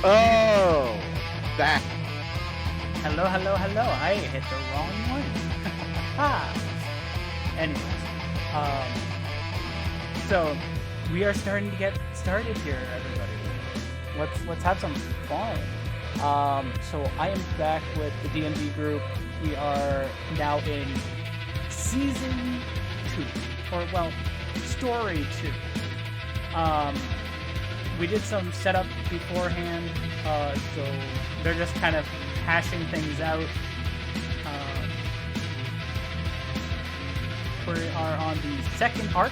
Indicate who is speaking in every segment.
Speaker 1: Oh, that.
Speaker 2: Hello, hello, hello. I hit the wrong one. Ha! Anyways, so we are starting to get started here, everybody. Let's have some fun. So I am back with the D&D group. We are now in season 2, or well, story 2. We did some setup beforehand, so they're just kind of hashing things out. We are on the second arc.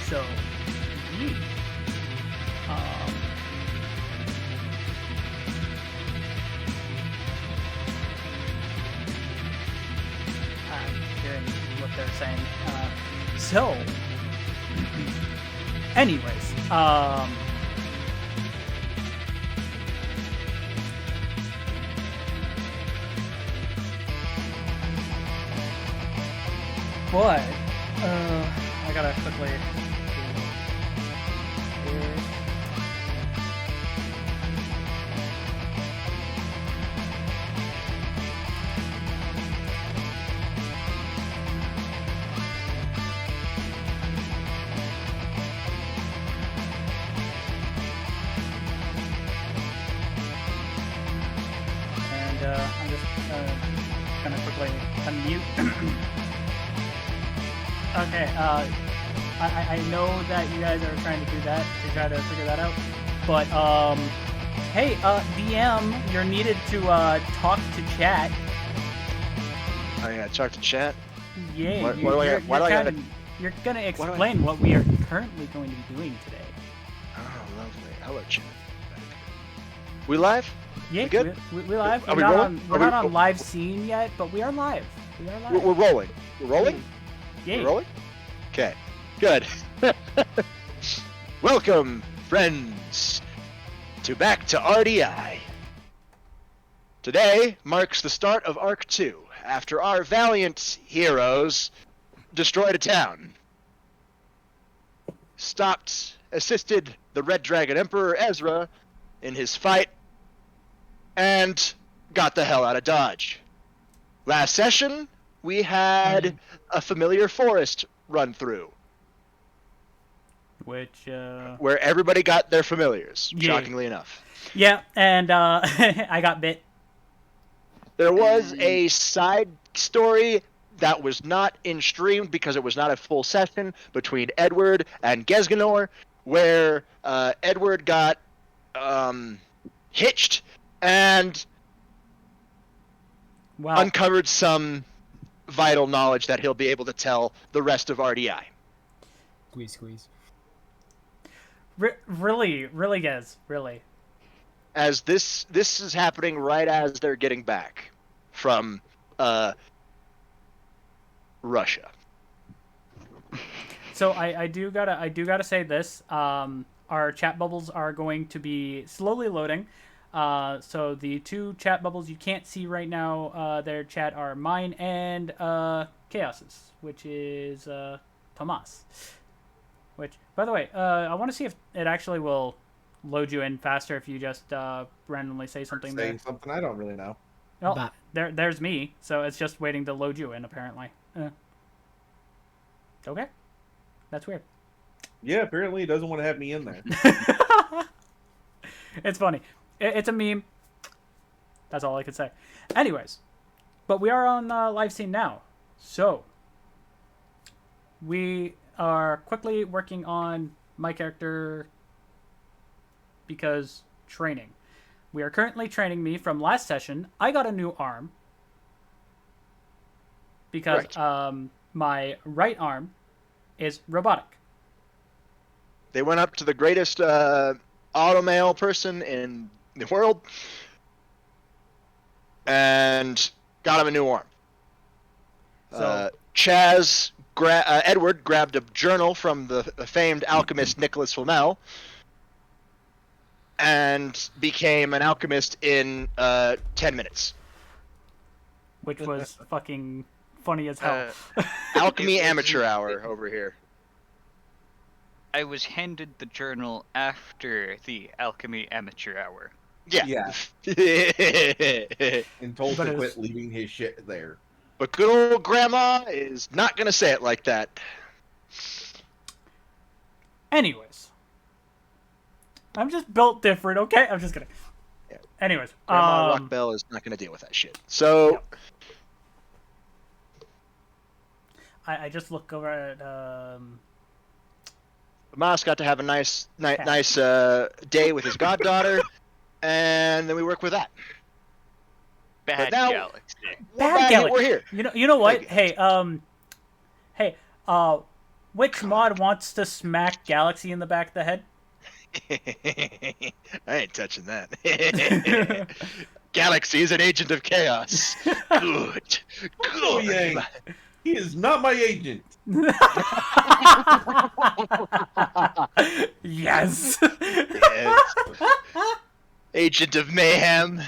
Speaker 2: So, yeah. I'm hearing what they're saying. So, anyways, but I gotta quickly. I'm just gonna quickly unmute. Okay, I know that you guys are trying to do that, to try to figure that out, but, hey, DM, you're needed to, talk to chat.
Speaker 1: Oh yeah, talk to chat.
Speaker 2: Yeah, you're gonna explain what we are currently going to be doing today.
Speaker 1: Oh, lovely. Hello, chat. We live?
Speaker 2: Yeah,
Speaker 1: we good?
Speaker 2: We live.
Speaker 1: Are
Speaker 2: We're
Speaker 1: we
Speaker 2: not
Speaker 1: rolling?
Speaker 2: on, we're not on live scene yet, but we are live. We are live.
Speaker 1: We're rolling. We're rolling?
Speaker 2: Yeah.
Speaker 1: We're rolling? Okay, good. Welcome, friends, back to R.D.I. Today marks the start of Arc 2, after our valiant heroes destroyed a town, assisted the Red Dragon Emperor Ezra in his fight, and got the hell out of Dodge. Last session, we had a familiar forest run through.
Speaker 2: Which,
Speaker 1: where everybody got their familiars,
Speaker 2: yeah.
Speaker 1: shockingly enough.
Speaker 2: Yeah, and, I got bit.
Speaker 1: There was a side story that was not in stream because it was not a full session between Edward and Gesganor, where Edward got hitched and uncovered some vital knowledge that he'll be able to tell the rest of R.D.I.
Speaker 3: Squeeze.
Speaker 2: Really, guys, really.
Speaker 1: As this is happening right as they're getting back from Russia.
Speaker 2: So I do gotta say this. Our chat bubbles are going to be slowly loading. So the two chat bubbles you can't see right now, their chat are mine and Chaos's, which is Tomas. Which, by the way, I want to see if it actually will load you in faster if you just randomly say something there.
Speaker 4: Something I don't really know.
Speaker 2: Oh, there's me. So it's just waiting to load you in, apparently. Okay. That's weird.
Speaker 4: Yeah, apparently he doesn't want to have me in there.
Speaker 2: It's funny. It's a meme. That's all I could say. Anyways, but we are on live scene now. So, we are quickly working on my character because training. We are currently training me from last session. I got a new arm because my right arm is robotic.
Speaker 1: They went up to the greatest automail person in the world and got him a new arm. So, Edward grabbed a journal from the famed alchemist Nicholas Flamel and became an alchemist in 10 minutes.
Speaker 2: Which was fucking funny as hell.
Speaker 1: Alchemy amateur hour over here.
Speaker 5: I was handed the journal after the alchemy amateur hour.
Speaker 1: Yeah.
Speaker 4: And told
Speaker 2: But
Speaker 4: to
Speaker 2: it was-
Speaker 4: quit leaving his shit there.
Speaker 1: But good old grandma is not gonna say it like that.
Speaker 2: Anyways, I'm just built different, okay? I'm just kidding.
Speaker 1: Yeah.
Speaker 2: Anyways,
Speaker 1: Grandma Rockbell is not gonna deal with that shit. So
Speaker 2: Yep. I just look over at
Speaker 1: Mas got to have a nice day with his goddaughter, and then we work with that.
Speaker 5: Bad
Speaker 1: now-
Speaker 5: galaxy.
Speaker 2: Bad
Speaker 1: We're here.
Speaker 2: You know what?
Speaker 1: Hey,
Speaker 2: Hey, which mod wants to smack Galaxy in the back of the head?
Speaker 1: I ain't touching that. Galaxy is an agent of chaos. Good.
Speaker 4: No, he
Speaker 1: Good.
Speaker 4: ain't. He is not my agent.
Speaker 2: Yes.
Speaker 1: Yes. Agent of mayhem.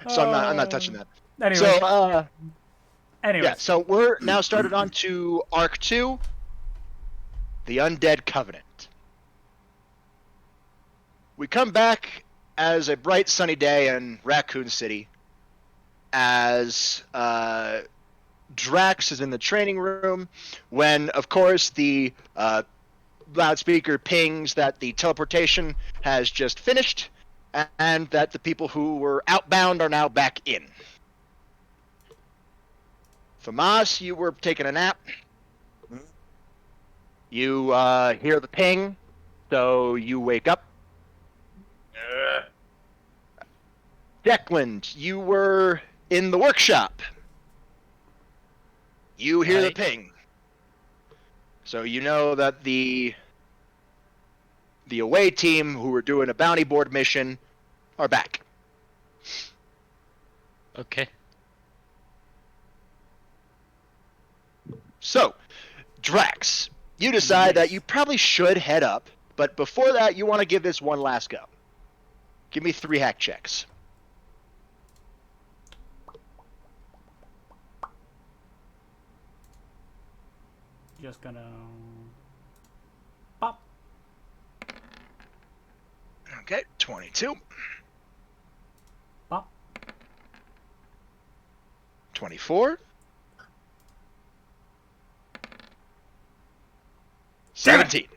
Speaker 1: So I'm not touching that.
Speaker 2: Anyway,
Speaker 1: So
Speaker 2: anyways,
Speaker 1: yeah, so we're now started on to Arc 2, the Undead Covenant. We come back as a bright sunny day in Raccoon City as Drax is in the training room when, of course, the loudspeaker pings that the teleportation has just finished and that the people who were outbound are now back in. Famas, you were taking a nap. You hear the ping, so you wake up. Declan, you were in the workshop. You hear the
Speaker 5: Right.
Speaker 1: ping. So you know that the away team who were doing a bounty board mission are back.
Speaker 5: Okay.
Speaker 1: So, Drax, you decide that you probably should head up, but before that, you want to give this one last go. Give me 3 hack checks.
Speaker 2: just gonna pop.
Speaker 1: Okay, 22.
Speaker 2: Pop.
Speaker 1: 24. 17.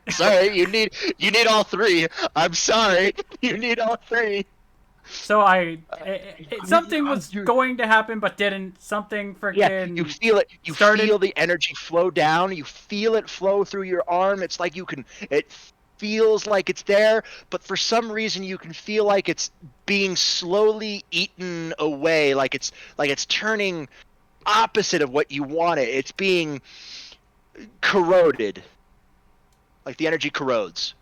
Speaker 1: Sorry, you need all 3. I'm sorry. You need all 3.
Speaker 2: So something was going to happen but didn't. Something freaking.
Speaker 1: Yeah, you feel it. You
Speaker 2: started-
Speaker 1: feel the energy flow down. You feel it flow through your arm. It's like it feels like it's there, but for some reason you can feel like it's being slowly eaten away, like it's turning opposite of what you want it. It's being corroded. Like the energy corrodes.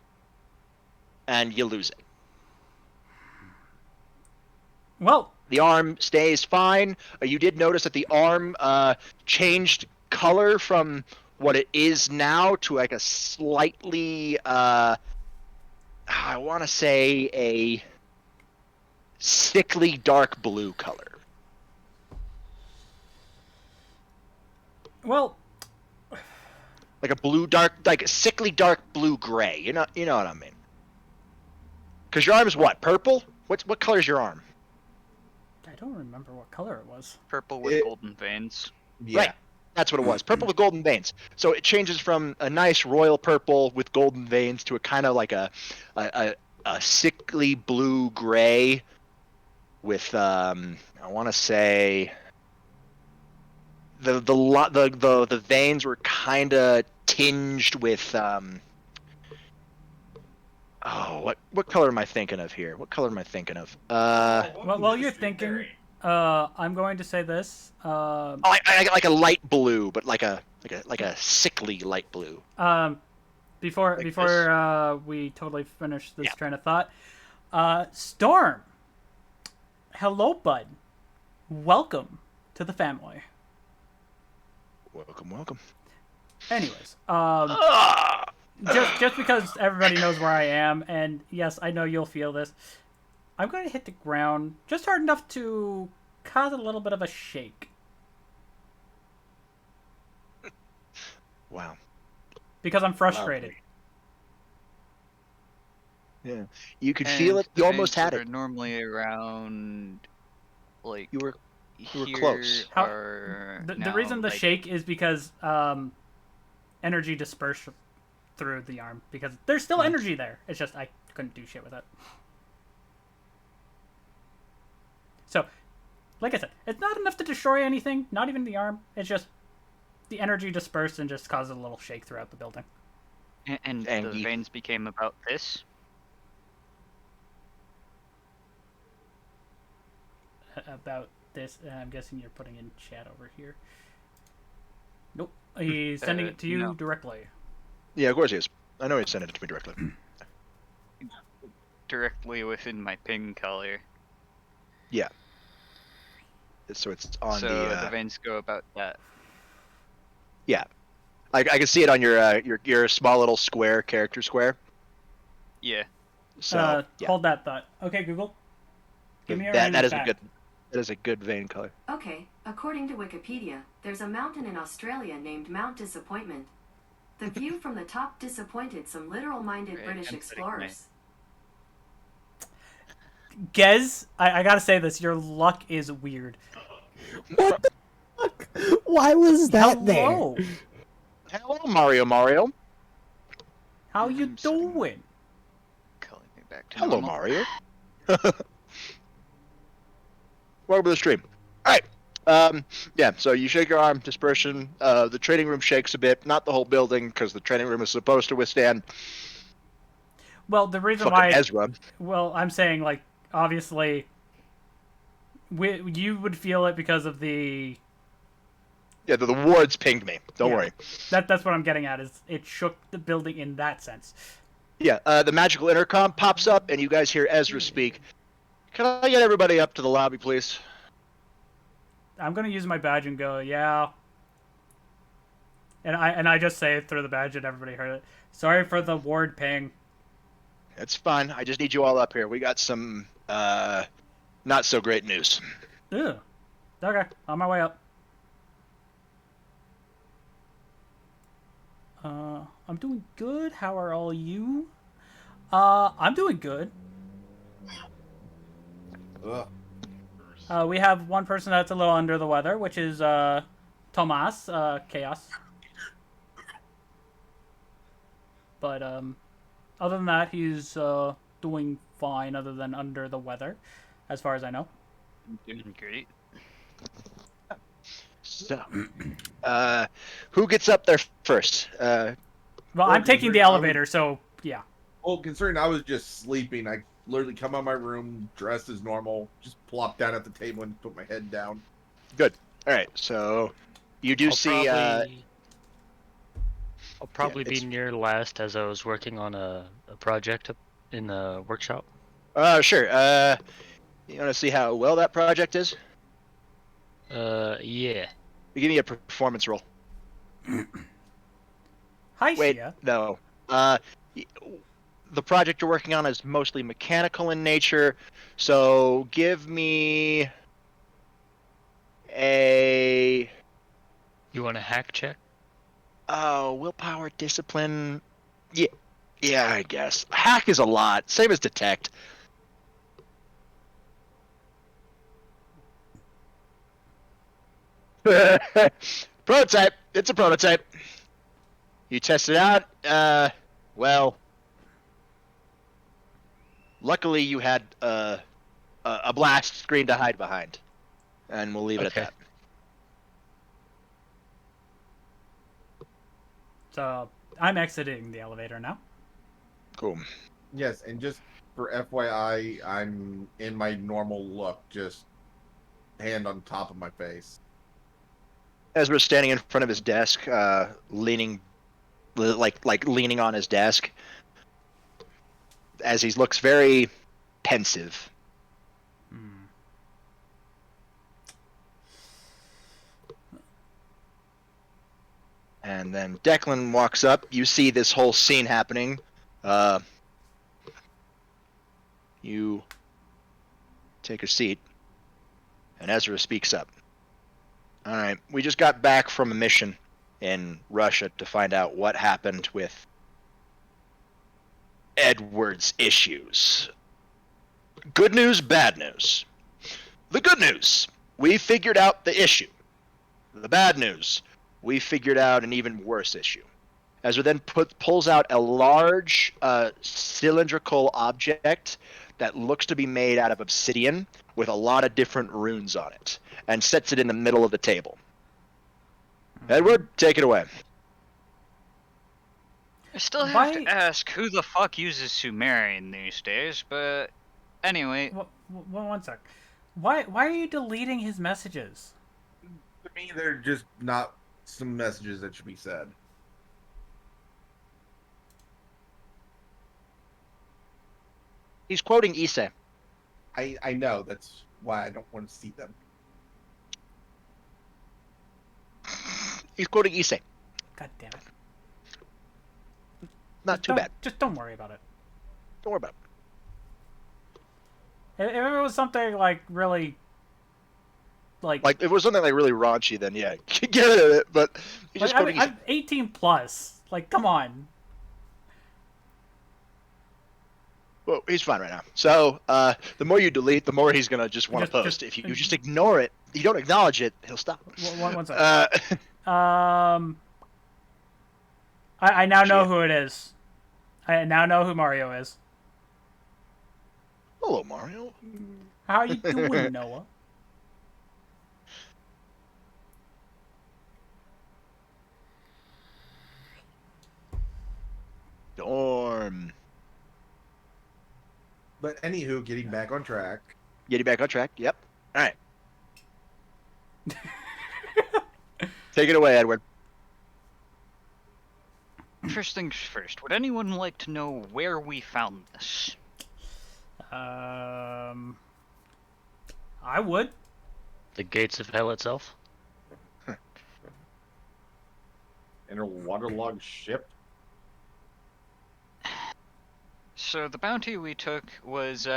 Speaker 1: And you lose it.
Speaker 2: Well,
Speaker 1: The arm stays fine. You did notice that the arm changed color from what it is now to like a slightly, I want to say a sickly dark blue color.
Speaker 2: well,
Speaker 1: Like a blue dark, like a sickly dark blue gray. You know what I mean? Because your arm's what? Purple? What color's your arm?
Speaker 2: I don't remember what color it was.
Speaker 5: Purple with golden veins.
Speaker 4: Yeah.
Speaker 1: Right. That's what it was. Purple with golden veins. So it changes from a nice royal purple with golden veins to a kind of like a sickly blue gray with I want to say the veins were kind of tinged with what color am I thinking of here? What color am I thinking of?
Speaker 2: Well, while you're thinking, I'm going to say this.
Speaker 1: Like a light blue, but like a sickly light blue.
Speaker 2: Before
Speaker 1: Like
Speaker 2: we totally finish this
Speaker 1: Yeah.
Speaker 2: train of thought, Storm. Hello, bud. Welcome to the family.
Speaker 1: Welcome.
Speaker 2: Anyways, just because everybody knows where I am, and yes, I know you'll feel this, I'm going to hit the ground just hard enough to cause a little bit of a shake.
Speaker 1: Wow.
Speaker 2: because I'm frustrated.
Speaker 1: Yeah, you could
Speaker 5: And
Speaker 1: feel it.
Speaker 5: the
Speaker 1: You almost
Speaker 5: veins
Speaker 1: had
Speaker 5: that are
Speaker 1: it.
Speaker 5: normally around, like,
Speaker 1: You were were
Speaker 5: here
Speaker 1: close.
Speaker 2: How-
Speaker 5: are
Speaker 2: The
Speaker 5: now,
Speaker 2: reason the
Speaker 5: like,
Speaker 2: shake is because energy dispersed through the arm because there's still energy there. It's just I couldn't do shit with it. So, like I said, it's not enough to destroy anything. Not even the arm. It's just the energy dispersed and just caused a little shake throughout the building.
Speaker 5: and
Speaker 1: And
Speaker 5: the
Speaker 1: you-
Speaker 5: veins became about this.
Speaker 2: About this, I'm guessing you're putting in chat over here. Nope, he's sending it to you
Speaker 5: no.
Speaker 2: directly.
Speaker 1: Yeah, of course he is. I know he's sending it to me directly.
Speaker 5: Directly within my ping color.
Speaker 1: So it's on
Speaker 5: So
Speaker 1: the.
Speaker 5: the veins go about that.
Speaker 1: Yeah, I can see it on your small little square character square.
Speaker 5: Yeah.
Speaker 1: So yeah,
Speaker 2: Hold that thought. Okay, Google. Give me a
Speaker 1: that
Speaker 2: random
Speaker 1: is a
Speaker 2: fact.
Speaker 1: good. That is a good vein color.
Speaker 6: Okay, according to Wikipedia, there's a mountain in Australia named Mount Disappointment. The view from the top disappointed some literal-minded
Speaker 5: Right,
Speaker 6: British
Speaker 5: I'm putting my-
Speaker 6: explorers.
Speaker 2: Gez, I gotta say this. Your luck is weird.
Speaker 3: What the fuck? Why was that there?
Speaker 2: Hello.
Speaker 1: Hello, Mario.
Speaker 2: How you
Speaker 5: I'm setting-
Speaker 2: doing?
Speaker 5: Calling me back to
Speaker 1: Hello,
Speaker 5: normal.
Speaker 1: Mario. Welcome to the stream. All right. Yeah. So you shake your arm, dispersion. The training room shakes a bit. Not the whole building, because the training room is supposed to withstand
Speaker 2: Well, the reason
Speaker 1: fucking
Speaker 2: why.
Speaker 1: Ezra.
Speaker 2: Well, I'm saying like obviously, you would feel it because of the.
Speaker 1: Yeah, the wards pinged me. Don't
Speaker 2: Yeah.
Speaker 1: worry.
Speaker 2: That's what I'm getting at. Is it shook the building in that sense?
Speaker 1: Yeah. The magical intercom pops up, and you guys hear Ezra speak. Can I get everybody up to the lobby, please?
Speaker 2: I'm gonna use my badge and go, yeah. And I just say it through the badge and everybody heard it. Sorry for the ward ping.
Speaker 1: It's fine. I just need you all up here. We got some not so great news.
Speaker 2: Ew. Okay, on my way up. I'm doing good. How are all you? I'm doing good.
Speaker 4: Ugh.
Speaker 2: We have one person that's a little under the weather, which is Tomas, Chaos. But other than that, he's doing fine. Other than under the weather, as far as I know.
Speaker 5: Doing great.
Speaker 1: So, who gets up there first?
Speaker 2: Well,
Speaker 4: Well,
Speaker 2: I'm taking the
Speaker 4: I would-
Speaker 2: elevator, so yeah.
Speaker 4: Well, considering I was just sleeping, I literally come out of my room, dressed as normal, just plop down at the table and put my head down.
Speaker 1: All right. So, you do see.
Speaker 7: I'll probably be
Speaker 1: it's-
Speaker 7: near last as I was working on a project up in the workshop.
Speaker 1: Sure. You want to see how well that project is?
Speaker 7: Yeah.
Speaker 1: You give me a performance roll.
Speaker 2: Hi,
Speaker 1: Wait,
Speaker 2: Shia.
Speaker 1: no. The project you're working on is mostly mechanical in nature, so give me a
Speaker 7: You want a hack check?
Speaker 1: willpower, discipline. Yeah, I guess hack is a lot. Same as detect. Prototype. It's a prototype. You test it out. Well, luckily you had a blast screen to hide behind, and we'll leave it
Speaker 7: Okay.
Speaker 1: at that.
Speaker 2: So I'm exiting the elevator now.
Speaker 1: Cool.
Speaker 4: Yes, and just for FYI, I'm in my normal look, just hand on top of my face.
Speaker 1: Ezra's standing in front of his desk, leaning, like leaning on his desk, as he looks very pensive. And then Declan walks up. You see this whole scene happening. You take a seat, and Ezra speaks up. All right, we just got back from a mission in Russia to find out what happened with Edward's issues. Good news, bad news. The good news, we figured out the issue. The bad news, we figured out an even worse issue. Ezra then pulls out a large cylindrical object that looks to be made out of obsidian with a lot of different runes on it, and sets it in the middle of the table. Edward, take it away.
Speaker 5: I still have
Speaker 2: Why-
Speaker 5: to ask who the fuck uses Sumerian these days, but anyway.
Speaker 2: One sec. Why are you deleting his messages?
Speaker 4: To me, they're just not some messages that should be said.
Speaker 1: He's quoting Issei.
Speaker 4: I know, that's why I don't want to see them.
Speaker 1: He's quoting Issei.
Speaker 2: God damn it.
Speaker 1: Not too bad.
Speaker 2: Just don't worry about it.
Speaker 1: Don't worry about it.
Speaker 2: If it was something like really, like
Speaker 1: Like, if it was something like really raunchy, then yeah, get it. But he's just quoting Issei.
Speaker 2: I'm 18 plus. Like, come on.
Speaker 1: Well, he's fine right now. So, the more you delete, the more he's gonna just want to post. If you just ignore it, you don't acknowledge it, he'll stop.
Speaker 2: One second. I now know who it is. I now know who Mario is.
Speaker 1: Hello, Mario.
Speaker 2: How are you doing, Noah?
Speaker 1: Dorm.
Speaker 4: But anywho, getting back on track.
Speaker 1: Getting back on track. Yep. All right. Take it away, Edward.
Speaker 5: First things first, would anyone like to know where we found this?
Speaker 2: I would.
Speaker 7: The gates of hell itself?
Speaker 4: In a waterlogged ship.
Speaker 5: So the bounty we took was,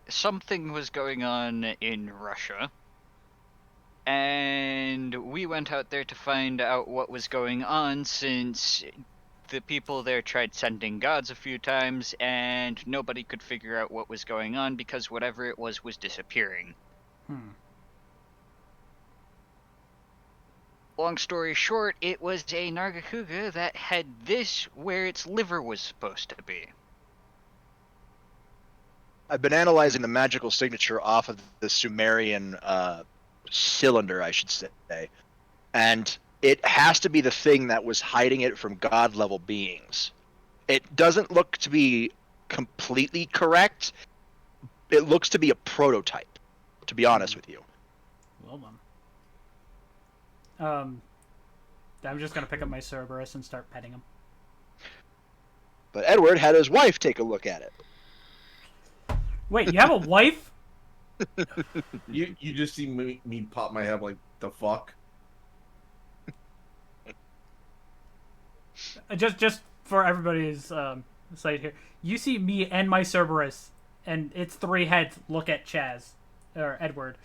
Speaker 5: something was going on in Russia. And we went out there to find out what was going on, since the people there tried sending gods a few times, and nobody could figure out what was going on because whatever it was disappearing. Long story short, it was a Nargacuga that had this where its liver was supposed to be.
Speaker 1: I've been analyzing the magical signature off of the Sumerian cylinder, I should say, and it has to be the thing that was hiding it from god-level beings. It doesn't look to be completely correct. It looks to be a prototype, to be honest with you.
Speaker 2: Well done. I'm just gonna pick up my Cerberus and start petting him.
Speaker 1: But Edward had his wife take a look at it.
Speaker 2: Wait, you have a wife?
Speaker 4: You just see me pop my head like, the fuck?
Speaker 2: Just for everybody's sight here, you see me and my Cerberus, and its three heads look at Chaz or Edward.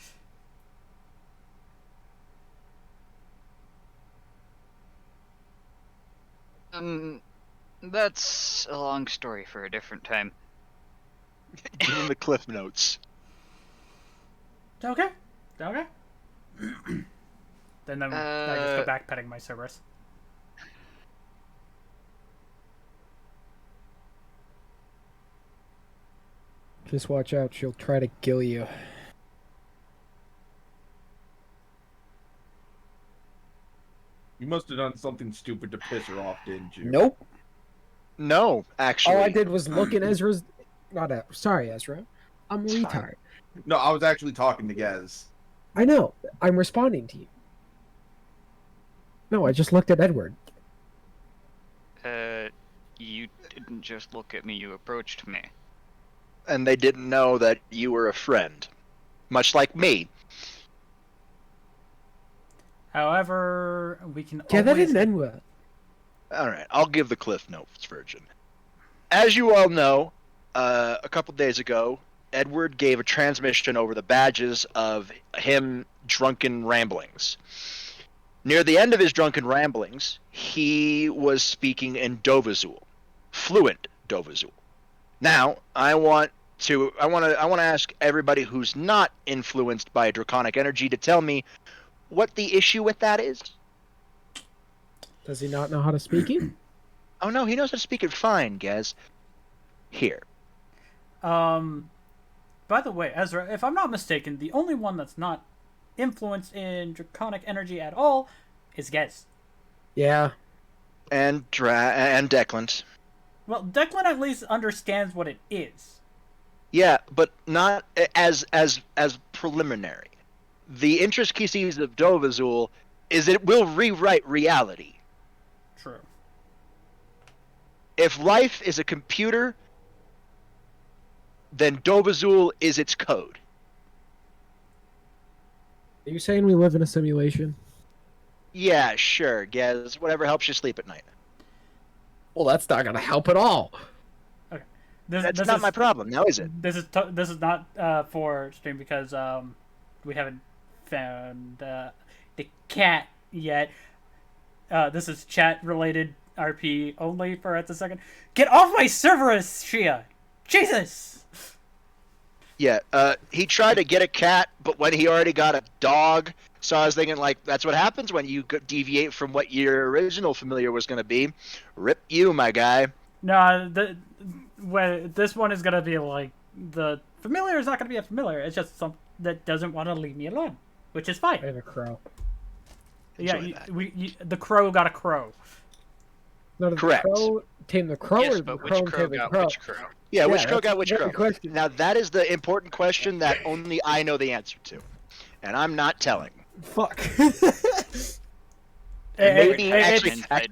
Speaker 5: That's a long story for a different time.
Speaker 1: Give him the cliff notes.
Speaker 2: Okay. Then I just go back petting my Cerberus.
Speaker 3: Just watch out, she'll try to kill you.
Speaker 4: You must have done something stupid to piss her off, didn't you?
Speaker 3: Nope.
Speaker 1: No, actually.
Speaker 3: All I did was look at Ezra's. Sorry, Ezra. I'm a retard.
Speaker 4: No, I was actually talking to Gaz.
Speaker 3: I know. I'm responding to you. No, I just looked at Edward.
Speaker 5: You didn't just look at me, you approached me.
Speaker 1: And they didn't know that you were a friend. Much like me.
Speaker 2: However, we can
Speaker 3: Yeah, that
Speaker 2: always...
Speaker 3: didn't end well.
Speaker 1: Alright, I'll give the Cliff Notes version. As you all know, a couple days ago, Edward gave a transmission over the badges of him drunken ramblings. Near the end of his drunken ramblings, he was speaking in Dovazul, fluent Dovazul. Now, I want to ask everybody who's not influenced by draconic energy to tell me what the issue with that is.
Speaker 3: Does he not know how to speak it?
Speaker 1: Oh no, he knows how to speak it fine, Gaz. Here.
Speaker 2: By the way, Ezra, if I'm not mistaken, the only one that's not influenced in draconic energy at all is Gez.
Speaker 3: Yeah.
Speaker 1: And Declan.
Speaker 2: Well, Declan at least understands what it is.
Speaker 1: Yeah, but not as preliminary. The intricacies of Dovazul is it will rewrite reality.
Speaker 2: True.
Speaker 1: If life is a computer, then Dovazul is its code.
Speaker 3: Are you saying we live in a simulation?
Speaker 1: Yeah, sure, Gaz. Whatever helps you sleep at night.
Speaker 3: Well, that's not gonna help at all.
Speaker 2: Okay.
Speaker 1: That's not my problem, now is it?
Speaker 2: This is not for stream because we haven't found the cat yet. This is chat related RP only for at the second. Get off my server, Shia! Jesus!
Speaker 1: Yeah, he tried to get a cat, but when he already got a dog, so I was thinking, like, that's what happens when you deviate from what your original familiar was going to be. Rip you, my guy.
Speaker 2: No, this one is gonna be like the familiar is not gonna be a familiar. It's just something that doesn't want to leave me alone, which is fine.
Speaker 3: I have a crow.
Speaker 2: Yeah,
Speaker 1: Enjoy that.
Speaker 2: the crow got a crow.
Speaker 3: No, did
Speaker 1: Correct.
Speaker 3: The crow tame the crow,
Speaker 5: Yes,
Speaker 3: or the
Speaker 5: but
Speaker 3: crow
Speaker 5: which crow
Speaker 3: tame the
Speaker 5: got
Speaker 3: crow?
Speaker 5: which crow?
Speaker 1: Yeah, which
Speaker 3: Yeah,
Speaker 1: crow
Speaker 3: that's
Speaker 1: got which
Speaker 3: the
Speaker 1: crow?
Speaker 3: question.
Speaker 1: Now, that is the important question that only I know the answer to. And I'm not telling.
Speaker 3: Fuck.
Speaker 1: Maybe, actually, no.
Speaker 5: He's not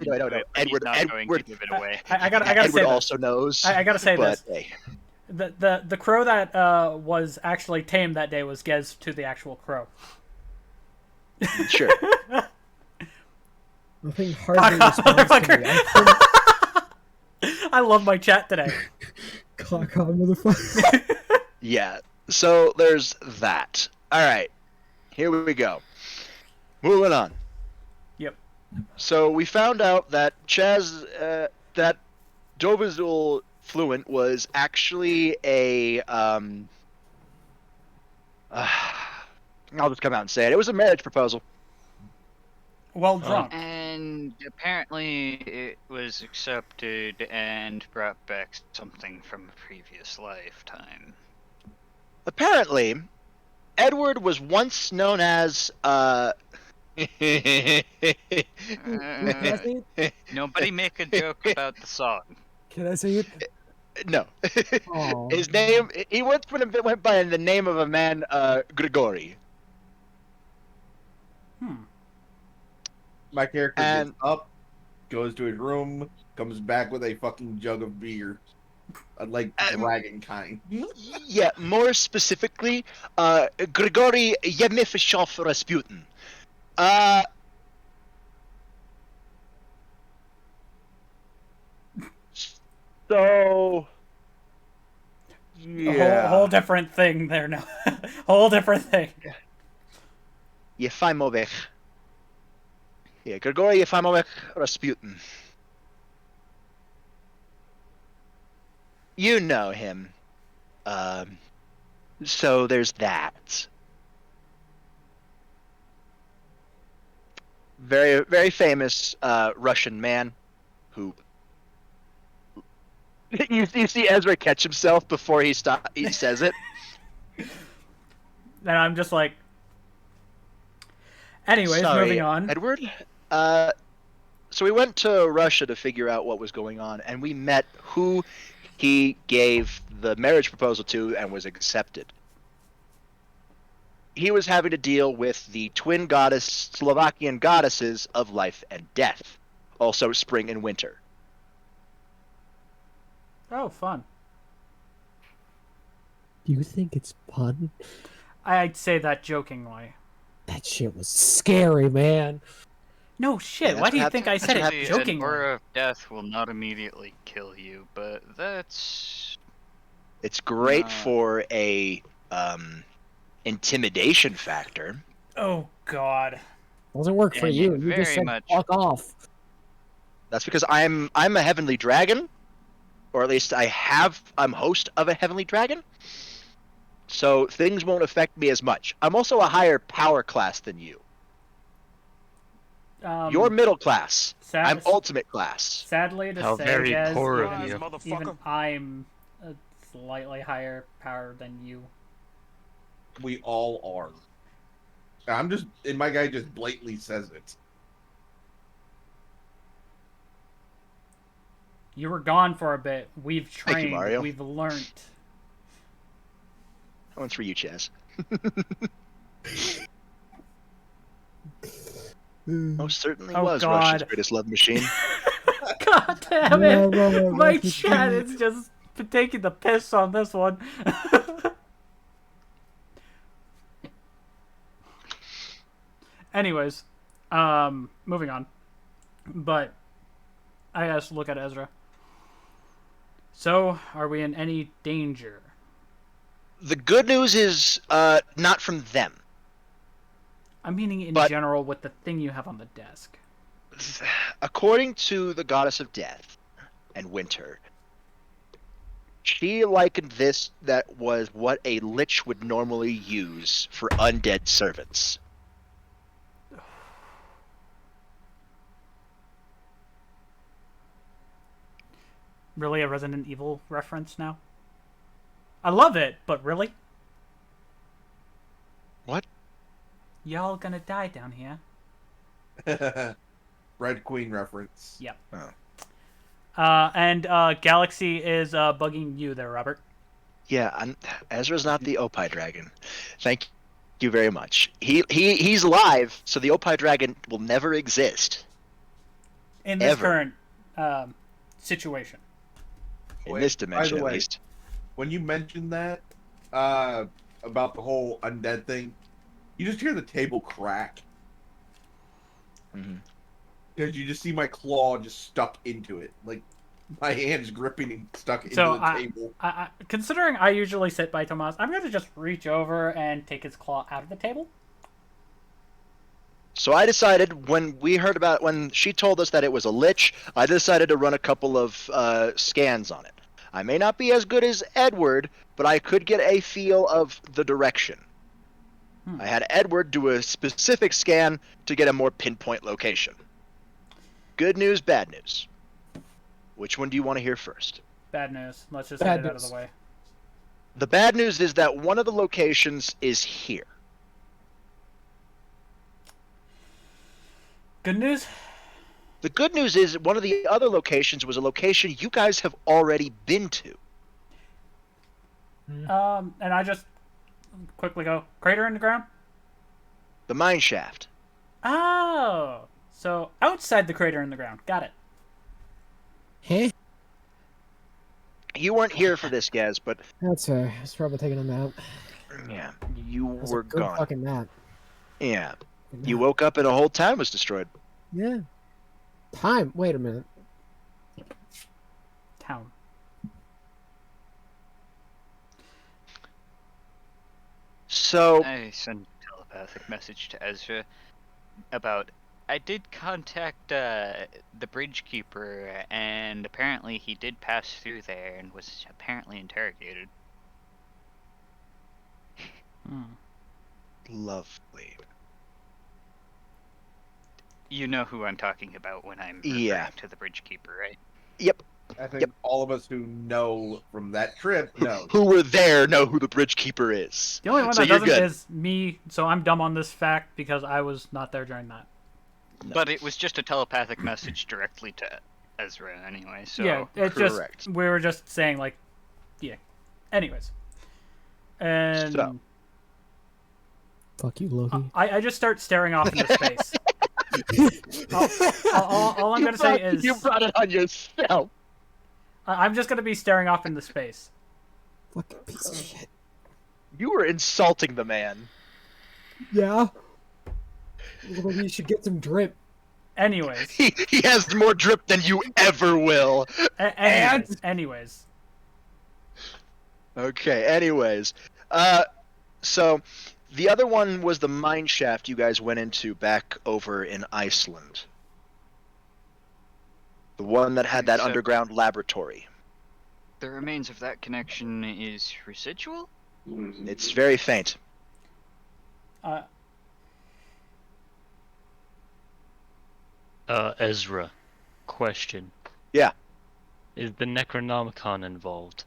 Speaker 5: going to give it away.
Speaker 2: I gotta
Speaker 1: Edward
Speaker 2: say this.
Speaker 1: also knows.
Speaker 2: I gotta say
Speaker 1: but,
Speaker 2: this.
Speaker 1: Hey,
Speaker 2: The crow that was actually tamed that day was Gez to the actual crow.
Speaker 1: sure.
Speaker 3: Nothing hardly responds to me.
Speaker 2: I love my chat today.
Speaker 3: Clock on, motherfucker.
Speaker 1: Yeah, so there's that. Alright, here we go. Moving on.
Speaker 2: Yep.
Speaker 1: So we found out that that Dovazul Fluent was actually a, I'll just come out and say it. It was a marriage proposal.
Speaker 2: Well drunk.
Speaker 5: And apparently it was accepted and brought back something from a previous lifetime.
Speaker 1: Apparently, Edward was once known as,
Speaker 5: Nobody make a joke about the song.
Speaker 3: Can I say it?
Speaker 1: no.
Speaker 3: Aw.
Speaker 1: His name, he once went by the name of a man, Grigori.
Speaker 4: My character
Speaker 1: And-
Speaker 4: gets up, goes to his room, comes back with a fucking jug of beer. Like dragon kind.
Speaker 1: Yeah, more specifically, Grigori Yevmefishov Rasputin. So, yeah.
Speaker 2: A whole different thing there now. Whole different thing.
Speaker 1: Yefimovich. Yeah, Grigori Yefimovich Rasputin. You know him. So there's that. Very, very famous Russian man who. You see Ezra catch himself before he says it.
Speaker 2: And I'm just like. Anyways,
Speaker 1: Sorry,
Speaker 2: moving on.
Speaker 1: Edward. So we went to Russia to figure out what was going on, and we met who he gave the marriage proposal to and was accepted. He was having to deal with the twin Slovakian goddesses of life and death, also spring and winter.
Speaker 2: Oh, fun.
Speaker 3: Do you think it's fun?
Speaker 2: I'd say that jokingly.
Speaker 3: That shit was scary, man.
Speaker 2: No shit.
Speaker 1: Yeah,
Speaker 2: Why do you
Speaker 1: that's
Speaker 2: think
Speaker 1: what
Speaker 2: I said it
Speaker 5: Actually, an
Speaker 2: jokingly?
Speaker 5: aura of death will not immediately kill you, but that's...
Speaker 1: It's great
Speaker 5: Uh.
Speaker 1: for a intimidation factor.
Speaker 2: Oh God.
Speaker 3: Doesn't work for
Speaker 5: And
Speaker 3: you. You just
Speaker 5: very
Speaker 3: said
Speaker 5: much.
Speaker 3: fuck off.
Speaker 1: That's because I'm a heavenly dragon, or at least I'm host of a heavenly dragon. So things won't affect me as much. I'm also a higher power class than you. You're middle class. I'm ultimate class.
Speaker 2: Sadly to
Speaker 7: How
Speaker 2: say,
Speaker 7: very
Speaker 2: Gaz,
Speaker 7: poor of
Speaker 2: even,
Speaker 7: you.
Speaker 2: even I'm a slightly higher power than you.
Speaker 4: We all are. I'm just, and my guy just blatantly says it.
Speaker 2: You were gone for a bit. We've
Speaker 1: Thank you,
Speaker 2: trained.
Speaker 1: Mario.
Speaker 2: We've learned.
Speaker 1: That one's for you, Chaz. Most certainly
Speaker 2: Oh,
Speaker 1: was
Speaker 2: God.
Speaker 1: Russia's greatest love machine.
Speaker 2: God damn it!
Speaker 3: Yeah,
Speaker 2: My
Speaker 3: that's
Speaker 2: chat
Speaker 3: good.
Speaker 2: is just taking the piss on this one. Anyways, moving on. But I gotta look at Ezra. So, are we in any danger?
Speaker 1: The good news is not from them.
Speaker 2: I'm meaning in
Speaker 1: But-
Speaker 2: general with the thing you have on the desk.
Speaker 1: According to the goddess of death and winter, she likened this that was what a lich would normally use for undead servants.
Speaker 2: Really a Resident Evil reference now? I love it, but really?
Speaker 1: What?
Speaker 2: Y'all gonna die down here.
Speaker 4: Red Queen reference.
Speaker 2: Yep.
Speaker 1: Oh.
Speaker 2: And Galaxy is bugging you there, Robert.
Speaker 1: Yeah, Ezra's not the Opie dragon. Thank you very much. He's alive, so the Opie dragon will never exist
Speaker 2: In this
Speaker 1: Ever.
Speaker 2: current situation.
Speaker 1: in this
Speaker 4: By
Speaker 1: dimension,
Speaker 4: the
Speaker 1: at
Speaker 4: way,
Speaker 1: least.
Speaker 4: when you mentioned that about the whole undead thing, you just hear the table crack
Speaker 1: Mhm.
Speaker 4: because you just see my claw just stuck into it, like my hand's gripping and stuck into
Speaker 2: So
Speaker 4: the table.
Speaker 2: considering I usually sit by Tomas, I'm gonna just reach over and take his claw out of the table.
Speaker 1: So I decided when she told us that it was a lich, I decided to run a couple of scans on it. I may not be as good as Edward, but I could get a feel of the direction. I had Edward do a specific scan to get a more pinpoint location. Good news, bad news. Which one do you want to hear first?
Speaker 2: Bad news. Let's just
Speaker 3: Bad
Speaker 2: get it out of
Speaker 3: news.
Speaker 2: the way.
Speaker 1: The bad news is that one of the locations is here.
Speaker 2: Good news?
Speaker 1: The good news is one of the other locations was a location you guys have already been to.
Speaker 2: And I just quickly go, crater in the ground?
Speaker 1: The mine shaft.
Speaker 2: Oh! So, outside the crater in the ground. Got it.
Speaker 3: Huh?
Speaker 1: You weren't here for this, Gaz, but
Speaker 3: That's fair. I was probably taking a nap.
Speaker 1: yeah, you
Speaker 3: That's
Speaker 1: were
Speaker 3: a good
Speaker 1: gone.
Speaker 3: fucking nap.
Speaker 1: Yeah,
Speaker 3: Good
Speaker 1: you
Speaker 3: nap.
Speaker 1: woke up and a whole town was destroyed.
Speaker 3: Yeah. Time. Wait a minute.
Speaker 2: Town.
Speaker 1: So,
Speaker 5: I sent a telepathic message to Ezra about. I did contact the bridge keeper, and apparently he did pass through there and was apparently interrogated.
Speaker 1: lovely.
Speaker 5: You know who I'm talking about when I'm referring
Speaker 1: Yeah.
Speaker 5: to the bridge keeper, right?
Speaker 1: Yep.
Speaker 4: I think all of us who know from that trip know.
Speaker 1: Who were there know who the bridge keeper is.
Speaker 2: The only one
Speaker 1: So
Speaker 2: that
Speaker 1: you're
Speaker 2: doesn't
Speaker 1: good.
Speaker 2: is me, so I'm dumb on this fact because I was not there during that.
Speaker 1: No.
Speaker 5: But it was just a telepathic message directly to Ezra anyway, so...
Speaker 2: yeah, it's
Speaker 1: correct.
Speaker 2: just we were just saying like, yeah. Anyways, and
Speaker 1: So.
Speaker 3: Fuck you, Loki.
Speaker 2: I just start staring off into space. all I'm gonna say is
Speaker 1: You brought it on yourself.
Speaker 2: I'm just gonna be staring off into space.
Speaker 3: Fucking piece of shit.
Speaker 1: You were insulting the man.
Speaker 3: Yeah. Well, you should get some drip.
Speaker 2: Anyways,
Speaker 1: He has more drip than you ever will.
Speaker 2: anyways.
Speaker 1: Okay, anyways. So The other one was the mine shaft you guys went into back over in Iceland. The one that had that
Speaker 5: Except-
Speaker 1: underground laboratory.
Speaker 5: The remains of that connection is residual?
Speaker 1: It's very faint.
Speaker 7: Ezra, question.
Speaker 1: Yeah.
Speaker 7: Is the Necronomicon involved?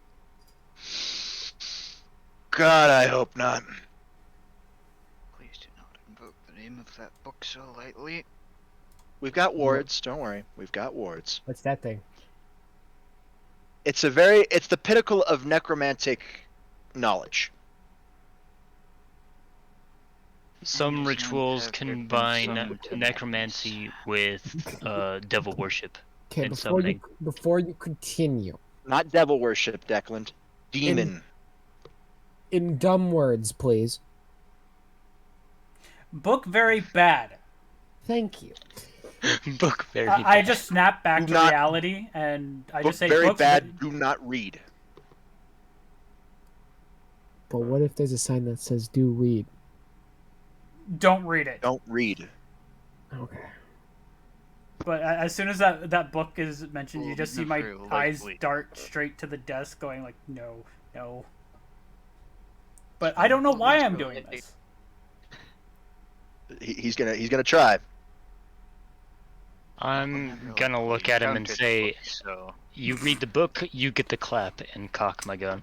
Speaker 1: God, I hope not.
Speaker 5: Please do not invoke the name of that book so lightly.
Speaker 1: We've got wards, don't worry. We've got wards.
Speaker 3: What's that thing?
Speaker 1: It's the pinnacle of necromantic knowledge.
Speaker 7: Some
Speaker 5: Yes,
Speaker 7: rituals
Speaker 5: have there been
Speaker 7: combine
Speaker 5: some to
Speaker 7: necromancy with devil worship
Speaker 3: Okay,
Speaker 7: and
Speaker 3: before
Speaker 7: summoning.
Speaker 3: before you continue,
Speaker 1: Not devil worship, Declan. Demon.
Speaker 3: in dumb words, please.
Speaker 2: Book very bad.
Speaker 3: Thank you.
Speaker 7: Book very
Speaker 2: I
Speaker 7: bad.
Speaker 2: just snap back
Speaker 1: Do
Speaker 2: to
Speaker 1: not-
Speaker 2: reality, and I
Speaker 1: Book
Speaker 2: just say
Speaker 1: very
Speaker 2: books
Speaker 1: bad. Do not read.
Speaker 3: But what if there's a sign that says "Do read"?
Speaker 2: Don't read it.
Speaker 1: Don't read.
Speaker 3: Okay.
Speaker 2: But as soon as that book is mentioned, you
Speaker 5: Well,
Speaker 2: just see
Speaker 5: not
Speaker 2: my
Speaker 5: very
Speaker 2: eyes
Speaker 5: likely.
Speaker 2: dart straight to the desk, going like, no. But I don't know why I'm doing this.
Speaker 1: He's gonna try.
Speaker 7: I'm gonna look at him and say,
Speaker 5: so
Speaker 7: you read the book, you get the clap, and cock my gun.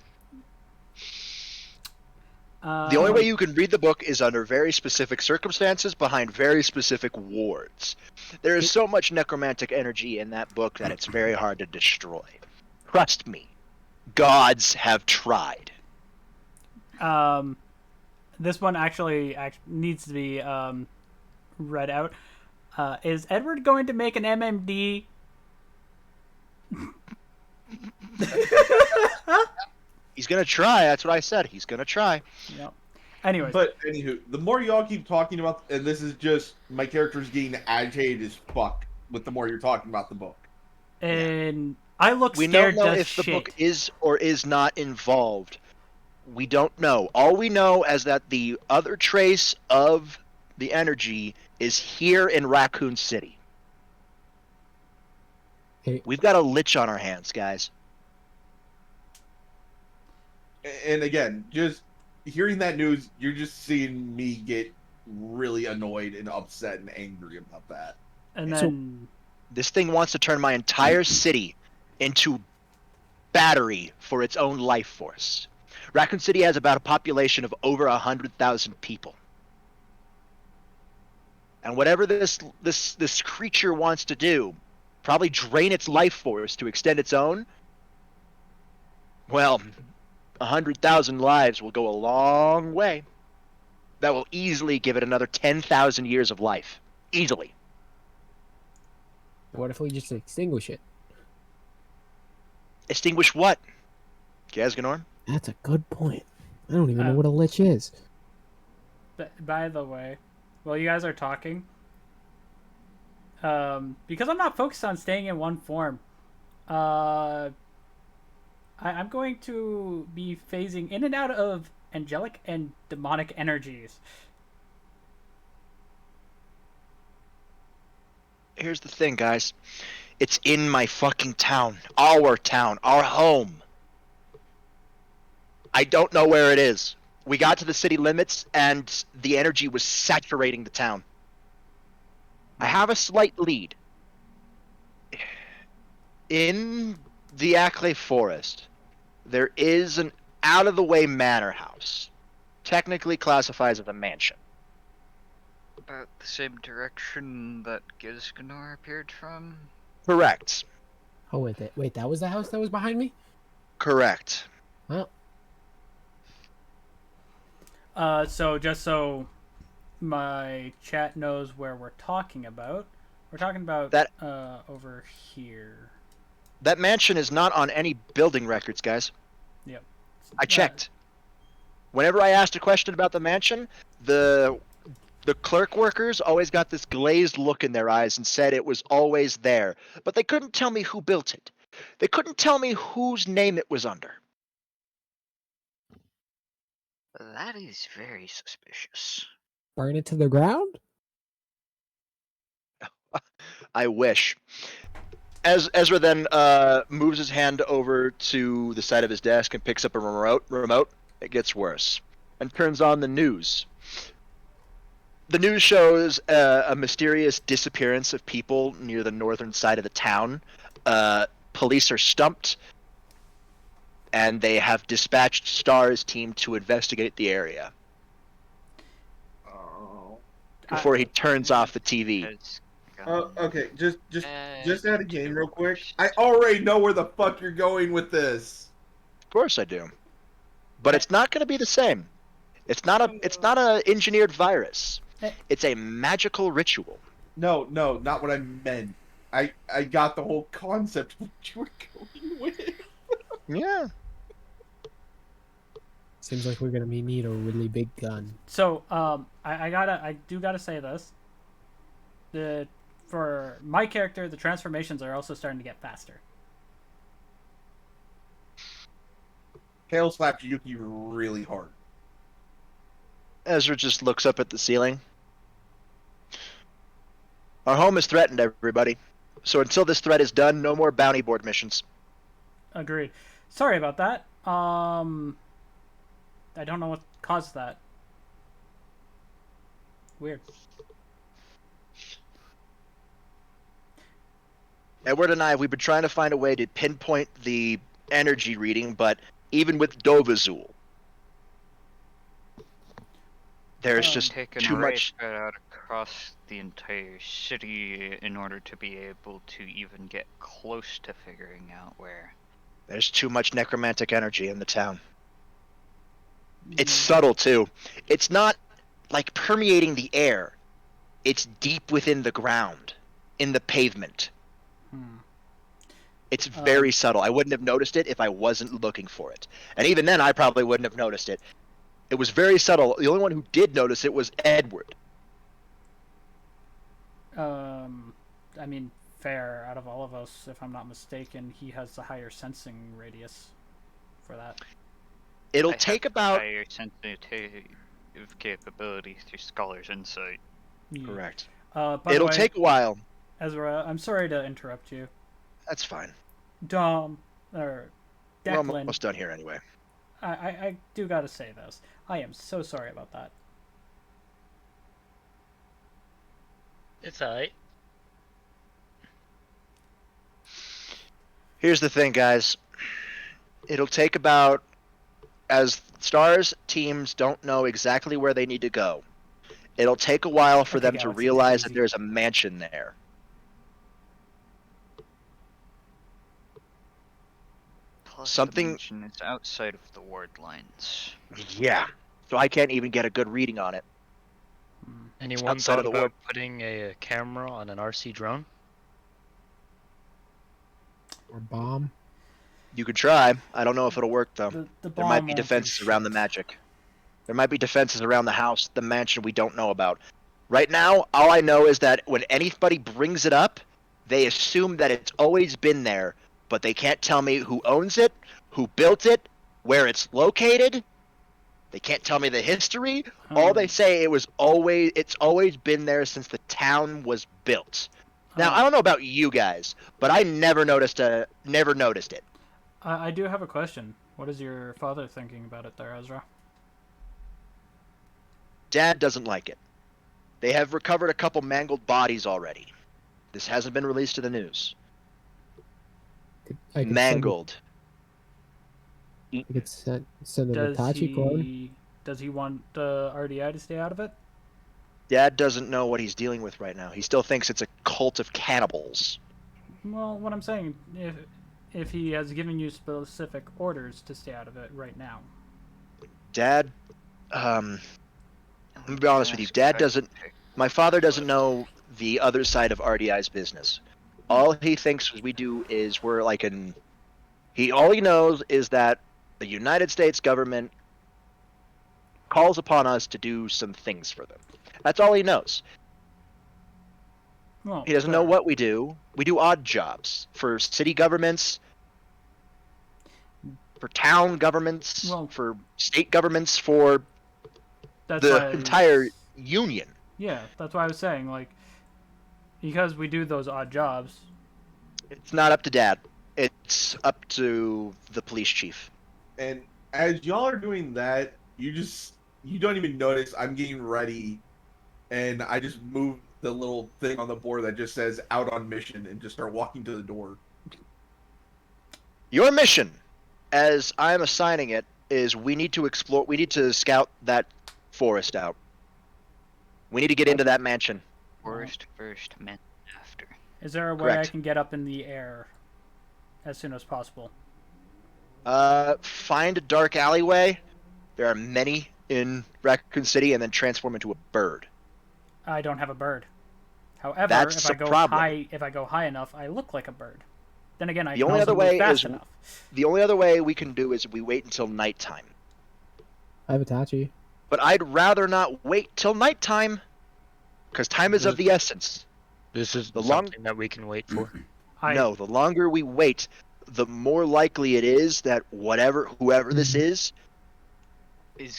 Speaker 1: The only way you can read the book is under very specific circumstances, behind very specific wards. There is so much necromantic energy in that book that it's very hard to destroy. Trust me. Gods have tried.
Speaker 2: This one actually needs to be read out. Is Edward going to make an MMD?
Speaker 1: He's gonna try. That's what I said. He's gonna try.
Speaker 2: Yep. Anyways,
Speaker 4: But anywho, the more y'all keep talking about, and this is just my character's getting agitated as fuck with the more you're talking about the book.
Speaker 2: and I look
Speaker 1: We
Speaker 2: scared
Speaker 1: don't know
Speaker 2: to
Speaker 1: if the
Speaker 2: shit.
Speaker 1: book is or is not involved. We don't know. All we know is that the other trace of the energy is here in Raccoon City.
Speaker 3: Hey.
Speaker 1: We've got a lich on our hands, guys.
Speaker 4: And again, just hearing that news, you're just seeing me get really annoyed and upset and angry about that.
Speaker 2: And
Speaker 3: So-
Speaker 2: then
Speaker 1: This thing wants to turn my entire city into battery for its own life force. Raccoon City has about a population of over 100,000 people. And whatever this creature wants to do, probably drain its life force to extend its own, well, 100,000 lives will go a long way. That will easily give it another 10,000 years of life. Easily.
Speaker 3: What if we just extinguish it?
Speaker 1: Extinguish what? Gasganorn?
Speaker 3: That's a good point. I don't even know
Speaker 2: Oh.
Speaker 3: what a lich is.
Speaker 2: by the way, while you guys are talking, because I'm not focused on staying in one form, I'm going to be phasing in and out of angelic and demonic energies.
Speaker 1: Here's the thing, guys. It's in my fucking town. Our home. I don't know where it is. We got to the city limits, and the energy was saturating the town. I have a slight lead. In the Ackley Forest, there is an out-of-the-way manor house. Technically classifies as a mansion.
Speaker 5: about the same direction that Gizganor appeared from.
Speaker 1: Correct.
Speaker 3: Oh wait, that was the house that was behind me?
Speaker 1: Correct.
Speaker 3: Well,
Speaker 2: So just so my chat knows where we're talking about
Speaker 1: That-
Speaker 2: over here.
Speaker 1: That mansion is not on any building records, guys.
Speaker 2: Yep.
Speaker 1: I checked. Whenever I asked a question about the mansion, the clerk workers always got this glazed look in their eyes and said it was always there, but they couldn't tell me who built it. They couldn't tell me whose name it was under.
Speaker 5: That is very suspicious.
Speaker 3: Burn it to the ground?
Speaker 1: I wish. As Ezra then moves his hand over to the side of his desk and picks up a remote, it gets worse, and turns on the news. The news shows a mysterious disappearance of people near the northern side of the town. Police are stumped, and they have dispatched STAR's team to investigate the area
Speaker 4: Oh.
Speaker 1: before he turns off the TV.
Speaker 5: Has
Speaker 4: Okay, just out of game
Speaker 5: to
Speaker 4: real quick.
Speaker 5: worst.
Speaker 4: I already know where the fuck you're going with this.
Speaker 1: Of course I do, but it's not going to be the same. It's not a engineered virus. It's a magical ritual.
Speaker 4: No, not what I meant. I got the whole concept of what you were going with.
Speaker 1: Yeah.
Speaker 3: Seems like we're gonna need a really big gun.
Speaker 2: So, I do gotta say this. For my character, the transformations are also starting to get faster.
Speaker 4: Tail slapped Yuki really hard.
Speaker 1: Ezra just looks up at the ceiling. Our home is threatened, everybody. So until this threat is done, no more bounty board missions.
Speaker 2: Agreed. Sorry about that. I don't know what caused that. Weird.
Speaker 1: Edward and we've been trying to find a way to pinpoint the energy reading, but even with Dovazul, there's just
Speaker 5: Take
Speaker 1: too
Speaker 5: an array
Speaker 1: much.
Speaker 5: spread out across the entire city in order to be able to even get close to figuring out where.
Speaker 1: There's too much necromantic energy in the town. It's subtle too. It's not like permeating the air. It's deep within the ground, in the pavement. It's very subtle. I wouldn't have noticed it if I wasn't looking for it. And even then, I probably wouldn't have noticed it. It was very subtle. The only one who did notice it was Edward.
Speaker 2: I mean, fair. Out of all of us, if I'm not mistaken, he has the higher sensing radius for that.
Speaker 1: It'll
Speaker 5: I
Speaker 1: take
Speaker 5: have
Speaker 1: about...
Speaker 5: higher sensitive capability through Scholar's Insight.
Speaker 2: Yeah.
Speaker 1: Correct.
Speaker 2: By the
Speaker 1: It'll
Speaker 2: way,
Speaker 1: take a while.
Speaker 2: Ezra, I'm sorry to interrupt you.
Speaker 1: That's fine.
Speaker 2: Or
Speaker 1: We're
Speaker 2: Declan,
Speaker 1: almost done here anyway.
Speaker 2: I do gotta say this. I am so sorry about that.
Speaker 7: It's alright.
Speaker 1: Here's the thing, guys. It'll take about... As STAR's teams don't know exactly where they need to go, it'll take a while for
Speaker 2: Okay,
Speaker 1: them to
Speaker 2: Galaxy,
Speaker 1: realize
Speaker 2: take it
Speaker 1: that
Speaker 2: easy.
Speaker 1: there's a mansion there.
Speaker 5: Plus,
Speaker 1: Something-
Speaker 5: the mansion is outside of the ward lines.
Speaker 1: Yeah. So I can't even get a good reading on it.
Speaker 7: Anyone
Speaker 1: outside
Speaker 7: thought
Speaker 1: of the
Speaker 7: about
Speaker 1: warp.
Speaker 7: putting a camera on an RC drone?
Speaker 3: Or bomb?
Speaker 1: You could try. I don't know if it'll work, though.
Speaker 2: The
Speaker 1: There
Speaker 2: bomb
Speaker 1: might be
Speaker 2: won't do
Speaker 1: defenses around the
Speaker 2: shit.
Speaker 1: magic. There might be defenses around the house, the mansion we don't know about. Right now, all I know is that when anybody brings it up, they assume that it's always been there, but they can't tell me who owns it, who built it, where it's located. They can't tell me the history. All they say it's always been there since the town was built. Now, I don't know about you guys, but I never noticed it.
Speaker 2: I do have a question. What is your father thinking about it there, Ezra?
Speaker 1: Dad doesn't like it. They have recovered a couple mangled bodies already. This hasn't been released to the news.
Speaker 3: I could
Speaker 1: Mangled.
Speaker 3: send an
Speaker 2: Does
Speaker 3: Itachi clone.
Speaker 2: does he want R.D.I to stay out of it?
Speaker 1: Dad doesn't know what he's dealing with right now. He still thinks it's a cult of cannibals.
Speaker 2: Well, what I'm saying, if he has given you specific orders to stay out of it right now.
Speaker 1: Dad, I'm gonna be honest with you. Dad doesn't. My father doesn't know the other side of R.D.I.'s business. All he thinks we do is we're like an. All he knows is that the United States government calls upon us to do some things for them. That's all he knows.
Speaker 2: Well,
Speaker 1: He doesn't know what we do. We do odd jobs for city governments, for town governments,
Speaker 2: Well-
Speaker 1: for state governments, for
Speaker 2: That's
Speaker 1: the
Speaker 2: why
Speaker 1: entire union.
Speaker 2: Yeah, that's why I was saying, like, because we do those odd jobs.
Speaker 1: It's not up to Dad. It's up to the police chief.
Speaker 4: And as y'all are doing that, you don't even notice I'm getting ready, and I just move the little thing on the board that just says "out on mission" and just start walking to the door.
Speaker 1: Your mission, as I'm assigning it, is we need to explore. We need to scout that forest out. We need to get into that mansion.
Speaker 5: Forest first, men after.
Speaker 2: Is there a way I
Speaker 1: Correct.
Speaker 2: can get up in the air as soon as possible?
Speaker 1: Find a dark alleyway. There are many in Raccoon City, and then transform into a bird.
Speaker 2: I don't have a bird. However,
Speaker 1: That's
Speaker 2: if
Speaker 1: the
Speaker 2: I go
Speaker 1: problem.
Speaker 2: if I go high enough, I look like a bird. Then again, I
Speaker 1: The
Speaker 2: can
Speaker 1: only
Speaker 2: also
Speaker 1: other
Speaker 2: move
Speaker 1: way
Speaker 2: fast
Speaker 1: is
Speaker 2: enough.
Speaker 1: the only other way we can do is we wait until nighttime.
Speaker 3: I have Itachi.
Speaker 1: But I'd rather not wait till nighttime, because time is of the essence.
Speaker 7: This is
Speaker 1: The long-
Speaker 7: something that we can wait for.
Speaker 1: No, the longer we wait, the more likely it is that whoever this is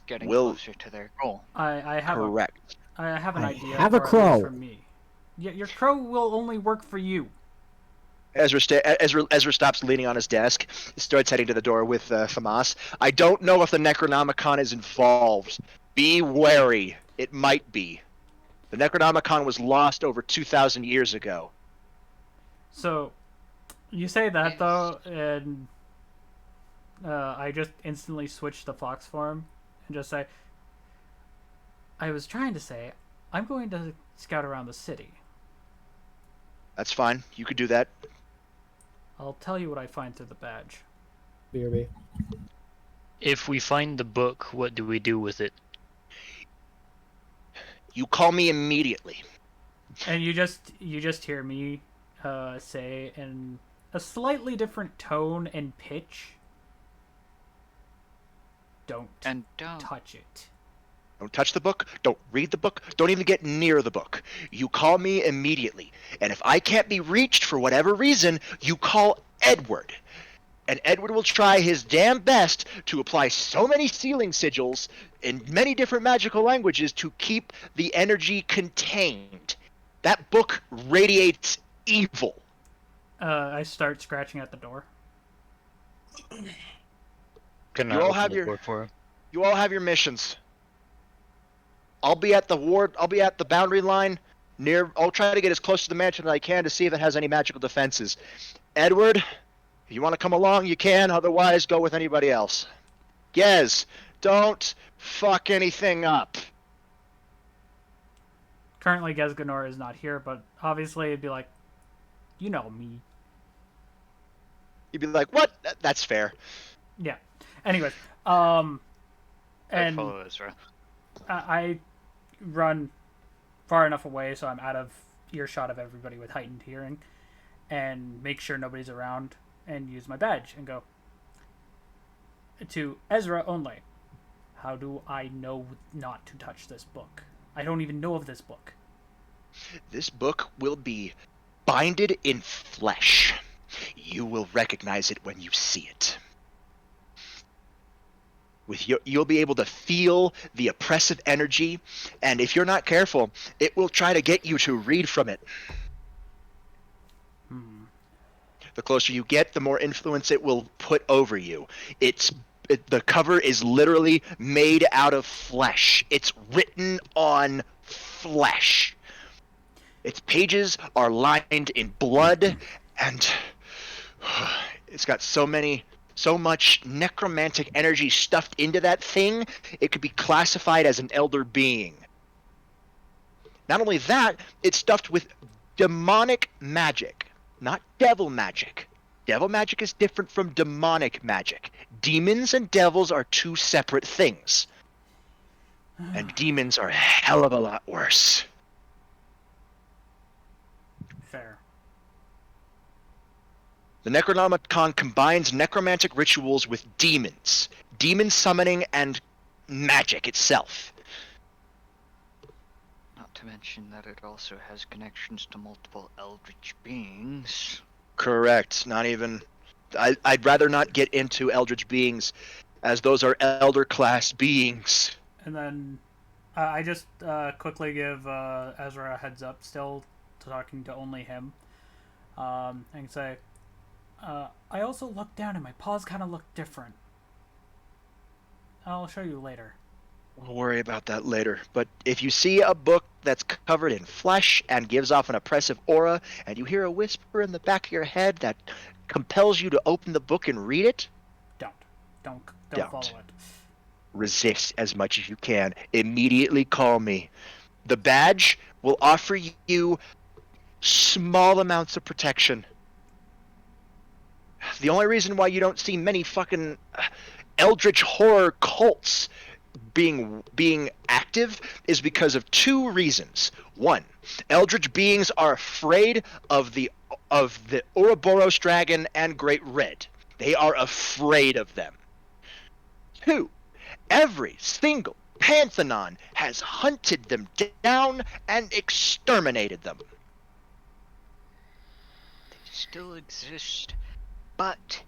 Speaker 5: Getting
Speaker 1: will
Speaker 5: closer to their goal.
Speaker 2: I have
Speaker 1: correct.
Speaker 2: I have an
Speaker 3: I
Speaker 2: idea.
Speaker 3: have a
Speaker 2: or at least
Speaker 3: crow.
Speaker 2: For me. Yeah, your crow will only work for you.
Speaker 1: Ezra stops leaning on his desk, starts heading to the door with Famas. I don't know if the Necronomicon is involved. Be wary. It might be. The Necronomicon was lost over 2,000 years ago.
Speaker 2: So, you say that though, and I just instantly switch the fox form and just say, I was trying to say, I'm going to scout around the city.
Speaker 1: That's fine. You could do that.
Speaker 2: I'll tell you what I find through the badge.
Speaker 3: BRB.
Speaker 7: If we find the book, what do we do with it?
Speaker 1: You call me immediately.
Speaker 2: And you just hear me say in a slightly different tone and pitch, don't touch it.
Speaker 1: Don't touch the book. Don't read the book. Don't even get near the book. You call me immediately. And if I can't be reached for whatever reason, you call Edward. And Edward will try his damn best to apply so many sealing sigils in many different magical languages to keep the energy contained. That book radiates evil.
Speaker 2: I start scratching at the door.
Speaker 7: Can
Speaker 1: You
Speaker 7: I
Speaker 1: all
Speaker 7: open
Speaker 1: have
Speaker 7: the
Speaker 1: your-
Speaker 7: door for him?
Speaker 1: You all have your missions. I'll be at the boundary line I'll try to get as close to the mansion as I can to see if it has any magical defenses. Edward, if you want to come along, you can. Otherwise, go with anybody else. Yes, don't fuck anything up.
Speaker 2: Currently, Gesganor is not here, but obviously it'd be like, you know me.
Speaker 1: You'd be like, what? That's fair.
Speaker 2: Yeah. Anyways,
Speaker 5: I
Speaker 2: and
Speaker 5: follow Ezra.
Speaker 2: I run far enough away so I'm out of earshot of everybody with heightened hearing, and make sure nobody's around, and use my badge and go to Ezra only. How do I know not to touch this book? I don't even know of this book.
Speaker 1: This book will be binded in flesh. You will recognize it when you see it. You'll be able to feel the oppressive energy, and if you're not careful, it will try to get you to read from it. The closer you get, the more influence it will put over you. The cover is literally made out of flesh. It's written on flesh. Its pages are lined in blood, and it's got so much necromantic energy stuffed into that thing, it could be classified as an elder being. Not only that, it's stuffed with demonic magic, not devil magic. Devil magic is different from demonic magic. Demons and devils are two separate things. And demons are a hell of a lot worse.
Speaker 2: Fair.
Speaker 1: The Necronomicon combines necromantic rituals with demons, demon summoning, and magic itself.
Speaker 5: Not to mention that it also has connections to multiple eldritch beings.
Speaker 1: Correct. Not even... I'd rather not get into eldritch beings, as those are elder class beings.
Speaker 2: And then I just quickly give Ezra a heads up, still talking to only him, and say, I also looked down and my paws kind of look different. I'll show you later.
Speaker 1: We'll worry about that later. But if you see a book that's covered in flesh and gives off an oppressive aura, and you hear a whisper in the back of your head that compels you to open the book and read it,
Speaker 2: Don't. Don't
Speaker 1: Don't.
Speaker 2: follow it.
Speaker 1: resist as much as you can. Immediately call me. The badge will offer you small amounts of protection. The only reason why you don't see many fucking eldritch horror cults being active is because of two reasons. One, eldritch beings are afraid of the Ouroboros dragon and Great Red. They are afraid of them. Two, every single pantheon has hunted them down and exterminated them.
Speaker 5: They still exist, but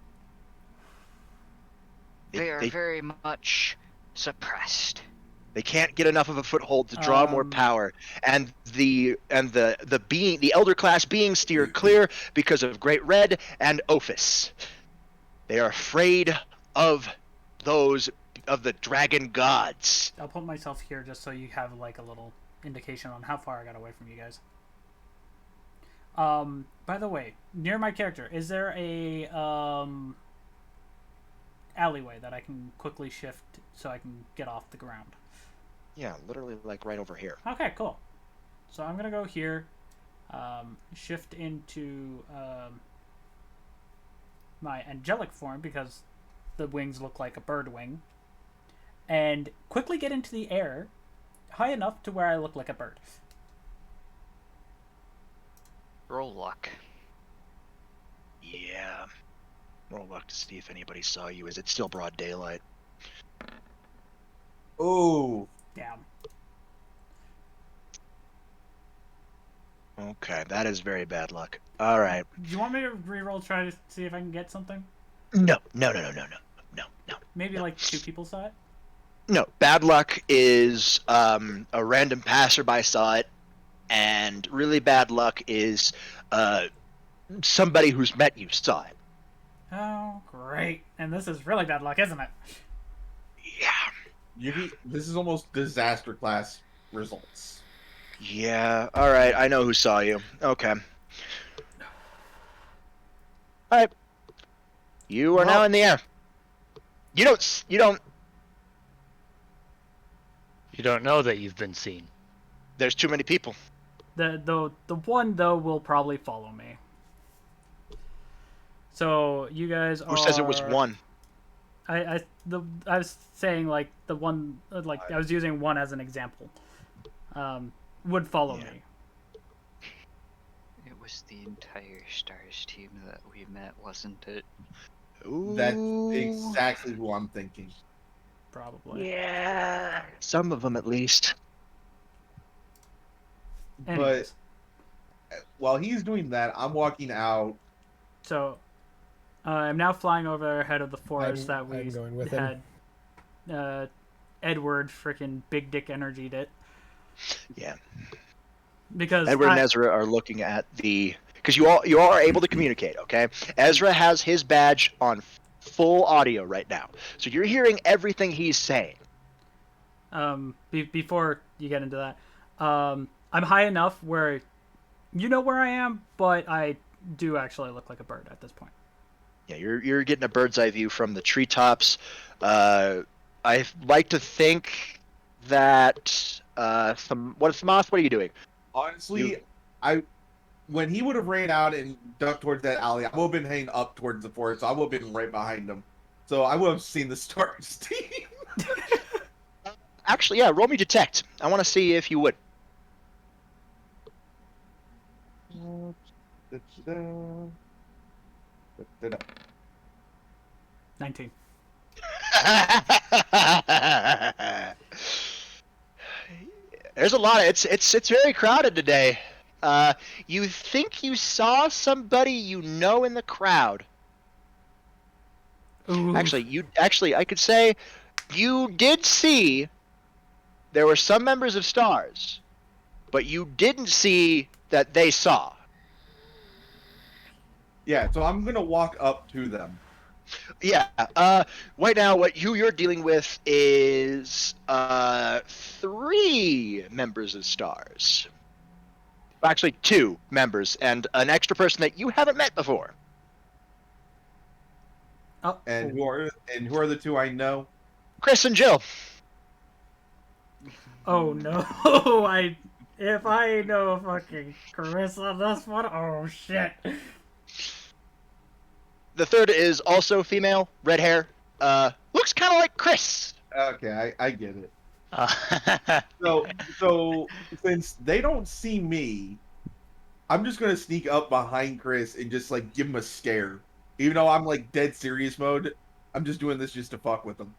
Speaker 5: they are very much suppressed.
Speaker 1: They can't get enough of a foothold to draw more power, and the elder class beings steer clear because of Great Red and Ophis. They are afraid of the dragon gods.
Speaker 2: I'll put myself here just so you have like a little indication on how far I got away from you guys. By the way, near my character, is there a alleyway that I can quickly shift so I can get off the ground?
Speaker 1: Yeah, literally like right over here.
Speaker 2: Okay, cool. So I'm gonna go here, shift into my angelic form because the wings look like a bird wing, and quickly get into the air high enough to where I look like a bird.
Speaker 5: Roll luck.
Speaker 1: Yeah. Roll luck to see if anybody saw you. Is it still broad daylight?
Speaker 4: Oh,
Speaker 2: Down.
Speaker 1: Okay, that is very bad luck. All right.
Speaker 2: Do you want me to reroll, try to see if I can get something?
Speaker 1: No.
Speaker 2: Maybe like 2 people saw it?
Speaker 1: No, bad luck is a random passerby saw it, and really bad luck is somebody who's met you saw it.
Speaker 2: Oh, great. And this is really bad luck, isn't it?
Speaker 1: Yeah.
Speaker 4: This is almost disaster class results.
Speaker 1: Yeah, alright, I know who saw you. Okay. Alright. You are now in the air. You don't
Speaker 7: know that you've been seen.
Speaker 1: There's too many people.
Speaker 2: The one, though, will probably follow me. So, you guys are...
Speaker 1: Who says it was one?
Speaker 2: I was saying, like, the one... Like, I was using one as an example. Would follow me.
Speaker 5: It was the entire Stars team that we met, wasn't it?
Speaker 1: Ooh.
Speaker 4: That's exactly who I'm thinking.
Speaker 2: Probably.
Speaker 1: Yeah. Some of them, at least.
Speaker 2: Anyways.
Speaker 4: But while he's doing that, I'm walking out.
Speaker 2: So, I'm now flying over ahead of the forest that we
Speaker 3: I'm going with
Speaker 2: had. Edward freaking Big Dick energied it.
Speaker 1: Yeah.
Speaker 2: Because
Speaker 1: Edward and Ezra are looking at because you all are able to communicate, okay? Ezra has his badge on full audio right now. So you're hearing everything he's saying.
Speaker 2: Before you get into that, I'm high enough where you know where I am, but I do actually look like a bird at this point.
Speaker 1: Yeah, you're getting a bird's eye view from the treetops. I like to think that what are you doing?
Speaker 4: Honestly, when he would have ran out and ducked towards that alley, I would have been heading up towards the forest, so I would have been right behind him. So I would have seen the Stars team.
Speaker 1: Actually, yeah, roll me detect. I want to see if you would.
Speaker 2: 19.
Speaker 1: There's a lot of it's very crowded today. You think you saw somebody you know in the crowd.
Speaker 2: Ooh.
Speaker 1: Actually I could say you did see there were some members of Stars, but you didn't see that they saw.
Speaker 4: Yeah, so I'm gonna walk up to them.
Speaker 1: Yeah. Right now, who you're dealing with is 3 members of Stars. Actually, 2 members and an extra person that you haven't met before.
Speaker 2: Oh,
Speaker 4: And who are the 2 I know?
Speaker 1: Chris and Jill.
Speaker 2: oh no! If I know fucking Chris on this one, oh shit.
Speaker 1: The third is also female, red hair. Looks kind of like Chris.
Speaker 4: Okay, I get it.
Speaker 7: Uh,
Speaker 4: So since they don't see me, I'm just gonna sneak up behind Chris and just like give him a scare. Even though I'm like dead serious mode, I'm just doing this just to fuck with him.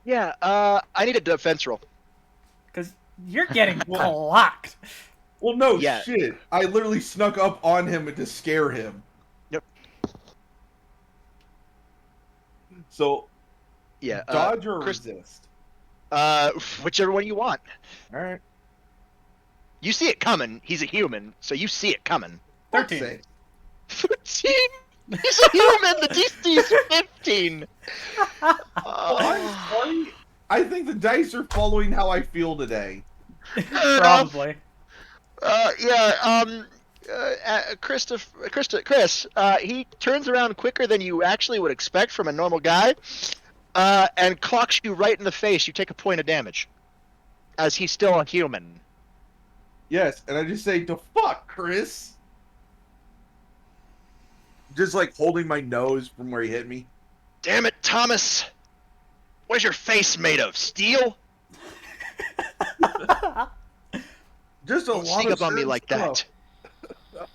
Speaker 1: Yeah. I need a defense roll.
Speaker 2: Because you're getting clocked.
Speaker 4: Well, no
Speaker 1: Yeah.
Speaker 4: shit. I literally snuck up on him to scare him.
Speaker 1: Yep.
Speaker 4: So
Speaker 1: Yeah.
Speaker 4: dodge or
Speaker 1: Chris-
Speaker 4: resist.
Speaker 1: Whichever one you want.
Speaker 4: All right.
Speaker 1: You see it coming. He's a human, so you see it coming.
Speaker 2: 13.
Speaker 4: Say.
Speaker 1: 13. He's a human. The DC is 15.
Speaker 4: Well, I'm sorry. I think the dice are following how I feel today.
Speaker 2: Probably.
Speaker 1: Chris, he turns around quicker than you actually would expect from a normal guy, and clocks you right in the face. You take a point of damage, as he's still a human.
Speaker 4: Yes, and I just say, "The fuck, Chris." Just like holding my nose from where he hit me.
Speaker 1: Damn it, Thomas! What's your face made of? Steel?
Speaker 4: Just a
Speaker 1: Don't
Speaker 4: lot
Speaker 1: sneak
Speaker 4: of
Speaker 1: up on me
Speaker 4: certain
Speaker 1: like
Speaker 4: stuff.
Speaker 1: that.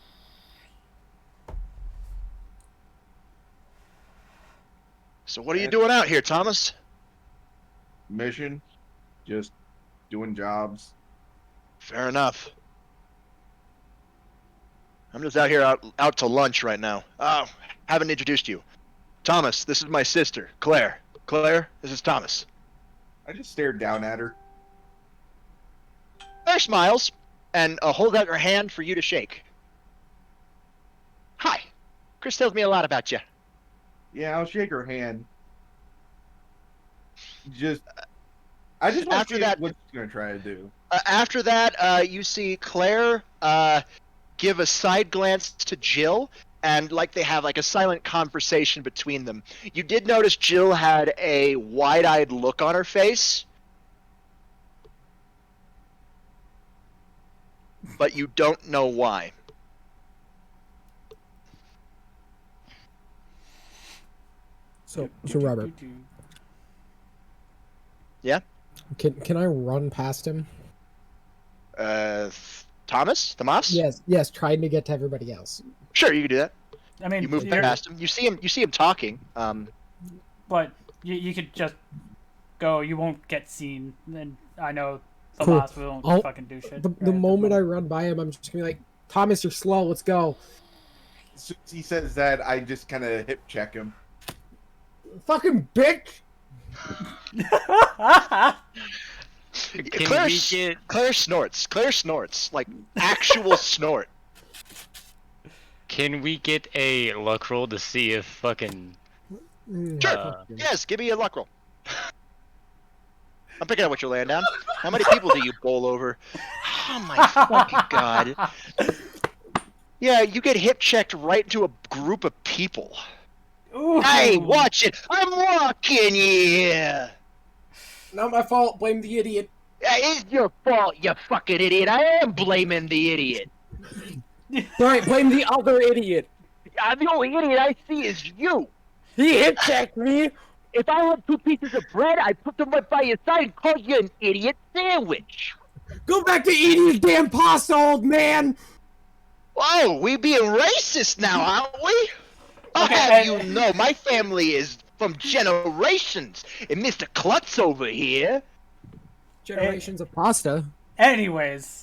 Speaker 1: So what are you doing out here, Thomas?
Speaker 4: Mission, just doing jobs.
Speaker 1: Fair enough. I'm just out here out to lunch right now. Oh, haven't introduced you. Thomas, this is my sister, Claire. Claire, this is Thomas.
Speaker 4: I just stared down at her.
Speaker 1: Claire smiles and holds out her hand for you to shake. Hi. Chris tells me a lot about you.
Speaker 4: Yeah, I'll shake her hand. I just want
Speaker 1: After
Speaker 4: to see
Speaker 1: that-
Speaker 4: what she's gonna try to do.
Speaker 1: After that, you see Claire give a side glance to Jill, and like they have like a silent conversation between them. You did notice Jill had a wide-eyed look on her face, but you don't know why.
Speaker 3: So Robert,
Speaker 1: Yeah?
Speaker 3: can I run past him?
Speaker 1: Thomas?
Speaker 3: Yes, trying to get to everybody else.
Speaker 1: Sure, you can do that.
Speaker 2: I mean,
Speaker 1: You move
Speaker 2: you're-
Speaker 1: past him. You see him talking.
Speaker 2: but you could just go. You won't get seen. And I know the
Speaker 3: Cool.
Speaker 2: boss won't
Speaker 3: I'll-
Speaker 2: fucking do shit.
Speaker 3: The moment I run by him, I'm just gonna be like, Thomas, you're slow. Let's go.
Speaker 4: As soon as he says that, I just kind of hip check him.
Speaker 3: Fucking bitch.
Speaker 7: can
Speaker 1: Claire,
Speaker 7: we get?
Speaker 1: Claire snorts. Claire snorts. Like, actual snort.
Speaker 7: Can we get a luck roll to see if fucking?
Speaker 1: Sure. Yes, give me a luck roll. I'm picking up what you're laying down. How many people do you bowl over? Oh my fucking god. Yeah, you get hip checked right into a group of people.
Speaker 2: Ooh.
Speaker 1: Hey, watch it! I'm walking here!
Speaker 3: Not my fault. Blame the idiot.
Speaker 1: It's your fault, you fucking idiot. I am blaming the idiot.
Speaker 3: Right, blame the other idiot.
Speaker 1: The only idiot I see is you.
Speaker 3: He hip checked me.
Speaker 1: If I had 2 pieces of bread, I'd put them right by your side and call you an idiot sandwich.
Speaker 3: Go back to eating your damn pasta, old man.
Speaker 1: Whoa, we being racist now, aren't we? I'll
Speaker 2: Okay,
Speaker 1: have you know, my family is from generations, and Mr. Klutz over here.
Speaker 3: Generations of pasta.
Speaker 2: Anyways,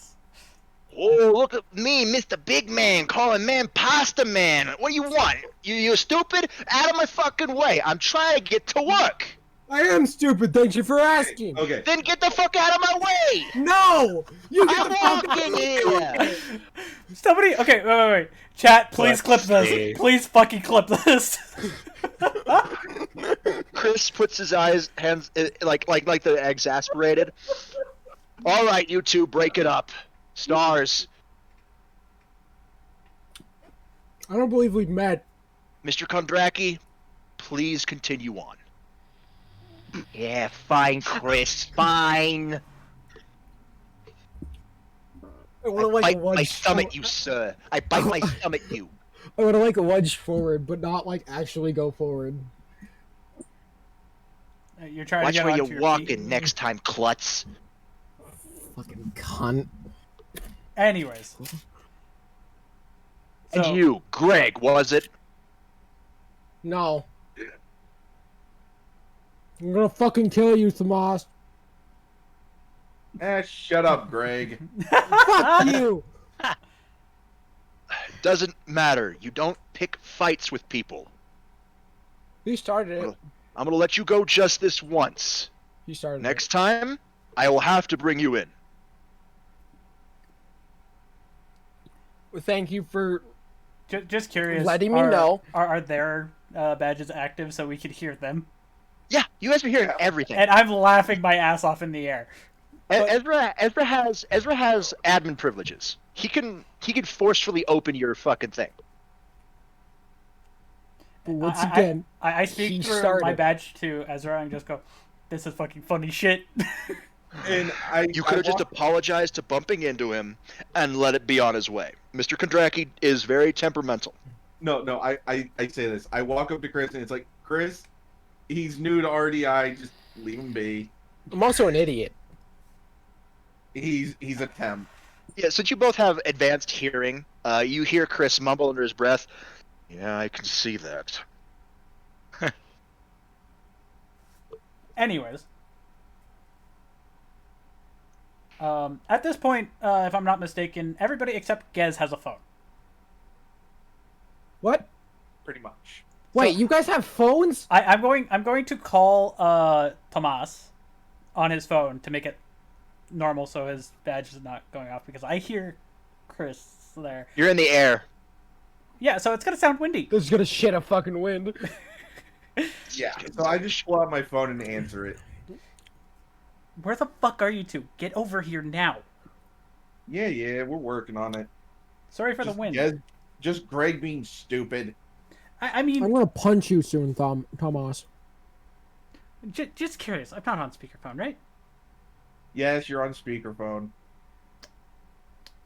Speaker 1: Oh, look at me, Mr. Big Man, calling man Pasta Man. What do you want? You stupid? Out of my fucking way. I'm trying to get to work.
Speaker 3: I am stupid. Thank you for asking.
Speaker 4: Okay.
Speaker 1: Then get the fuck out of my way!
Speaker 3: No, you get
Speaker 1: I'm
Speaker 3: the fuck
Speaker 1: walking
Speaker 3: out.
Speaker 1: here!
Speaker 2: Somebody, okay, wait. Chat, please clip
Speaker 7: Let's
Speaker 2: this.
Speaker 7: see.
Speaker 2: Please fucking clip this.
Speaker 1: Chris puts his hands like the exasperated. All right, you two, break it up. Stars,
Speaker 3: I don't believe we've met.
Speaker 1: Mr. Kondraki, please continue on. Yeah, fine, Chris, fine.
Speaker 3: I
Speaker 1: I
Speaker 3: want to like
Speaker 1: bite
Speaker 3: a
Speaker 1: my
Speaker 3: wedge.
Speaker 1: thumb at you, sir. I bite my thumb at you.
Speaker 3: I want to like a wedge forward, but not like actually go forward.
Speaker 2: You're trying
Speaker 1: Watch
Speaker 2: to get
Speaker 1: where
Speaker 2: onto
Speaker 1: you're
Speaker 2: your
Speaker 1: walking
Speaker 2: feet.
Speaker 1: next time, klutz.
Speaker 3: Fucking cunt.
Speaker 2: Anyways.
Speaker 1: And
Speaker 2: So,
Speaker 1: you, Greg, was it?
Speaker 3: No. I'm gonna fucking kill you, Tomas.
Speaker 4: Shut up, Greg.
Speaker 3: Fuck you.
Speaker 1: Doesn't matter. You don't pick fights with people.
Speaker 3: He started it.
Speaker 1: I'm gonna let you go just this once.
Speaker 3: He started
Speaker 1: Next time, I will have to bring you in.
Speaker 3: it. Well, thank you for
Speaker 2: just curious.
Speaker 3: letting me know.
Speaker 2: Are their badges active so we could hear them?
Speaker 1: Yeah, you guys been hearing everything.
Speaker 2: And I'm laughing my ass off in the air.
Speaker 1: Ezra has admin privileges. He can forcefully open your fucking thing.
Speaker 3: But once again,
Speaker 2: I
Speaker 3: he
Speaker 2: speak through my
Speaker 3: started.
Speaker 2: badge to Ezra and just go, "This is fucking funny shit."
Speaker 4: And
Speaker 1: You could have just apologized to bumping into him and let it be on his way. Mr. Kondraki is very temperamental.
Speaker 4: No, I say this. I walk up to Chris and it's like, Chris, he's new to R.D.I. Just leave him be.
Speaker 3: I'm also an idiot.
Speaker 4: He's a temp.
Speaker 1: Yeah, since you both have advanced hearing, you hear Chris mumble under his breath, "Yeah, I can see that."
Speaker 2: Anyways. At this point, if I'm not mistaken, everybody except Gez has a phone.
Speaker 3: What?
Speaker 4: Pretty much.
Speaker 3: Wait, you guys have phones?
Speaker 2: I'm going to call Tomas on his phone to make it normal so his badge is not going off because I hear Chris there.
Speaker 1: You're in the air.
Speaker 2: Yeah, so it's gonna sound windy.
Speaker 3: This is gonna shit a fucking wind.
Speaker 4: Yeah. So I just pull out my phone and answer it.
Speaker 2: Where the fuck are you two? Get over here now.
Speaker 4: Yeah, we're working on it.
Speaker 2: Sorry for the wind.
Speaker 4: Yeah, just Greg being stupid.
Speaker 2: I mean,
Speaker 3: I'm gonna punch you soon, Tomas.
Speaker 2: just curious. I'm not on speakerphone, right?
Speaker 4: Yes, you're on speakerphone.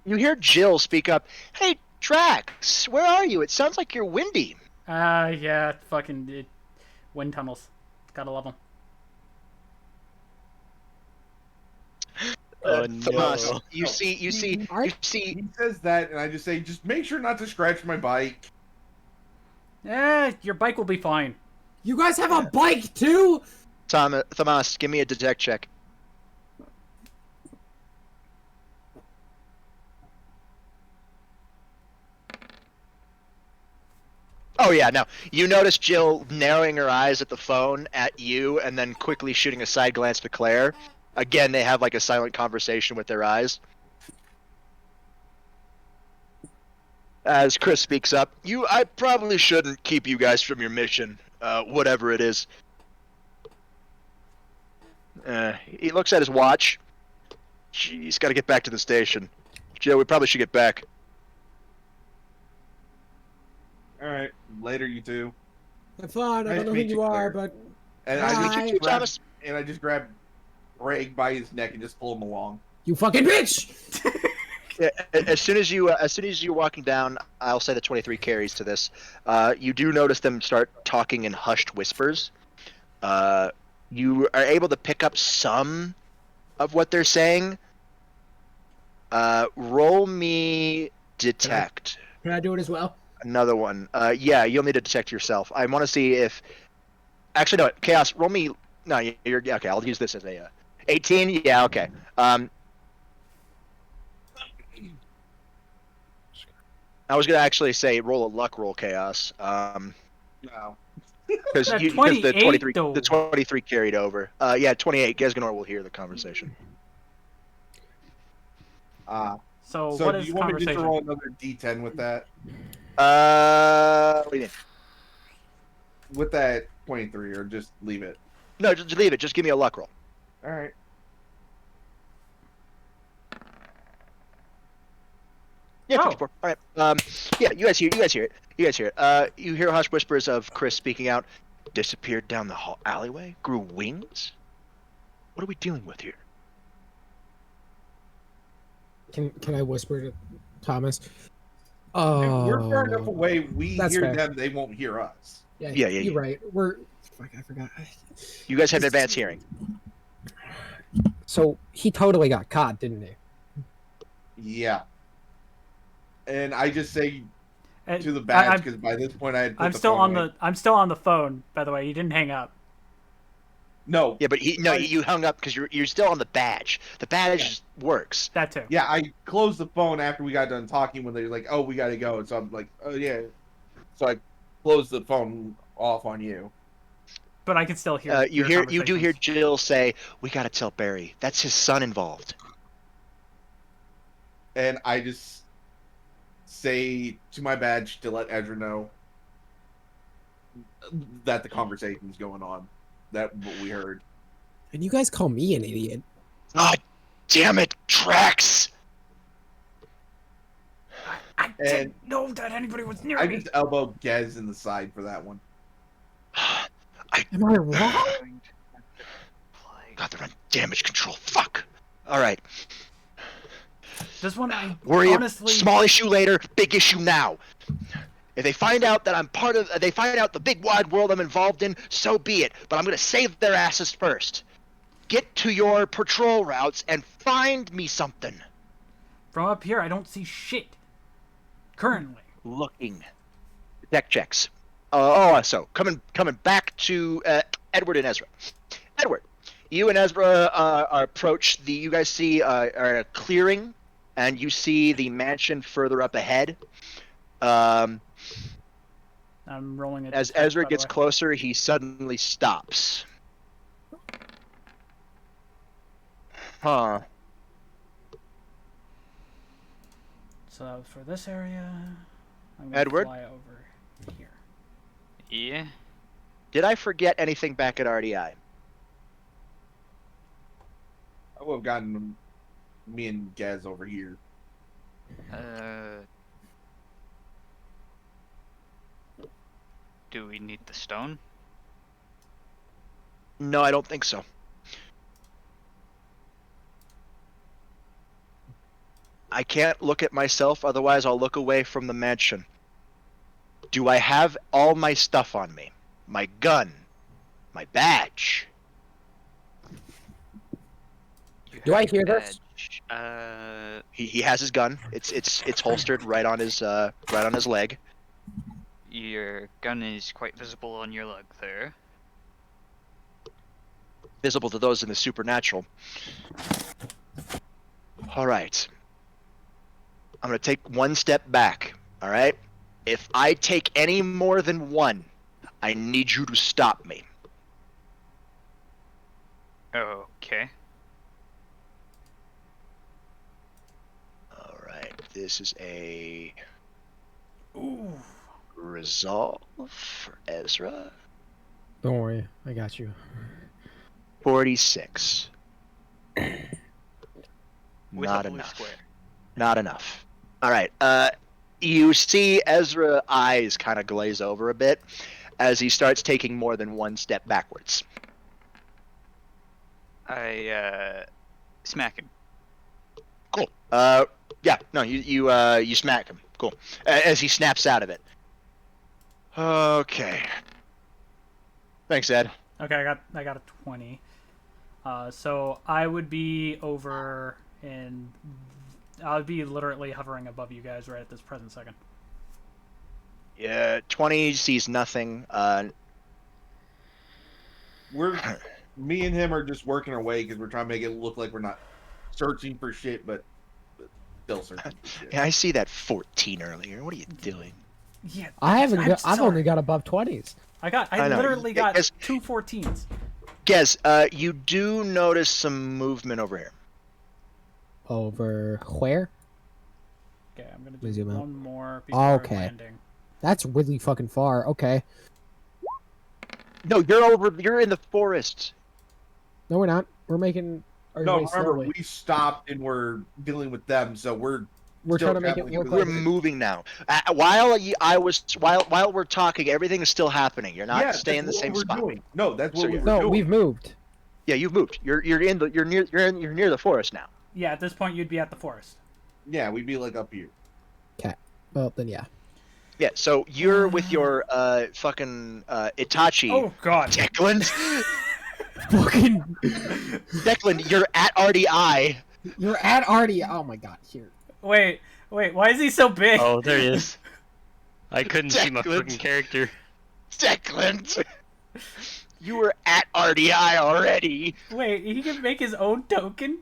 Speaker 1: You hear Jill speak up, "Hey, Drax, where are you? It sounds like you're windy."
Speaker 2: Yeah, wind tunnels. Gotta love them.
Speaker 7: Oh
Speaker 1: Tomas,
Speaker 7: no.
Speaker 1: you see.
Speaker 4: He says that, and I just say, just make sure not to scratch my bike.
Speaker 2: Your bike will be fine.
Speaker 3: You guys have a bike too?
Speaker 1: Tomas, give me a detect check. Oh yeah, no. You notice Jill narrowing her eyes at the phone at you and then quickly shooting a side glance to Claire. Again, they have like a silent conversation with their eyes. As Chris speaks up, I probably shouldn't keep you guys from your mission, whatever it is. He looks at his watch. Jeez, gotta get back to the station. Jill, we probably should get back.
Speaker 4: Alright, later you two.
Speaker 3: Have fun. I
Speaker 4: Nice
Speaker 3: don't know
Speaker 4: to
Speaker 3: who
Speaker 4: meet
Speaker 3: you
Speaker 4: you,
Speaker 3: are,
Speaker 4: Claire.
Speaker 3: but
Speaker 4: And
Speaker 3: Bye.
Speaker 4: I just grab,
Speaker 1: Thomas.
Speaker 4: and I just grab Greg by his neck and just pull him along.
Speaker 3: you fucking bitch!
Speaker 1: Yeah, as soon as you're walking down, I'll say the 23 carries to this. You do notice them start talking in hushed whispers. You are able to pick up some of what they're saying. Roll me detect.
Speaker 3: Can I do it as well?
Speaker 1: Another one. Yeah, you'll need to detect yourself. I want to see if. Actually, no. Chaos. Roll me. No, you're okay. I'll use this as a 18. Yeah. Okay. I was gonna actually say roll a luck roll, Chaos.
Speaker 4: No.
Speaker 1: Because
Speaker 2: That
Speaker 1: the
Speaker 2: 28
Speaker 1: 23
Speaker 2: though.
Speaker 1: the 23 carried over. Yeah, 28. Gesganor will hear the conversation.
Speaker 2: So,
Speaker 4: So
Speaker 2: what
Speaker 4: do
Speaker 2: is
Speaker 4: you
Speaker 2: the
Speaker 4: want me just to
Speaker 2: conversation?
Speaker 4: roll another D10 with that?
Speaker 1: What do you mean?
Speaker 4: With that 23, or just leave it?
Speaker 1: No, just leave it. Just give me a luck roll.
Speaker 4: All right.
Speaker 1: Yeah,
Speaker 2: Oh.
Speaker 1: 54. All right. Yeah, you guys hear it. You guys hear it. You hear hushed whispers of Chris speaking out. Disappeared down the alleyway. Grew wings. What are we dealing with here?
Speaker 3: Can I whisper to Thomas?
Speaker 4: Dude,
Speaker 3: Oh,
Speaker 4: we're far enough away. We
Speaker 3: that's
Speaker 4: hear
Speaker 3: fair.
Speaker 4: them. They won't hear us.
Speaker 3: Yeah,
Speaker 1: Yeah.
Speaker 3: you're right. Fuck, I forgot.
Speaker 1: You guys have advanced hearing.
Speaker 3: So he totally got caught, didn't he?
Speaker 4: Yeah. And I just say
Speaker 2: And
Speaker 4: to the badge
Speaker 2: I'm,
Speaker 4: because by this point I had put
Speaker 2: I'm
Speaker 4: the
Speaker 2: still
Speaker 4: phone
Speaker 2: on
Speaker 4: away.
Speaker 2: I'm still on the phone. By the way, you didn't hang up.
Speaker 4: No.
Speaker 1: Yeah, but you hung up because you're still on the badge. The badge works.
Speaker 2: That too.
Speaker 4: Yeah, I closed the phone after we got done talking when they were like, "Oh, we got to go." And so I'm like, "Oh yeah." So I closed the phone off on you.
Speaker 2: But I can still hear.
Speaker 1: You do hear
Speaker 2: conversations.
Speaker 1: Jill say, "We gotta tell Barry. That's his son involved."
Speaker 4: And I just say to my badge to let Ezra know that the conversation's going on. That what we heard.
Speaker 3: And you guys call me an idiot.
Speaker 1: God damn it, Trax!
Speaker 2: I
Speaker 4: And
Speaker 2: didn't know that anybody was near
Speaker 4: I
Speaker 2: me.
Speaker 4: just elbowed Gez in the side for that one.
Speaker 3: Am I wrong?
Speaker 1: God, they're on damage control. Fuck. All right.
Speaker 2: This one, I
Speaker 1: Worry.
Speaker 2: honestly.
Speaker 1: Small issue later, big issue now. If they find out that I'm part of, they find out the big wide world I'm involved in, so be it. But I'm gonna save their asses first. Get to your patrol routes and find me something.
Speaker 2: From up here, I don't see shit. Currently.
Speaker 1: Looking. Deck checks. So coming back to Edward and Ezra. Edward, you and Ezra approach the. You guys see are a clearing, and you see the mansion further up ahead.
Speaker 2: I'm rolling it.
Speaker 1: As Ezra gets closer, he suddenly stops. Huh.
Speaker 2: So that was for this area. I'm gonna
Speaker 1: Edward?
Speaker 2: fly over here.
Speaker 5: Yeah.
Speaker 1: Did I forget anything back at R.D.I?
Speaker 4: I would have gotten me and Gaz over here.
Speaker 5: Do we need the stone?
Speaker 1: No, I don't think so. I can't look at myself, otherwise I'll look away from the mansion. Do I have all my stuff on me? My gun? My badge?
Speaker 3: Do I hear this?
Speaker 1: He has his gun. It's holstered right on his leg.
Speaker 5: Your gun is quite visible on your leg there.
Speaker 1: Visible to those in the supernatural. All right. I'm going to take one step back, all right? If I take any more than one, I need you to stop me.
Speaker 5: Okay.
Speaker 1: All right. This is a
Speaker 2: Ooh.
Speaker 1: resolve for Ezra.
Speaker 3: Don't worry, I got you.
Speaker 1: 46.
Speaker 5: With
Speaker 1: Not
Speaker 5: a blue
Speaker 1: enough.
Speaker 5: square.
Speaker 1: Not enough. All right. You see Ezra's eyes kind of glaze over a bit as he starts taking more than one step backwards.
Speaker 5: I smack him.
Speaker 1: Cool. Yeah. No, you smack him. Cool. As he snaps out of it. Okay. Thanks, Ed.
Speaker 2: Okay, I got a 20. So I would be over in. I would be literally hovering above you guys right at this present second.
Speaker 1: Yeah. 20 sees nothing.
Speaker 4: Me and him are just working our way because we're trying to make it look like we're not searching for shit, but still searching for shit.
Speaker 1: Yeah, I see that 14 earlier. What are you doing?
Speaker 2: Yeah,
Speaker 3: I haven't.
Speaker 2: I'm
Speaker 3: I've
Speaker 2: sorry.
Speaker 3: only got above 20s.
Speaker 2: I
Speaker 1: know.
Speaker 2: literally got
Speaker 1: Yes.
Speaker 2: 2 14s.
Speaker 1: Gez, you do notice some movement over here.
Speaker 3: Over where?
Speaker 2: Okay, I'm gonna
Speaker 3: Let me
Speaker 2: do
Speaker 3: zoom out.
Speaker 2: one more before
Speaker 3: Okay.
Speaker 2: landing.
Speaker 3: That's really fucking far. Okay.
Speaker 1: No, you're in the forest.
Speaker 3: No, we're not. We're making our
Speaker 4: No,
Speaker 3: way
Speaker 4: remember
Speaker 3: slowly.
Speaker 4: we stopped and we're dealing with them, so we're
Speaker 3: We're
Speaker 4: still
Speaker 3: trying to make it
Speaker 4: traveling
Speaker 3: look
Speaker 4: with
Speaker 1: We're
Speaker 3: like
Speaker 1: moving now. While we're talking, everything is still happening. You're not
Speaker 4: yeah,
Speaker 1: staying in the
Speaker 4: that's what
Speaker 1: same
Speaker 4: we're
Speaker 1: spot.
Speaker 4: doing. No, that's
Speaker 1: So
Speaker 4: what we
Speaker 1: yeah.
Speaker 4: were
Speaker 3: no.
Speaker 4: doing.
Speaker 3: We've moved.
Speaker 1: Yeah, you've moved. You're near the forest now.
Speaker 2: Yeah, at this point you'd be at the forest.
Speaker 4: Yeah, we'd be like up here.
Speaker 3: Okay. Well, then yeah.
Speaker 1: Yeah, so you're with your fucking Itachi.
Speaker 2: Oh god.
Speaker 1: Declan.
Speaker 3: Fucking.
Speaker 1: Declan, you're at R.D.I.
Speaker 3: You're at R.D.I. Oh my god. Here.
Speaker 2: Wait, why is he so big?
Speaker 7: Oh, there he is. I couldn't see my
Speaker 1: Declan.
Speaker 7: fucking character.
Speaker 1: Declan. You were at R.D.I. already.
Speaker 2: Wait, he can make his own token?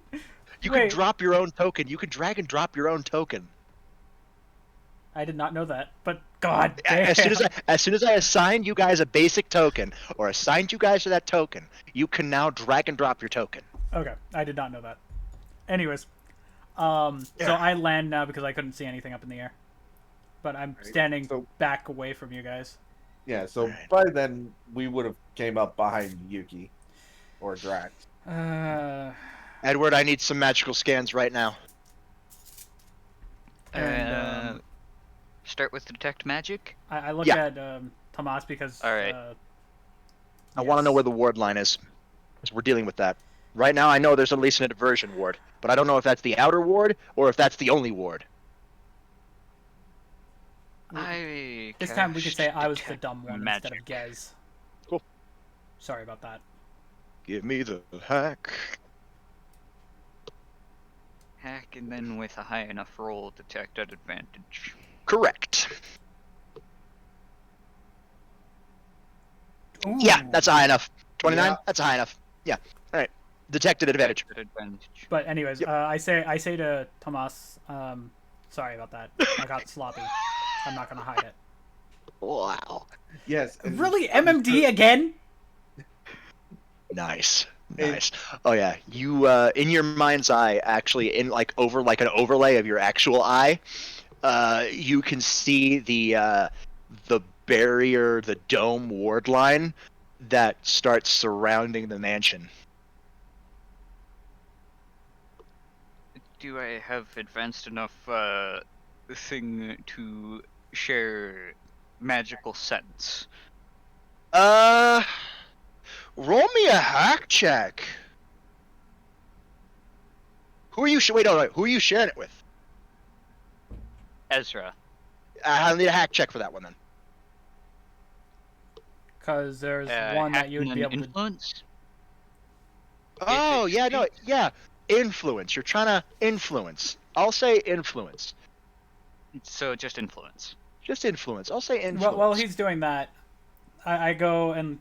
Speaker 1: You
Speaker 2: Wait.
Speaker 1: can drop your own token. You can drag and drop your own token.
Speaker 2: I did not know that, but god damn.
Speaker 1: As soon as I assigned you guys a basic token, or assigned you guys to that token, you can now drag and drop your token.
Speaker 2: Okay, I did not know that. Anyways, so I land now because I couldn't see anything up in the air. But I'm standing
Speaker 4: so-
Speaker 2: back away from you guys.
Speaker 4: Yeah, so
Speaker 1: Right.
Speaker 4: by then we would have came up behind Yuki or Drax.
Speaker 1: Edward, I need some magical scans right now.
Speaker 2: And,
Speaker 5: Start with detect magic.
Speaker 2: I look
Speaker 1: Yeah.
Speaker 2: at Tomas because
Speaker 5: All right.
Speaker 1: I want to know where the ward line is, because we're dealing with that. Right now, I know there's at least an diversion ward, but I don't know if that's the outer ward or if that's the only ward.
Speaker 2: This time we could say I was the dumb one instead of
Speaker 5: magic.
Speaker 2: Gez.
Speaker 1: Cool.
Speaker 2: Sorry about that.
Speaker 1: Give me the hack.
Speaker 5: Hack, and then with a high enough roll, detect at advantage.
Speaker 1: Correct.
Speaker 2: Ooh.
Speaker 1: Yeah, that's high enough. 29?
Speaker 4: Yeah.
Speaker 1: That's high enough. Yeah. All right. Detected advantage.
Speaker 5: Detect at advantage.
Speaker 2: But anyways,
Speaker 1: Yep.
Speaker 2: I say to Tomas, sorry about that. I got sloppy. I'm not gonna hide it.
Speaker 1: Wow.
Speaker 4: Yes. and-
Speaker 2: Really, MMD again?
Speaker 1: Nice.
Speaker 4: It-
Speaker 1: Nice. Oh yeah. You in your mind's eye, actually, in like over like an overlay of your actual eye, you can see the barrier, the dome ward line that starts surrounding the mansion.
Speaker 5: Do I have advanced enough thing to share magical sense?
Speaker 1: Roll me a hack check. Who are you? Wait, no, who are you sharing it with?
Speaker 5: Ezra.
Speaker 1: I'll need a hack check for that one then.
Speaker 2: Because there's one that
Speaker 5: hack
Speaker 2: you would
Speaker 5: and
Speaker 2: be
Speaker 5: then
Speaker 2: able to.
Speaker 5: influence?
Speaker 1: Oh
Speaker 5: it's
Speaker 1: yeah, no,
Speaker 5: eight.
Speaker 1: yeah. Influence. You're trying to influence. I'll say influence.
Speaker 5: So just influence.
Speaker 1: Just influence. I'll say influence.
Speaker 2: While he's doing that, I go and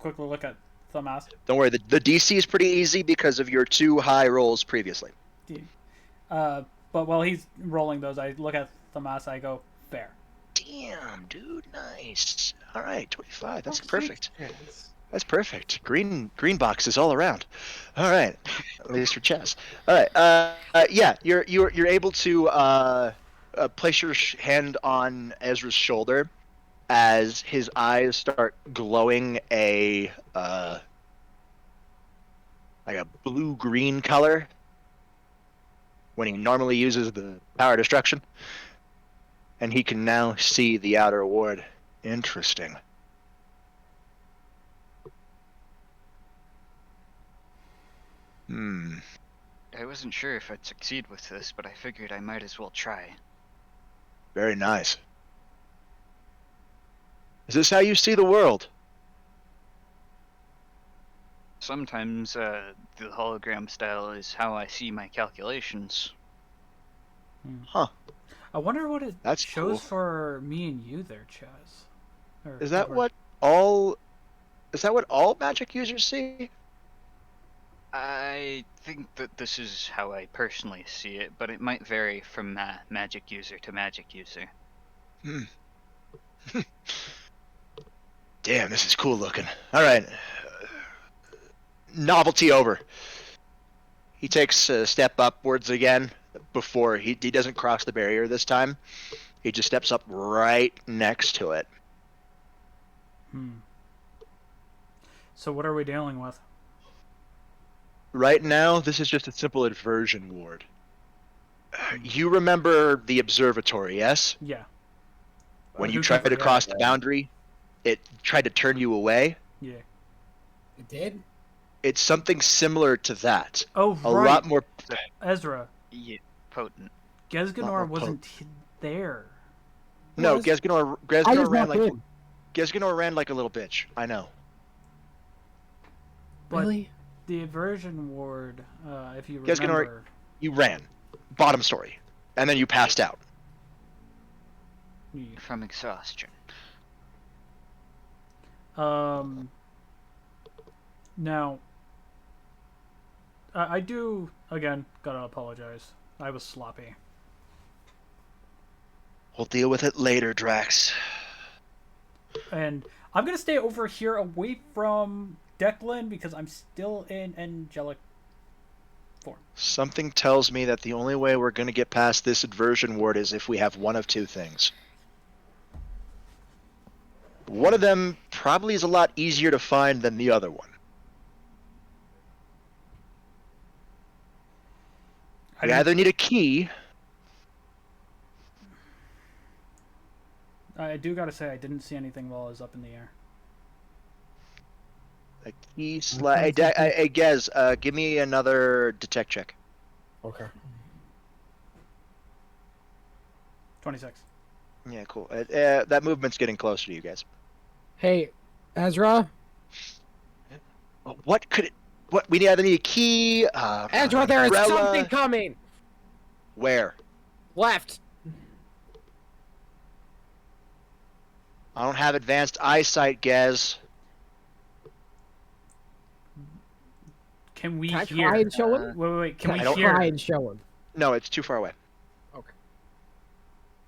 Speaker 2: quickly look at Thomas.
Speaker 1: Don't worry. The DC is pretty easy because of your 2 high rolls previously.
Speaker 2: But while he's rolling those, I look at Thomas. I go fair.
Speaker 1: Damn, dude, nice. All right, 25. That's
Speaker 4: Oh,
Speaker 1: perfect.
Speaker 4: yes.
Speaker 1: That's perfect. Green boxes all around. All right, at least for chess. All right. Yeah, you're able to place your hand on Ezra's shoulder as his eyes start glowing like a blue-green color when he normally uses the power of destruction, and he can now see the outer ward. Interesting.
Speaker 5: I wasn't sure if I'd succeed with this, but I figured I might as well try.
Speaker 1: Very nice. Is this how you see the world?
Speaker 5: Sometimes the hologram style is how I see my calculations.
Speaker 1: Huh.
Speaker 2: I wonder what it
Speaker 1: That's
Speaker 2: shows
Speaker 1: cool.
Speaker 2: for me and you there, Chaz. Or
Speaker 1: Is that
Speaker 2: Edward.
Speaker 1: what all magic users see?
Speaker 5: I think that this is how I personally see it, but it might vary from magic user to magic user.
Speaker 1: Damn, this is cool looking. All right. Novelty over. He takes a step upwards again before he doesn't cross the barrier this time. He just steps up right next to it.
Speaker 2: So what are we dealing with?
Speaker 1: Right now, this is just a simple inversion ward. You remember the observatory, yes?
Speaker 2: Yeah.
Speaker 1: When
Speaker 2: Who
Speaker 1: you
Speaker 2: can
Speaker 1: tried to
Speaker 2: forget?
Speaker 1: cross the boundary, it tried to turn you away.
Speaker 2: Yeah.
Speaker 3: It did?
Speaker 1: It's something similar to that.
Speaker 2: Oh,
Speaker 1: A
Speaker 2: right.
Speaker 1: lot more.
Speaker 2: Ezra.
Speaker 5: Yeah, potent.
Speaker 2: Gesganor
Speaker 1: more
Speaker 2: wasn't there.
Speaker 1: No,
Speaker 3: Was-
Speaker 1: Gesganor
Speaker 3: I just
Speaker 1: ran
Speaker 3: walked
Speaker 1: like
Speaker 3: in.
Speaker 1: Gesganor ran like a little bitch. I know.
Speaker 2: But
Speaker 3: Really?
Speaker 2: the aversion ward, if you
Speaker 1: Gesganor-
Speaker 2: remember...
Speaker 1: You ran, bottom story, and then you passed out.
Speaker 5: From exhaustion.
Speaker 2: Now, I do, again, gotta apologize. I was sloppy.
Speaker 1: We'll deal with it later, Drax.
Speaker 2: And I'm gonna stay over here away from Declan because I'm still in angelic form.
Speaker 1: Something tells me that the only way we're going to get past this inversion ward is if we have one of two things. One of them probably is a lot easier to find than the other one. We either need a key.
Speaker 2: I do gotta say, I didn't see anything while I was up in the air.
Speaker 1: A key hey, Gez, give me another detect check.
Speaker 3: Okay.
Speaker 2: 26.
Speaker 1: Yeah, cool. That movement's getting closer to you guys.
Speaker 3: Hey, Ezra?
Speaker 1: What could it... What? We either need a key...
Speaker 3: Ezra, there is
Speaker 1: umbrella.
Speaker 3: something coming!
Speaker 1: Where?
Speaker 3: Left.
Speaker 1: I don't have advanced eyesight, Gez.
Speaker 2: Can we
Speaker 3: Can I
Speaker 2: hear?
Speaker 3: try and show him?
Speaker 2: Wait. Can
Speaker 3: Can
Speaker 2: we
Speaker 3: I
Speaker 2: hear?
Speaker 3: try and show him?
Speaker 1: No, it's too far away.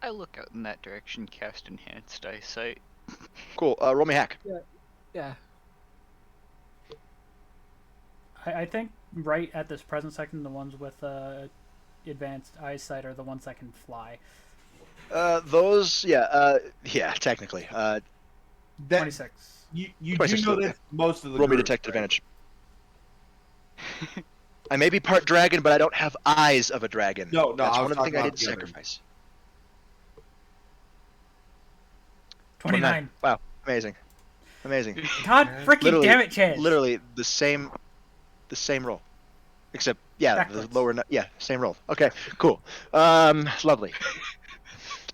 Speaker 5: I look out in that direction, cast enhanced eyesight.
Speaker 1: Cool. Roll me hack.
Speaker 3: Yeah.
Speaker 2: I think right at this present second, the ones with advanced eyesight are the ones that can fly.
Speaker 1: Those, yeah, technically.
Speaker 4: That
Speaker 2: 26.
Speaker 4: you do
Speaker 1: 26,
Speaker 4: know
Speaker 1: okay.
Speaker 4: that's most of the
Speaker 1: Roll me
Speaker 4: group,
Speaker 1: detect
Speaker 4: right?
Speaker 1: advantage. I may be part dragon, but I don't have eyes of a dragon.
Speaker 4: No,
Speaker 1: That's
Speaker 4: I
Speaker 1: one
Speaker 4: was
Speaker 1: of the things I
Speaker 4: talking
Speaker 1: didn't
Speaker 4: about the other.
Speaker 1: sacrifice.
Speaker 2: 29.
Speaker 1: Wow, amazing.
Speaker 2: God freaking
Speaker 1: Literally-
Speaker 2: damn it, Chance.
Speaker 1: Literally the same roll. Except, yeah,
Speaker 2: Backwards.
Speaker 1: the lower, same roll. Okay, cool. Lovely.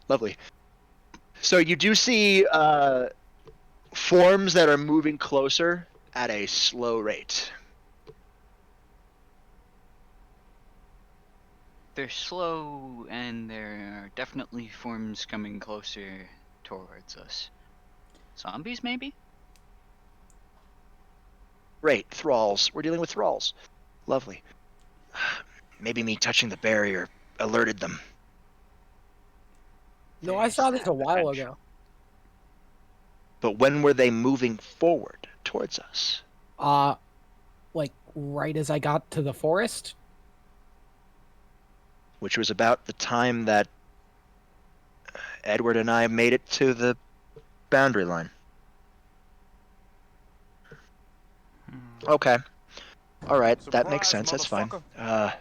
Speaker 1: Lovely. So you do see forms that are moving closer at a slow rate.
Speaker 5: They're slow, and there are definitely forms coming closer towards us. Zombies, maybe?
Speaker 1: Great, thralls. We're dealing with thralls. Lovely. Maybe me touching the barrier alerted them.
Speaker 3: No, I saw this a while ago.
Speaker 1: But when were they moving forward towards us?
Speaker 3: Like right as I got to the forest.
Speaker 1: Which was about the time that Edward and I made it to the boundary line. Okay. All right, that makes sense. That's fine. Got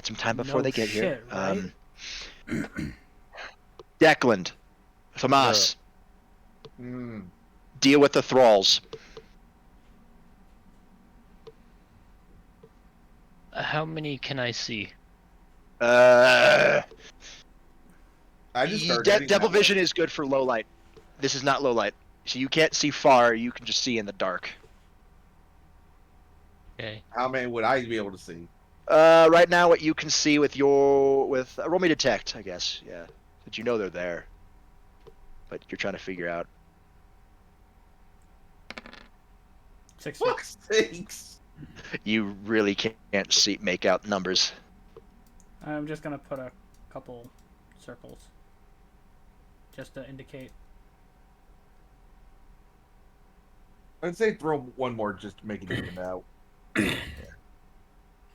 Speaker 1: some time before
Speaker 2: No
Speaker 1: they get
Speaker 2: shit,
Speaker 1: here.
Speaker 2: right?
Speaker 1: Declan, Tomas,
Speaker 4: Mm.
Speaker 1: deal with the thralls.
Speaker 7: How many can I see?
Speaker 4: I just started heading
Speaker 1: Devil
Speaker 4: that way.
Speaker 1: vision is good for low light. This is not low light, so you can't see far. You can just see in the dark.
Speaker 7: Okay.
Speaker 4: How many would I be able to see?
Speaker 1: Right now, what you can see with roll me detect, I guess. Yeah, that you know they're there, but you're trying to figure out.
Speaker 2: 60.
Speaker 4: Fuck's sakes!
Speaker 1: You really can't make out numbers.
Speaker 2: I'm just gonna put a couple circles. just to indicate.
Speaker 4: I'd say throw one more just to make it even out.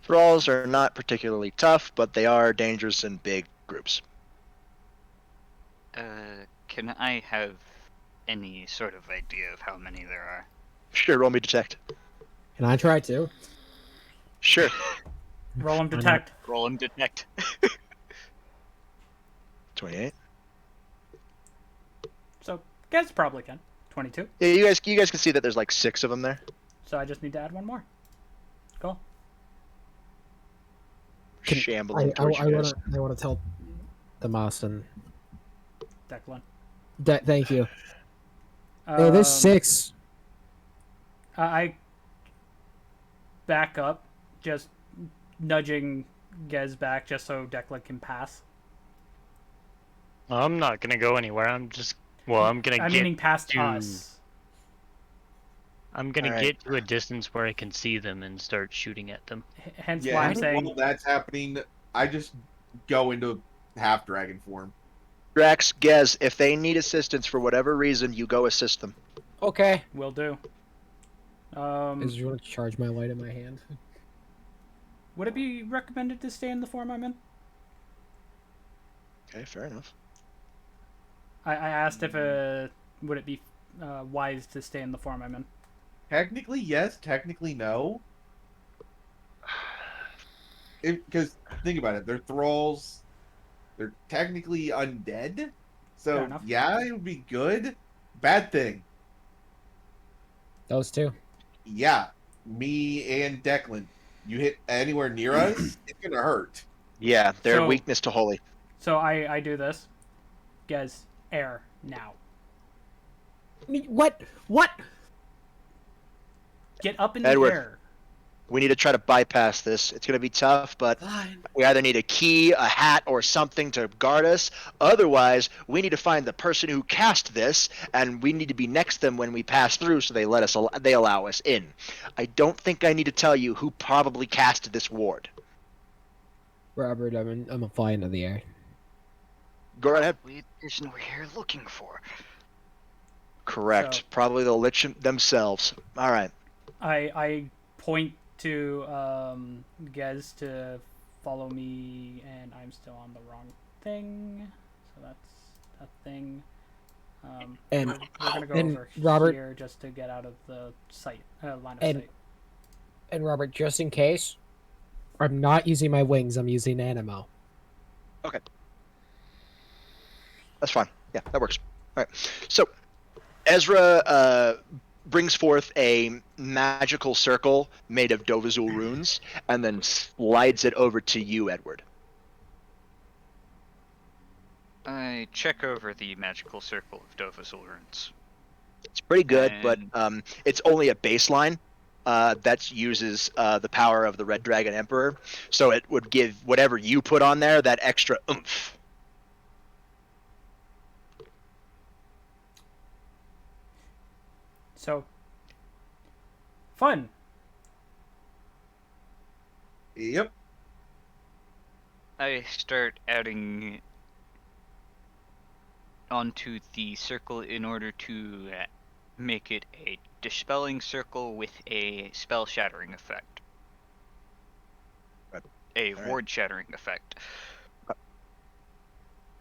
Speaker 1: Thralls are not particularly tough, but they are dangerous in big groups.
Speaker 5: Can I have any sort of idea of how many there are?
Speaker 1: Sure, roll me detect.
Speaker 3: Can I try to?
Speaker 1: Sure.
Speaker 2: Roll them
Speaker 3: Why not?
Speaker 2: detect.
Speaker 5: Roll and detect.
Speaker 1: 28.
Speaker 2: So guys probably can. 22.
Speaker 1: Yeah, you guys can see that there's like 6 of them there.
Speaker 2: So I just need to add one more. Cool.
Speaker 1: Shambling towards you guys.
Speaker 3: I want to tell Tomas and
Speaker 2: Declan.
Speaker 3: thank you. Hey, there's 6.
Speaker 2: I back up, just nudging Gez back just so Declan can pass.
Speaker 7: I'm not gonna go anywhere. I'm gonna
Speaker 2: I'm meaning past us.
Speaker 7: I'm gonna
Speaker 1: Alright.
Speaker 7: get to a distance where I can see them and start shooting at them.
Speaker 2: Hence
Speaker 4: Yeah,
Speaker 2: why I'm
Speaker 4: and
Speaker 2: saying
Speaker 4: while that's happening, I just go into half dragon form.
Speaker 1: Drax, Gez, if they need assistance for whatever reason, you go assist them.
Speaker 3: Okay.
Speaker 2: will do.
Speaker 3: Is you want to charge my light in my hand?
Speaker 2: Would it be recommended to stay in the form I'm in?
Speaker 1: Okay, fair enough.
Speaker 2: I asked if would it be wise to stay in the form I'm in.
Speaker 4: Technically, yes. Technically, no. Because think about it, they're thralls. They're technically undead.
Speaker 2: Fair
Speaker 4: So
Speaker 2: enough.
Speaker 4: yeah, it would be good. Bad thing.
Speaker 3: Those 2.
Speaker 4: Yeah, me and Declan. You hit anywhere near us, it's gonna hurt.
Speaker 1: Yeah, their
Speaker 2: So-
Speaker 1: weakness to holy.
Speaker 2: So I do this. Gez, air now.
Speaker 3: What? What?
Speaker 2: Get up in
Speaker 1: Edward.
Speaker 2: the air.
Speaker 1: We need to try to bypass this. It's going to be tough, but
Speaker 3: Fine.
Speaker 1: we either need a key, a hat, or something to guard us. Otherwise, we need to find the person who cast this, and we need to be next to them when we pass through, so they allow us in. I don't think I need to tell you who probably casted this ward.
Speaker 3: Robert, I'm gonna fly into the air.
Speaker 1: Go right ahead.
Speaker 5: There's no here looking for.
Speaker 1: Correct.
Speaker 2: So-
Speaker 1: Probably the Lich themselves. All right.
Speaker 2: I point to Gez to follow me, and I'm still on the wrong thing. So that's a thing.
Speaker 3: And-
Speaker 2: we're gonna go
Speaker 3: and
Speaker 2: over
Speaker 3: Robert-
Speaker 2: here just to get out of the sight line of
Speaker 3: And-
Speaker 2: sight.
Speaker 3: And Robert, just in case, I'm not using my wings. I'm using Animo.
Speaker 1: That's fine. Yeah, that works. All right. So, Ezra brings forth a magical circle made of Dovazul runes and then slides it over to you, Edward.
Speaker 5: I check over the magical circle of Dovazul runes.
Speaker 1: It's pretty good, but
Speaker 5: And-
Speaker 1: it's only a baseline that uses the power of the Red Dragon Emperor. So it would give whatever you put on there that extra oomph.
Speaker 2: So fun.
Speaker 4: Yep.
Speaker 5: I start adding onto the circle in order to make it a dispelling circle with a spell shattering effect.
Speaker 1: Right.
Speaker 5: A
Speaker 1: Alright.
Speaker 5: ward shattering effect.
Speaker 1: All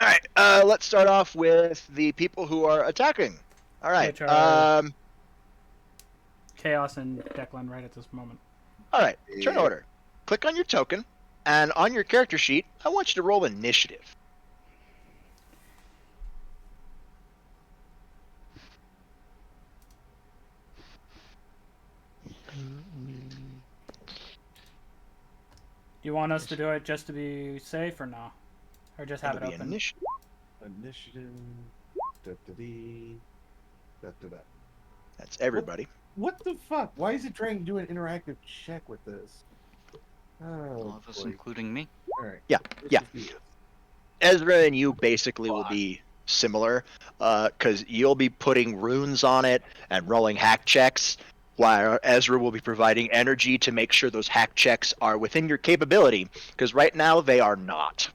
Speaker 1: right. Let's start off with the people who are attacking. All right.
Speaker 2: Which are- Chaos and Declan right at this moment.
Speaker 1: All right. Turn
Speaker 4: Yeah.
Speaker 1: order. Click on your token, and on your character sheet, I want you to roll initiative.
Speaker 2: Do you want us to do it just to be safe or no? Or just have it
Speaker 1: It'll be
Speaker 2: open?
Speaker 1: initiative.
Speaker 4: Initiative. Da-da-dee, da-da-da.
Speaker 1: That's everybody.
Speaker 4: What the fuck? Why is it trying to do an interactive check with this? Oh,
Speaker 5: All of us,
Speaker 4: boy.
Speaker 5: including me.
Speaker 4: All right.
Speaker 1: Yeah,
Speaker 4: Let's
Speaker 1: yeah.
Speaker 4: just do this.
Speaker 1: Ezra and you basically will be similar, because you'll be putting runes on it and rolling hack checks, while Ezra will be providing energy to make sure those hack checks are within your capability, because right now they are not.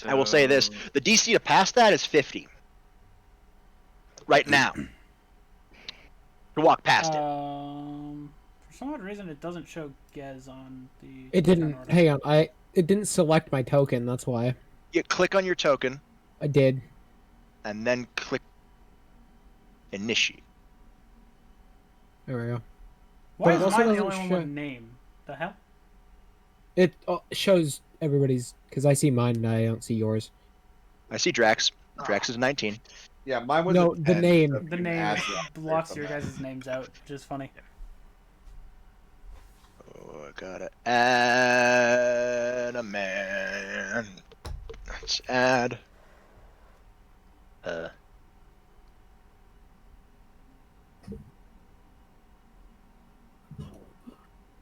Speaker 1: I will say this: the DC to pass that is 50. Right now, to walk past it.
Speaker 2: For some odd reason, it doesn't show Gez on the.
Speaker 3: It
Speaker 2: turn
Speaker 3: didn't.
Speaker 2: order.
Speaker 3: Hang on. It didn't select my token. That's why.
Speaker 1: You click on your token,
Speaker 3: I did.
Speaker 1: and then click initiate.
Speaker 3: There we go.
Speaker 2: Why
Speaker 3: But it
Speaker 2: is
Speaker 3: also
Speaker 2: mine the
Speaker 3: doesn't
Speaker 2: only one
Speaker 3: show-
Speaker 2: with name? The hell?
Speaker 3: It shows everybody's because I see mine and I don't see yours.
Speaker 1: I see Drax. Drax is 19.
Speaker 4: Yeah, mine was
Speaker 3: No,
Speaker 4: a
Speaker 3: the
Speaker 4: 10,
Speaker 3: name.
Speaker 4: so
Speaker 2: The
Speaker 4: you can
Speaker 2: name
Speaker 4: add that
Speaker 2: blocks
Speaker 4: based on
Speaker 2: your
Speaker 4: that.
Speaker 2: guys' names out, which is funny.
Speaker 1: Oh, I gotta add a man. Let's add.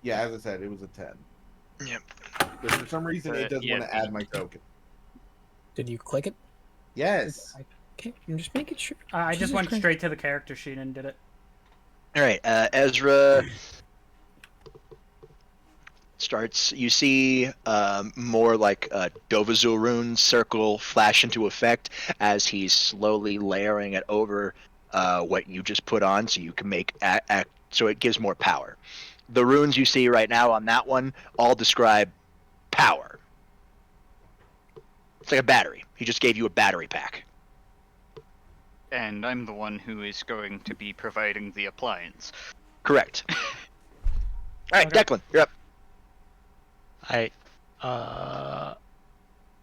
Speaker 4: Yeah, as I said, it was a 10.
Speaker 1: Yep.
Speaker 4: But for some reason, it doesn't
Speaker 5: yeah,
Speaker 4: want to add my token.
Speaker 3: Did you click it?
Speaker 4: Yes.
Speaker 3: Okay, I'm just making sure.
Speaker 2: I just
Speaker 3: Jesus
Speaker 2: went
Speaker 3: Christ.
Speaker 2: straight to the character sheet and did it.
Speaker 1: All right, Ezra starts. You see more like Dovazul runes circle flash into effect as he's slowly layering it over what you just put on, so you can make so it gives more power. The runes you see right now on that one all describe power. It's like a battery. He just gave you a battery pack.
Speaker 5: And I'm the one who is going to be providing the appliance.
Speaker 1: Correct. All right,
Speaker 2: Okay.
Speaker 1: Declan, you're up.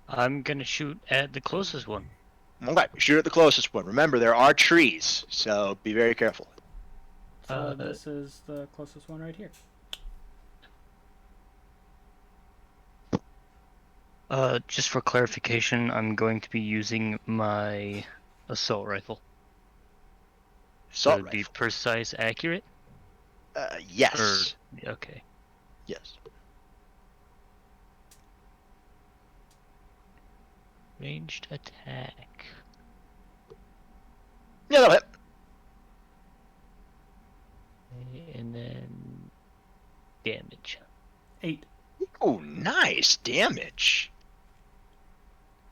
Speaker 7: I'm gonna shoot at the closest one.
Speaker 1: Okay, shoot at the closest one. Remember, there are trees, so be very careful.
Speaker 2: So this is the closest one right here.
Speaker 7: Just for clarification, I'm going to be using my assault rifle.
Speaker 1: Assault
Speaker 7: to be
Speaker 1: rifle.
Speaker 7: precise, accurate.
Speaker 1: Yes.
Speaker 7: Okay.
Speaker 1: Yes.
Speaker 7: Ranged attack.
Speaker 1: Yeah, that'll hit.
Speaker 7: And then damage.
Speaker 2: 8.
Speaker 1: Oh, nice damage.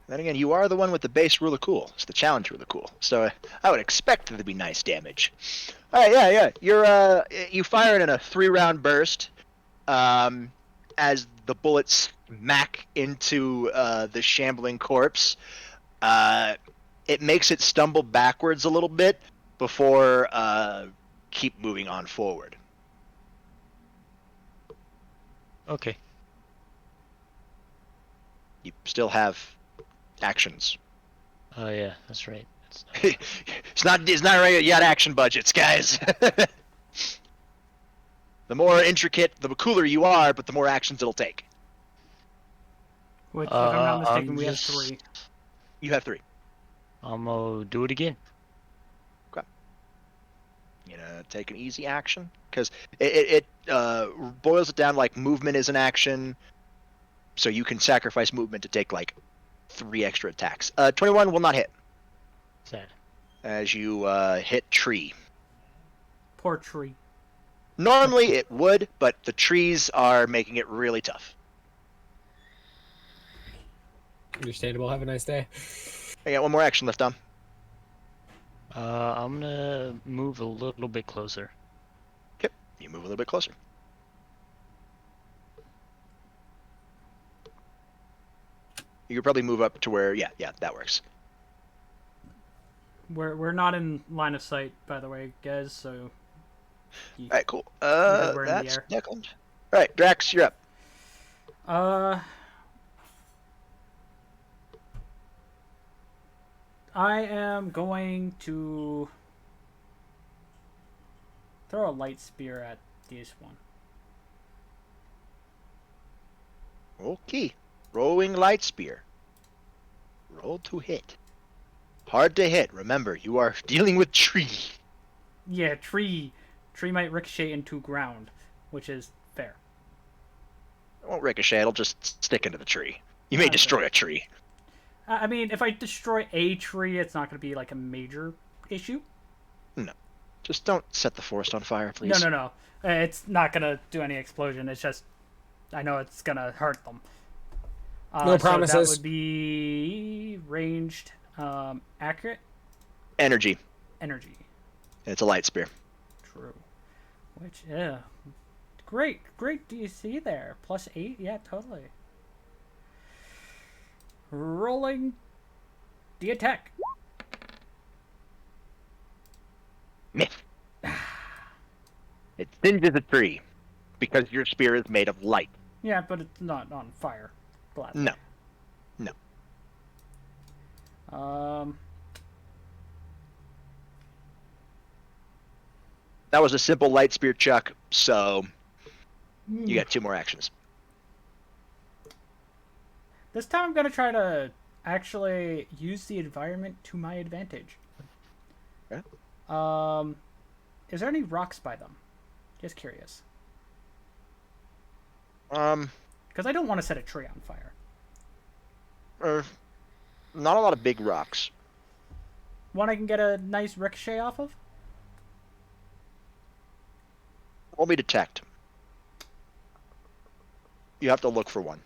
Speaker 1: Then again, you are the one with the base rule of cool. It's the challenge rule of cool. So I would expect it to be nice damage. All right, yeah. You fire it in a 3-round burst. As the bullets smack into the shambling corpse, it makes it stumble backwards a little bit before keep moving on forward.
Speaker 7: Okay.
Speaker 1: You still have actions.
Speaker 7: Oh yeah, that's right.
Speaker 1: It's not regular. You got action budgets, guys. The more intricate, the cooler you are, but the more actions it'll take.
Speaker 2: Which, if I'm not mistaken,
Speaker 7: I'm
Speaker 2: we have
Speaker 7: just-
Speaker 2: 3.
Speaker 1: You have 3.
Speaker 7: I'm gonna do it again.
Speaker 1: You know, take an easy action because it boils it down like movement is an action, so you can sacrifice movement to take like 3 extra attacks. 21 will not hit
Speaker 7: Sad.
Speaker 1: as you hit tree.
Speaker 2: Poor tree.
Speaker 1: Normally it would, but the trees are making it really tough.
Speaker 3: Understandable. Have a nice day.
Speaker 1: I got one more action left, Dom.
Speaker 7: I'm gonna move a little bit closer.
Speaker 1: You move a little bit closer. You could probably move up to where, yeah, that works.
Speaker 2: We're not in line of sight, by the way, guys. So.
Speaker 1: All right, cool.
Speaker 2: Because we're in the
Speaker 1: That's
Speaker 2: air.
Speaker 1: Declan. All right, Drax, you're up.
Speaker 2: I am going to throw a light spear at this one.
Speaker 1: Okay. Throwing light spear. Roll to hit. Hard to hit. Remember, you are dealing with tree.
Speaker 2: Yeah, tree. Tree might ricochet into ground, which is fair.
Speaker 1: It won't ricochet. It'll just stick into the tree. You may
Speaker 2: Okay.
Speaker 1: destroy a tree.
Speaker 2: I mean, if I destroy a tree, it's not going to be like a major issue.
Speaker 1: Just don't set the forest on fire, please.
Speaker 2: No. It's not going to do any explosion. It's just, I know it's going to hurt them.
Speaker 3: No
Speaker 2: So
Speaker 3: promises.
Speaker 2: that would be ranged, accurate
Speaker 1: Energy.
Speaker 2: energy.
Speaker 1: And it's a light spear.
Speaker 2: True. Which, yeah. Great DC there. +8, yeah, totally. Rolling the attack.
Speaker 1: Myth. It singes a tree because your spear is made of light.
Speaker 2: Yeah, but it's not on fire. Gladly.
Speaker 1: No. No. That was a simple light spear, Chuck, so you got 2 more actions.
Speaker 2: This time I'm going to try to actually use the environment to my advantage.
Speaker 1: Okay.
Speaker 2: Is there any rocks by them? Just curious. Because I don't want to set a tree on fire.
Speaker 1: Not a lot of big rocks.
Speaker 2: One I can get a nice ricochet off of?
Speaker 1: Roll me detect. You have to look for one.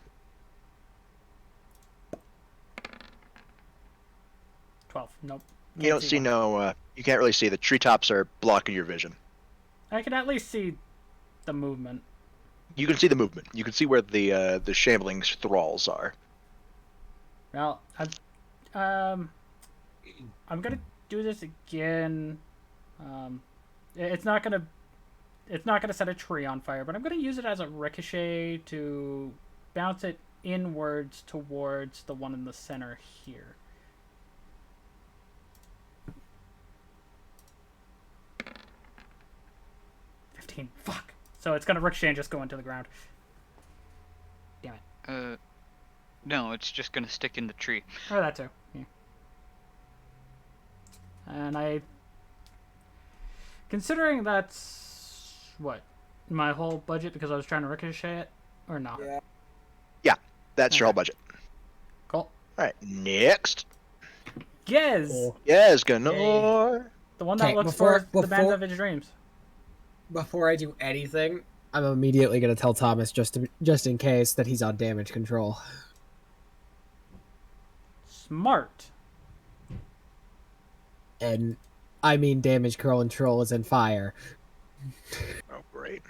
Speaker 2: 12. Nope.
Speaker 1: You don't see
Speaker 2: one.
Speaker 1: no. You can't really see. The treetops are blocking your vision.
Speaker 2: I can at least see the movement.
Speaker 1: You can see the movement. You can see where the shambling thralls are.
Speaker 2: Well, I'm gonna do this again. It's not gonna set a tree on fire, but I'm gonna use it as a ricochet to bounce it inwards towards the one in the center here. Fuck. So it's gonna ricochet and just go into the ground. Damn it.
Speaker 5: No, it's just gonna stick in the tree.
Speaker 2: Or that too. Yeah. And considering that's what my whole budget because I was trying to ricochet it, or not?
Speaker 1: Yeah, that's your whole budget.
Speaker 2: Cool.
Speaker 1: All right, next.
Speaker 2: Gez,
Speaker 3: Cool.
Speaker 1: Yes, Ganor.
Speaker 2: the one that
Speaker 3: Okay,
Speaker 2: looks
Speaker 3: before-
Speaker 2: for the band
Speaker 3: before-
Speaker 2: of his dreams.
Speaker 3: Before I do anything, I'm immediately gonna tell Thomas just in case that he's on damage control.
Speaker 2: Smart.
Speaker 3: And I mean damage control is in fire.
Speaker 1: Oh, great.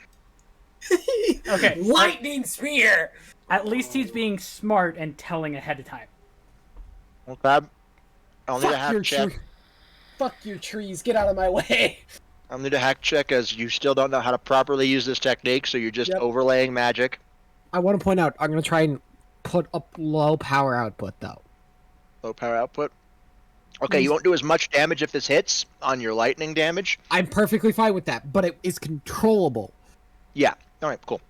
Speaker 2: Okay.
Speaker 3: Lightning spear.
Speaker 2: At least he's being smart and telling ahead of time.
Speaker 1: Well, Fab, I'll need a
Speaker 3: Fuck
Speaker 1: hack
Speaker 3: your
Speaker 1: check.
Speaker 3: Fuck your trees. Get out of my way.
Speaker 1: I'll need a hack check as you still don't know how to properly use this technique, so you're just
Speaker 3: Yep.
Speaker 1: overlaying magic.
Speaker 3: I want to point out, I'm gonna try and put up low power output though.
Speaker 1: Low power output. Okay, you won't do as much damage if this hits on your lightning damage.
Speaker 3: I'm perfectly fine with that, but it is controllable.
Speaker 1: Yeah. All right. Cool.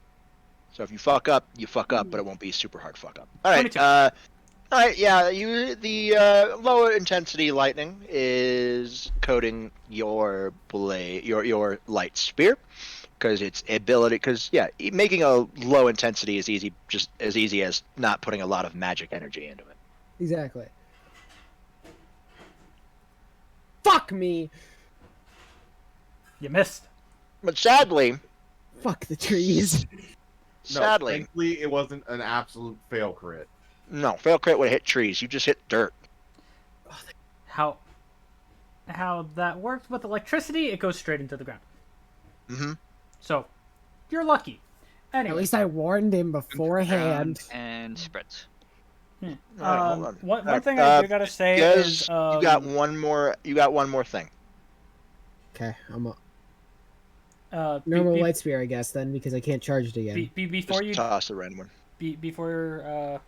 Speaker 1: So if you fuck up, you fuck up, but it won't be super hard fuck up. All right.
Speaker 2: 22.
Speaker 1: All right. Yeah. The low intensity lightning is coating your blade, your light spear, because its ability. Because yeah, making a low intensity is easy, just as easy as not putting a lot of magic energy into it.
Speaker 3: Exactly. Fuck me.
Speaker 2: You missed.
Speaker 1: But sadly,
Speaker 3: Fuck the trees.
Speaker 1: sadly,
Speaker 4: thankfully it wasn't an absolute fail crit.
Speaker 1: no. Fail crit would hit trees. You just hit dirt.
Speaker 2: How that works with electricity, it goes straight into the ground.
Speaker 1: Mm-hmm.
Speaker 2: So, you're lucky. Anyway.
Speaker 3: At least I warned him beforehand.
Speaker 5: And spreads.
Speaker 1: All right, hold on.
Speaker 2: One
Speaker 1: All right,
Speaker 2: thing I do gotta say
Speaker 1: Gez,
Speaker 2: is
Speaker 1: you got one more. You got one more thing.
Speaker 3: Okay, I'm a
Speaker 2: be-
Speaker 3: normal
Speaker 2: be-
Speaker 3: light spear, I guess, then, because I can't charge it again.
Speaker 2: before
Speaker 1: Just
Speaker 2: you
Speaker 1: toss a random one.
Speaker 2: before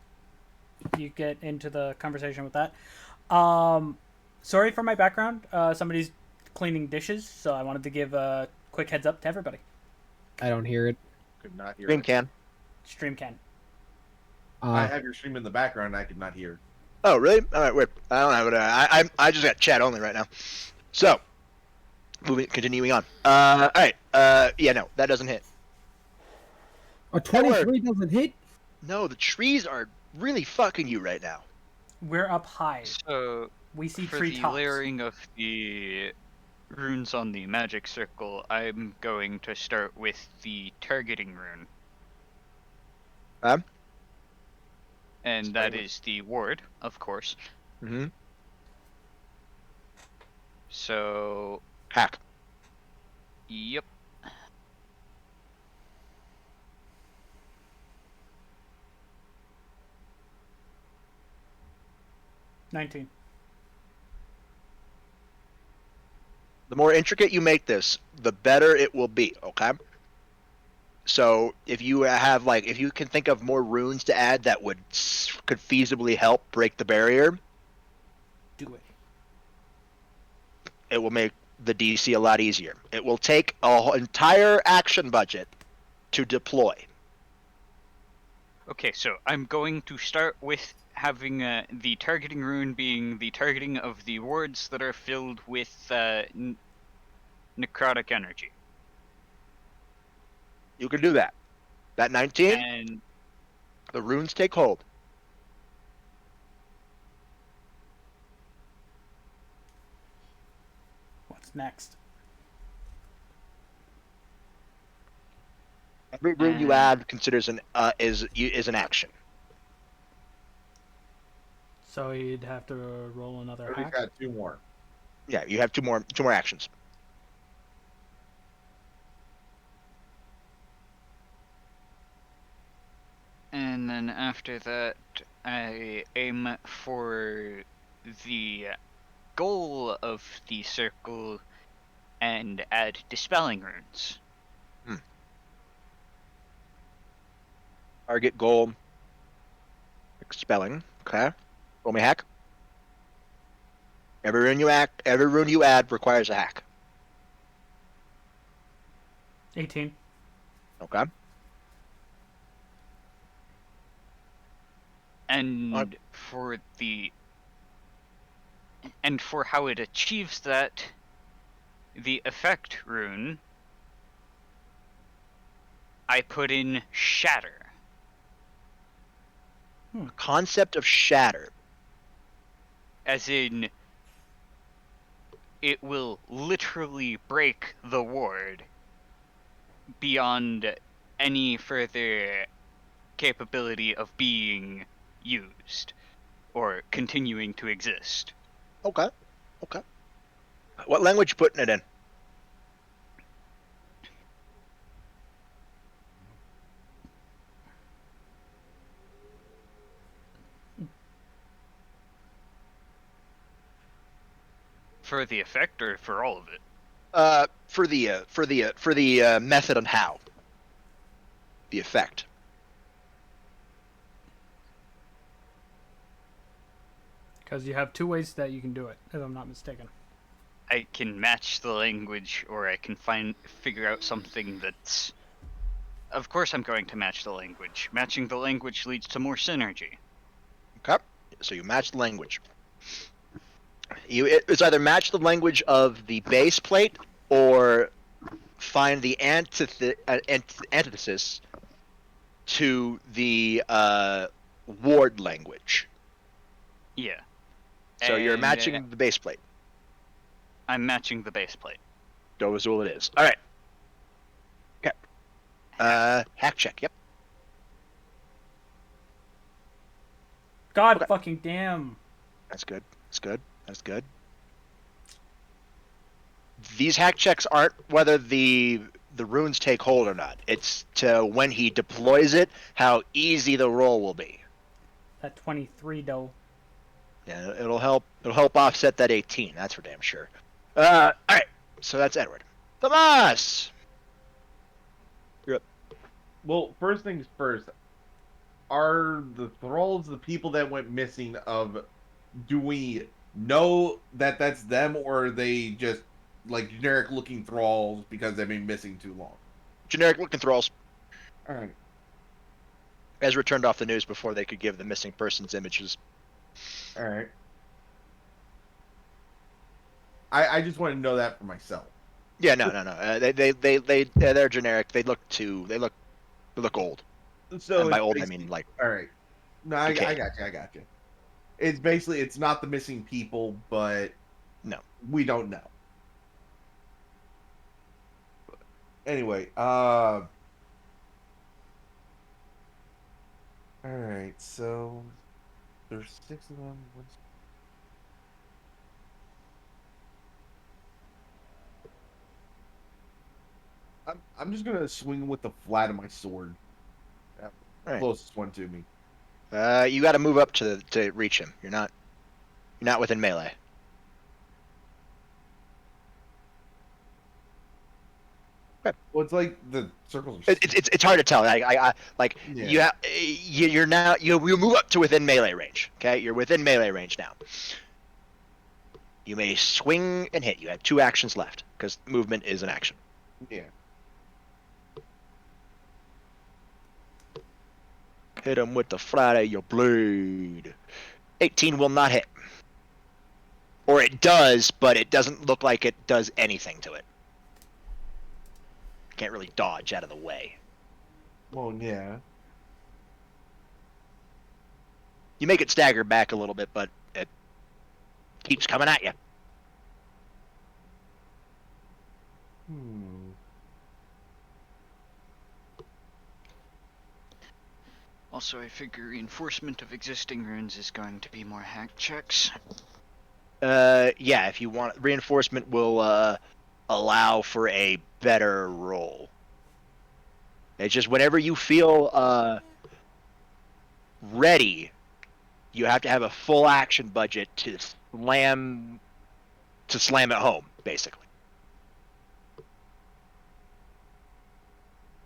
Speaker 2: you get into the conversation with that. Sorry for my background. Somebody's cleaning dishes, so I wanted to give a quick heads up to everybody.
Speaker 3: I don't hear it.
Speaker 4: Could not hear.
Speaker 1: Green
Speaker 4: it.
Speaker 1: can.
Speaker 2: Stream can.
Speaker 4: I have your stream in the background. And I could not hear.
Speaker 1: Oh, really? All right, wait. I don't have it. I just got chat only right now. So, continuing on. All right. Yeah, no, that doesn't hit.
Speaker 3: A 23 doesn't hit?
Speaker 1: No, the trees are really fucking you right now.
Speaker 2: We're up high.
Speaker 5: So
Speaker 2: We see
Speaker 5: for
Speaker 2: tree
Speaker 5: the
Speaker 2: tops.
Speaker 5: layering of the runes on the magic circle, I'm going to start with the targeting rune. And that is the ward, of course.
Speaker 1: Mm-hmm.
Speaker 5: So,
Speaker 1: Hack.
Speaker 5: yep.
Speaker 2: $19.
Speaker 1: The more intricate you make this, the better it will be, okay? So if you have if you can think of more runes to add that could feasibly help break the barrier,
Speaker 2: Do it.
Speaker 1: it will make the DC a lot easier. It will take a whole entire action budget to deploy.
Speaker 5: Okay, so I'm going to start with having the targeting rune being the targeting of the wards that are filled with necrotic energy.
Speaker 1: You can do that. That 19,
Speaker 5: And
Speaker 1: the runes take hold.
Speaker 2: What's next?
Speaker 1: Every rune you add considers is an action.
Speaker 2: So you'd have to roll another
Speaker 4: Already
Speaker 2: hack.
Speaker 4: got 2 more.
Speaker 1: Yeah, you have two more actions.
Speaker 5: And then after that, I aim for the goal of the circle and add dispelling runes.
Speaker 1: Target goal. Spelling. Okay. Roll me hack. Every rune you add requires a hack.
Speaker 2: 18.
Speaker 1: Okay.
Speaker 5: And for how it achieves that, the effect rune, I put in shatter.
Speaker 1: Concept of shatter.
Speaker 5: As in, it will literally break the ward beyond any further capability of being used or continuing to exist.
Speaker 1: Okay. Okay. What language you putting it in?
Speaker 5: For the effect or for all of it?
Speaker 1: For the method on how. The effect.
Speaker 2: Because you have 2 ways that you can do it, if I'm not mistaken.
Speaker 5: I can match the language, or I can figure out something that's... Of course I'm going to match the language. Matching the language leads to more synergy.
Speaker 1: Okay. So you match the language. It's either match the language of the base plate or find the antithesis to the ward language.
Speaker 5: Yeah.
Speaker 1: So you're
Speaker 5: And,
Speaker 1: matching the base plate.
Speaker 5: I'm matching the base plate.
Speaker 1: Dovazul it is. All right. Okay. Hack check. Yep.
Speaker 2: God
Speaker 1: Okay.
Speaker 2: fucking damn.
Speaker 1: That's good. That's good. That's good. These hack checks aren't whether the runes take hold or not. It's to when he deploys it, how easy the roll will be.
Speaker 2: That 23 though.
Speaker 1: Yeah, it'll help. It'll help offset that 18. That's for damn sure. All right. So that's Edward. Tomas. You're up.
Speaker 4: Well, first things first. Are the thralls the people that went missing? Do we know that that's them, or are they just like generic looking thralls because they've been missing too long?
Speaker 1: Generic looking thralls.
Speaker 4: All right.
Speaker 1: Ezra turned off the news before they could give the missing persons images.
Speaker 4: All right. I just want to know that for myself.
Speaker 1: Yeah, no. They're generic. They look old.
Speaker 4: So
Speaker 1: And by
Speaker 4: it's
Speaker 1: old I mean
Speaker 4: all right. No, I
Speaker 1: decayed.
Speaker 4: got you. It's basically it's not the missing people, but
Speaker 1: No.
Speaker 4: we don't know. Anyway, All right, so there's 6 of them. I'm just gonna swing with the flat of my sword.
Speaker 1: All right.
Speaker 4: Closest one to me.
Speaker 1: You got to move up to reach him. You're not within melee.
Speaker 4: Well, it's like the circles are.
Speaker 1: It's hard to tell. I like
Speaker 4: Yeah.
Speaker 1: you're now you move up to within melee range. Okay, you're within melee range now. You may swing and hit. You have 2 actions left because movement is an action.
Speaker 4: Yeah.
Speaker 1: Hit him with the flat of your blade. 18 will not hit. Or it does, but it doesn't look like it does anything to it. Can't really dodge out of the way.
Speaker 4: Well, yeah.
Speaker 1: You make it stagger back a little bit, but it keeps coming at you.
Speaker 5: Also, I figure reinforcement of existing runes is going to be more hack checks.
Speaker 1: Yeah, if you want, reinforcement will allow for a better roll. It's just whenever you feel ready, you have to have a full action budget to slam it home, basically.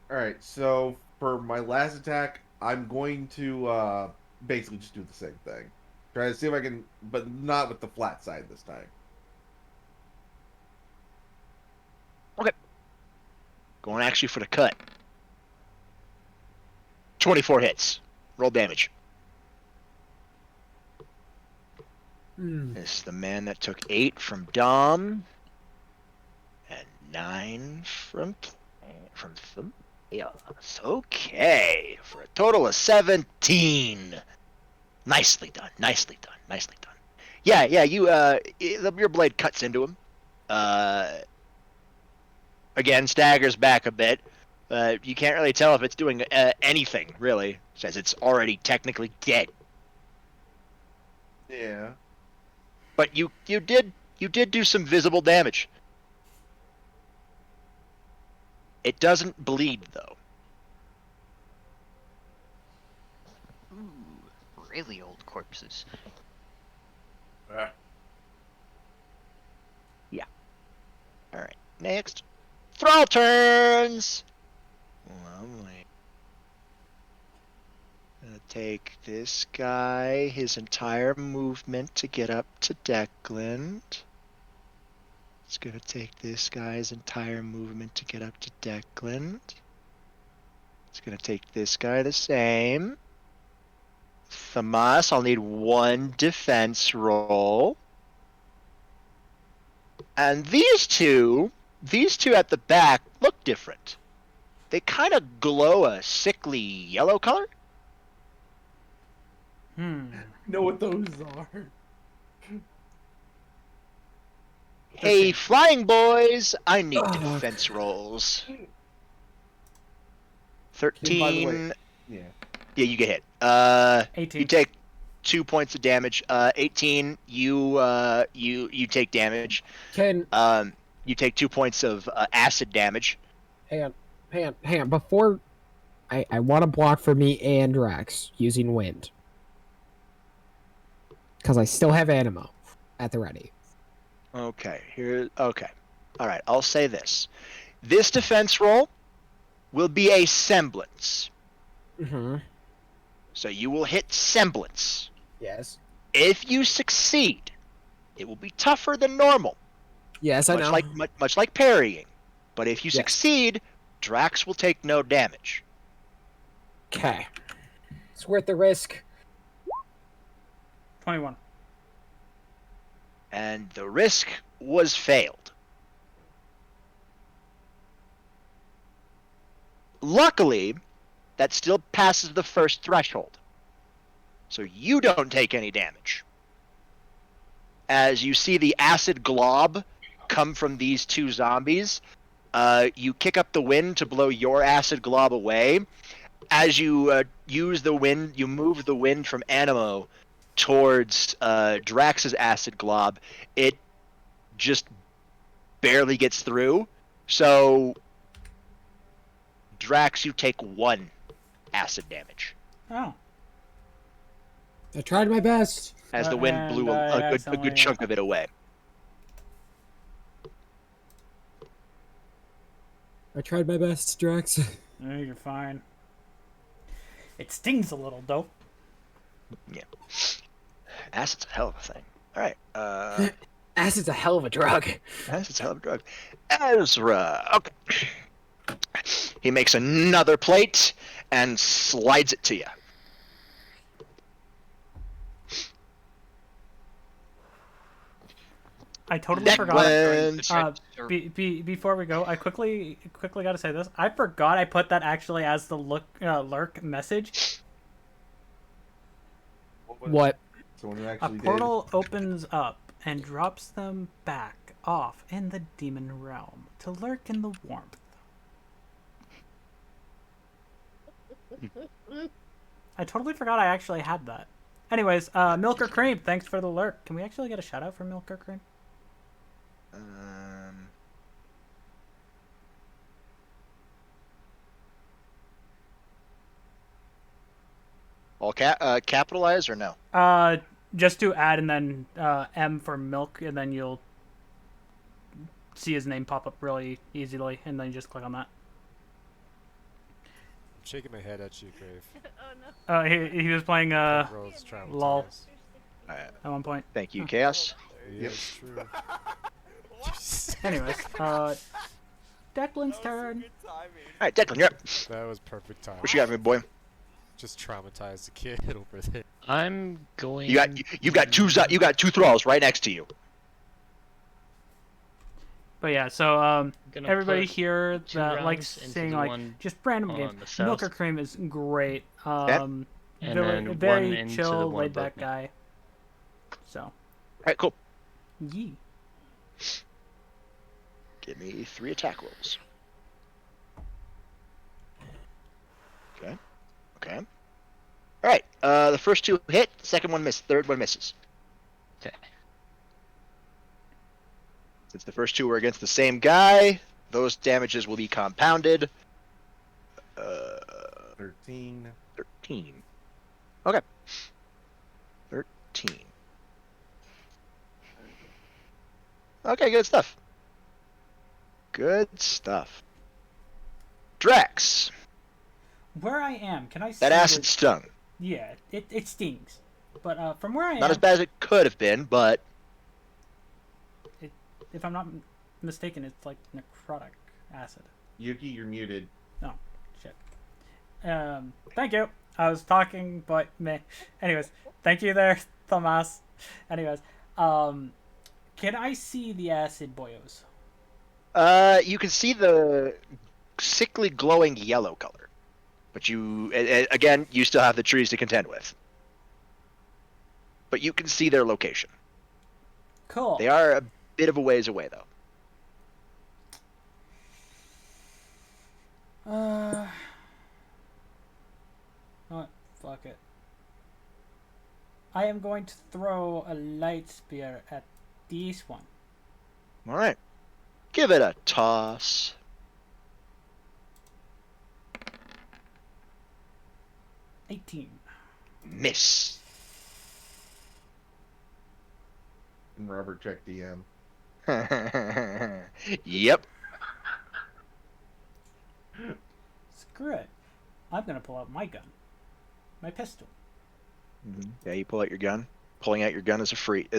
Speaker 4: All right, so for my last attack, I'm going to basically just do the same thing. Try to see if I can, but not with the flat side this time.
Speaker 1: Okay. Going actually for the cut. 24 hits. Roll damage. This is the man that took 8 from Dom and 9 from Yes. Okay, for a total of 17. Nicely done. Nicely done. Nicely done. Yeah. Your blade cuts into him. Again, staggers back a bit. You can't really tell if it's doing anything, really. Says it's already technically dead.
Speaker 4: Yeah.
Speaker 1: But you did do some visible damage. It doesn't bleed though.
Speaker 5: Ooh, really old corpses.
Speaker 1: Yeah. All right. Next. Thrall turns. Lovely. Gonna take this guy his entire movement to get up to Declan. It's gonna take this guy's entire movement to get up to Declan. It's gonna take this guy the same. Thamas, I'll need 1 defense roll. And these two at the back look different. They kind of glow a sickly yellow color.
Speaker 4: Know what those are?
Speaker 1: Hey, flying boys, I need defense rolls. 13.
Speaker 4: By the way, yeah.
Speaker 1: Yeah, you get hit.
Speaker 2: 18.
Speaker 1: You take 2 points of damage. 18, you take damage. You take 2 points of acid damage.
Speaker 3: Hang on. Before, I want to block for me and Rex using wind. Because I still have Animo at the ready.
Speaker 1: Okay, okay. All right, I'll say this. This defense roll will be a semblance.
Speaker 3: Mm-hmm.
Speaker 1: So you will hit semblance.
Speaker 3: Yes.
Speaker 1: If you succeed, it will be tougher than normal.
Speaker 3: Yes, I know.
Speaker 1: Much like parrying. But if you succeed, Drax will take no damage.
Speaker 3: Okay. It's worth the risk.
Speaker 2: 21.
Speaker 1: And the risk was failed. Luckily, that still passes the first threshold. So you don't take any damage. As you see the acid glob come from these 2 zombies, you kick up the wind to blow your acid glob away, as you use the wind, you move the wind from Animo towards Drax's acid glob. It just barely gets through. So, Drax, you take 1 acid damage
Speaker 2: Oh.
Speaker 3: I tried my best.
Speaker 1: as the wind blew
Speaker 2: And I
Speaker 1: a good
Speaker 2: accidentally-
Speaker 1: chunk of it away.
Speaker 3: I tried my best, Drax.
Speaker 2: No, you're fine. It stings a little, though.
Speaker 1: Acid's a hell of a thing. All right.
Speaker 3: Acid's a hell of a drug.
Speaker 1: Acid's a hell of a drug. Ezra. Okay. He makes another plate and slides it to you.
Speaker 2: I totally
Speaker 1: That
Speaker 2: forgot.
Speaker 1: went-
Speaker 2: Before we go, I quickly got to say this. I forgot I put that actually as the lurk message.
Speaker 3: What?
Speaker 4: Someone who
Speaker 2: A
Speaker 4: actually
Speaker 2: portal opens up and drops them back off in the demon realm to lurk in the warmth. I totally forgot I actually had that. Anyways, Milker Cream, thanks for the lurk. Can we actually get a shout out from Milker Cream?
Speaker 1: All capitalize or no?
Speaker 2: Just to add and then M for milk, and then you'll see his name pop up really easily, and then you just click on that.
Speaker 8: I'm shaking my head at you, Grave.
Speaker 2: He was playing
Speaker 8: World's
Speaker 2: lol
Speaker 8: traumatized.
Speaker 2: at one point.
Speaker 1: Thank you, Chaos.
Speaker 8: Yeah, it's true.
Speaker 2: Anyways, Declan's turn.
Speaker 1: All right, Declan, you're up.
Speaker 8: That was perfect time.
Speaker 1: What you got, my boy?
Speaker 8: Just traumatized the kid over there.
Speaker 7: I'm going.
Speaker 1: You got two thralls right next to you.
Speaker 2: But yeah, so
Speaker 7: Gonna
Speaker 2: everybody
Speaker 7: put
Speaker 2: here
Speaker 7: 2
Speaker 2: that
Speaker 7: rounds
Speaker 2: likes
Speaker 7: into
Speaker 2: seeing
Speaker 7: the
Speaker 2: like
Speaker 7: one
Speaker 2: just random
Speaker 7: on
Speaker 2: games,
Speaker 7: the south.
Speaker 2: Milker Cream is great.
Speaker 7: And then one
Speaker 2: Very
Speaker 7: into the
Speaker 2: chill,
Speaker 7: one
Speaker 2: laid
Speaker 7: above
Speaker 2: back
Speaker 7: me.
Speaker 2: guy. So,
Speaker 1: All right, cool.
Speaker 2: yee.
Speaker 1: Give me 3 attack rolls. Okay. Okay. All right. The first 2 hit. Second one miss. Third one misses.
Speaker 7: Okay.
Speaker 1: Since the first 2 were against the same guy, those damages will be compounded.
Speaker 4: 13.
Speaker 1: 13. Okay. 13. Okay, good stuff. Good stuff. Drax,
Speaker 2: Where I am, can I see
Speaker 1: that acid
Speaker 2: the-
Speaker 1: stung.
Speaker 2: Yeah, it stings. But from where I
Speaker 1: Not
Speaker 2: am,
Speaker 1: as bad as it could have been, but
Speaker 2: if I'm not mistaken, it's like necrotic acid.
Speaker 4: Yuki, you're muted.
Speaker 2: Oh, shit. Thank you. I was talking, but meh. Anyways, thank you there, Thomas. Anyways, can I see the acid boyos?
Speaker 1: you can see the sickly glowing yellow color. But you, again, you still have the trees to contend with. But you can see their location.
Speaker 2: Cool.
Speaker 1: They are a bit of a ways away, though.
Speaker 2: Oh, fuck it. I am going to throw a light spear at this one.
Speaker 1: All right. Give it a toss.
Speaker 2: $18.
Speaker 1: Miss.
Speaker 4: And Robert check DM.
Speaker 1: Yep.
Speaker 2: Screw it. I'm gonna pull out my gun. My pistol.
Speaker 1: Yeah, you pull out your gun. Pulling out your gun is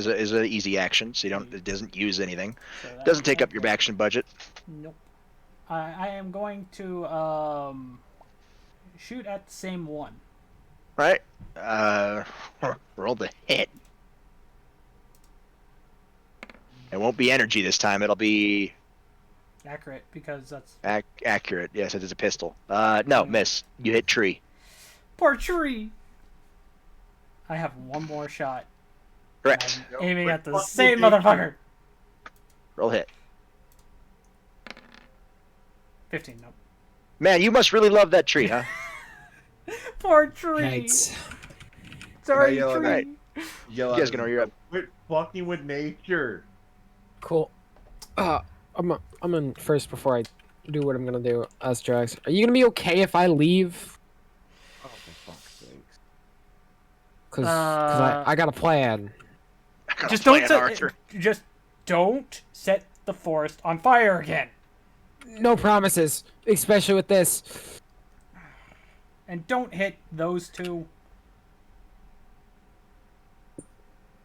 Speaker 1: an easy action, so it doesn't use anything.
Speaker 2: So that
Speaker 1: Doesn't take
Speaker 2: won't
Speaker 1: up your
Speaker 2: work.
Speaker 1: action budget.
Speaker 2: Nope. I am going to shoot at the same one.
Speaker 1: Right? Roll the hit. It won't be energy this time. It'll be
Speaker 2: Accurate, because that's
Speaker 1: accurate. Yes, it is a pistol. No, miss. You hit tree.
Speaker 2: poor tree. I have one more shot.
Speaker 1: Correct.
Speaker 2: I'm aiming at the
Speaker 4: Fuck
Speaker 2: same
Speaker 4: you,
Speaker 2: motherfucker.
Speaker 1: Roll hit.
Speaker 2: 15. Nope.
Speaker 1: Man, you must really love that tree, huh?
Speaker 2: Poor tree.
Speaker 3: Right.
Speaker 2: Sorry,
Speaker 4: yell at
Speaker 2: tree.
Speaker 1: Right.
Speaker 4: Yell
Speaker 1: You
Speaker 4: at
Speaker 1: guys
Speaker 4: him
Speaker 1: can
Speaker 4: and
Speaker 1: hurry
Speaker 4: go,
Speaker 1: up.
Speaker 4: quit fucking with nature.
Speaker 3: Cool. I'm in first before I do what I'm gonna do. Drax, are you gonna be okay if I leave?
Speaker 4: Oh, for fuck's sakes.
Speaker 3: Cause
Speaker 2: Uh,
Speaker 3: I got a plan.
Speaker 1: I got
Speaker 2: just
Speaker 1: a
Speaker 2: don't
Speaker 1: plan,
Speaker 2: set.
Speaker 1: Arthur.
Speaker 2: Just don't set the forest on fire again.
Speaker 3: No promises, especially with this.
Speaker 2: And don't hit those two.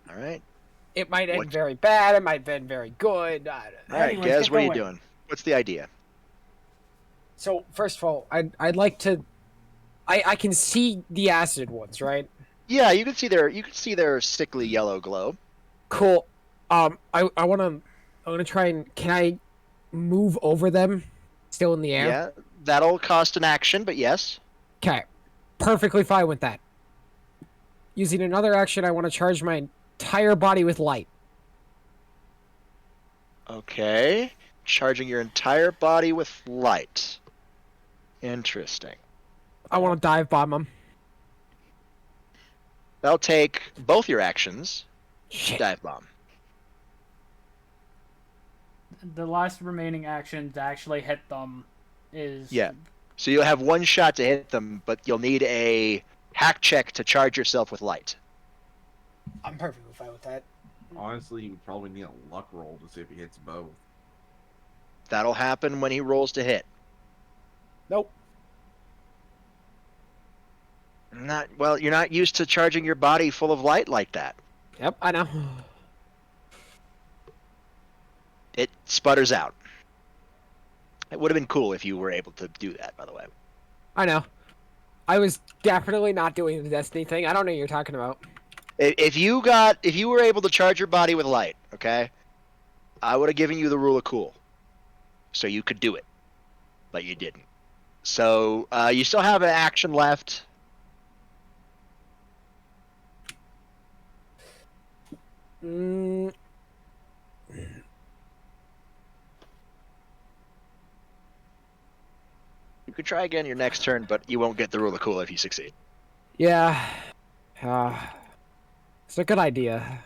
Speaker 1: All right.
Speaker 3: It might end
Speaker 1: What?
Speaker 3: very bad. It might end very good.
Speaker 1: All right,
Speaker 2: Anyways,
Speaker 1: Gaz,
Speaker 2: get
Speaker 1: what are you
Speaker 2: going.
Speaker 1: doing? What's the idea?
Speaker 3: So first of all, I'd like to. I can see the acid ones, right?
Speaker 1: Yeah, you can see their sickly yellow glow.
Speaker 3: Cool. I wanna try and can I move over them? Still in the air.
Speaker 1: Yeah, that'll cost an action, but yes.
Speaker 3: Okay. Perfectly fine with that. Using another action, I want to charge my entire body with light.
Speaker 1: Okay. Charging your entire body with light. Interesting.
Speaker 3: I want to dive bomb them.
Speaker 1: That'll take both your actions.
Speaker 3: Shit.
Speaker 1: Dive bomb.
Speaker 2: The last remaining action to actually hit them is
Speaker 1: Yeah. So you'll have one shot to hit them, but you'll need a hack check to charge yourself with light.
Speaker 3: I'm perfectly fine with that.
Speaker 4: Honestly, you would probably need a luck roll to see if he hits both.
Speaker 1: That'll happen when he rolls to hit.
Speaker 3: Nope.
Speaker 1: You're not used to charging your body full of light like that.
Speaker 3: Yep, I know.
Speaker 1: It sputters out. It would have been cool if you were able to do that, by the way.
Speaker 3: I know. I was definitely not doing the Destiny thing. I don't know what you're talking about.
Speaker 1: If you were able to charge your body with light, okay, I would have given you the rule of cool, so you could do it, but you didn't. So you still have an action left.
Speaker 3: Mm,
Speaker 1: You could try again your next turn, but you won't get the rule of cool if you succeed.
Speaker 3: yeah. It's a good idea.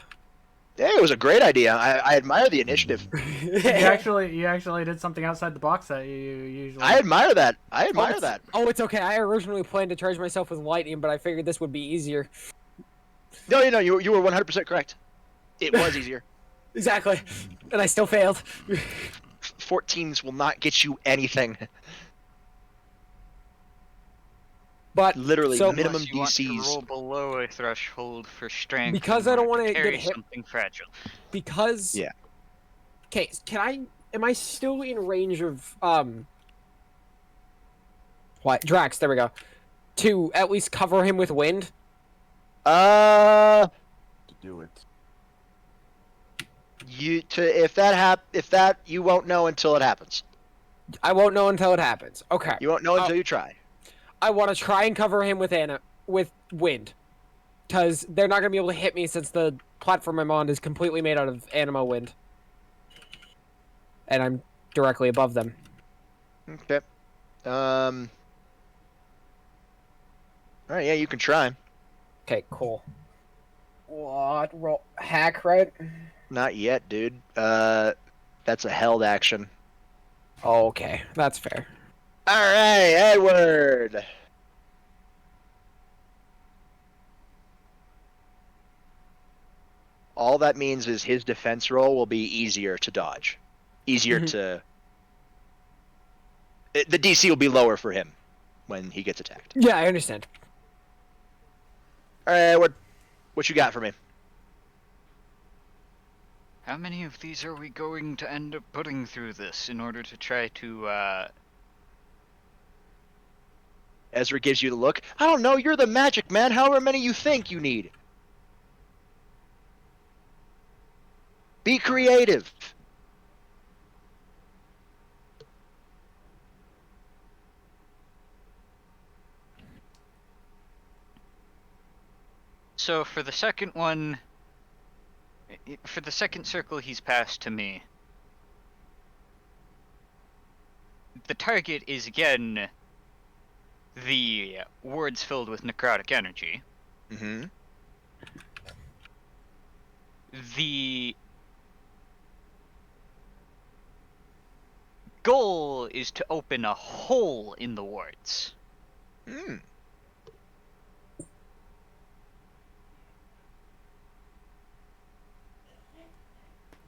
Speaker 1: Yeah, it was a great idea. I admire the initiative.
Speaker 2: you actually did something outside the box that you usually.
Speaker 1: I admire that. I admire that.
Speaker 3: Oh, it's okay. I originally planned to charge myself with lightning, but I figured this would be easier.
Speaker 1: No, you were 100% correct. It was easier.
Speaker 3: Exactly. And I still failed.
Speaker 1: 14s will not get you anything.
Speaker 3: But
Speaker 1: Literally,
Speaker 3: so,
Speaker 1: minimum
Speaker 5: Unless you want to
Speaker 1: DCs.
Speaker 5: roll below a threshold for strength.
Speaker 3: Because
Speaker 5: in
Speaker 3: I don't
Speaker 5: order
Speaker 3: wanna get
Speaker 5: carry
Speaker 3: hit-
Speaker 5: something fragile.
Speaker 3: because
Speaker 1: Yeah.
Speaker 3: Okay, am I still in range of what? Drax, there we go. To at least cover him with wind?
Speaker 4: To do it.
Speaker 1: If that you won't know until it happens.
Speaker 3: I won't know until it happens. Okay.
Speaker 1: You won't know until you try.
Speaker 3: I want to try and cover him with wind. Because they're not going to be able to hit me since the platform I'm on is completely made out of animo wind. And I'm directly above them.
Speaker 1: Okay. All right, yeah, you can try.
Speaker 3: Okay, cool. What? Roll hack, right?
Speaker 1: Not yet, dude. That's a held action.
Speaker 3: Oh, okay. That's fair.
Speaker 1: All right, Edward. All that means is his defense roll will be easier to dodge. Easier to... The DC will be lower for him when he gets attacked.
Speaker 3: Yeah, I understand.
Speaker 1: All right, Edward. What you got for me?
Speaker 5: How many of these are we going to end up putting through this in order to try to,
Speaker 1: Ezra gives you the look. I don't know, you're the magic man. However many you think you need. Be creative.
Speaker 5: So for the second one, for the second circle he's passed to me, the target is again the wards filled with necrotic energy.
Speaker 1: Mm-hmm.
Speaker 5: The goal is to open a hole in the wards.
Speaker 1: Mm.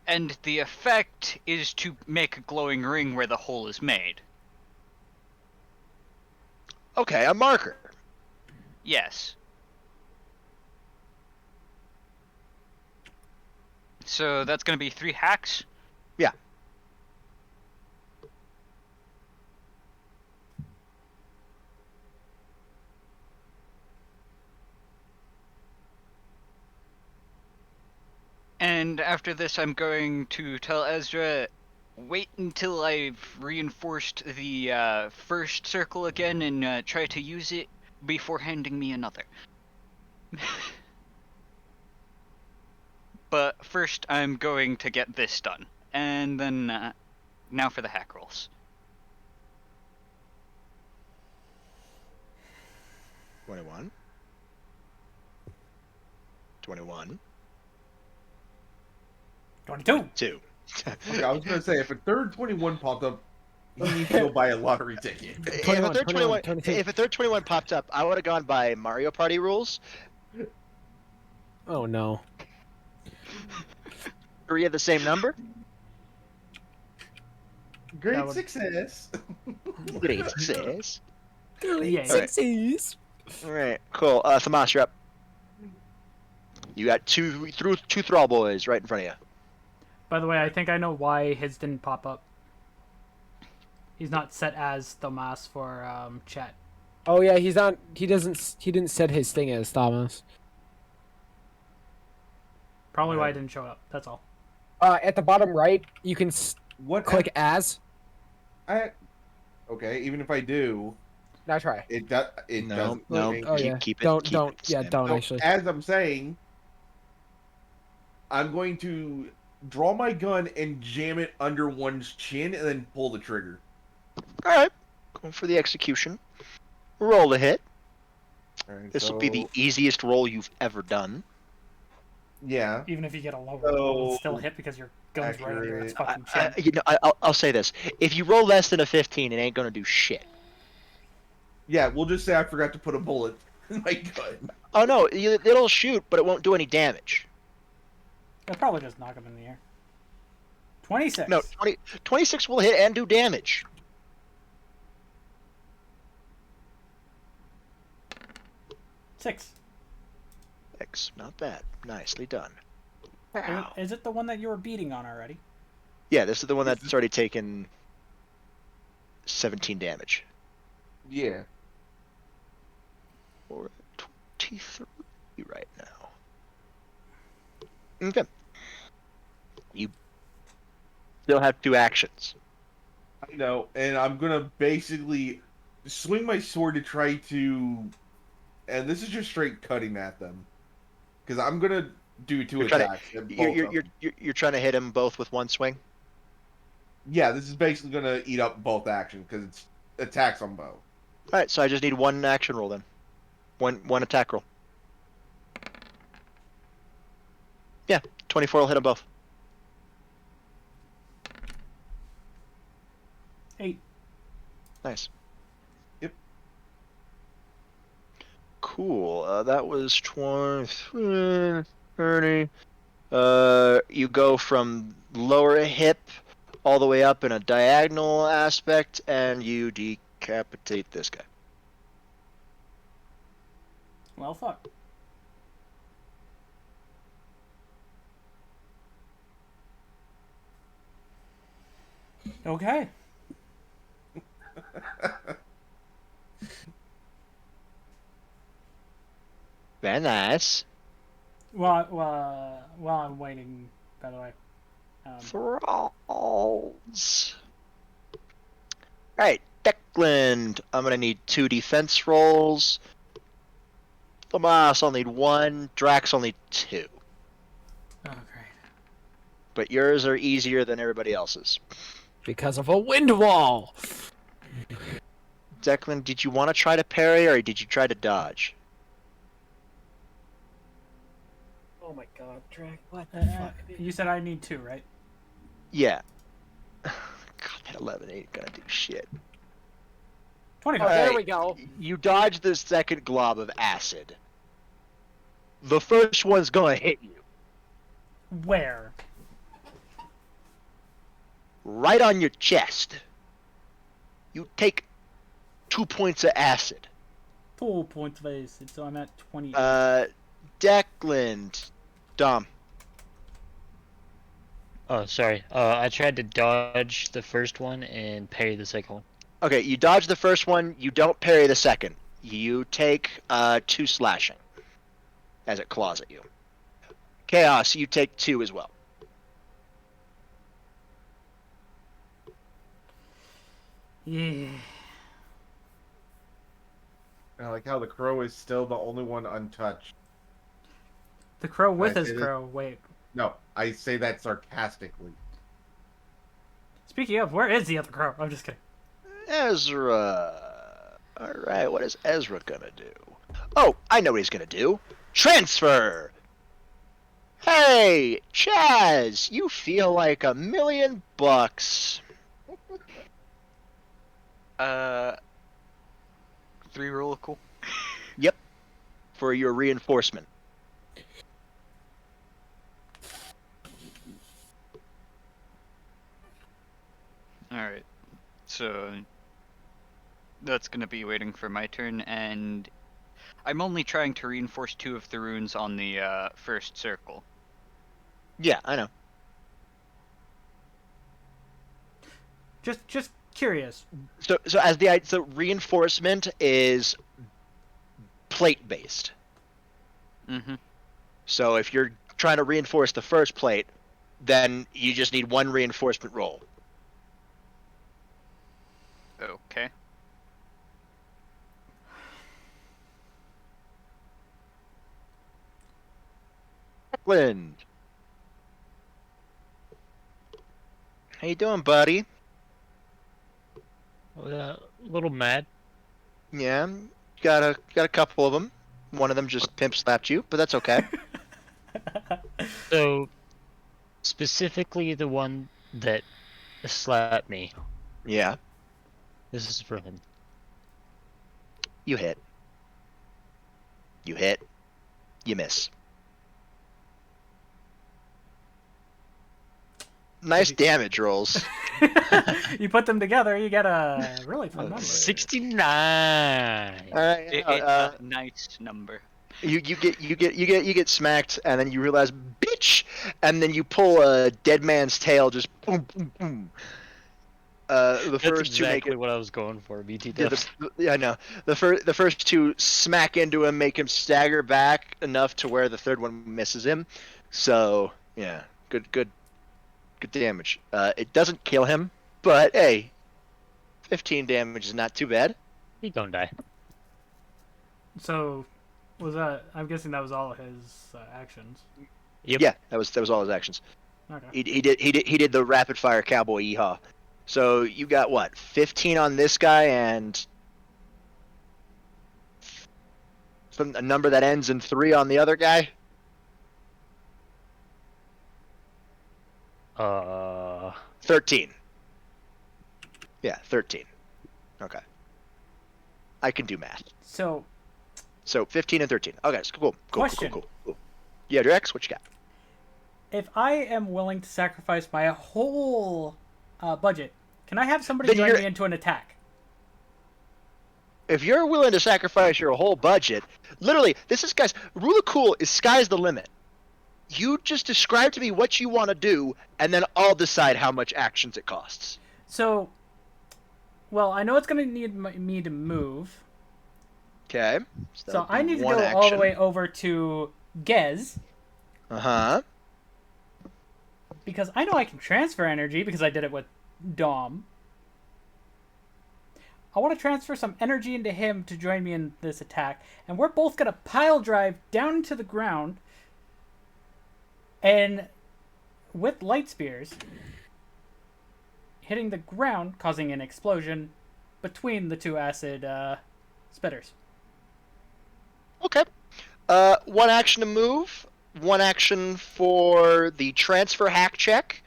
Speaker 5: And the effect is to make a glowing ring where the hole is made.
Speaker 1: Okay, a marker.
Speaker 5: Yes. So that's going to be 3 hacks?
Speaker 1: Yeah.
Speaker 5: And after this, I'm going to tell Ezra, wait until I've reinforced the first circle again and try to use it before handing me another. But first, I'm going to get this done. And then, now for the hack rolls.
Speaker 1: 21. 21.
Speaker 2: 22.
Speaker 1: 2.
Speaker 4: Okay, I was gonna say if a third 21 popped up, he needs to go buy a lottery ticket.
Speaker 1: If
Speaker 3: 21,
Speaker 1: a third
Speaker 3: 21, 22.
Speaker 1: if a third 21 popped up, I would have gone by Mario Party rules.
Speaker 3: Oh no.
Speaker 1: 3 of the same number.
Speaker 4: Great
Speaker 2: would-
Speaker 4: success.
Speaker 1: Great success.
Speaker 2: Yeah.
Speaker 3: Sixes.
Speaker 1: All right, cool. Thamas, you're up. You got two thrall boys right in front of you.
Speaker 2: By the way, I think I know why his didn't pop up. He's not set as Thomas for chat.
Speaker 3: Oh yeah, he's not. He didn't set his thing as Thomas.
Speaker 2: Probably why it didn't show up. That's all.
Speaker 3: At the bottom right, you can
Speaker 4: What?
Speaker 3: click as.
Speaker 4: Okay, even if I do,
Speaker 3: Now try.
Speaker 4: it does. It
Speaker 1: No,
Speaker 4: doesn't.
Speaker 1: no.
Speaker 4: change.
Speaker 3: Oh
Speaker 1: Keep-
Speaker 3: yeah.
Speaker 1: keep it-
Speaker 3: don't
Speaker 1: keep
Speaker 3: don't
Speaker 1: it the
Speaker 3: yeah
Speaker 1: same.
Speaker 3: don't
Speaker 4: So,
Speaker 3: actually.
Speaker 4: as I'm saying, I'm going to draw my gun and jam it under one's chin and then pull the trigger.
Speaker 1: All right, going for the execution. Roll a hit.
Speaker 4: Alright,
Speaker 1: This will be the easiest roll you've ever done.
Speaker 4: Yeah.
Speaker 2: Even if you get a lower
Speaker 4: So,
Speaker 2: roll, it's still hit because your gun's right under its fucking chin.
Speaker 1: I'll say this: if you roll less than a 15, it ain't gonna do shit.
Speaker 4: Yeah, we'll just say I forgot to put a bullet in my gun.
Speaker 1: Oh no, it'll shoot, but it won't do any damage.
Speaker 2: It'll probably just knock him in the air. 26.
Speaker 1: No, 26 will hit and do damage.
Speaker 2: Six.
Speaker 1: X, not bad. Nicely done. Wow.
Speaker 2: Is it the one that you were beating on already?
Speaker 1: Yeah, this is the one that's already taken 17 damage.
Speaker 4: Yeah.
Speaker 1: Or 23 right now. Okay. You still have 2 actions.
Speaker 4: I know, and I'm gonna basically swing my sword to try to, and this is just straight cutting at them, because I'm gonna do 2
Speaker 1: You're trying to-
Speaker 4: attacks. at both
Speaker 1: You're,
Speaker 4: of
Speaker 1: you're,
Speaker 4: them.
Speaker 1: you're trying to hit them both with one swing?
Speaker 4: Yeah, this is basically gonna eat up both actions because it's attacks on both.
Speaker 1: Alright, so I just need 1 action roll then. One attack roll. Yeah, 24 will hit them both.
Speaker 2: 8.
Speaker 1: Nice.
Speaker 4: Yep.
Speaker 1: Cool. That was 20, 30. You go from lower hip all the way up in a diagonal aspect, and you decapitate this guy.
Speaker 2: Well, fuck. Okay.
Speaker 1: Very nice.
Speaker 2: While I'm waiting, by the way.
Speaker 1: Thralls. Alright, Declan. I'm gonna need 2 defense rolls. Tomas, I'll need 1. Drax, I'll need 2.
Speaker 2: Oh, great.
Speaker 1: But yours are easier than everybody else's.
Speaker 3: Because of a wind wall.
Speaker 1: Declan, did you want to try to parry or did you try to dodge?
Speaker 3: Oh my god, Drag, what the
Speaker 2: Uh,
Speaker 3: fuck?
Speaker 2: you said I need 2, right?
Speaker 1: Yeah. God, that 11 ain't gonna do shit.
Speaker 2: 25.
Speaker 3: There
Speaker 1: Alright,
Speaker 3: we go.
Speaker 1: You dodge the second glob of acid. The first one's gonna hit you.
Speaker 2: Where?
Speaker 1: Right on your chest. You take 2 points of acid.
Speaker 2: 2 points of acid, so I'm at 28.
Speaker 1: Declan. Dom.
Speaker 7: Oh, sorry. I tried to dodge the first one and parry the second one.
Speaker 1: Okay, you dodge the first one, you don't parry the second. You take 2 slashing as it claws at you. Chaos, you take 2 as well.
Speaker 2: Yeah.
Speaker 4: I like how the crow is still the only one untouched.
Speaker 2: The crow with
Speaker 4: I
Speaker 2: his
Speaker 4: say that-
Speaker 2: crow. Wait.
Speaker 4: No, I say that sarcastically.
Speaker 2: Speaking of, where is the other crow? I'm just kidding.
Speaker 1: Ezra. Alright, what is Ezra gonna do? Oh, I know what he's gonna do. Transfer! Hey, Chaz, you feel like $1,000,000.
Speaker 5: 3 roll, cool.
Speaker 1: Yep. For your reinforcement.
Speaker 5: Alright. So that's gonna be waiting for my turn, and I'm only trying to reinforce 2 of the runes on the first circle.
Speaker 1: Yeah, I know.
Speaker 2: Just curious.
Speaker 1: So reinforcement is plate based.
Speaker 5: Mm-hmm.
Speaker 1: So if you're trying to reinforce the first plate, then you just need 1 reinforcement roll.
Speaker 5: Okay.
Speaker 1: Declan. How you doing, buddy?
Speaker 7: A little mad.
Speaker 1: Yeah, got a couple of them. One of them just pimp slapped you, but that's okay.
Speaker 7: So, specifically the one that slapped me.
Speaker 1: Yeah,
Speaker 7: This is for him.
Speaker 1: you hit. You hit. You miss. Nice damage rolls.
Speaker 2: You put them together, you get a really fun number.
Speaker 7: 69.
Speaker 1: All right,
Speaker 5: It's a nice number.
Speaker 1: you get smacked, and then you realize, bitch, and then you pull a dead man's tail, just boom, boom, boom. The
Speaker 7: That's
Speaker 1: first 2 make
Speaker 7: exactly
Speaker 1: it.
Speaker 7: what I was going for, BT
Speaker 1: Yeah,
Speaker 7: dubs.
Speaker 1: yeah, I know. The first 2 smack into him, make him stagger back enough to where the third one misses him. So yeah, good damage. It doesn't kill him, but hey, 15 damage is not too bad.
Speaker 7: He gonna die.
Speaker 2: So, was that? I'm guessing that was all his actions.
Speaker 7: Yep.
Speaker 1: Yeah, that was all his actions.
Speaker 2: Okay.
Speaker 1: He did the rapid fire cowboy yeehaw. So you got what? 15 on this guy and a number that ends in 3 on the other guy. 13. Yeah, 13. Okay. I can do math.
Speaker 2: So,
Speaker 1: So 15 and 13. Okay, so cool.
Speaker 2: Question.
Speaker 1: Cool. Yeah, Drex, what you got?
Speaker 2: if I am willing to sacrifice my whole budget, can I have somebody
Speaker 1: Then
Speaker 2: join
Speaker 1: you're-
Speaker 2: me into an attack?
Speaker 1: If you're willing to sacrifice your whole budget, literally, guys, rule of cool is sky's the limit. You just describe to me what you want to do, and then I'll decide how much actions it costs.
Speaker 2: So, well, I know it's going to need me to move.
Speaker 1: Okay.
Speaker 2: So I need to go all the way over to Gez,
Speaker 1: Uh-huh.
Speaker 2: because I know I can transfer energy because I did it with Dom. I want to transfer some energy into him to join me in this attack, and we're both going to pile drive down into the ground, and with light spears, hitting the ground, causing an explosion, between the two acid spitters.
Speaker 1: Okay. One action to move, one action for the transfer hack check,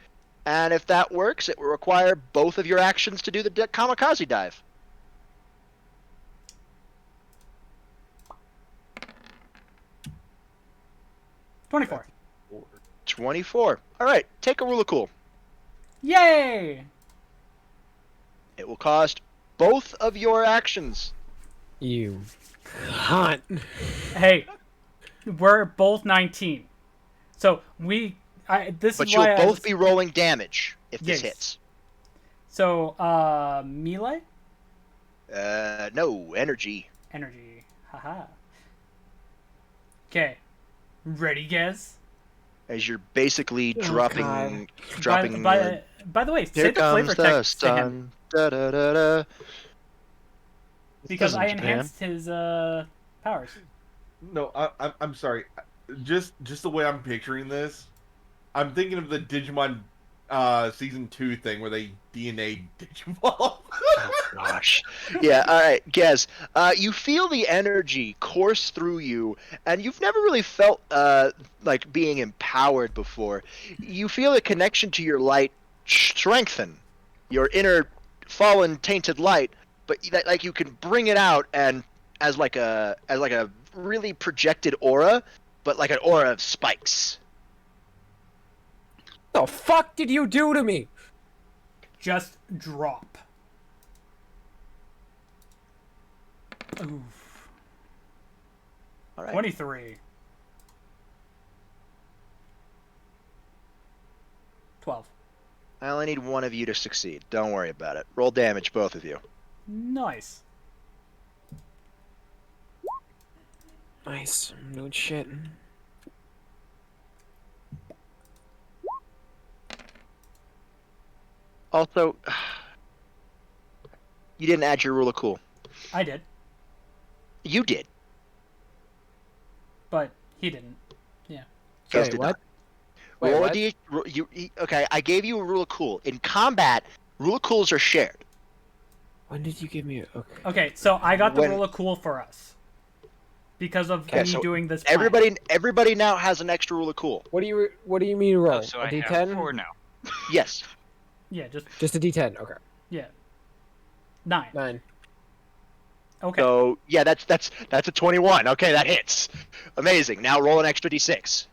Speaker 1: and if that works, it will require both of your actions to do the kamikaze dive.
Speaker 2: 24.
Speaker 1: 24. All right, take a rule of cool.
Speaker 2: Yay!
Speaker 1: It will cost both of your actions.
Speaker 3: You cunt.
Speaker 2: Hey, we're both 19. So this
Speaker 1: But
Speaker 2: is
Speaker 1: you'll
Speaker 2: why
Speaker 1: both be rolling damage if this
Speaker 2: Yes.
Speaker 1: hits.
Speaker 2: So, melee?
Speaker 1: No, energy.
Speaker 2: Energy. Haha. Okay. Ready, guys?
Speaker 1: As you're basically dropping.
Speaker 2: By the way, say
Speaker 1: Here
Speaker 2: the flavor
Speaker 1: comes the
Speaker 2: text to him.
Speaker 1: sun. Da, da, da, da.
Speaker 2: Because
Speaker 7: isn't
Speaker 2: I
Speaker 7: Japan.
Speaker 2: enhanced his powers.
Speaker 4: No, I'm sorry. Just the way I'm picturing this, I'm thinking of the Digimon season 2 thing where they DNA Digimon.
Speaker 1: Gosh. Yeah, alright, Gez. You feel the energy course through you, and you've never really felt like being empowered before. You feel a connection to your light strengthen, your inner fallen tainted light, but that like you can bring it out and as like a really projected aura, but like an aura of spikes.
Speaker 3: The fuck did you do to me?
Speaker 2: Just drop. Oof.
Speaker 1: All right.
Speaker 2: 23. 12.
Speaker 1: I only need one of you to succeed. Don't worry about it. Roll damage, both of you.
Speaker 2: Nice.
Speaker 3: Nice. I'm doing shit.
Speaker 1: Also, you didn't add your rule of cool.
Speaker 2: I did,
Speaker 1: You did.
Speaker 2: but he didn't. Yeah.
Speaker 1: Gez
Speaker 3: Wait,
Speaker 1: did
Speaker 3: what?
Speaker 1: not.
Speaker 3: Wait,
Speaker 1: Roll
Speaker 3: what?
Speaker 1: a D. Okay, I gave you a rule of cool. In combat, rule of cools are shared.
Speaker 3: When did you give me? Okay.
Speaker 2: Okay, so I got the
Speaker 1: When-
Speaker 2: rule of cool for us. Because of
Speaker 1: Okay,
Speaker 2: me
Speaker 1: so
Speaker 2: doing this plan.
Speaker 1: Everybody now has an extra rule of cool.
Speaker 3: What do you mean roll?
Speaker 5: Oh, so
Speaker 3: a
Speaker 5: I
Speaker 3: D10?
Speaker 5: have 4 now.
Speaker 1: Yes.
Speaker 2: Yeah,
Speaker 3: Just a D10. Okay.
Speaker 2: yeah. 9.
Speaker 3: 9.
Speaker 2: Okay.
Speaker 1: So yeah, that's a 21. Okay, that hits. Amazing. Now roll an extra D6.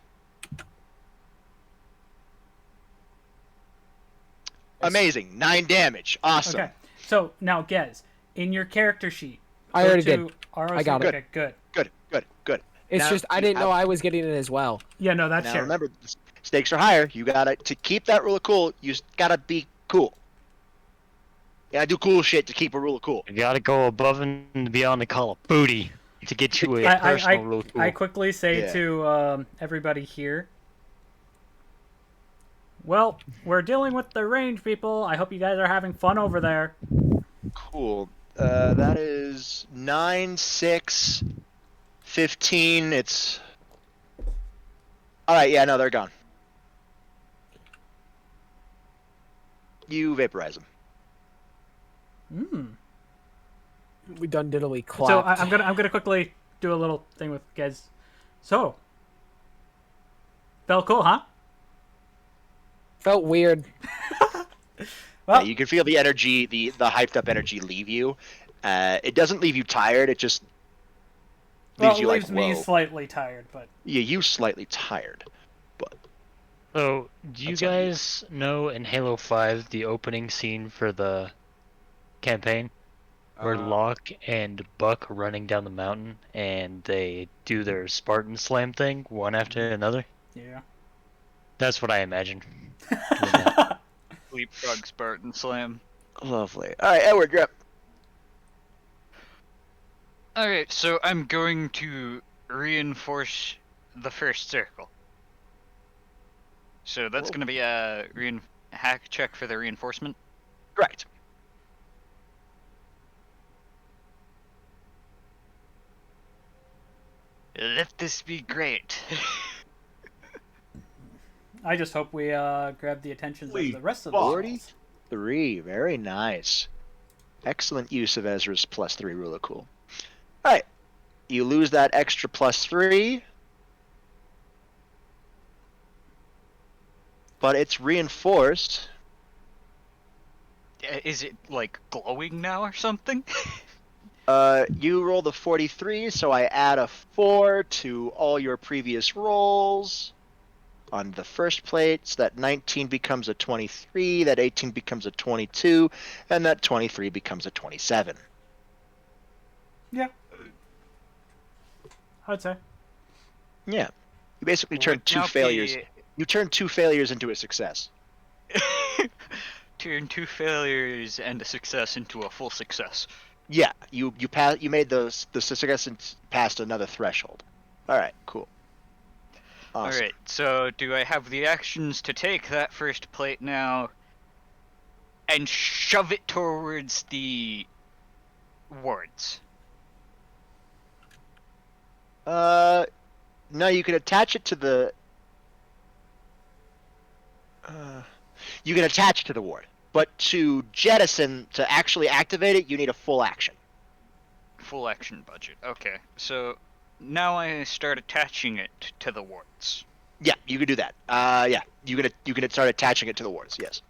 Speaker 1: Amazing. 9 damage. Awesome.
Speaker 2: Okay. So now, Gez, in your character sheet,
Speaker 3: I
Speaker 2: go
Speaker 3: already
Speaker 2: to
Speaker 3: did.
Speaker 2: ROC.
Speaker 3: I got it.
Speaker 2: Okay, good.
Speaker 1: Good.
Speaker 3: It's
Speaker 1: Now,
Speaker 3: just I
Speaker 1: you
Speaker 3: didn't know
Speaker 1: have-
Speaker 3: I was getting it as well.
Speaker 2: Yeah, no, that's
Speaker 1: Now
Speaker 2: shared.
Speaker 1: remember, stakes are higher. You gotta to keep that rule of cool. You gotta be cool. You gotta do cool shit to keep a rule of cool.
Speaker 7: You gotta go above and beyond the call of booty to get you a personal rule tool.
Speaker 2: I quickly say
Speaker 1: Yeah.
Speaker 2: to everybody here, well, we're dealing with the range people. I hope you guys are having fun over there.
Speaker 1: Cool. That is 9, 6, 15. It's. Alright, yeah, no, they're gone. You vaporize them.
Speaker 3: We done diddly clapped.
Speaker 2: So I'm gonna quickly do a little thing with Gez. So, felt cool, huh?
Speaker 3: Felt weird.
Speaker 2: Well,
Speaker 1: Yeah, you can feel the energy, the hyped up energy leave you. It doesn't leave you tired, it just leaves
Speaker 2: it
Speaker 1: you
Speaker 2: leaves
Speaker 1: like,
Speaker 2: me
Speaker 1: whoa.
Speaker 2: slightly tired, but
Speaker 1: Yeah, you slightly tired. But
Speaker 7: So, do you
Speaker 1: That's on you.
Speaker 7: guys know in Halo 5 the opening scene for the campaign? Where Locke and Buck are running down the mountain and they do their Spartan slam thing one after another?
Speaker 2: yeah.
Speaker 7: That's what I imagined.
Speaker 5: Leapfrog Spartan Slam.
Speaker 1: lovely. Alright, Edward, you're up.
Speaker 5: Alright, so I'm going to reinforce the first circle. So that's
Speaker 1: Cool.
Speaker 5: going to be a hack check for the reinforcement.
Speaker 1: Correct.
Speaker 5: Let this be great.
Speaker 2: I just hope we grab the attentions
Speaker 4: Holy
Speaker 2: of the rest of
Speaker 4: fuck.
Speaker 2: the
Speaker 1: 43. Very nice. Excellent use of Ezra's +3 ruler cool. Alright. You lose that extra +3. But it's reinforced.
Speaker 5: Is it like glowing now or something?
Speaker 1: You roll the 43, so I add a 4 to all your previous rolls on the first plate. So that 19 becomes a 23, that 18 becomes a 22, and that 23 becomes a 27.
Speaker 2: Yeah. I'd say.
Speaker 1: Yeah. You basically turn
Speaker 5: Would
Speaker 1: two
Speaker 5: now
Speaker 1: failures.
Speaker 5: be-
Speaker 1: You turn 2 failures into a success.
Speaker 5: Turn 2 failures and a success into a full success.
Speaker 1: Yeah, you made the success and passed another threshold. All right, cool. Awesome.
Speaker 5: Alright, so do I have the actions to take that first plate now and shove it towards the wards?
Speaker 1: No, you can attach it to the. You can attach it to the ward, but to jettison, to actually activate it, you need a full action.
Speaker 5: Full action budget. Okay, so now I start attaching it to the wards.
Speaker 1: Yeah, you can do that. Yeah, you can start attaching it to the wards. Yes.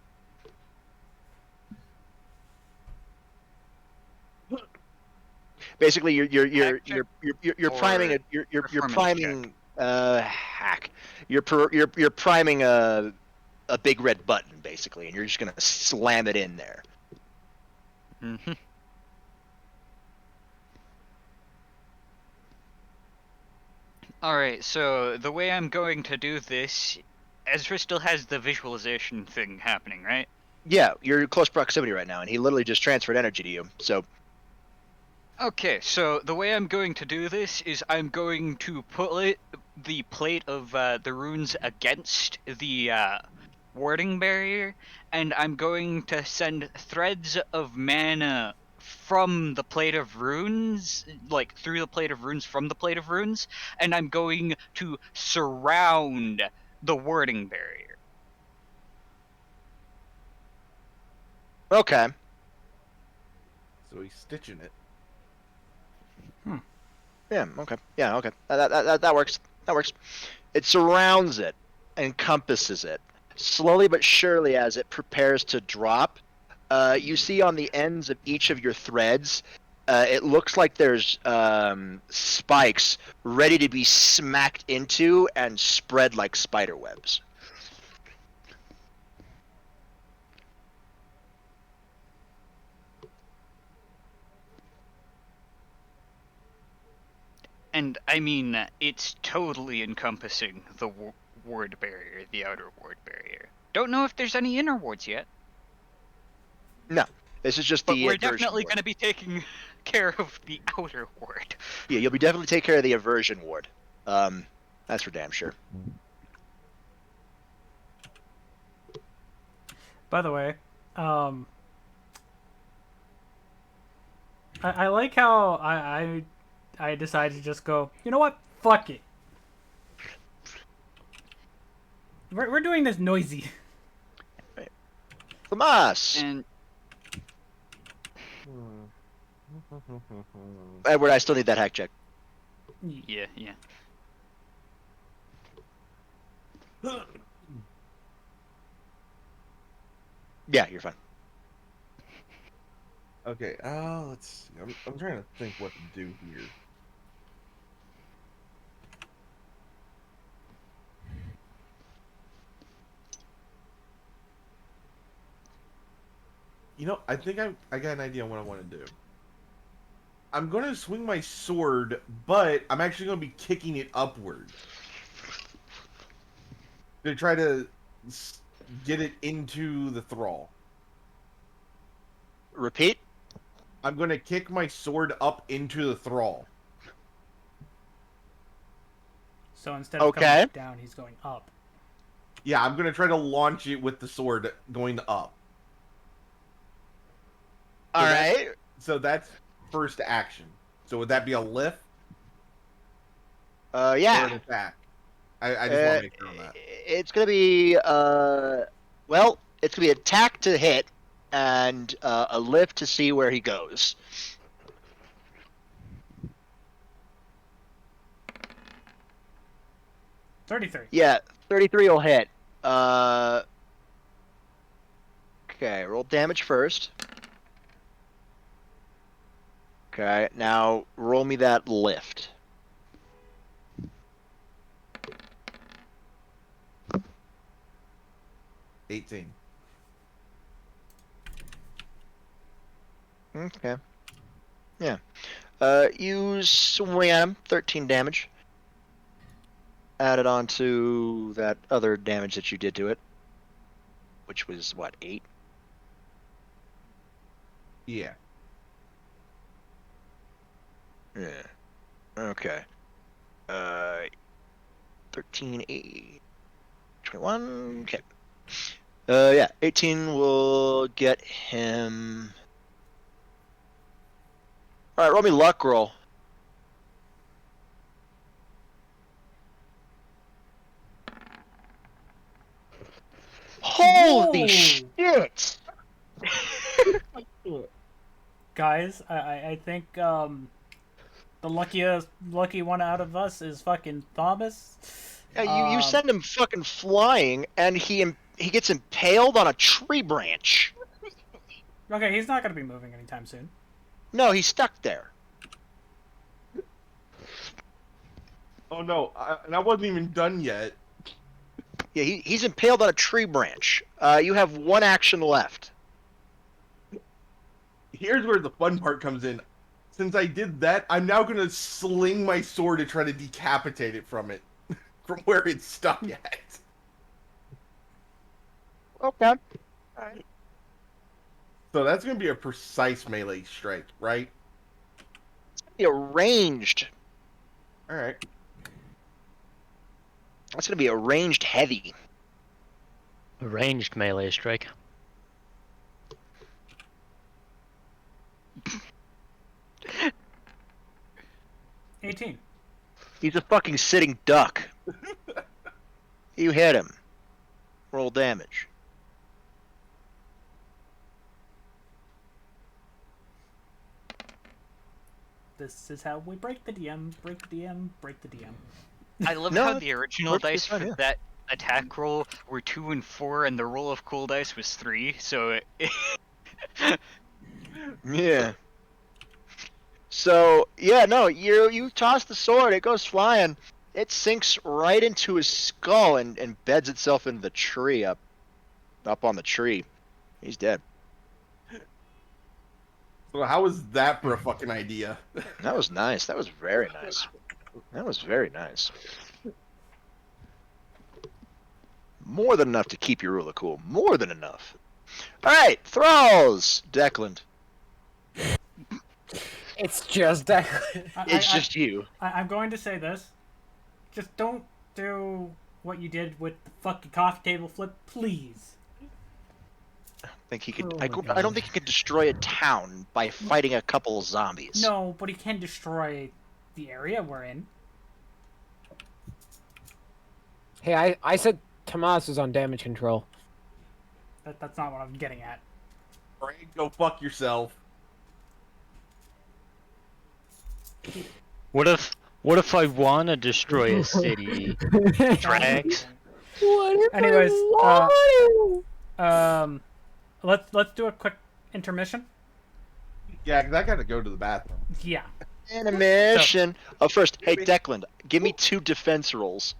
Speaker 1: Basically, you're priming a you're priming hack. You're priming a big red button basically, and you're just gonna slam it in there.
Speaker 5: Mm-hmm. Alright, so the way I'm going to do this, Ezra still has the visualization thing happening, right?
Speaker 1: Yeah, you're in close proximity right now, and he literally just transferred energy to you. So
Speaker 5: Okay, so the way I'm going to do this is I'm going to put the plate of the runes against the warding barrier, and I'm going to send threads of mana from the plate of runes, like through the plate of runes from the plate of runes, and I'm going to surround the warding barrier.
Speaker 1: okay.
Speaker 4: So he's stitching it.
Speaker 1: Yeah, okay. Yeah, okay. That works. That works. It surrounds it, encompasses it. Slowly but surely, as it prepares to drop, you see on the ends of each of your threads, it looks like there's spikes ready to be smacked into and spread like spider webs.
Speaker 5: And I mean, it's totally encompassing the ward barrier, the outer ward barrier. Don't know if there's any inner wards yet.
Speaker 1: No, this is just
Speaker 5: But
Speaker 1: the
Speaker 5: we're
Speaker 1: inversion
Speaker 5: definitely
Speaker 1: ward.
Speaker 5: going to be taking care of the outer ward.
Speaker 1: Yeah, you'll be definitely take care of the aversion ward. That's for damn sure.
Speaker 2: By the way, I like how I decided to just go, you know what? Fuck it. We're doing this noisy.
Speaker 1: Lamas!
Speaker 5: And
Speaker 1: Edward, I still need that hack check.
Speaker 5: yeah.
Speaker 1: Yeah, you're fine.
Speaker 4: Okay, let's see. I'm trying to think what to do here. You know, I think I got an idea on what I want to do. I'm going to swing my sword, but I'm actually going to be kicking it upward. To try to get it into the thrall.
Speaker 1: Repeat?
Speaker 4: I'm going to kick my sword up into the thrall.
Speaker 2: So instead of
Speaker 1: Okay.
Speaker 2: coming down, he's going up.
Speaker 4: Yeah, I'm going to try to launch it with the sword going up.
Speaker 1: All right.
Speaker 4: So that's first action. So would that be a lift? Or an
Speaker 1: Yeah.
Speaker 4: attack? I just want to make sure on that.
Speaker 1: It's gonna be well, it's gonna be attack to hit, and a lift to see where he goes.
Speaker 2: $33.
Speaker 1: Yeah, 33 will hit. Okay, roll damage first. Okay, now roll me that lift.
Speaker 4: $18.
Speaker 1: Okay. Yeah. You swing at him, 13 damage. Added on to that other damage that you did to it, which was, what, 8?
Speaker 4: Yeah.
Speaker 1: Yeah. Okay. 13, 8, 21. Okay. Yeah, 18 will get him. All right, roll me luck roll. Holy
Speaker 2: Whoa!
Speaker 1: shit!
Speaker 2: Guys, I think the lucky one out of us is fucking Thomas.
Speaker 1: Yeah, you send him fucking flying, and he gets impaled on a tree branch.
Speaker 2: Okay, he's not gonna be moving anytime soon.
Speaker 1: No, he's stuck there.
Speaker 4: Oh no, and I wasn't even done yet.
Speaker 1: Yeah, he's impaled on a tree branch. You have one action left.
Speaker 4: Here's where the fun part comes in. Since I did that, I'm now gonna sling my sword to try to decapitate it from where it's stuck at.
Speaker 1: Okay.
Speaker 4: So that's gonna be a precise melee strike, right?
Speaker 1: Be a ranged.
Speaker 4: All right.
Speaker 1: That's gonna be a ranged heavy.
Speaker 7: A ranged melee strike.
Speaker 2: $18.
Speaker 1: He's a fucking sitting duck. You hit him. Roll damage.
Speaker 2: This is how we break the DM, break the DM, break the DM.
Speaker 5: I love
Speaker 1: No,
Speaker 5: how the original
Speaker 1: perfectly
Speaker 5: dice
Speaker 1: fine,
Speaker 5: for
Speaker 1: yeah.
Speaker 5: that attack roll were 2 and 4, and the roll of cool dice was 3. So
Speaker 1: Yeah. So yeah, no, you toss the sword, it goes flying, it sinks right into his skull and beds itself into the tree up on the tree. He's dead.
Speaker 4: So how was that for a fucking idea?
Speaker 1: That was nice. That was very nice. That was very nice. More than enough to keep your ruler cool. More than enough. All right, thralls, Declan.
Speaker 3: It's just that.
Speaker 1: It's just you.
Speaker 2: I'm going to say this. Just don't do what you did with the fucking coffee table flip, please.
Speaker 1: Think he could?
Speaker 3: Oh
Speaker 1: I
Speaker 3: my
Speaker 1: don't
Speaker 3: God.
Speaker 1: think he could destroy a town by fighting a couple of zombies.
Speaker 2: No, but he can destroy the area we're in.
Speaker 3: Hey, I said Tomas is on damage control.
Speaker 2: That's not what I'm getting at.
Speaker 4: Frank, go fuck yourself.
Speaker 7: What if I wanna destroy a city? Drags?
Speaker 3: What if
Speaker 2: Anyways,
Speaker 3: I want
Speaker 2: let's do a quick intermission.
Speaker 4: Yeah, because I gotta go to the bathroom.
Speaker 2: Yeah.
Speaker 1: Animation. Oh, first, hey Declan, give me 2 defense rolls.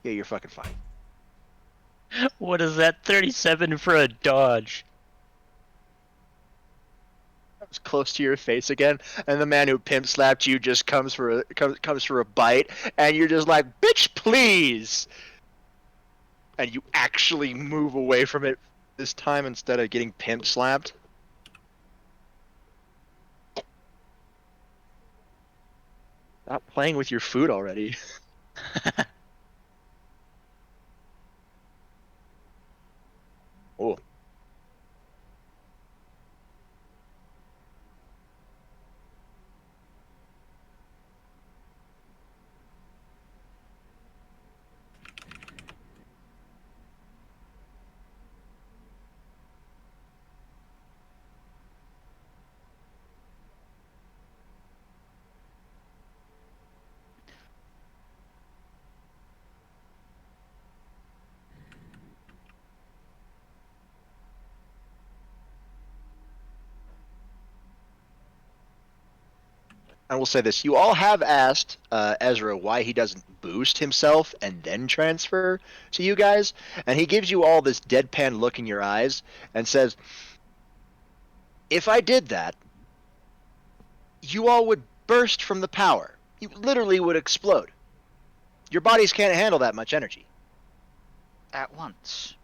Speaker 1: Yeah, you're fucking fine.
Speaker 7: What is that? 37 for a dodge.
Speaker 1: Comes close to your face again, and the man who pimp slapped you just comes for a bite, and you're just like, "Bitch, please!" And you actually move away from it this time instead of getting pimp slapped. Stop playing with your food already. Oh. I will say this: you all have asked Ezra why he doesn't boost himself and then transfer to you guys, and he gives you all this deadpan look in your eyes and says, "If I did that, you all would burst from the power. You literally would explode. Your bodies can't handle that much energy
Speaker 5: At once.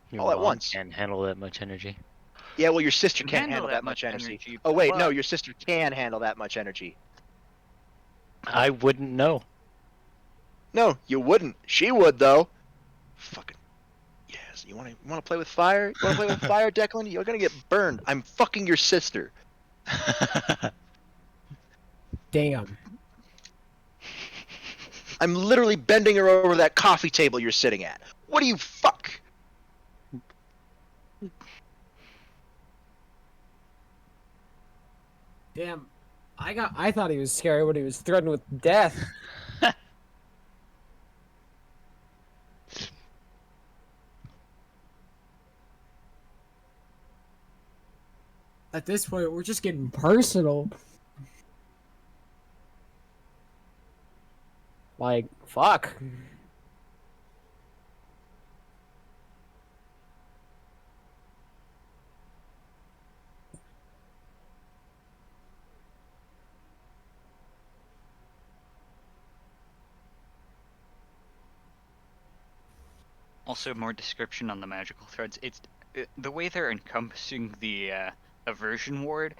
Speaker 7: Your
Speaker 1: all at
Speaker 7: mom
Speaker 1: once."
Speaker 7: can't handle that much energy.
Speaker 1: Yeah, well, your sister
Speaker 5: Can
Speaker 1: can't handle that much energy. Oh wait, no,
Speaker 5: but
Speaker 1: your sister can handle that much energy.
Speaker 7: I wouldn't know.
Speaker 1: No, you wouldn't. She would though. Fucking yes. You want to play with fire? You want to play with fire, Declan? You're gonna get burned. I'm fucking your sister.
Speaker 3: Damn.
Speaker 1: I'm literally bending her over that coffee table you're sitting at. What do you fuck?
Speaker 3: Damn. I thought he was scary when he was threatened with death. At this point, we're just getting personal. Like, fuck.
Speaker 5: also more description on the magical threads. It's the way they're encompassing the aversion ward.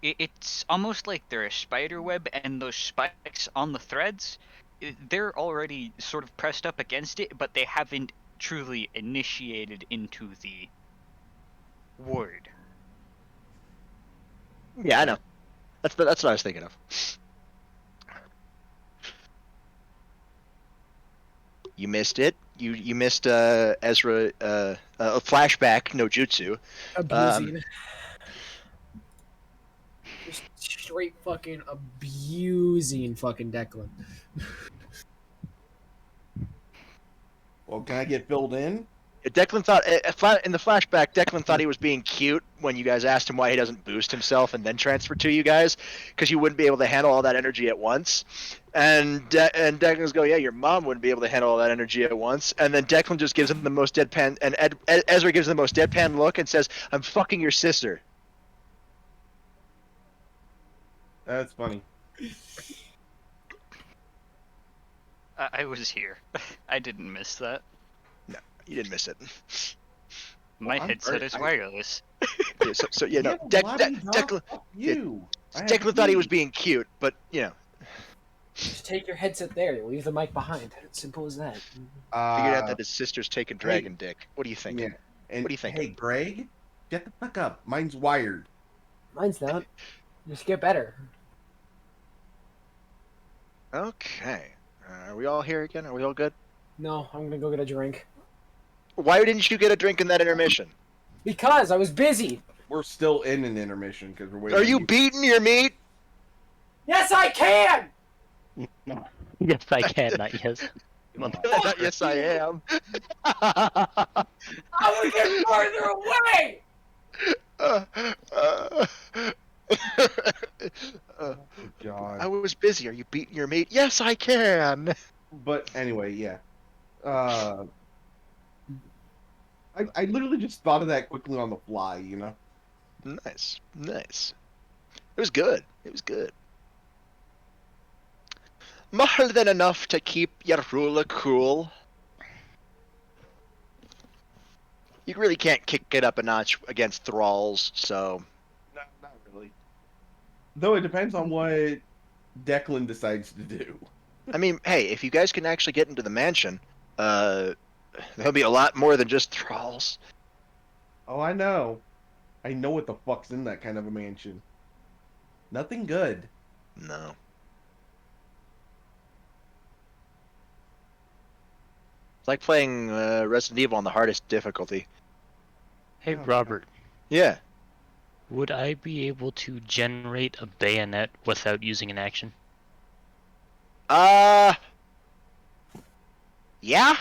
Speaker 5: It's almost like they're a spider web, and those spikes on the threads, they're already sort of pressed up against it, but they haven't truly initiated into the ward.
Speaker 1: Yeah, I know. That's what I was thinking of. You missed it. You missed Ezra a flashback no jutsu.
Speaker 3: Abusing. Just straight fucking abusing fucking Declan.
Speaker 4: Well, can I get filled in?
Speaker 1: Declan thought in the flashback, Declan thought he was being cute when you guys asked him why he doesn't boost himself and then transfer to you guys, because you wouldn't be able to handle all that energy at once. And Declan's go, yeah, your mom wouldn't be able to handle all that energy at once. And then Declan just gives him the most deadpan, and Ezra gives him the most deadpan look and says, "I'm fucking your sister."
Speaker 4: That's funny.
Speaker 5: I was here. I didn't miss that.
Speaker 1: You didn't miss it.
Speaker 5: My
Speaker 4: I'm
Speaker 5: headset
Speaker 4: very-
Speaker 5: is wireless.
Speaker 1: Yeah, so yeah, no,
Speaker 4: Yeah, bloody dog,
Speaker 1: Declan
Speaker 4: fuck you. I have
Speaker 1: Declan thought he was
Speaker 4: keys.
Speaker 1: being cute, but you know,
Speaker 3: Just take your headset there. Leave the mic behind. Simple as that.
Speaker 1: figured out that his sister's taking dragon dick. What do you think?
Speaker 4: Yeah. And
Speaker 1: What do you think?
Speaker 4: Hey, Greg, get the fuck up. Mine's wired.
Speaker 3: Mine's not. Just get better.
Speaker 1: Okay. Are we all here again? Are we all good?
Speaker 3: No, I'm gonna go get a drink.
Speaker 1: Why didn't you get a drink in that intermission?
Speaker 3: Because I was busy.
Speaker 4: We're still in an intermission because we're waiting.
Speaker 1: Are you beating your meat?
Speaker 3: Yes, I can.
Speaker 7: Yes, I can, not yes.
Speaker 1: Yes, I am.
Speaker 3: I want to get farther away.
Speaker 4: God.
Speaker 1: I was busy. Are you beating your meat? Yes, I can.
Speaker 4: But anyway, yeah. I literally just thought of that quickly on the fly, you know?
Speaker 1: Nice, nice. It was good. It was good. More than enough to keep your ruler cool. You really can't kick it up a notch against thralls, so
Speaker 4: No, not really. Though it depends on what Declan decides to do.
Speaker 1: I mean, hey, if you guys can actually get into the mansion, there'll be a lot more than just thralls.
Speaker 4: Oh, I know. I know what the fuck's in that kind of a mansion. Nothing good.
Speaker 1: No. It's like playing Resident Evil on the hardest difficulty.
Speaker 7: Hey,
Speaker 4: Oh,
Speaker 7: Robert,
Speaker 1: Yeah.
Speaker 7: would I be able to generate a bayonet without using an action?
Speaker 1: Yeah.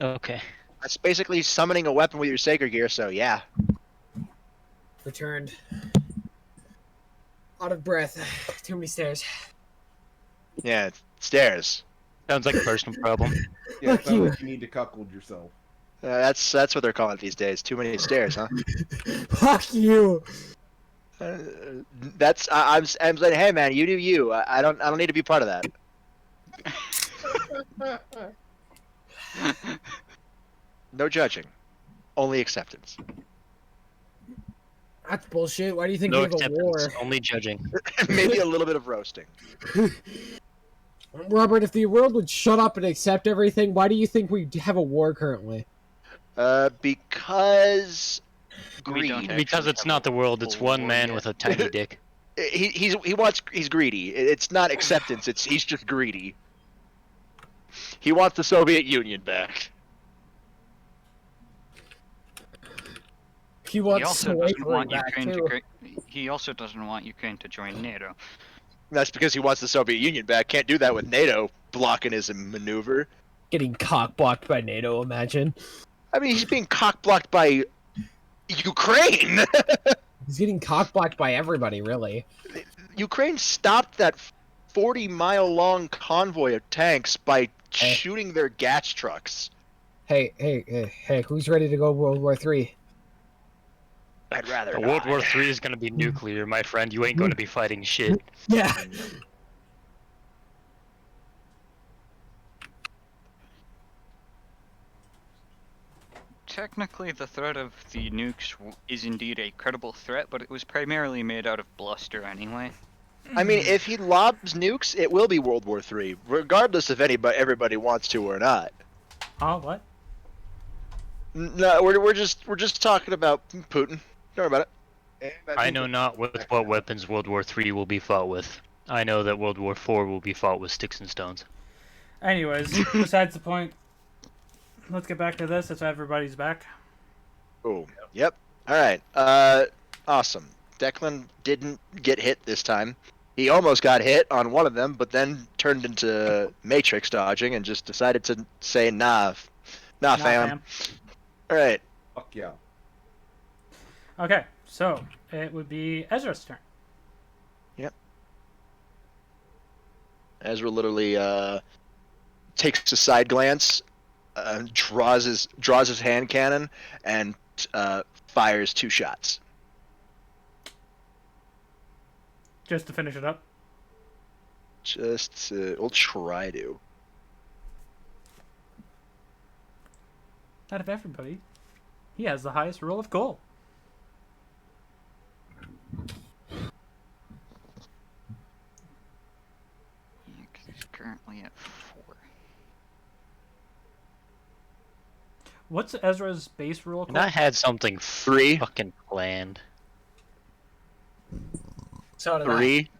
Speaker 7: Okay.
Speaker 1: That's basically summoning a weapon with your Sacred Gear, so yeah.
Speaker 3: Returned. Out of breath. Too many stairs.
Speaker 1: Yeah, stairs.
Speaker 7: Sounds like a personal problem.
Speaker 4: Yeah, it
Speaker 3: Fuck
Speaker 4: sounds
Speaker 3: you.
Speaker 4: like you need to cuckold yourself.
Speaker 1: That's what they're calling it these days. Too many stairs, huh?
Speaker 3: Fuck you.
Speaker 1: I'm saying, hey man, you do you. I don't need to be part of that. No judging, only acceptance.
Speaker 3: That's bullshit. Why do you think
Speaker 7: No
Speaker 3: we have a
Speaker 7: acceptance,
Speaker 3: war?
Speaker 7: only judging.
Speaker 1: Maybe a little bit of roasting.
Speaker 3: Robert, if the world would shut up and accept everything, why do you think we have a war currently?
Speaker 1: Because
Speaker 5: We don't
Speaker 1: greed.
Speaker 5: actually
Speaker 7: Because it's
Speaker 5: have
Speaker 7: not
Speaker 5: a
Speaker 7: the world, it's
Speaker 5: full
Speaker 7: one
Speaker 5: war
Speaker 7: man
Speaker 5: yet.
Speaker 7: with a tiny dick.
Speaker 1: He's greedy. It's not acceptance. He's just greedy. He wants the Soviet Union back.
Speaker 3: He
Speaker 5: He
Speaker 3: wants
Speaker 5: also doesn't
Speaker 3: slavery
Speaker 5: want
Speaker 3: back
Speaker 5: Ukraine
Speaker 3: too.
Speaker 5: He also doesn't want Ukraine to join NATO.
Speaker 1: That's because he wants the Soviet Union back. Can't do that with NATO blocking his maneuver.
Speaker 3: Getting cock-blocked by NATO, imagine.
Speaker 1: I mean, he's being cock-blocked by Ukraine.
Speaker 3: He's getting cock-blocked by everybody, really.
Speaker 1: Ukraine stopped that 40-mile-long convoy of tanks by shooting their gas trucks.
Speaker 3: Hey, who's ready to go World War III?
Speaker 1: I'd rather
Speaker 7: The
Speaker 1: not.
Speaker 7: World War III is gonna be nuclear, my friend. You ain't gonna be fighting shit.
Speaker 3: Yeah.
Speaker 5: Technically, the threat of the nukes is indeed a credible threat, but it was primarily made out of bluster anyway.
Speaker 1: I mean, if he lobs nukes, it will be World War III, regardless if everybody wants to or not.
Speaker 2: Oh, what?
Speaker 1: No, we're just talking about Putin. Don't worry about it.
Speaker 4: And
Speaker 7: I
Speaker 4: think
Speaker 7: know
Speaker 4: that-
Speaker 7: not with what weapons World War III will be fought with. I know that World War IV will be fought with sticks and stones.
Speaker 2: Anyways, besides the point. Let's get back to this. If everybody's back.
Speaker 1: Oh, yep. All right. Awesome. Declan didn't get hit this time. He almost got hit on one of them, but then turned into Matrix dodging and just decided to say, nah, fam. All right.
Speaker 4: Fuck yeah.
Speaker 2: Okay, so it would be Ezra's turn.
Speaker 1: Ezra literally takes a side glance, draws his hand cannon, and fires 2 shots.
Speaker 2: Just to finish it up.
Speaker 1: We'll try to.
Speaker 2: Out of everybody, he has the highest roll of gold.
Speaker 5: Yeah, 'cause he's currently at 4.
Speaker 2: What's Ezra's base roll
Speaker 7: And I
Speaker 2: called?
Speaker 7: had something
Speaker 1: 3,
Speaker 7: fucking planned.
Speaker 3: So did I.
Speaker 1: 3.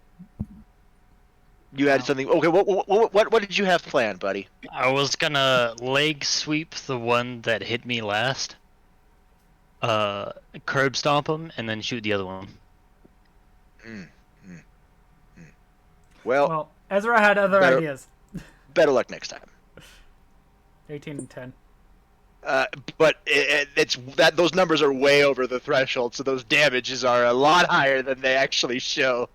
Speaker 1: You had something. Okay, what did you have planned, buddy?
Speaker 7: I was gonna leg sweep the one that hit me last, curb stomp him, and then shoot the other one.
Speaker 1: Well,
Speaker 2: Well, Ezra had other
Speaker 1: Better-
Speaker 2: ideas.
Speaker 1: better luck next time.
Speaker 2: 18 and 10.
Speaker 1: But it's that those numbers are way over the threshold, so those damages are a lot higher than they actually show.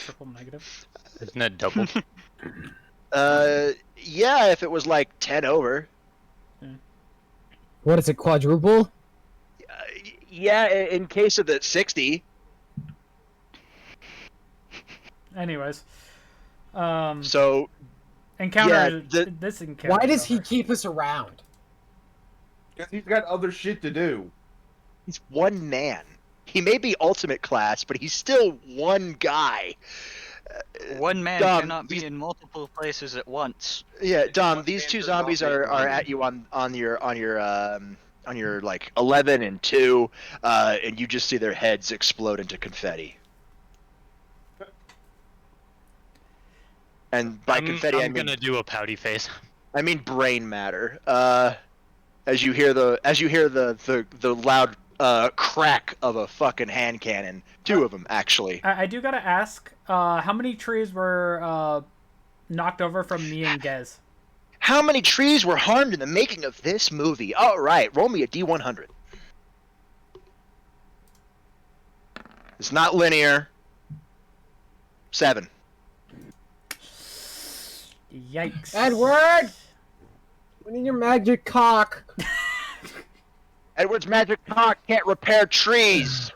Speaker 2: Triple negative.
Speaker 7: Isn't that double?
Speaker 1: Yeah, if it was like 10 over.
Speaker 3: What is it, quadruple?
Speaker 1: Yeah, in case of the 60.
Speaker 2: Anyways.
Speaker 1: So
Speaker 2: Encounter.
Speaker 1: yeah,
Speaker 2: this encounter.
Speaker 3: Why does he keep us around?
Speaker 4: Because he's got other shit to do.
Speaker 1: he's one man. He may be ultimate class, but he's still one guy.
Speaker 5: One man
Speaker 1: Dom,
Speaker 5: cannot be in multiple places at once.
Speaker 1: Yeah, Dom,
Speaker 4: one
Speaker 1: these
Speaker 4: man
Speaker 1: 2
Speaker 4: does not
Speaker 1: zombies
Speaker 4: make
Speaker 1: are
Speaker 4: money.
Speaker 1: at you on your like 11 and 2, and you just see their heads explode into confetti. And by confetti,
Speaker 7: I'm gonna do a pouty face.
Speaker 1: I mean brain matter. As you hear the loud crack of a fucking hand cannon. 2 of them actually.
Speaker 2: I do gotta ask, how many trees were knocked over from me and Gez?
Speaker 1: How many trees were harmed in the making of this movie? All right, roll me a D100. It's not linear. 7.
Speaker 2: Yikes.
Speaker 3: Edward! We need your magic cock.
Speaker 1: Edward's magic cock can't repair trees.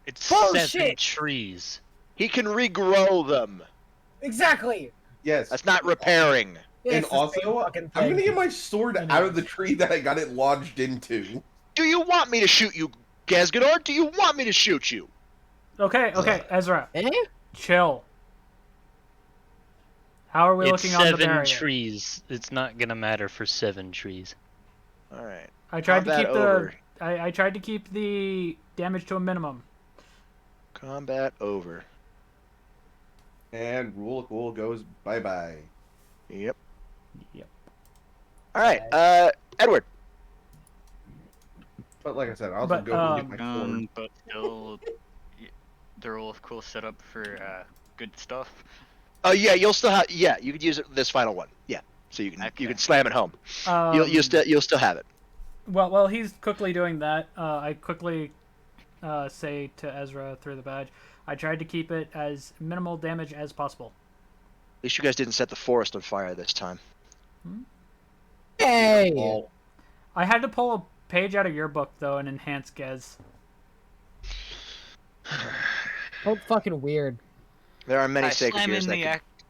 Speaker 7: It's
Speaker 3: Bullshit!
Speaker 7: 7 trees.
Speaker 1: He can regrow them.
Speaker 3: Exactly.
Speaker 4: Yes.
Speaker 1: That's not repairing.
Speaker 3: Yeah,
Speaker 4: And
Speaker 3: it's the same
Speaker 4: also,
Speaker 3: fucking
Speaker 4: I'm gonna
Speaker 3: thing.
Speaker 4: get my sword
Speaker 2: It
Speaker 4: out of
Speaker 2: is.
Speaker 4: the tree that I got it lodged into.
Speaker 1: Do you want me to shoot you, Gasgador? Do you want me to shoot you?
Speaker 2: Okay, Ezra.
Speaker 3: Eh?
Speaker 2: Chill. How are we
Speaker 7: It's
Speaker 2: looking on the
Speaker 7: 7
Speaker 2: barrier?
Speaker 7: trees. It's not gonna matter for 7 trees.
Speaker 1: All right.
Speaker 2: I tried to
Speaker 1: Combat
Speaker 2: keep
Speaker 1: over.
Speaker 2: I tried to keep the damage to a minimum.
Speaker 1: Combat over.
Speaker 4: And Rule of Cool goes bye-bye.
Speaker 1: Yep.
Speaker 2: Yep.
Speaker 1: All right. Edward.
Speaker 4: But like I said, I also
Speaker 2: But,
Speaker 4: go and get my sword.
Speaker 5: But still, the rule of cool set up for good stuff.
Speaker 1: Oh yeah, you'll still have. Yeah, you could use it this final one. Yeah. So you can slam it home. You'll still have it.
Speaker 2: While he's quickly doing that, I quickly say to Ezra through the badge, I tried to keep it as minimal damage as possible.
Speaker 1: At least you guys didn't set the forest on fire this time.
Speaker 3: Hey!
Speaker 2: I had to pull a page out of your book though and enhance Gez.
Speaker 3: Oh, fucking weird.
Speaker 1: There are many
Speaker 5: I
Speaker 1: sacred
Speaker 5: slam
Speaker 1: years
Speaker 5: in
Speaker 1: that
Speaker 5: the
Speaker 1: can...
Speaker 5: act.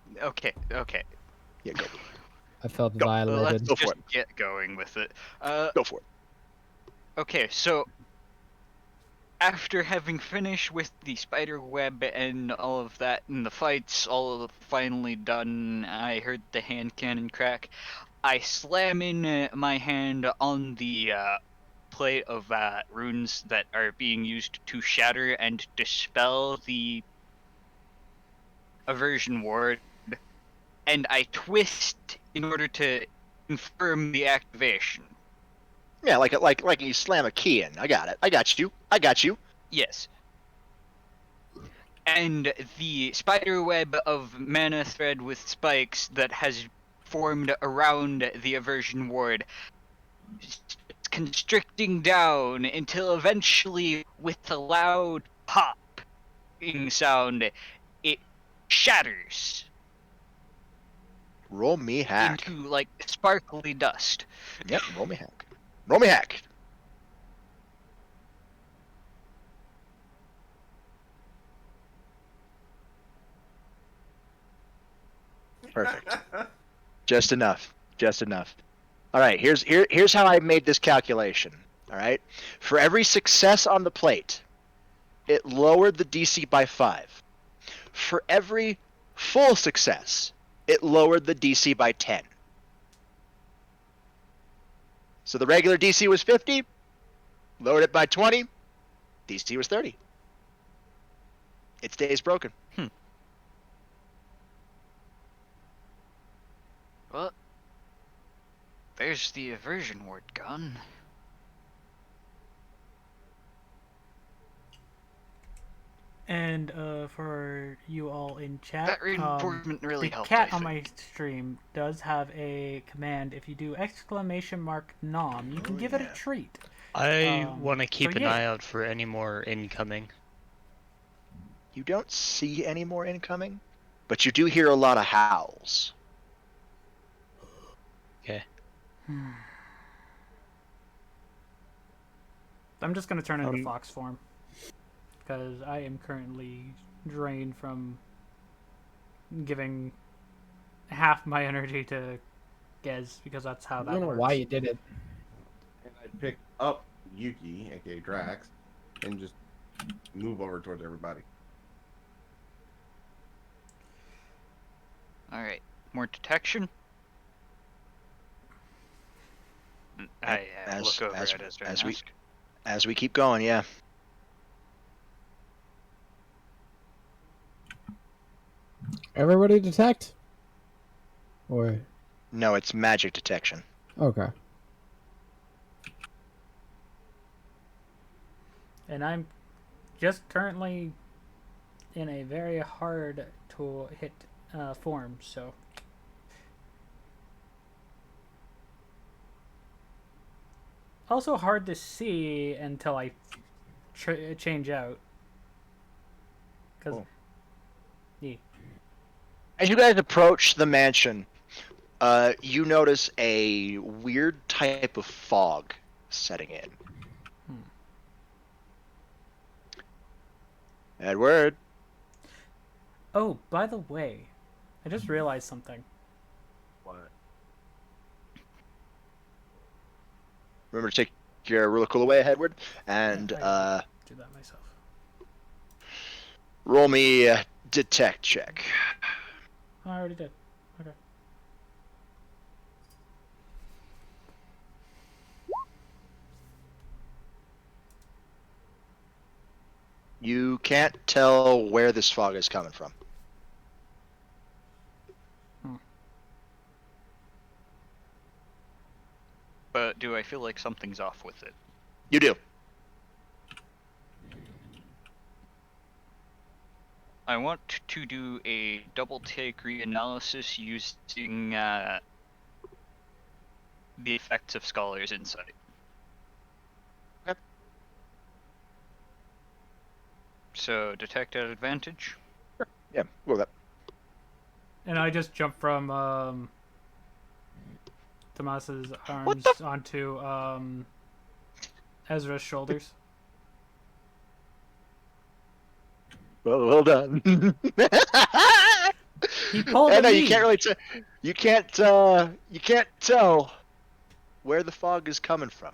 Speaker 5: Okay.
Speaker 1: Yeah, go.
Speaker 3: I felt
Speaker 1: Go.
Speaker 3: violated.
Speaker 5: Let's
Speaker 1: Go for
Speaker 5: just
Speaker 1: it.
Speaker 5: get going with it.
Speaker 1: Go for it.
Speaker 5: Okay, so after having finished with the spider web and all of that and the fights all finally done, I heard the hand cannon crack. I slam in my hand on the plate of runes that are being used to shatter and dispel the aversion ward, and I twist in order to confirm the activation.
Speaker 1: Yeah, like you slam a key in. I got it. I got you.
Speaker 5: Yes. And the spider web of mana thread with spikes that has formed around the aversion ward is constricting down until eventually, with a loud popping sound, it shatters
Speaker 1: Roll me hack.
Speaker 5: into like sparkly dust.
Speaker 1: Yep, roll me hack. Roll me hack. Perfect. Just enough. All right, here's how I made this calculation. All right, for every success on the plate, it lowered the DC by 5. For every full success, it lowered the DC by 10. So the regular DC was 50, lowered it by 20, DC was 30. It stays broken.
Speaker 5: Well, there's the aversion ward gone.
Speaker 2: And for you all in chat,
Speaker 5: That reinforcement really
Speaker 2: the
Speaker 5: helped.
Speaker 2: cat
Speaker 5: I
Speaker 2: on my
Speaker 5: think.
Speaker 2: stream does have a command. If you do !nom, you can give it a treat.
Speaker 7: I want to keep
Speaker 2: so
Speaker 7: an
Speaker 2: yeah.
Speaker 7: eye out for any more incoming.
Speaker 1: You don't see any more incoming, but you do hear a lot of howls.
Speaker 7: Okay.
Speaker 2: I'm just gonna turn into fox form because I am currently drained from giving half my energy to Gez because that's how
Speaker 3: I
Speaker 2: that
Speaker 3: don't know
Speaker 2: works.
Speaker 3: why you did it.
Speaker 4: And I pick up Yuki, aka Drax, and just move over towards everybody.
Speaker 5: Alright, more detection. I look over at Ezra and ask.
Speaker 1: As we keep going, yeah.
Speaker 9: Everybody detect? Or
Speaker 1: No, it's magic detection.
Speaker 9: okay.
Speaker 2: And I'm just currently in a very hard to hit form, so. Also hard to see until I change out. Because Yeah.
Speaker 1: As you guys approach the mansion, you notice a weird type of fog setting in. Edward.
Speaker 2: Oh, by the way, I just realized something.
Speaker 1: What? Remember to take your ruler cool away, Edward, and
Speaker 2: Yeah, I gotta do that myself.
Speaker 1: roll me a detect check.
Speaker 2: Oh, I already did. Okay.
Speaker 1: You can't tell where this fog is coming from.
Speaker 5: But do I feel like something's off with it?
Speaker 1: You do.
Speaker 5: I want to do a double take reanalysis using the effects of Scholar's Insight.
Speaker 1: Okay.
Speaker 5: So, detect at advantage.
Speaker 1: Yeah, roll that.
Speaker 2: And I just jumped from Tomas's arms onto Ezra's shoulders.
Speaker 1: Well done.
Speaker 2: He pulled
Speaker 1: I
Speaker 2: a
Speaker 1: know
Speaker 2: me.
Speaker 1: you can't really you can't tell where the fog is coming from.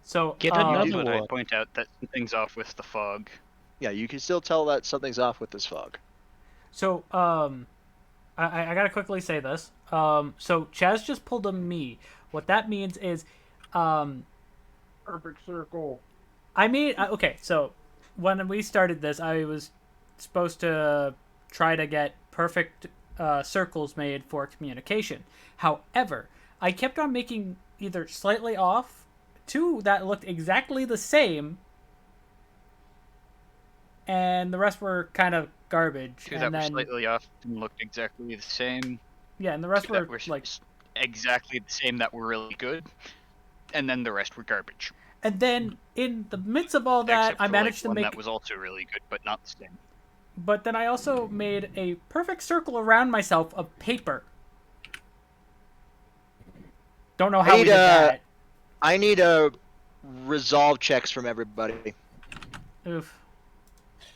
Speaker 2: So
Speaker 7: Get
Speaker 5: But
Speaker 7: another
Speaker 5: I
Speaker 7: one.
Speaker 5: point out that something's off with the fog.
Speaker 1: Yeah, you can still tell that something's off with this fog.
Speaker 2: So I gotta quickly say this. So Chaz just pulled a me. What that means is,
Speaker 4: Perfect circle.
Speaker 2: I mean, okay. So when we started this, I was supposed to try to get perfect circles made for communication. However, I kept on making either slightly off, two that looked exactly the same, and the rest were kind of garbage.
Speaker 5: Two
Speaker 2: and
Speaker 5: that
Speaker 2: then,
Speaker 5: were slightly off and looked exactly the same.
Speaker 2: yeah, and the rest
Speaker 5: Two
Speaker 2: were
Speaker 5: that were
Speaker 2: like,
Speaker 5: exactly the same that were really good. And then the rest were garbage.
Speaker 2: and then in the midst of all that,
Speaker 5: Except
Speaker 2: I
Speaker 5: for,
Speaker 2: managed to
Speaker 5: one
Speaker 2: make.
Speaker 5: that was also really good, but not the same.
Speaker 2: But then I also made a perfect circle around myself of paper. Don't know how we did that.
Speaker 1: I need resolve checks from everybody.
Speaker 2: Oof.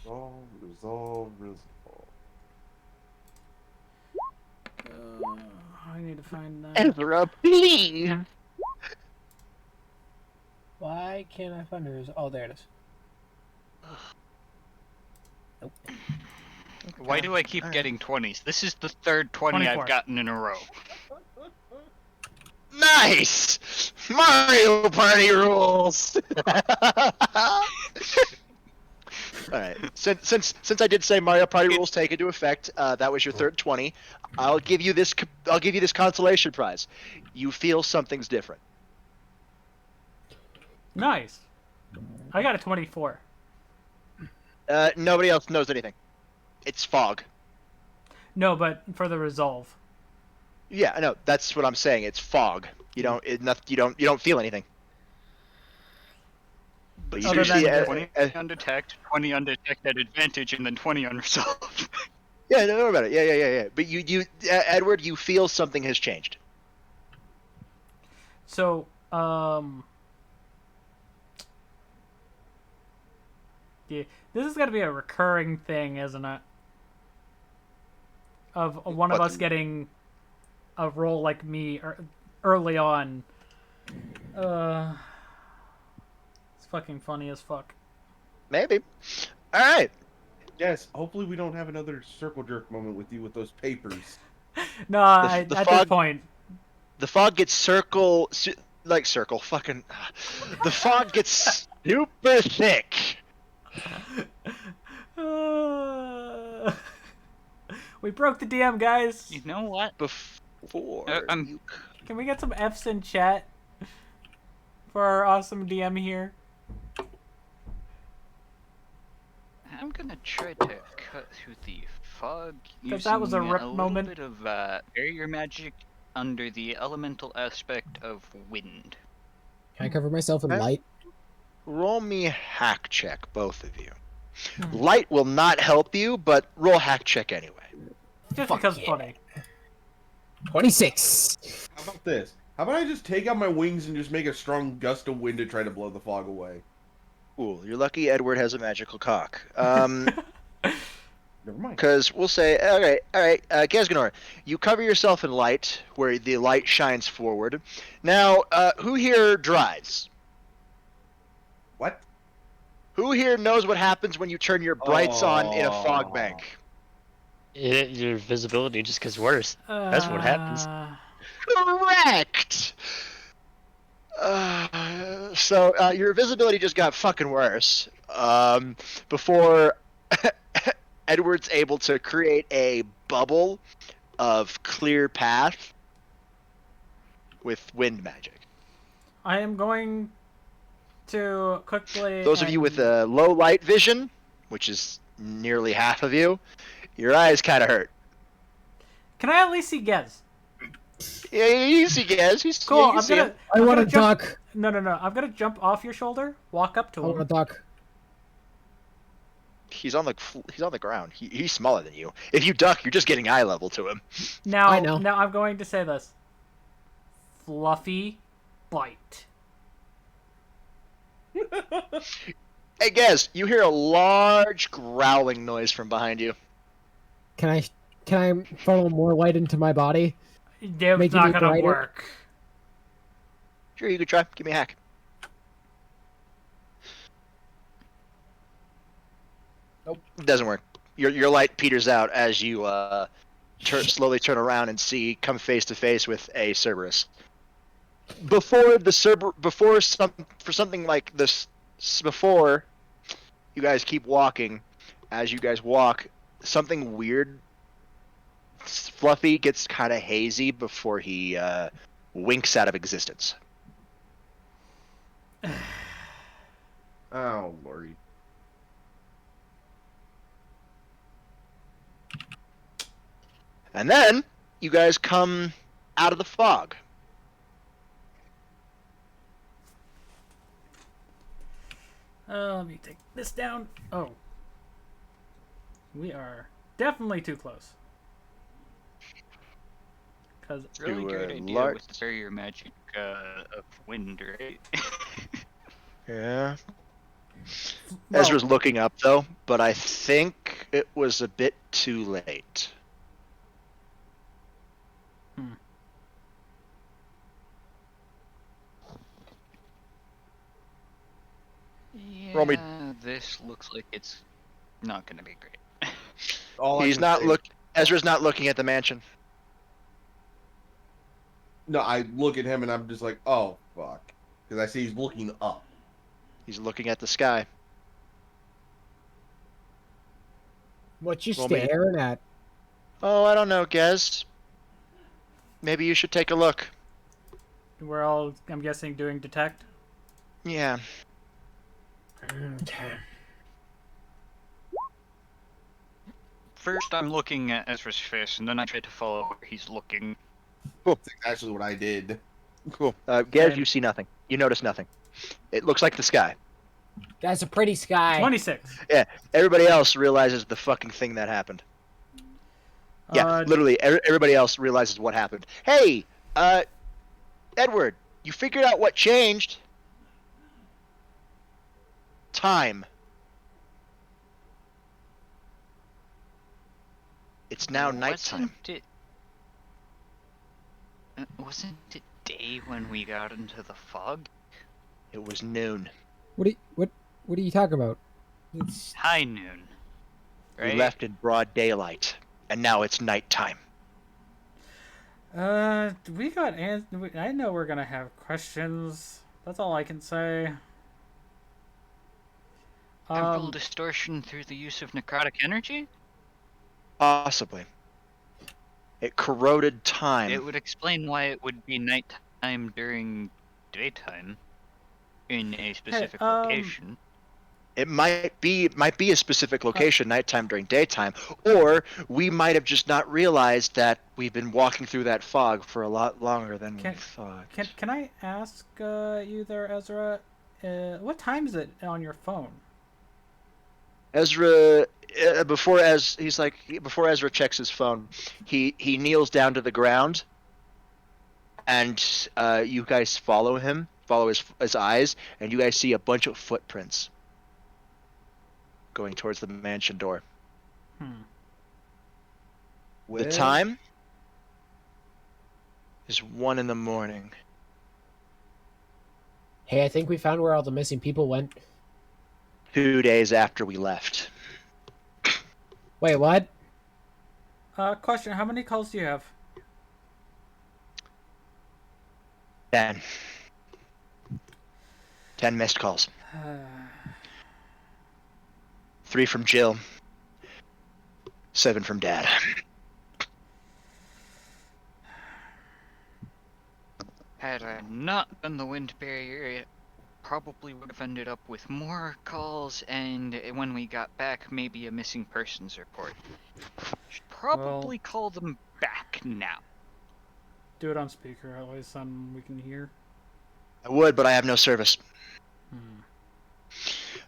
Speaker 4: Resolve.
Speaker 2: I need to find that.
Speaker 1: Ezra, please.
Speaker 9: Why can't I find hers? Oh, there it is. Nope.
Speaker 5: Why do I keep getting 20s? This is the third 20
Speaker 2: 24.
Speaker 5: I've gotten in a row.
Speaker 1: Nice! Mario Party rules! Alright, since I did say Mario Party rules take into effect, that was your third 20. I'll give you this consolation prize. You feel something's different.
Speaker 2: Nice. I got a 24.
Speaker 1: Nobody else knows anything. It's fog.
Speaker 2: No, but for the resolve.
Speaker 1: Yeah, I know. That's what I'm saying. It's fog. You don't feel anything. But you
Speaker 2: Other
Speaker 1: do see,
Speaker 2: than
Speaker 5: 20 on detect, 20 on detect at advantage, and then 20 on resolve.
Speaker 1: yeah, don't worry about it. Yeah. But Edward, you feel something has changed.
Speaker 2: So, yeah, this is gonna be a recurring thing, isn't it? Of one of
Speaker 1: What?
Speaker 2: us getting a role like me early on. It's fucking funny as fuck.
Speaker 1: Maybe. All right.
Speaker 4: Yes, hopefully we don't have another circle jerk moment with you with those papers.
Speaker 2: No,
Speaker 1: the
Speaker 2: at this
Speaker 1: fog-
Speaker 2: point,
Speaker 1: The fog gets circle. Fucking. The fog gets super thick.
Speaker 2: we broke the DM, guys.
Speaker 5: You know what?
Speaker 1: Before you.
Speaker 2: Can we get some F's in chat for our awesome DM here?
Speaker 5: I'm gonna try to cut through the fog using
Speaker 2: that was a rip
Speaker 5: little
Speaker 2: moment.
Speaker 5: bit of barrier magic under the elemental aspect of wind.
Speaker 9: Can I cover myself in
Speaker 1: Okay.
Speaker 9: light?
Speaker 1: Roll me a hack check, both of you. Light will not help you, but roll hack check anyway.
Speaker 2: Just
Speaker 9: Fuck
Speaker 2: because
Speaker 9: yeah.
Speaker 2: funny.
Speaker 9: 26.
Speaker 4: How about this? How about I just take out my wings and just make a strong gust of wind to try to blow the fog away?
Speaker 1: Cool. You're lucky Edward has a magical cock.
Speaker 4: Never mind.
Speaker 1: Because we'll say, all right, Gesganor, you cover yourself in light, where the light shines forward. Now, who here drives?
Speaker 4: What?
Speaker 1: Who here knows what happens when you turn your brights on in a fog bank?
Speaker 7: Your visibility just gets worse. That's what happens.
Speaker 1: Correct! So your visibility just got fucking worse. Before Edward's able to create a bubble of clear path with wind magic.
Speaker 2: I am going to quickly.
Speaker 1: Those of you with low light vision, which is nearly half of you, your eyes kind of hurt.
Speaker 2: Can I at least see Gez?
Speaker 1: Yeah, you see Gez. He's
Speaker 2: Cool.
Speaker 1: yeah, you
Speaker 2: I'm
Speaker 1: see
Speaker 2: gonna.
Speaker 1: him.
Speaker 9: I
Speaker 2: I'm
Speaker 9: want to
Speaker 2: gonna jump-
Speaker 9: duck.
Speaker 2: No. I'm gonna jump off your shoulder, walk up
Speaker 9: I
Speaker 2: to
Speaker 9: want to
Speaker 2: him.
Speaker 9: duck.
Speaker 1: He's on the ground. He's smaller than you. If you duck, you're just getting eye level to him.
Speaker 2: Now,
Speaker 9: I know.
Speaker 2: now I'm going to say this. Fluffy bite.
Speaker 1: Hey, Gez, you hear a large growling noise from behind you.
Speaker 9: Can I funnel more light into my body?
Speaker 2: It's
Speaker 9: Making
Speaker 2: not
Speaker 9: me
Speaker 2: gonna
Speaker 9: brighter?
Speaker 2: work.
Speaker 1: Sure, you could try. Give me a hack.
Speaker 9: Nope.
Speaker 1: Doesn't work. Your light peters out as you slowly turn around and come face to face with a Cerberus. Before something like this, before you guys keep walking, as you guys walk, something weird, Fluffy gets kind of hazy before he winks out of existence.
Speaker 4: Oh, Lordy.
Speaker 1: And then you guys come out of the fog.
Speaker 2: Let me take this down. Oh. We are definitely too close. Because
Speaker 5: Really
Speaker 1: To,
Speaker 5: great idea
Speaker 1: lar-
Speaker 5: with the barrier magic of wind, right?
Speaker 1: Yeah.
Speaker 2: well,
Speaker 1: Ezra's looking up though, but I think it was a bit too late. Roll me-
Speaker 5: Yeah, this looks like it's not gonna be great.
Speaker 4: All I
Speaker 1: He's
Speaker 4: can
Speaker 1: not
Speaker 4: say-
Speaker 1: look. Ezra's not looking at the mansion.
Speaker 4: No, I look at him and I'm just like, oh fuck, because I see he's looking up.
Speaker 1: He's looking at the sky.
Speaker 9: What you
Speaker 1: Roll me-
Speaker 9: staring at?
Speaker 1: Oh, I don't know, Gez. Maybe you should take a look.
Speaker 2: we're all, I'm guessing, doing detect.
Speaker 1: Yeah.
Speaker 9: Okay.
Speaker 5: First, I'm looking at Ezra's face, and then I try to follow where he's looking.
Speaker 4: That's actually what I did.
Speaker 1: Cool. Gez,
Speaker 2: Okay.
Speaker 1: you see nothing. You notice nothing. It looks like the sky.
Speaker 9: That's a pretty sky.
Speaker 2: 26.
Speaker 1: Everybody else realizes the fucking thing that happened. Yeah, literally, everybody else realizes what happened. Hey, Edward, you figured out what changed? Time. It's now nighttime.
Speaker 5: Wasn't it day when we got into the fog?
Speaker 1: It was noon.
Speaker 9: What are you talking about? It's
Speaker 5: High noon. Right?
Speaker 1: We left in broad daylight, and now it's nighttime.
Speaker 2: We got. I know we're gonna have questions. That's all I can say.
Speaker 5: Temporal distortion through the use of necrotic energy?
Speaker 1: Possibly. It corroded time.
Speaker 5: It would explain why it would be nighttime during daytime in a specific location.
Speaker 1: It might be a specific location, nighttime during daytime, or we might have just not realized that we've been walking through that fog for a lot longer than we thought.
Speaker 2: Can I ask you there, Ezra? What time is it on your phone?
Speaker 1: Ezra, before Ezra checks his phone, he kneels down to the ground, and you guys follow him, follow his eyes, and you guys see a bunch of footprints going towards the mansion door. The time is 1 a.m.
Speaker 9: Hey, I think we found where all the missing people went.
Speaker 1: 2 days after we left.
Speaker 9: Wait, what?
Speaker 2: Question: how many calls do you have?
Speaker 1: 10. 10 missed calls. 3 from Jill. 7 from Dad.
Speaker 5: Had I not done the wind barrier, it probably would have ended up with more calls, and when we got back, maybe a missing persons report. Should probably call them back now.
Speaker 2: Do it on speaker, otherwise we can hear.
Speaker 1: I would, but I have no service.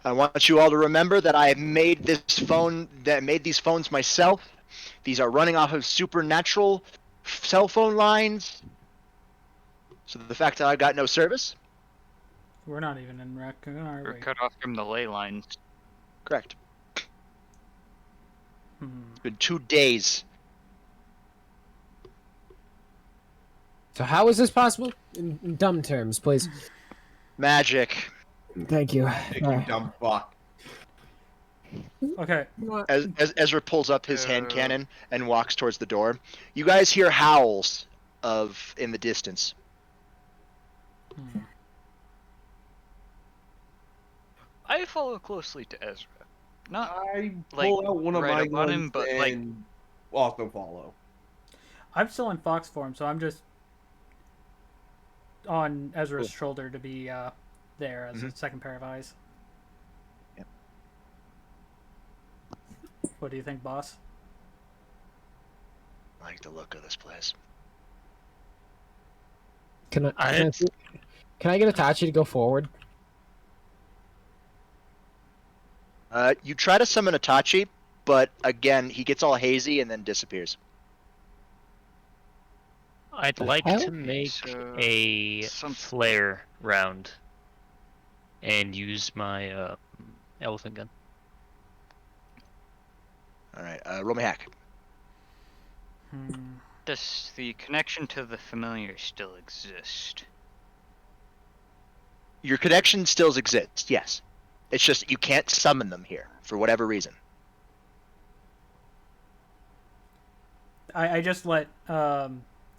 Speaker 1: I want you all to remember that I made these phones myself. These are running off of supernatural cell phone lines. So the fact that I've got no service.
Speaker 2: We're not even in Raccoon, are
Speaker 5: We're
Speaker 2: we?
Speaker 5: cut off from the ley lines.
Speaker 1: Correct. It's been 2 days.
Speaker 9: So how is this possible? In dumb terms, please.
Speaker 1: Magic.
Speaker 9: Thank you.
Speaker 4: Thank you, dumb fuck.
Speaker 2: Okay.
Speaker 1: As Ezra pulls up his hand cannon and walks towards the door, you guys hear howls in the distance.
Speaker 5: I follow closely to Ezra. Not
Speaker 4: I
Speaker 5: like,
Speaker 4: pull out one of
Speaker 5: right
Speaker 4: my
Speaker 5: up on him,
Speaker 4: guns
Speaker 5: but, like-
Speaker 4: and also follow.
Speaker 2: I'm still in fox form, so I'm just on Ezra's shoulder to be there as a second pair of eyes.
Speaker 1: Yep.
Speaker 2: What do you think, boss?
Speaker 1: I like the look of this place.
Speaker 9: Can I get Itachi to go forward?
Speaker 1: You try to summon Itachi, but again, he gets all hazy and then disappears.
Speaker 7: I'd like
Speaker 9: hell?
Speaker 7: to make
Speaker 5: So,
Speaker 7: a flare round and use my elephant gun.
Speaker 1: All right, roll me hack.
Speaker 5: Does the connection to the familiar still exist?
Speaker 1: Your connection still exists, yes. It's just you can't summon them here for whatever reason.
Speaker 2: I just let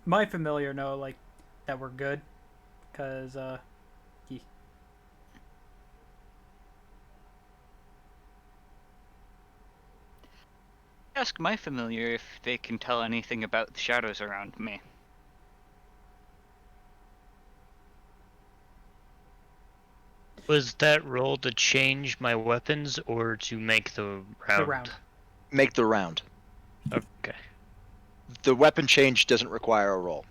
Speaker 2: my familiar know like that we're good, cause
Speaker 5: Ask my familiar if they can tell anything about the shadows around me.
Speaker 7: Was that roll to change my weapons or to make the round?
Speaker 2: the round.
Speaker 1: Make the round.
Speaker 7: Okay.
Speaker 1: The weapon change doesn't require a roll.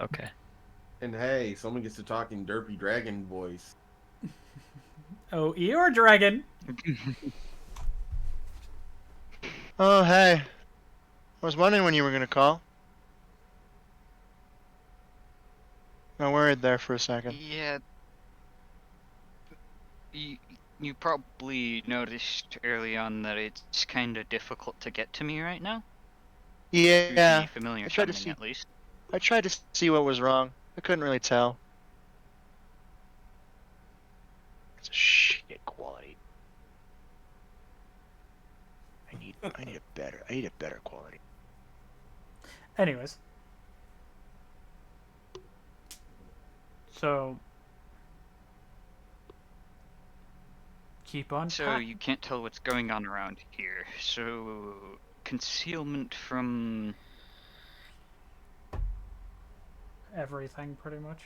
Speaker 7: Okay.
Speaker 4: And hey, someone gets to talk in derpy dragon voice.
Speaker 2: Oh, or dragon.
Speaker 1: Oh, hey. I was wondering when you were going to call. I worried there for a second.
Speaker 5: Yeah. You probably noticed early on that it's kind of difficult to get to me right now.
Speaker 1: Yeah.
Speaker 5: The familiar
Speaker 1: I tried to
Speaker 5: summoning,
Speaker 1: see-
Speaker 5: at least.
Speaker 1: I tried to see what was wrong. I couldn't really tell. It's a shit quality. I need a better quality.
Speaker 2: Anyways. So keep on.
Speaker 5: So you can't tell what's going on around here. So concealment from
Speaker 2: everything pretty much.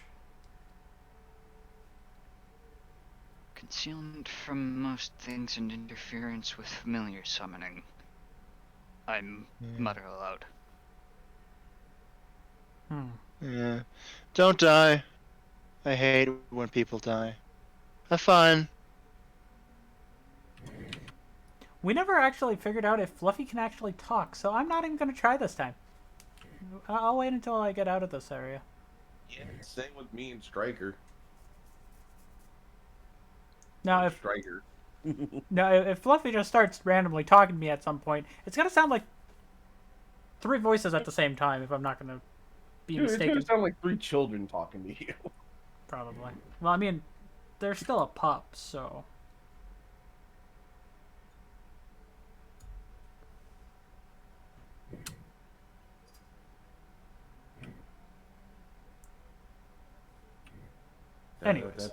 Speaker 5: Concealment from most things and interference with familiar summoning. I'm mutter aloud.
Speaker 1: Yeah. Don't die. I hate when people die. Have fun.
Speaker 2: We never actually figured out if Fluffy can actually talk, so I'm not even going to try this time. I'll wait until I get out of this area.
Speaker 4: Yeah, same with me and Striker.
Speaker 2: Now, if
Speaker 4: Striker.
Speaker 2: if Fluffy just starts randomly talking to me at some point, it's going to sound like 3 voices at the same time, if I'm not going to be
Speaker 10: Dude, it's
Speaker 2: mistaken.
Speaker 10: gonna sound like 3 children talking to you.
Speaker 2: Probably. Well, I mean, they're still a pup, so... Anyways.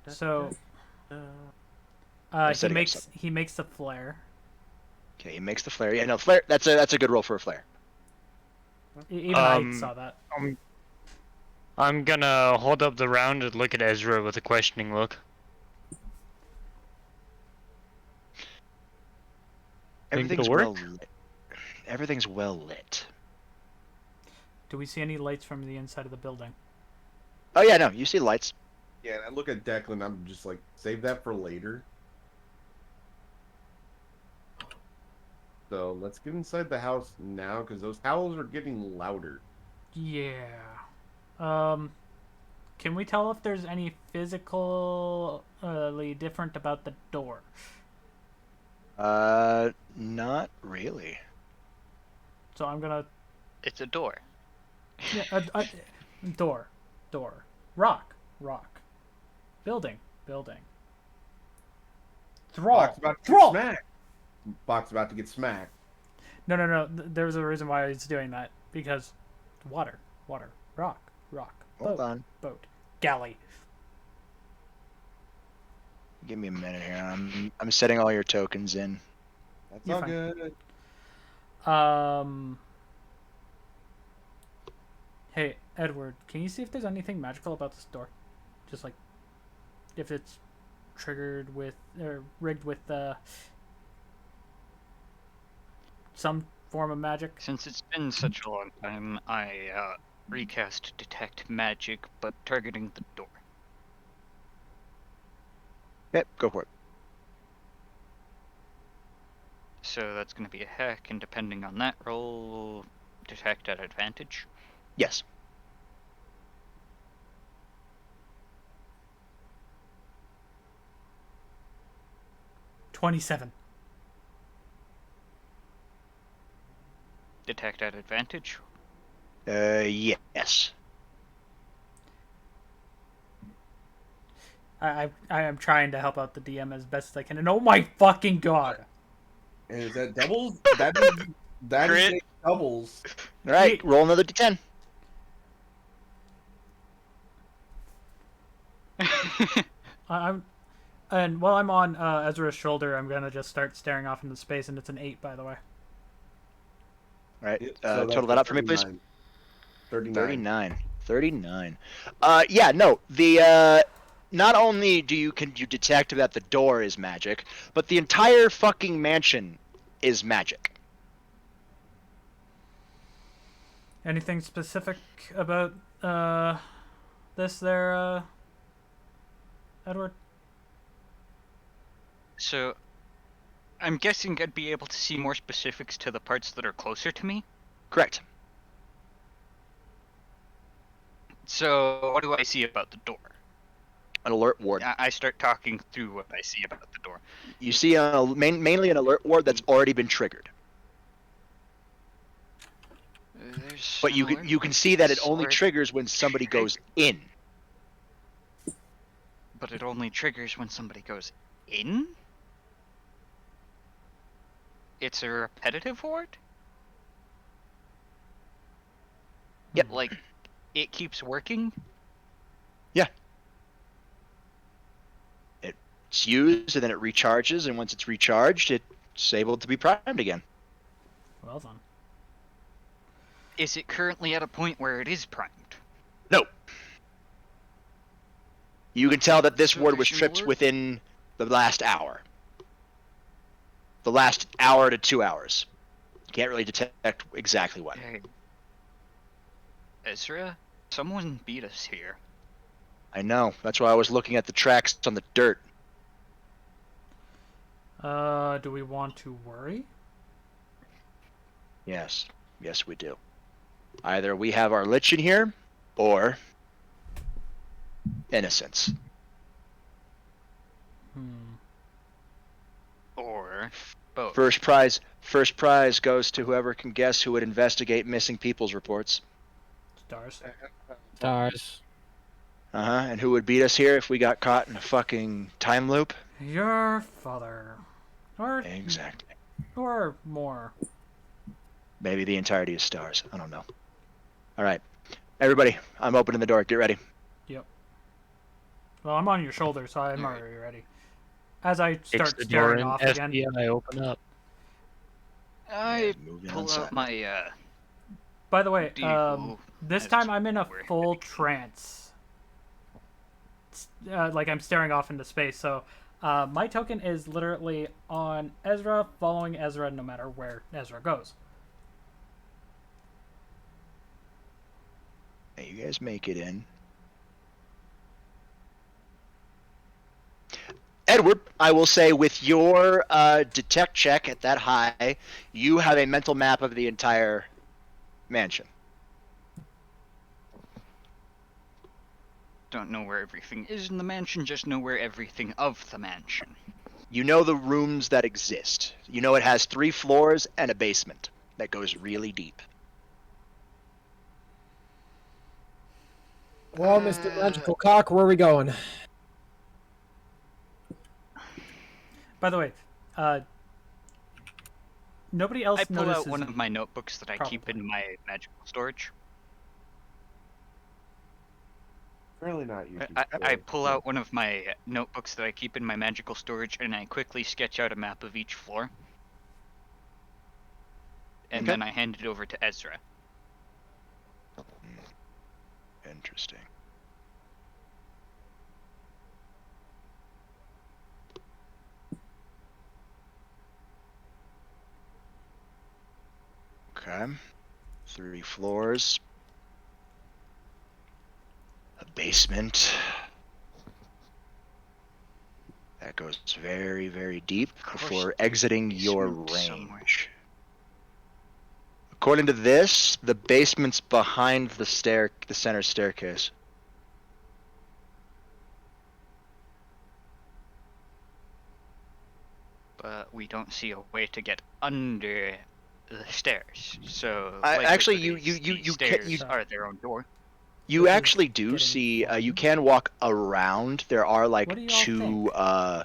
Speaker 2: So...
Speaker 1: setting up something.
Speaker 2: he makes the flare.
Speaker 1: Okay, he makes the flare. Yeah, no, flare. That's a good roll for a flare.
Speaker 2: Even I saw that.
Speaker 7: I'm gonna hold up the round and look at Ezra with a questioning look.
Speaker 1: Everything's
Speaker 7: work?
Speaker 1: well lit. Everything's well lit.
Speaker 2: Do we see any lights from the inside of the building?
Speaker 1: Oh yeah, no, you see lights.
Speaker 4: Yeah, and I look at Declan, I'm just like, save that for later. So let's get inside the house now, because those howls are getting louder.
Speaker 2: Yeah. Can we tell if there's any physically different about the door?
Speaker 1: Not really.
Speaker 2: So I'm gonna...
Speaker 5: It's a door.
Speaker 2: Yeah, door. Rock. Building.
Speaker 4: Box about to get
Speaker 2: Thrall!
Speaker 4: smacked. Box about to get smacked.
Speaker 2: No. There's a reason why he's doing that. Because water. Rock.
Speaker 1: Hold on.
Speaker 2: Boat. Galley.
Speaker 1: Give me a minute here. I'm setting all your tokens in.
Speaker 4: That's
Speaker 2: You're
Speaker 4: all
Speaker 2: fine.
Speaker 4: good.
Speaker 2: Hey, Edward, can you see if there's anything magical about this door? Just like, if it's triggered with, or rigged with, some form of magic?
Speaker 5: Since it's been such a long time, I recast Detect Magic, but targeting the door.
Speaker 1: Yep, go for it.
Speaker 5: So that's going to be a hack, and depending on that roll, detect at advantage.
Speaker 1: Yes.
Speaker 2: $27.
Speaker 5: Detect at advantage.
Speaker 1: Yes.
Speaker 2: I am trying to help out the DM as best as I can, and oh my fucking god!
Speaker 4: And is that doubles? That is
Speaker 5: Crit.
Speaker 4: doubles.
Speaker 1: All right, roll another d10.
Speaker 2: And while I'm on Ezra's shoulder, I'm gonna just start staring off into space, and it's an 8, by the way.
Speaker 1: All right,
Speaker 4: Yep, so that's
Speaker 1: total that up for me, please.
Speaker 4: 39.
Speaker 1: 39. Yeah, no. The not only can you detect that the door is magic, but the entire fucking mansion is magic.
Speaker 2: Anything specific about this there, Edward?
Speaker 5: So, I'm guessing I'd be able to see more specifics to the parts that are closer to me.
Speaker 1: Correct.
Speaker 5: So, what do I see about the door?
Speaker 1: An alert ward.
Speaker 5: I start talking through what I see about the door.
Speaker 1: You see mainly an alert ward that's already been triggered. But you can see that it only triggers when somebody goes in.
Speaker 5: But it only triggers when somebody goes in? It's a repetitive ward?
Speaker 1: Yep.
Speaker 5: Like, it keeps working?
Speaker 1: Yeah. It's used and then it recharges, and once it's recharged, it's able to be primed again.
Speaker 2: Well done.
Speaker 5: Is it currently at a point where it is primed?
Speaker 1: No. You can tell that this
Speaker 5: So
Speaker 1: ward was
Speaker 5: there's an
Speaker 1: tripped
Speaker 5: alert?
Speaker 1: within the last hour. The last hour to 2 hours. Can't really detect exactly when.
Speaker 5: Hey, Ezra, someone beat us here.
Speaker 1: I know. That's why I was looking at the tracks on the dirt.
Speaker 2: Do we want to worry?
Speaker 1: Yes. Yes, we do. Either we have our lich in here, or innocence.
Speaker 5: Or both.
Speaker 1: First prize goes to whoever can guess who would investigate missing people's reports.
Speaker 2: Stars.
Speaker 9: Stars.
Speaker 1: And who would beat us here if we got caught in a fucking time loop?
Speaker 2: Your father. Or
Speaker 1: Exactly.
Speaker 2: or more.
Speaker 1: Maybe the entirety of stars. I don't know. All right. Everybody, I'm opening the door. Get ready.
Speaker 2: Yep. Well, I'm on your shoulder, so I'm already ready. As I start
Speaker 7: the door
Speaker 2: staring
Speaker 7: in,
Speaker 2: off again.
Speaker 7: FBI, open up.
Speaker 5: I
Speaker 1: Moving
Speaker 5: pull
Speaker 1: inside.
Speaker 5: out my
Speaker 2: By the way,
Speaker 5: D4
Speaker 2: this
Speaker 5: as
Speaker 2: time I'm in a
Speaker 5: we're
Speaker 2: full
Speaker 5: heading.
Speaker 2: trance. Like I'm staring off into space. So my token is literally on Ezra, following Ezra no matter where Ezra goes.
Speaker 1: Hey, you guys make it in. Edward, I will say with your detect check at that high, you have a mental map of the entire mansion.
Speaker 5: Don't know where everything is in the mansion, just know where everything of the mansion.
Speaker 1: You know the rooms that exist. You know it has 3 floors and a basement that goes really deep.
Speaker 9: Well, Mr. Magical Cock, where are we going?
Speaker 2: By the way, nobody else
Speaker 5: I pull
Speaker 2: notices.
Speaker 5: out one of my notebooks that I keep
Speaker 2: Probably.
Speaker 5: in my magical storage.
Speaker 10: Really not you.
Speaker 5: I pull out one of my notebooks that I keep in my magical storage, and I quickly sketch out a map of each floor. And
Speaker 1: Okay.
Speaker 5: then I hand it over to Ezra.
Speaker 1: Interesting. Okay. 3 floors. A basement. That goes very, very deep before exiting your
Speaker 5: basement somewhere.
Speaker 1: range. According to this, the basement's behind the center staircase.
Speaker 5: But we don't see a way to get under the stairs. So
Speaker 1: Actually,
Speaker 5: likelihood is the
Speaker 1: you
Speaker 5: stairs are their own door.
Speaker 1: You
Speaker 2: Which is
Speaker 1: actually do
Speaker 2: getting
Speaker 1: see. You
Speaker 2: fun.
Speaker 1: can walk around. There are
Speaker 2: What
Speaker 1: like
Speaker 2: do y'all
Speaker 1: 2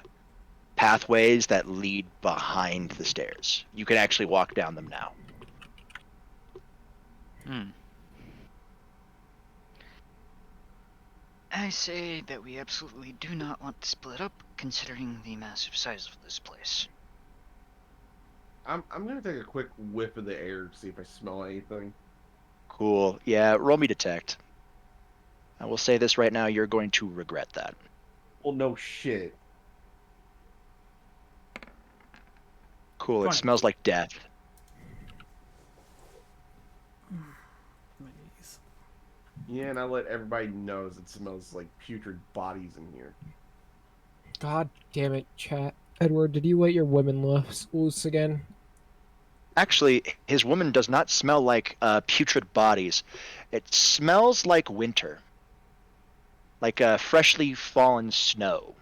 Speaker 1: pathways that lead behind the stairs. You can actually walk down them now.
Speaker 5: I say that we absolutely do not want to split up, considering the massive size of this place.
Speaker 4: I'm gonna take a quick whiff of the air to see if I smell anything.
Speaker 1: Cool. Yeah, roll me detect. I will say this right now, you're going to regret that.
Speaker 4: Well, no shit.
Speaker 1: Cool, it
Speaker 2: 20.
Speaker 1: smells like death.
Speaker 4: Yeah, and I let everybody know it smells like putrid bodies in here.
Speaker 9: God damn it, chat. Edward, did you let your women loose again?
Speaker 1: Actually, his woman does not smell like putrid bodies. It smells like winter. Like freshly fallen snow.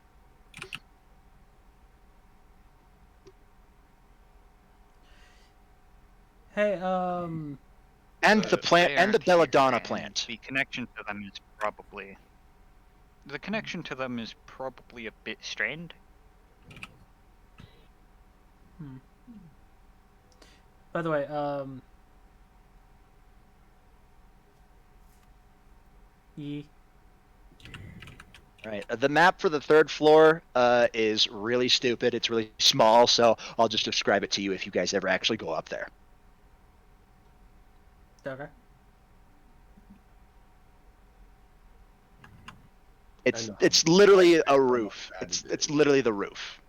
Speaker 2: Hey,
Speaker 1: And the plant,
Speaker 5: They
Speaker 1: and the
Speaker 5: aren't here,
Speaker 1: belladonna
Speaker 5: and
Speaker 1: plant.
Speaker 5: The connection to them is probably... The connection to them is probably a bit strained.
Speaker 2: by the way,
Speaker 1: Right. The map for the 3rd floor is really stupid. It's really small, so I'll just describe it to you if you guys ever actually go up there.
Speaker 2: Okay.
Speaker 1: It's literally a roof. It's literally the roof.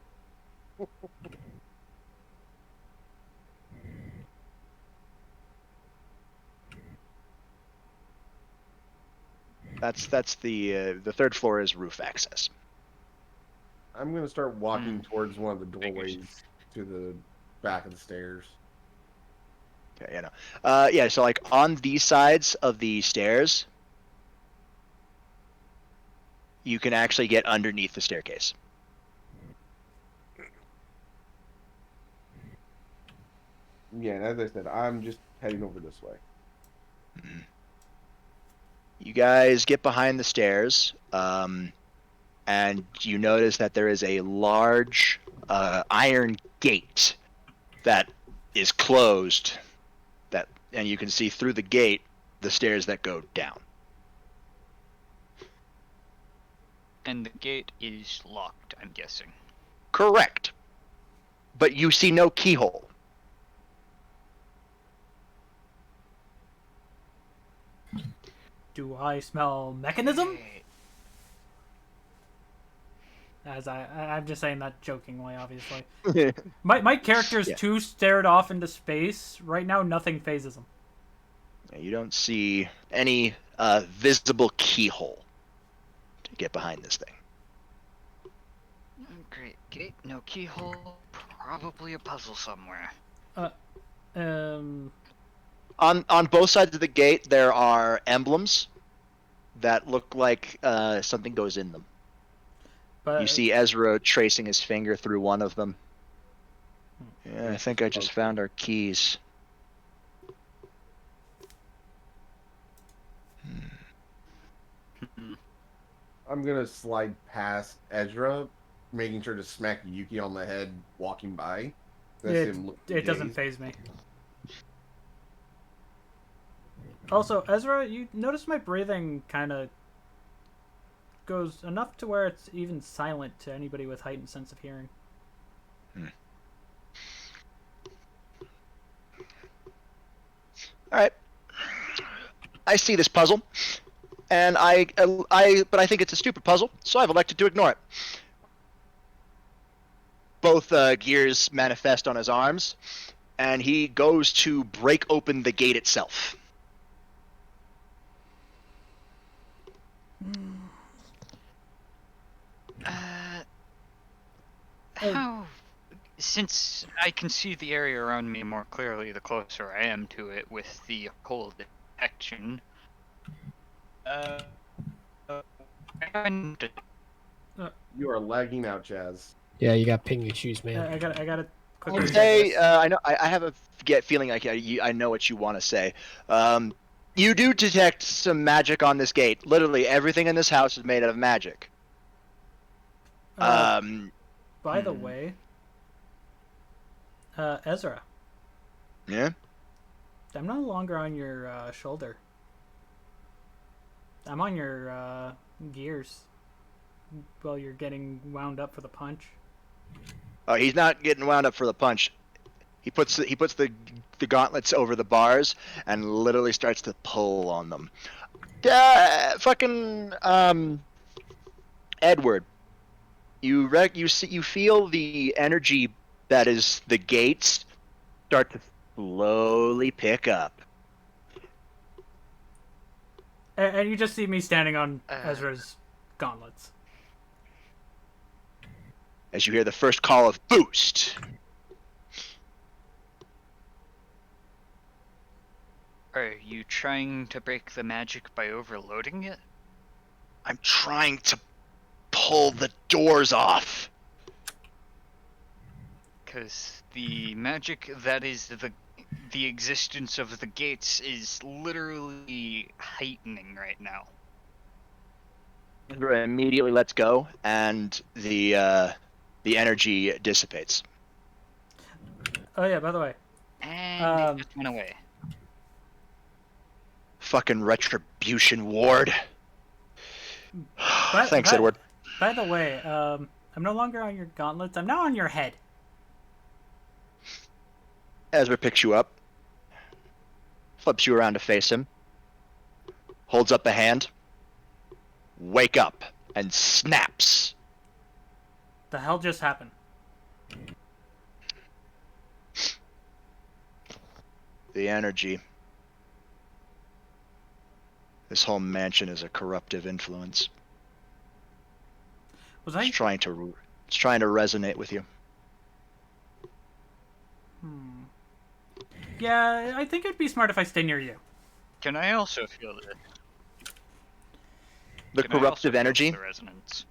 Speaker 1: That's the third floor is roof access.
Speaker 4: I'm gonna start walking towards one of the doorways to the back of the stairs.
Speaker 1: Okay, yeah. So like on these sides of the stairs, you can actually get underneath the staircase.
Speaker 4: Yeah, and as I said, I'm just heading over this way.
Speaker 1: You guys get behind the stairs, and you notice that there is a large iron gate that is closed. And you can see through the gate the stairs that go down.
Speaker 5: And the gate is locked, I'm guessing.
Speaker 1: Correct. But you see no keyhole.
Speaker 2: Do I smell mechanism? I'm just saying that jokingly, obviously. My character's too stared off into space. Right now, nothing phases him.
Speaker 1: Yeah, you don't see any visible keyhole to get behind this thing.
Speaker 5: Great. Gate, no keyhole. Probably a puzzle somewhere.
Speaker 1: On both sides of the gate, there are emblems that look like something goes in them.
Speaker 2: But
Speaker 1: you see Ezra tracing his finger through one of them. Yeah, I think I just found our keys.
Speaker 4: I'm gonna slide past Ezra, making sure to smack Yuki on the head walking by.
Speaker 2: It doesn't faze me. Also, Ezra, you notice my breathing kind of goes enough to where it's even silent to anybody with heightened sense of hearing.
Speaker 1: All right. I see this puzzle, and but I think it's a stupid puzzle, so I've elected to ignore it. Both gears manifest on his arms, and he goes to break open the gate itself.
Speaker 5: How? Since I can see the area around me more clearly the closer I am to it with the cold detection.
Speaker 4: You are lagging out, Chaz.
Speaker 9: Yeah, you got ping issues, man.
Speaker 2: I gotta quickly
Speaker 1: say
Speaker 2: this.
Speaker 1: I know I have a feeling like I know what you want to say. You do detect some magic on this gate. Literally everything in this house is made out of magic.
Speaker 2: By the way, Ezra.
Speaker 1: Yeah?
Speaker 2: I'm no longer on your shoulder. I'm on your gears. While you're getting wound up for the punch.
Speaker 1: Oh, he's not getting wound up for the punch. He puts the gauntlets over the bars and literally starts to pull on them. Fucking Edward, you feel the energy that is the gates start to slowly pick up.
Speaker 2: And you just see me standing on Ezra's gauntlets.
Speaker 1: As you hear the first call of boost.
Speaker 5: Are you trying to break the magic by overloading it?
Speaker 1: I'm trying to pull the doors off.
Speaker 5: Because the magic that is the existence of the gates is literally heightening right now.
Speaker 1: Ezra immediately lets go, and the energy dissipates.
Speaker 2: Oh yeah, by the way.
Speaker 5: And it just went away.
Speaker 1: Fucking retribution ward. Thanks, Edward.
Speaker 2: By the way, I'm no longer on your gauntlets. I'm now on your head.
Speaker 1: Ezra picks you up, flips you around to face him, holds up a hand, wake up, and snaps.
Speaker 2: The hell just happened?
Speaker 1: The energy This whole mansion is a corruptive influence.
Speaker 2: Was
Speaker 1: It's trying to resonate with you.
Speaker 2: Yeah, I think it'd be smart if I stay near you.
Speaker 5: Can I also feel this?
Speaker 1: The
Speaker 5: Can I also
Speaker 1: corruptive
Speaker 5: feel
Speaker 1: energy.
Speaker 5: the resonance?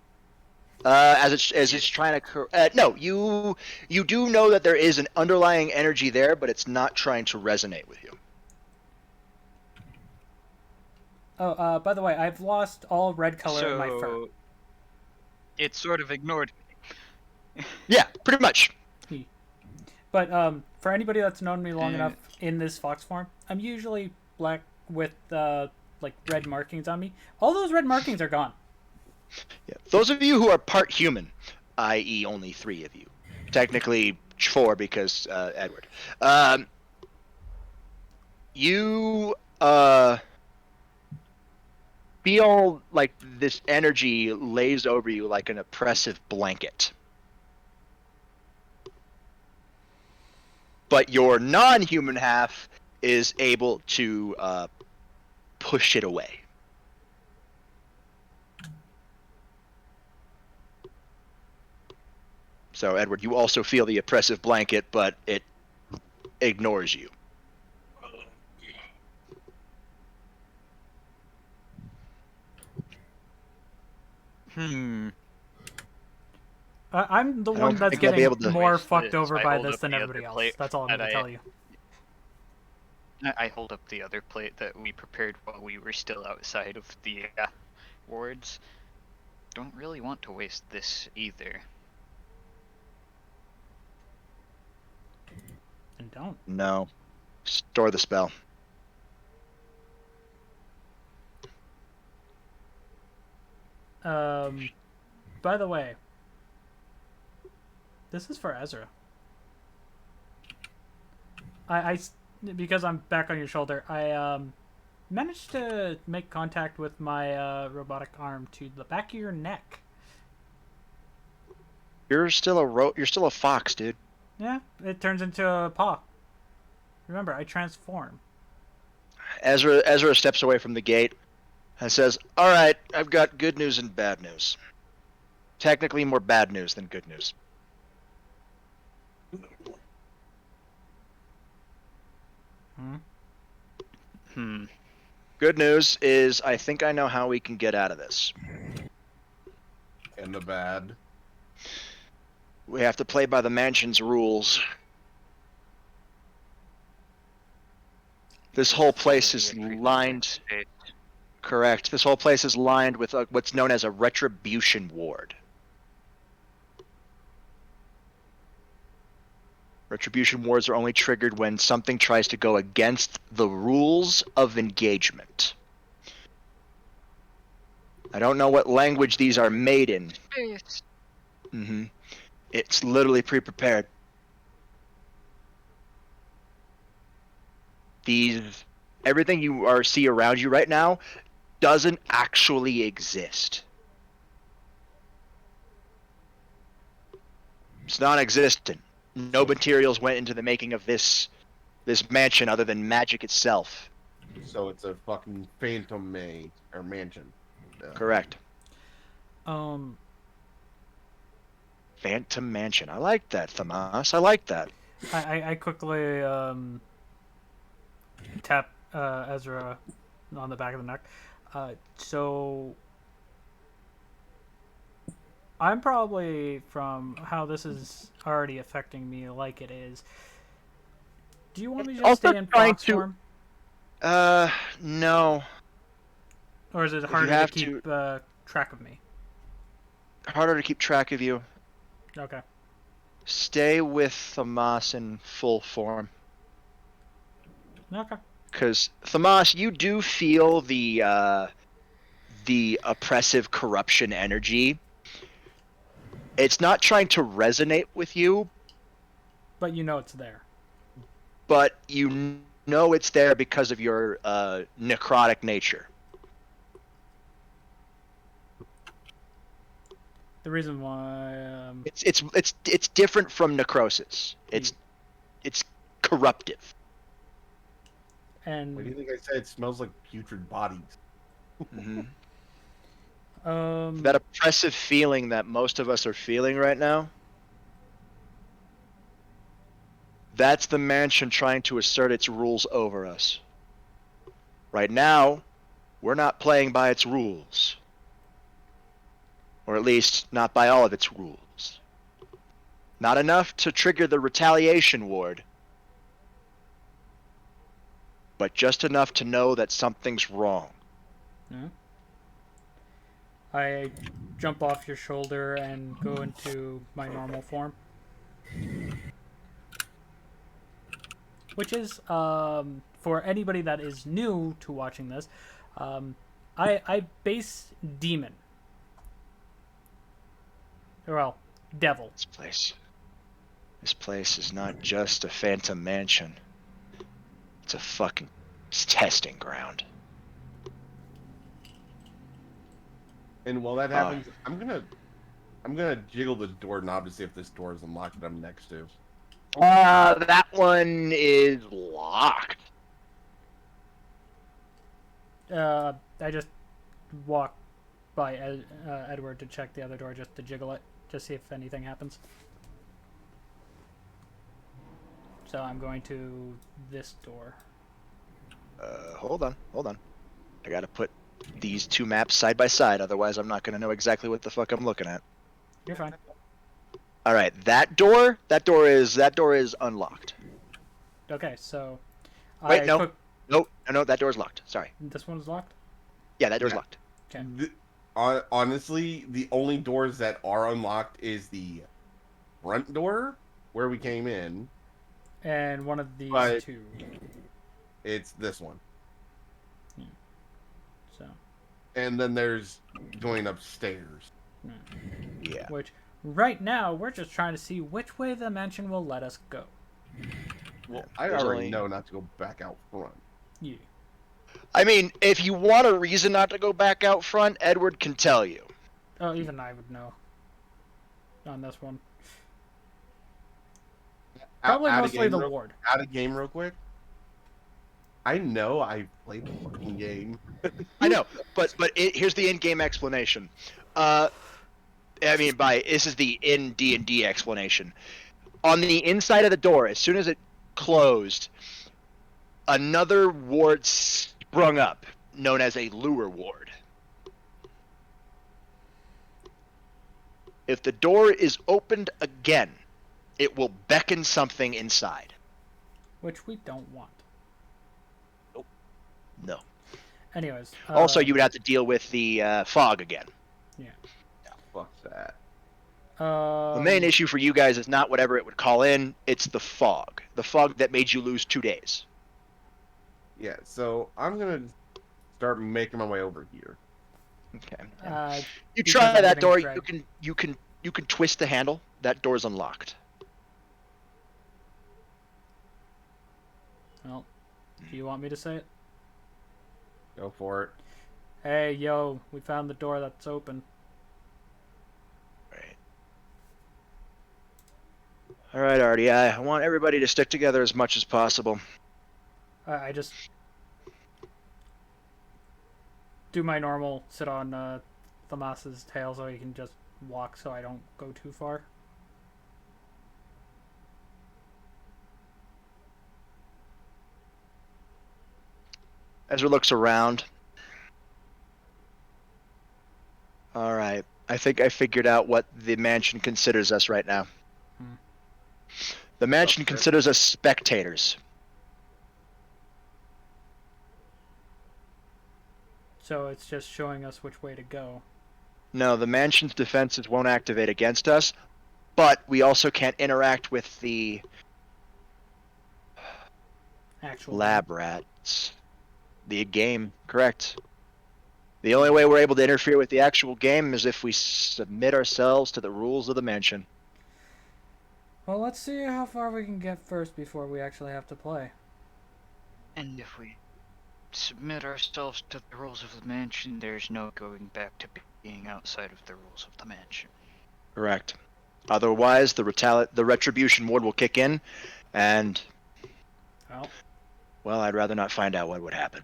Speaker 1: As it's trying to. No, you do know that there is an underlying energy there, but it's not trying to resonate with you.
Speaker 2: Oh, by the way, I've lost all red color in my fur.
Speaker 5: So it sort of ignored me.
Speaker 1: Yeah, pretty much.
Speaker 2: But for anybody that's known me long enough in this fox form, I'm usually black with like red markings on me. All those red markings are gone.
Speaker 1: Yeah. Those of you who are part human, i.e., only 3 of you, technically 4 because Edward, you feel like this energy lays over you like an oppressive blanket. But your non-human half is able to push it away. So, Edward, you also feel the oppressive blanket, but it ignores you.
Speaker 2: I'm the
Speaker 1: I
Speaker 2: one
Speaker 1: don't
Speaker 2: that's
Speaker 1: think I'll be
Speaker 2: getting
Speaker 1: able to-
Speaker 2: more
Speaker 5: Waste
Speaker 2: fucked
Speaker 5: this.
Speaker 2: over
Speaker 5: I
Speaker 2: by
Speaker 5: hold
Speaker 2: this
Speaker 5: up
Speaker 2: than
Speaker 5: the other
Speaker 2: everybody else.
Speaker 5: plate
Speaker 2: That's all I'm
Speaker 5: that
Speaker 2: going to tell you.
Speaker 5: I hold up the other plate that we prepared while we were still outside of the wards. Don't really want to waste this either.
Speaker 2: And don't.
Speaker 1: No. Store the spell.
Speaker 2: By the way, this is for Ezra. Because I'm back on your shoulder, I managed to make contact with my robotic arm to the back of your neck.
Speaker 1: You're still a fox, dude.
Speaker 2: Yeah, it turns into a paw. Remember, I transform.
Speaker 1: Ezra steps away from the gate and says, "All right, I've got good news and bad news. Technically more bad news than good news." Good news is I think I know how we can get out of this.
Speaker 4: And the bad.
Speaker 1: We have to play by the mansion's rules. This whole place is lined. Correct. This whole place is lined with what's known as a retribution ward. Retribution wards are only triggered when something tries to go against the rules of engagement. I don't know what language these are made in. It's literally pre-prepared. Everything you see around you right now doesn't actually exist. It's non-existent. No materials went into the making of this mansion other than magic itself.
Speaker 4: So it's a fucking phantom mansion. Yeah.
Speaker 1: Correct. Phantom mansion. I like that, Thomas. I like that.
Speaker 2: I quickly tap Ezra on the back of the neck. So I'm probably, from how this is already affecting me like it is, do you want me to just stay in fox form?
Speaker 1: No.
Speaker 2: Or is it harder to keep track of me?
Speaker 1: Harder to keep track of you.
Speaker 2: Okay.
Speaker 1: Stay with Thomas in full form.
Speaker 2: Okay.
Speaker 1: Because, Thomas, you do feel the oppressive corruption energy. It's not trying to resonate with you.
Speaker 2: But you know it's there.
Speaker 1: But you know it's there because of your necrotic nature.
Speaker 2: The reason why
Speaker 1: it's different from necrosis. It's corruptive.
Speaker 2: And
Speaker 4: What do you think I said? It smells like putrid bodies.
Speaker 1: That oppressive feeling that most of us are feeling right now. That's the mansion trying to assert its rules over us. Right now, we're not playing by its rules. Or at least, not by all of its rules. Not enough to trigger the retaliation ward, but just enough to know that something's wrong.
Speaker 2: Yeah. I jump off your shoulder and go into my normal form. Which is, for anybody that is new to watching this, I base demon. Well, devil.
Speaker 1: This place is not just a phantom mansion. It's a fucking testing ground.
Speaker 4: And while that happens, I'm gonna jiggle the doorknob to see if this door is unlocked that I'm next to.
Speaker 1: That one is locked.
Speaker 2: I just walk by Edward to check the other door, just to jiggle it, just see if anything happens. So I'm going to this door.
Speaker 1: Hold on. I gotta put these two maps side by side, otherwise I'm not gonna know exactly what the fuck I'm looking at.
Speaker 2: You're fine.
Speaker 1: All right, that door is unlocked.
Speaker 2: Okay, so
Speaker 1: wait, no, that door's locked. Sorry.
Speaker 2: This one's locked?
Speaker 1: Yeah, that door's locked.
Speaker 2: Okay.
Speaker 4: Honestly, the only doors that are unlocked is the front door where we came in.
Speaker 2: And one of these two.
Speaker 4: It's this one.
Speaker 2: Yeah. So.
Speaker 4: And then there's going upstairs.
Speaker 1: Yeah.
Speaker 2: Which, right now, we're just trying to see which way the mansion will let us go.
Speaker 4: Well, I already know not to go back out front.
Speaker 2: Yeah.
Speaker 1: I mean, if you want a reason not to go back out front, Edward can tell you.
Speaker 2: Oh, even I would know. On this one. Probably mostly the ward.
Speaker 4: Out of game real quick. I know I played the fucking game.
Speaker 1: I know, but here's the in-game explanation. This is the in D&D explanation. On the inside of the door, as soon as it closed, another ward sprung up, known as a lure ward. If the door is opened again, it will beckon something inside.
Speaker 2: Which we don't want.
Speaker 1: Nope. No.
Speaker 2: Anyways.
Speaker 1: Also, you would have to deal with the fog again.
Speaker 2: Yeah.
Speaker 4: Fuck that.
Speaker 1: The main issue for you guys is not whatever it would call in, it's the fog. The fog that made you lose 2 days.
Speaker 4: Yeah, so I'm gonna start making my way over here.
Speaker 1: Okay. You try that door, you can twist the handle. That door's unlocked.
Speaker 2: Well, do you want me to say it?
Speaker 4: Go for it.
Speaker 2: Hey, yo, we found the door that's open.
Speaker 1: Right. All right, R.D.I. I want everybody to stick together as much as possible.
Speaker 2: I just do my normal sit on Thomas's tail so he can just walk so I don't go too far.
Speaker 1: Ezra looks around. All right. I think I figured out what the mansion considers us right now. The mansion considers us spectators.
Speaker 2: So it's just showing us which way to go.
Speaker 1: No, the mansion's defenses won't activate against us, but we also can't interact with the
Speaker 2: actual
Speaker 1: lab rats. The game, correct. The only way we're able to interfere with the actual game is if we submit ourselves to the rules of the mansion.
Speaker 2: Well, let's see how far we can get first before we actually have to play.
Speaker 5: And if we submit ourselves to the rules of the mansion, there's no going back to being outside of the rules of the mansion.
Speaker 1: Correct. Otherwise, the retribution ward will kick in, and well, I'd rather not find out what would happen.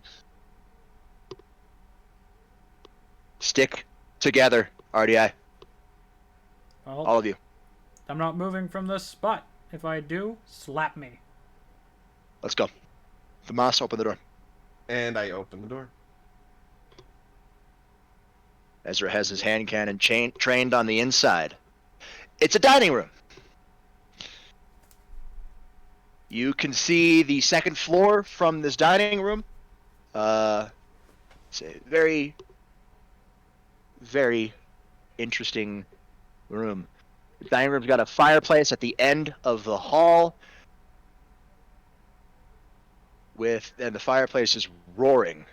Speaker 1: Stick together, RDI.
Speaker 2: Well,
Speaker 1: All of you.
Speaker 2: I'm not moving from this spot. If I do, slap me.
Speaker 1: Let's go. Tomas, open the door.
Speaker 4: And I open the door.
Speaker 1: Ezra has his hand cannon trained on the inside. It's a dining room. You can see the second floor from this dining room. It's a very, very interesting room. The dining room's got a fireplace at the end of the hall. And the fireplace is roaring.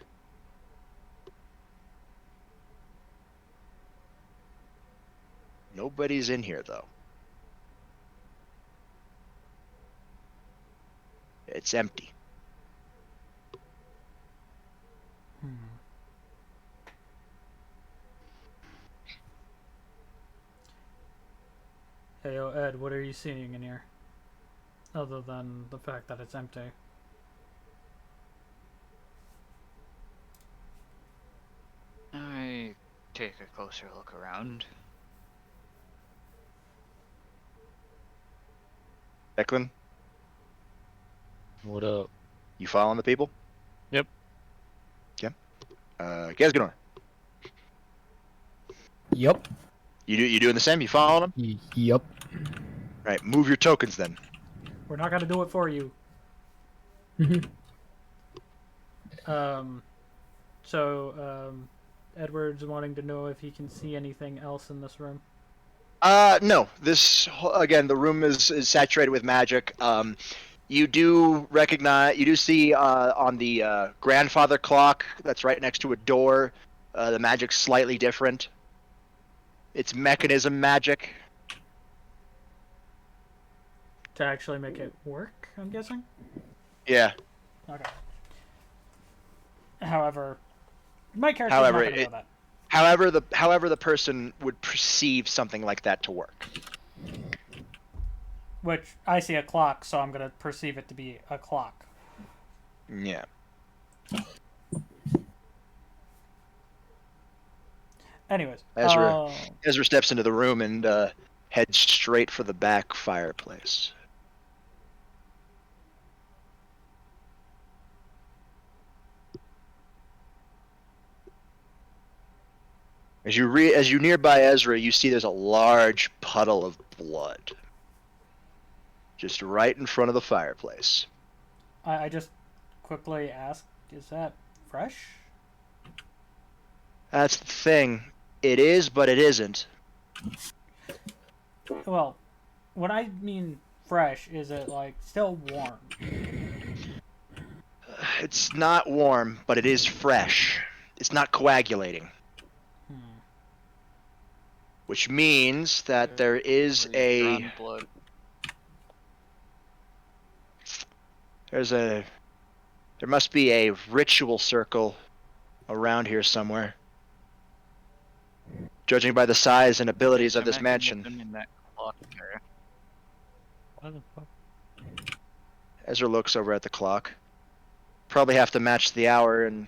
Speaker 1: Nobody's in here, though. It's empty.
Speaker 2: Hey, Ed, what are you seeing in here? Other than the fact that it's empty.
Speaker 5: I take a closer look around.
Speaker 1: Declan,
Speaker 7: What up?
Speaker 1: you following the people?
Speaker 7: Yep.
Speaker 1: Okay. Gesganor,
Speaker 9: Yup.
Speaker 1: you doing the same? You following them?
Speaker 9: Yup.
Speaker 1: Right. Move your tokens then.
Speaker 2: We're not gonna do it for you. Edward's wanting to know if he can see anything else in this room.
Speaker 1: No. Again, the room is saturated with magic. You do see on the grandfather clock that's right next to a door, the magic's slightly different. It's mechanism magic.
Speaker 2: To actually make it work, I'm guessing?
Speaker 1: Yeah.
Speaker 2: Okay. However, my character's not going to know that.
Speaker 1: However, the person would perceive something like that to work.
Speaker 2: Which, I see a clock, so I'm going to perceive it to be a clock.
Speaker 1: Yeah.
Speaker 2: Anyways.
Speaker 1: Ezra steps into the room and heads straight for the back fireplace. As you nearby Ezra, you see there's a large puddle of blood. Just right in front of the fireplace.
Speaker 2: I just quickly asked, is that fresh?
Speaker 1: That's the thing. It is, but it isn't.
Speaker 2: Well, when I mean fresh, is it, like, still warm?
Speaker 1: It's not warm, but it is fresh. It's not coagulating. Which means that there is
Speaker 5: Drawn blood.
Speaker 1: there must be a ritual circle around here somewhere. Judging by the size and abilities of this mansion.
Speaker 5: In that clock area.
Speaker 7: What the fuck?
Speaker 1: Ezra looks over at the clock. Probably have to match the hour and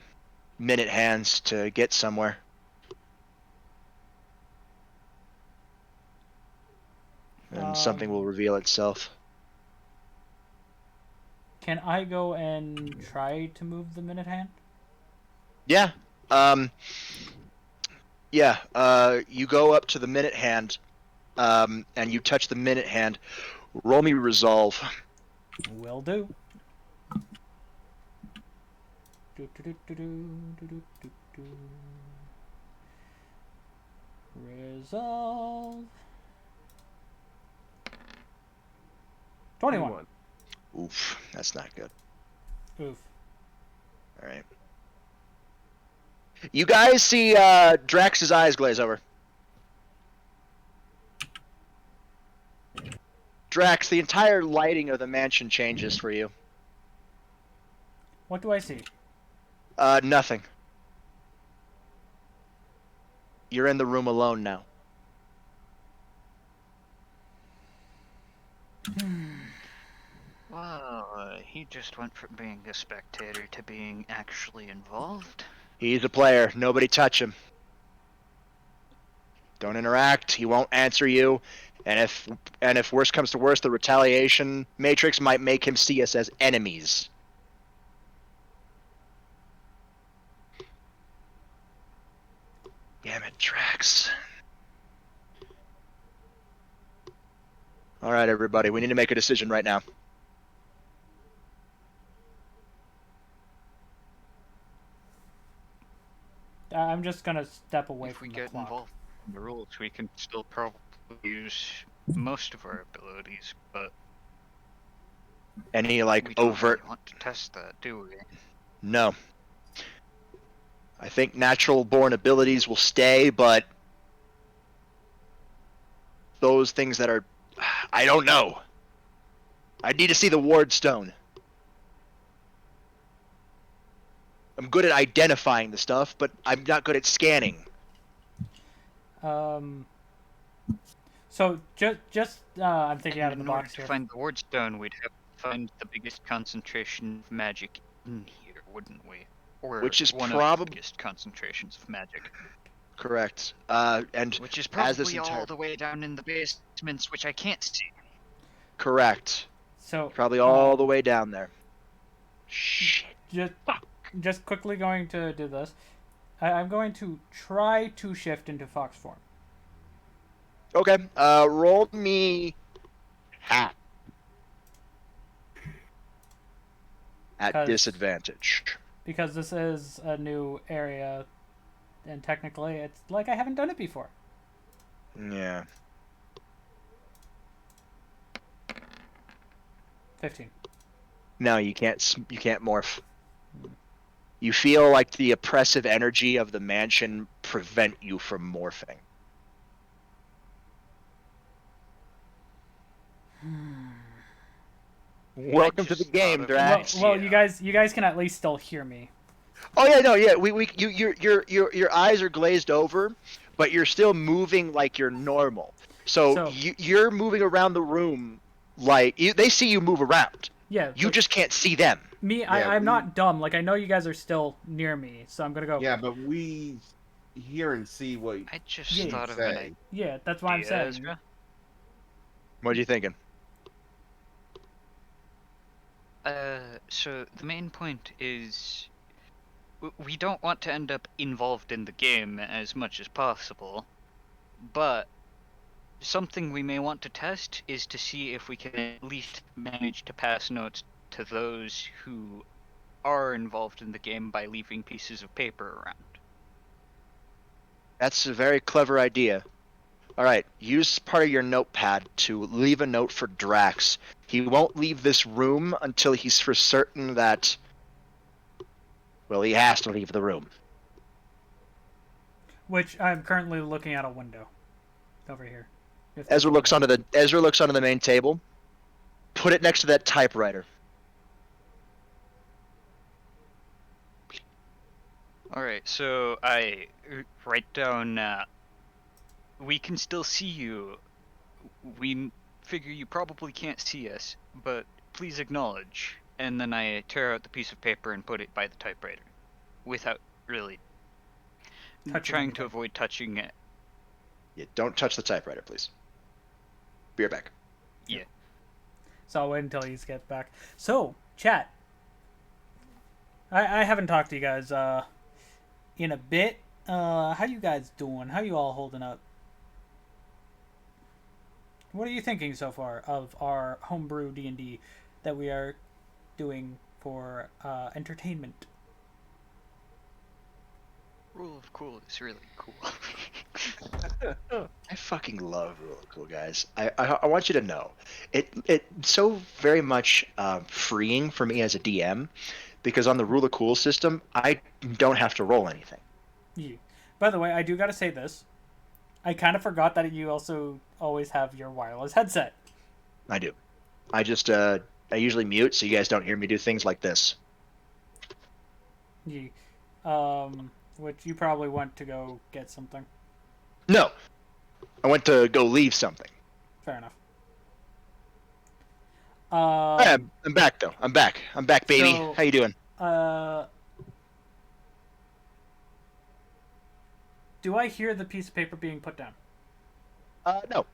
Speaker 1: minute hands to get somewhere. And something will reveal itself.
Speaker 2: Can I go and try to move the minute hand?
Speaker 1: Yeah. You go up to the minute hand, and you touch the minute hand. Roll me resolve.
Speaker 2: Will do. Resolve. 21.
Speaker 1: Oof, that's not good.
Speaker 2: Oof.
Speaker 1: All right. You guys see Drax's eyes glaze over. Drax, the entire lighting of the mansion changes for you.
Speaker 2: What do I see?
Speaker 1: Nothing. You're in the room alone now.
Speaker 5: Wow, he just went from being a spectator to being actually involved.
Speaker 1: He's a player. Nobody touch him. Don't interact. He won't answer you. And if worse comes to worse, the retaliation matrix might make him see us as enemies. Damn it, Drax. All right, everybody, we need to make a decision right now.
Speaker 2: I'm just gonna step away
Speaker 5: If
Speaker 2: from
Speaker 5: we
Speaker 2: the
Speaker 5: get
Speaker 2: clock.
Speaker 5: involved in the rules, we can still probably use most of our abilities, but
Speaker 1: Any
Speaker 5: we don't
Speaker 1: overt?
Speaker 5: really want to test that, do we?
Speaker 1: No. I think natural born abilities will stay, but those things that are, I don't know. I need to see the ward stone. I'm good at identifying the stuff, but I'm not good at scanning.
Speaker 2: So just I'm thinking out of the
Speaker 5: In order
Speaker 2: box
Speaker 5: to
Speaker 2: here.
Speaker 5: find the ward stone, we'd have to find the biggest concentration of magic in here, wouldn't we? Or
Speaker 1: Which is
Speaker 5: one of the biggest concentrations of magic.
Speaker 1: Correct. And
Speaker 5: which is
Speaker 1: as this
Speaker 5: probably
Speaker 1: entire
Speaker 5: all the way down in the basements, which I can't see.
Speaker 1: correct.
Speaker 2: So
Speaker 1: Probably all the way down there. Shit.
Speaker 2: Just quickly going to do this. I'm going to try to shift into fox form.
Speaker 1: Okay. Roll me hat at disadvantage.
Speaker 2: Because this is a new area, and technically it's like I haven't done it before.
Speaker 1: Yeah.
Speaker 2: 15.
Speaker 1: No, you can't morph. You feel like the oppressive energy of the mansion prevent you from morphing. Welcome to the game, Drax.
Speaker 2: Well, you guys can at least still hear me.
Speaker 1: Oh yeah, no, yeah. Your eyes are glazed over, but you're still moving like you're normal. So you're moving around the room like they see you move around.
Speaker 2: Yeah.
Speaker 1: You just can't see them.
Speaker 2: Me, I'm not dumb. Like I know you guys are still near me, so I'm gonna go.
Speaker 10: Yeah, but we hear and see what.
Speaker 5: I just thought of it.
Speaker 2: Yeah, that's what I'm saying.
Speaker 1: What are you thinking?
Speaker 5: So the main point is we don't want to end up involved in the game as much as possible, but something we may want to test is to see if we can at least manage to pass notes to those who are involved in the game by leaving pieces of paper around.
Speaker 1: That's a very clever idea. All right, use part of your notepad to leave a note for Drax. He won't leave this room until he's for certain that, well, he has to leave the room.
Speaker 2: Which I'm currently looking out a window over here.
Speaker 1: Ezra looks onto the main table. Put it next to that typewriter.
Speaker 5: All right, so I write down. We can still see you. We figure you probably can't see us, but please acknowledge. And then I tear out the piece of paper and put it by the typewriter, without really trying to avoid touching it.
Speaker 1: Yeah, don't touch the typewriter, please. Be right back.
Speaker 5: Yeah.
Speaker 2: So I'll wait until he gets back. So, chat. I haven't talked to you guys in a bit. How you guys doing? How you all holding up? What are you thinking so far of our homebrew D&D that we are doing for entertainment?
Speaker 5: Rule of Cool is really cool.
Speaker 1: I fucking love Rule of Cool, guys. I want you to know, it's so very much freeing for me as a DM, because on the Rule of Cool system, I don't have to roll anything.
Speaker 2: Yeah. By the way, I do gotta say this. I kind of forgot that you also always have your wireless headset.
Speaker 1: I do. I just I usually mute so you guys don't hear me do things like this.
Speaker 2: Yeah. Which you probably went to go get something.
Speaker 1: No. I went to go leave something.
Speaker 2: Fair enough.
Speaker 1: I'm back though. I'm back, baby.
Speaker 2: So,
Speaker 1: how you doing?
Speaker 2: Do I hear the piece of paper being put down?
Speaker 1: No.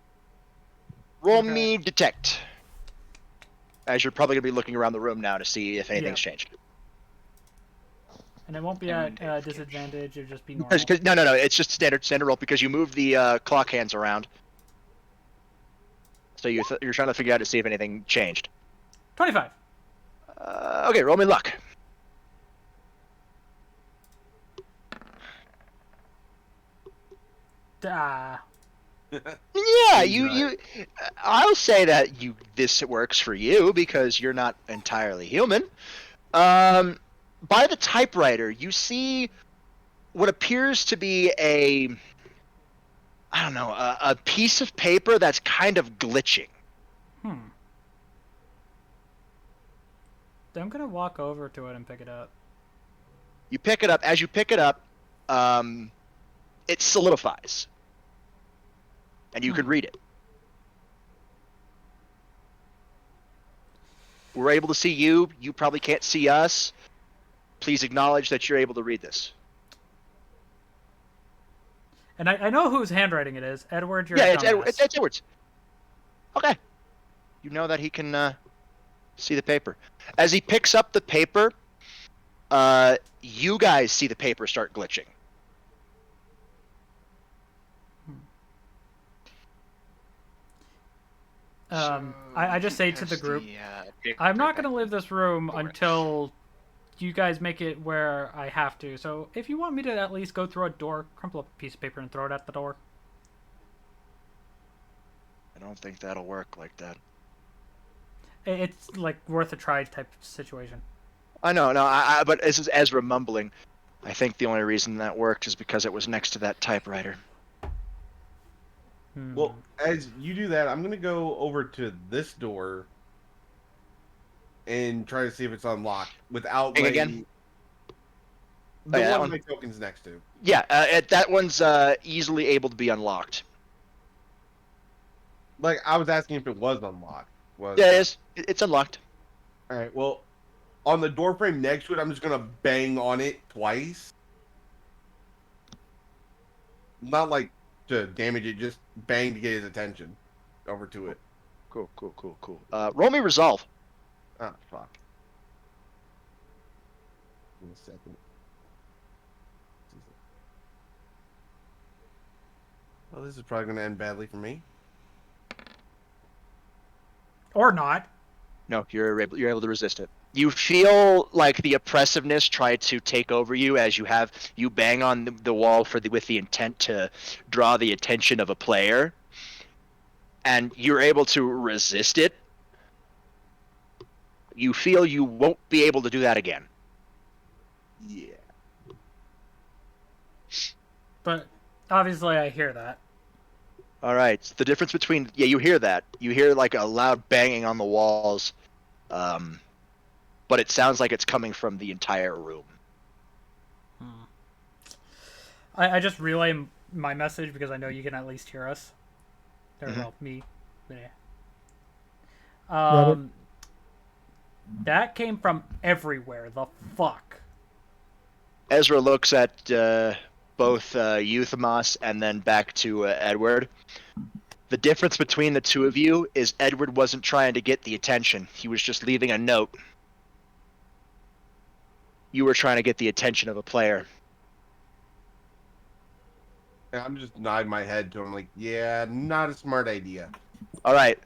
Speaker 1: Roll
Speaker 2: Okay.
Speaker 1: me detect. As you're probably gonna be looking around the room now to see if anything's changed.
Speaker 2: And it won't be
Speaker 5: I
Speaker 2: at
Speaker 5: wonder if
Speaker 2: disadvantage. It'll just be normal.
Speaker 1: No. It's just standard roll because you move the clock hands around. So you're trying to figure out to see if anything changed.
Speaker 2: 25.
Speaker 1: Okay, roll me luck.
Speaker 2: Ah.
Speaker 1: Yeah, you. I'll say that this works for you because you're not entirely human. By the typewriter, you see what appears to be a piece of paper that's kind of glitching.
Speaker 2: I'm gonna walk over to it and pick it up.
Speaker 1: You pick it up. As you pick it up, it solidifies, and you can read it. We're able to see you. You probably can't see us. Please acknowledge that you're able to read this.
Speaker 2: And I know whose handwriting it is. Edward, you're
Speaker 1: Yeah,
Speaker 2: a
Speaker 1: it's
Speaker 2: dumbass.
Speaker 1: it's Edward's. Okay. You know that he can see the paper. As he picks up the paper, you guys see the paper start glitching.
Speaker 2: I just say to the group, I'm not going to leave this room until you guys make it where I have to. So if you want me to at least go through a door, crumple up a piece of paper and throw it at the door.
Speaker 1: I don't think that'll work like that.
Speaker 2: It's like worth a try type of situation.
Speaker 1: I know, but this is Ezra mumbling. I think the only reason that worked is because it was next to that typewriter.
Speaker 10: Well, as you do that, I'm gonna go over to this door and try to see if it's unlocked without letting...
Speaker 1: again?
Speaker 10: The
Speaker 1: that
Speaker 10: one
Speaker 1: one?
Speaker 10: my token's next to.
Speaker 1: Yeah, that one's easily able to be unlocked.
Speaker 10: Like, I was asking if it was unlocked.
Speaker 1: Yeah, it is. It's unlocked.
Speaker 10: All right. Well, on the door frame next to it, I'm just gonna bang on it twice. Not like to damage it, just bang to get his attention over to it.
Speaker 1: Cool. Roll me resolve.
Speaker 10: Ah, fuck. In a second. Well, this is probably gonna end badly for me.
Speaker 2: Or not.
Speaker 1: No, you're able to resist it. You feel like the oppressiveness try to take over you as you bang on the wall with the intent to draw the attention of a player, and you're able to resist it. You feel you won't be able to do that again.
Speaker 10: Yeah.
Speaker 2: But obviously I hear that.
Speaker 1: All right. The difference between you hear that. You hear like a loud banging on the walls, but it sounds like it's coming from the entire room.
Speaker 2: I just relay my message because I know you can at least hear us. Or well, me. Yeah. That came from everywhere. The fuck.
Speaker 1: Ezra looks at both Euthymus and then back to Edward. The difference between the two of you is Edward wasn't trying to get the attention. He was just leaving a note. You were trying to get the attention of a player.
Speaker 10: I'm just nodding my head to him like, yeah, not a smart idea.
Speaker 1: All right.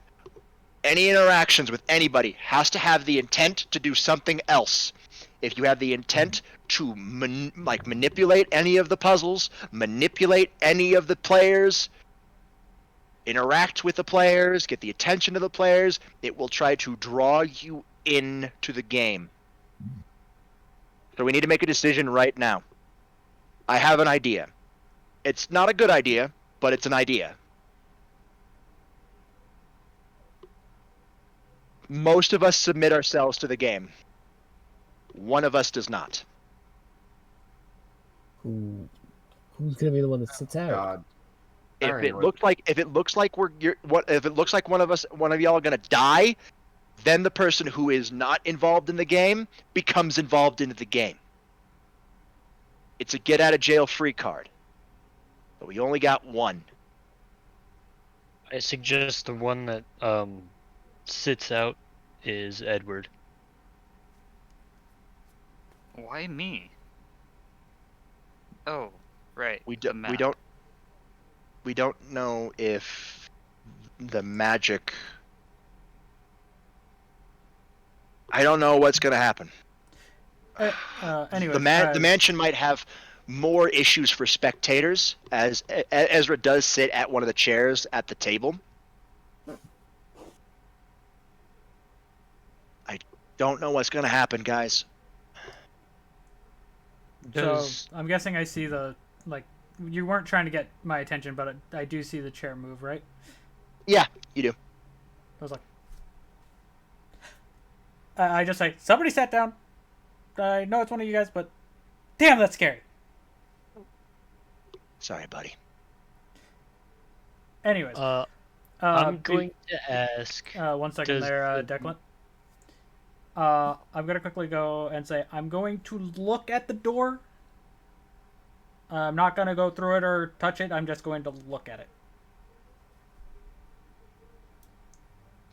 Speaker 1: Any interactions with anybody has to have the intent to do something else. If you have the intent to manipulate any of the puzzles, manipulate any of the players, interact with the players, get the attention of the players, it will try to draw you into the game. So we need to make a decision right now. I have an idea. It's not a good idea, but it's an idea. Most of us submit ourselves to the game. One of us does not.
Speaker 9: Who's gonna be the one that sits out?
Speaker 10: God.
Speaker 1: If
Speaker 10: Alright,
Speaker 1: it looks like one of y'all are gonna die, then the person who is not involved in the game becomes involved into the game. It's a get out of jail free card. But we only got one.
Speaker 7: I suggest the one that sits out is Edward.
Speaker 5: Why me? Oh, right.
Speaker 1: We
Speaker 5: the
Speaker 1: do,
Speaker 5: map.
Speaker 1: we don't know if the magic. I don't know what's gonna happen.
Speaker 2: Anyways,
Speaker 1: The mansion might have more issues for spectators, as Ezra does sit at one of the chairs at the table. I don't know what's gonna happen, guys.
Speaker 7: Does
Speaker 2: So I'm guessing I see the like. You weren't trying to get my attention, but I do see the chair move, right?
Speaker 1: Yeah, you do.
Speaker 2: I was like, I just say, somebody sat down. I know it's one of you guys, but damn, that's scary.
Speaker 1: Sorry, buddy.
Speaker 2: Anyways,
Speaker 7: I'm going to ask.
Speaker 2: 1 second
Speaker 7: does
Speaker 2: there,
Speaker 7: the-
Speaker 2: Declan. I'm gonna quickly go and say I'm going to look at the door. I'm not gonna go through it or touch it. I'm just going to look at it.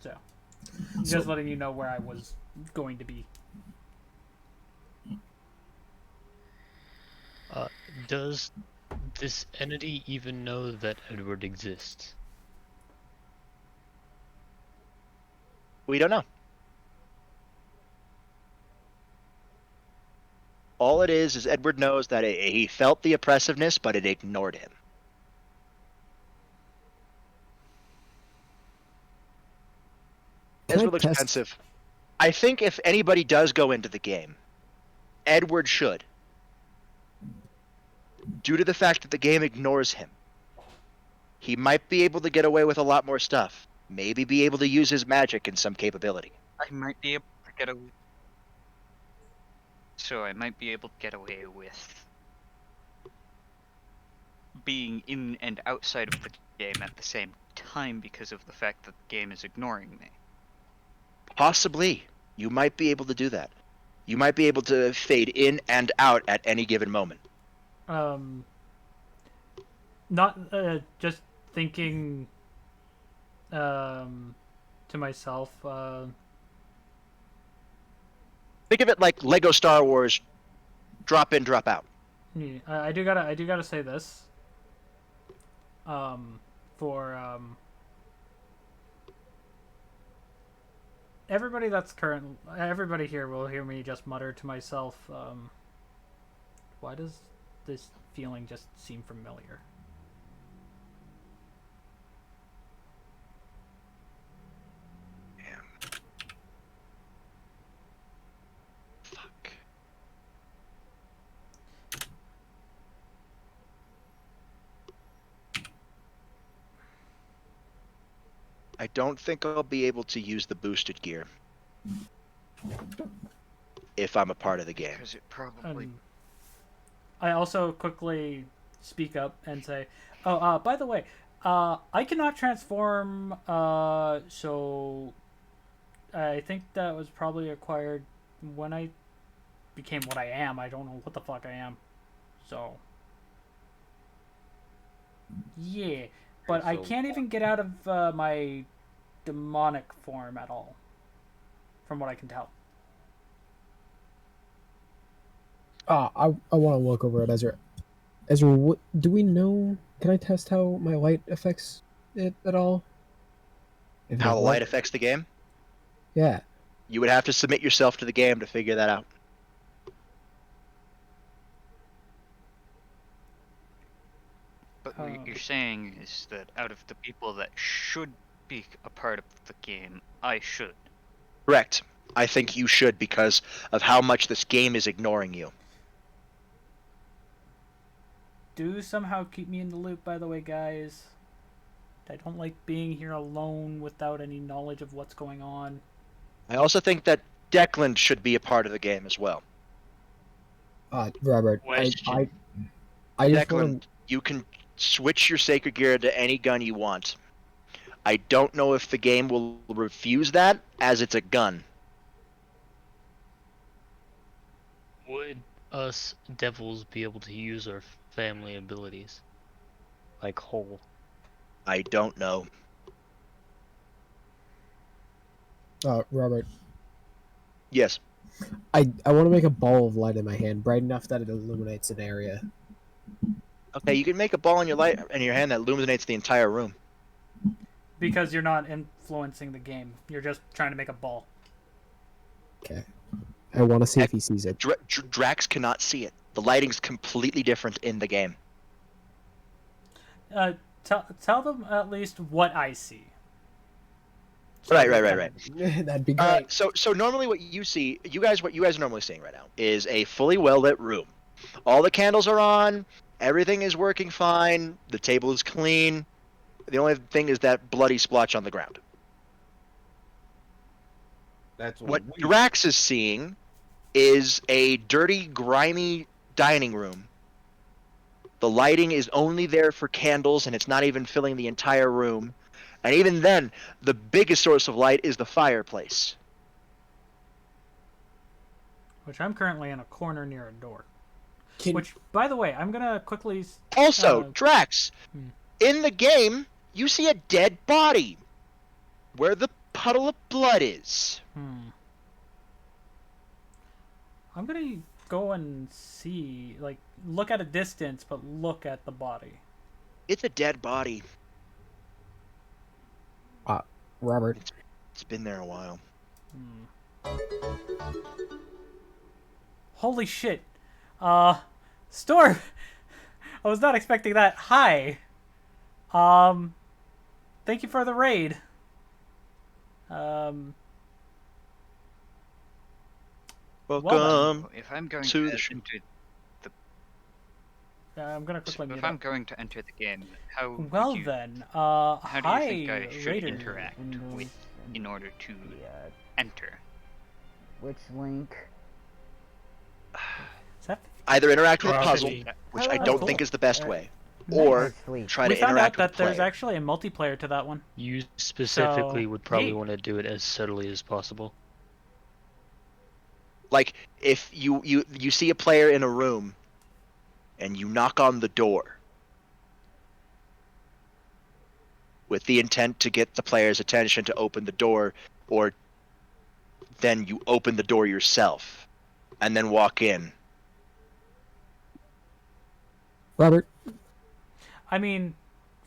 Speaker 2: So, just letting you know where I was going to be.
Speaker 7: Does this entity even know that Edward exists?
Speaker 1: We don't know. All it is Edward knows that he felt the oppressiveness, but it ignored him. Ezra looks pensive. I think if anybody does go into the game, Edward should. Due to the fact that the game ignores him. He might be able to get away with a lot more stuff. Maybe be able to use his magic in some capability.
Speaker 5: I might be able to get away. So I might be able to get away with being in and outside of the game at the same time because of the fact that the game is ignoring me.
Speaker 1: Possibly. You might be able to do that. You might be able to fade in and out at any given moment.
Speaker 2: Not just thinking to myself.
Speaker 1: Think of it like Lego Star Wars, drop in, drop out.
Speaker 2: Yeah, I do gotta say this. For everybody here will hear me just mutter to myself. Why does this feeling just seem familiar?
Speaker 1: Fuck. I don't think I'll be able to use the boosted gear if I'm a part of the game.
Speaker 5: Because it probably.
Speaker 2: I also quickly speak up and say, "Oh, by the way, I cannot transform. So I think that was probably acquired when I became what I am. I don't know what the fuck I am. So yeah, but I can't even get out of my demonic form at all, from what I can tell."
Speaker 9: I want to look over at Ezra. Ezra, what do we know? Can I test how my light affects it at all? If
Speaker 1: How
Speaker 9: it
Speaker 1: the light
Speaker 9: works?
Speaker 1: affects the game?
Speaker 9: Yeah.
Speaker 1: You would have to submit yourself to the game to figure that out.
Speaker 5: But what you're saying is that out of the people that should be a part of the game, I should.
Speaker 1: Correct. I think you should because of how much this game is ignoring you.
Speaker 2: Do somehow keep me in the loop, by the way, guys. I don't like being here alone without any knowledge of what's going on.
Speaker 1: I also think that Declan should be a part of the game as well.
Speaker 9: Robert, I just
Speaker 1: Declan,
Speaker 9: want
Speaker 1: you can switch your sacred gear to any gun you want. I don't know if the game will refuse that, as it's a gun.
Speaker 7: Would us devils be able to use our family abilities? Like whole?
Speaker 1: I don't know.
Speaker 9: Robert,
Speaker 1: Yes.
Speaker 9: I want to make a ball of light in my hand, bright enough that it illuminates an area.
Speaker 1: Okay, you can make a ball in your hand that illuminates the entire room.
Speaker 2: Because you're not influencing the game. You're just trying to make a ball.
Speaker 9: Okay. I want to see if he sees it.
Speaker 1: Drax cannot see it. The lighting's completely different in the game.
Speaker 2: Tell them at least what I see.
Speaker 1: Right.
Speaker 9: That'd be great.
Speaker 1: So normally what you guys are normally seeing right now is a fully well lit room. All the candles are on. Everything is working fine. The table is clean. The only thing is that bloody splotch on the ground.
Speaker 10: That's
Speaker 1: What Drax is seeing is a dirty, grimy dining room. The lighting is only there for candles, and it's not even filling the entire room. And even then, the biggest source of light is the fireplace.
Speaker 2: Which I'm currently in a corner near a door.
Speaker 9: Can-
Speaker 2: Which, by the way, I'm gonna quickly...
Speaker 1: Also, Drax, in the game, you see a dead body where the puddle of blood is.
Speaker 2: I'm gonna go and see, like, look at a distance, but look at the body.
Speaker 1: It's a dead body.
Speaker 9: Robert.
Speaker 1: It's been there a while.
Speaker 2: Holy shit. Storm! I was not expecting that. Hi. Thank you for the raid.
Speaker 1: Welcome
Speaker 5: if I'm going
Speaker 1: to
Speaker 5: to
Speaker 1: the show.
Speaker 5: enter the
Speaker 2: I'm gonna quickly mute
Speaker 5: if I'm
Speaker 2: up.
Speaker 5: going to enter the game, how would
Speaker 2: Well
Speaker 5: you,
Speaker 2: then,
Speaker 5: how do you
Speaker 2: hi,
Speaker 5: think I should
Speaker 2: Raider.
Speaker 5: interact with in order to enter?
Speaker 11: Which link?
Speaker 2: Is that...
Speaker 1: Either interact with a
Speaker 7: Probably.
Speaker 1: puzzle, which I
Speaker 2: Oh,
Speaker 1: don't
Speaker 2: cool.
Speaker 1: think is the best way, or try
Speaker 2: we
Speaker 1: to
Speaker 2: found out
Speaker 1: interact
Speaker 2: that
Speaker 1: with the
Speaker 2: there's
Speaker 1: player.
Speaker 2: actually a multiplayer to that one.
Speaker 7: You specifically
Speaker 2: So,
Speaker 7: would probably
Speaker 2: neat.
Speaker 7: want to do it as subtly as possible.
Speaker 1: Like, if you see a player in a room, and you knock on the door, with the intent to get the player's attention to open the door, or then you open the door yourself, and then walk in.
Speaker 9: Robert.
Speaker 2: I mean,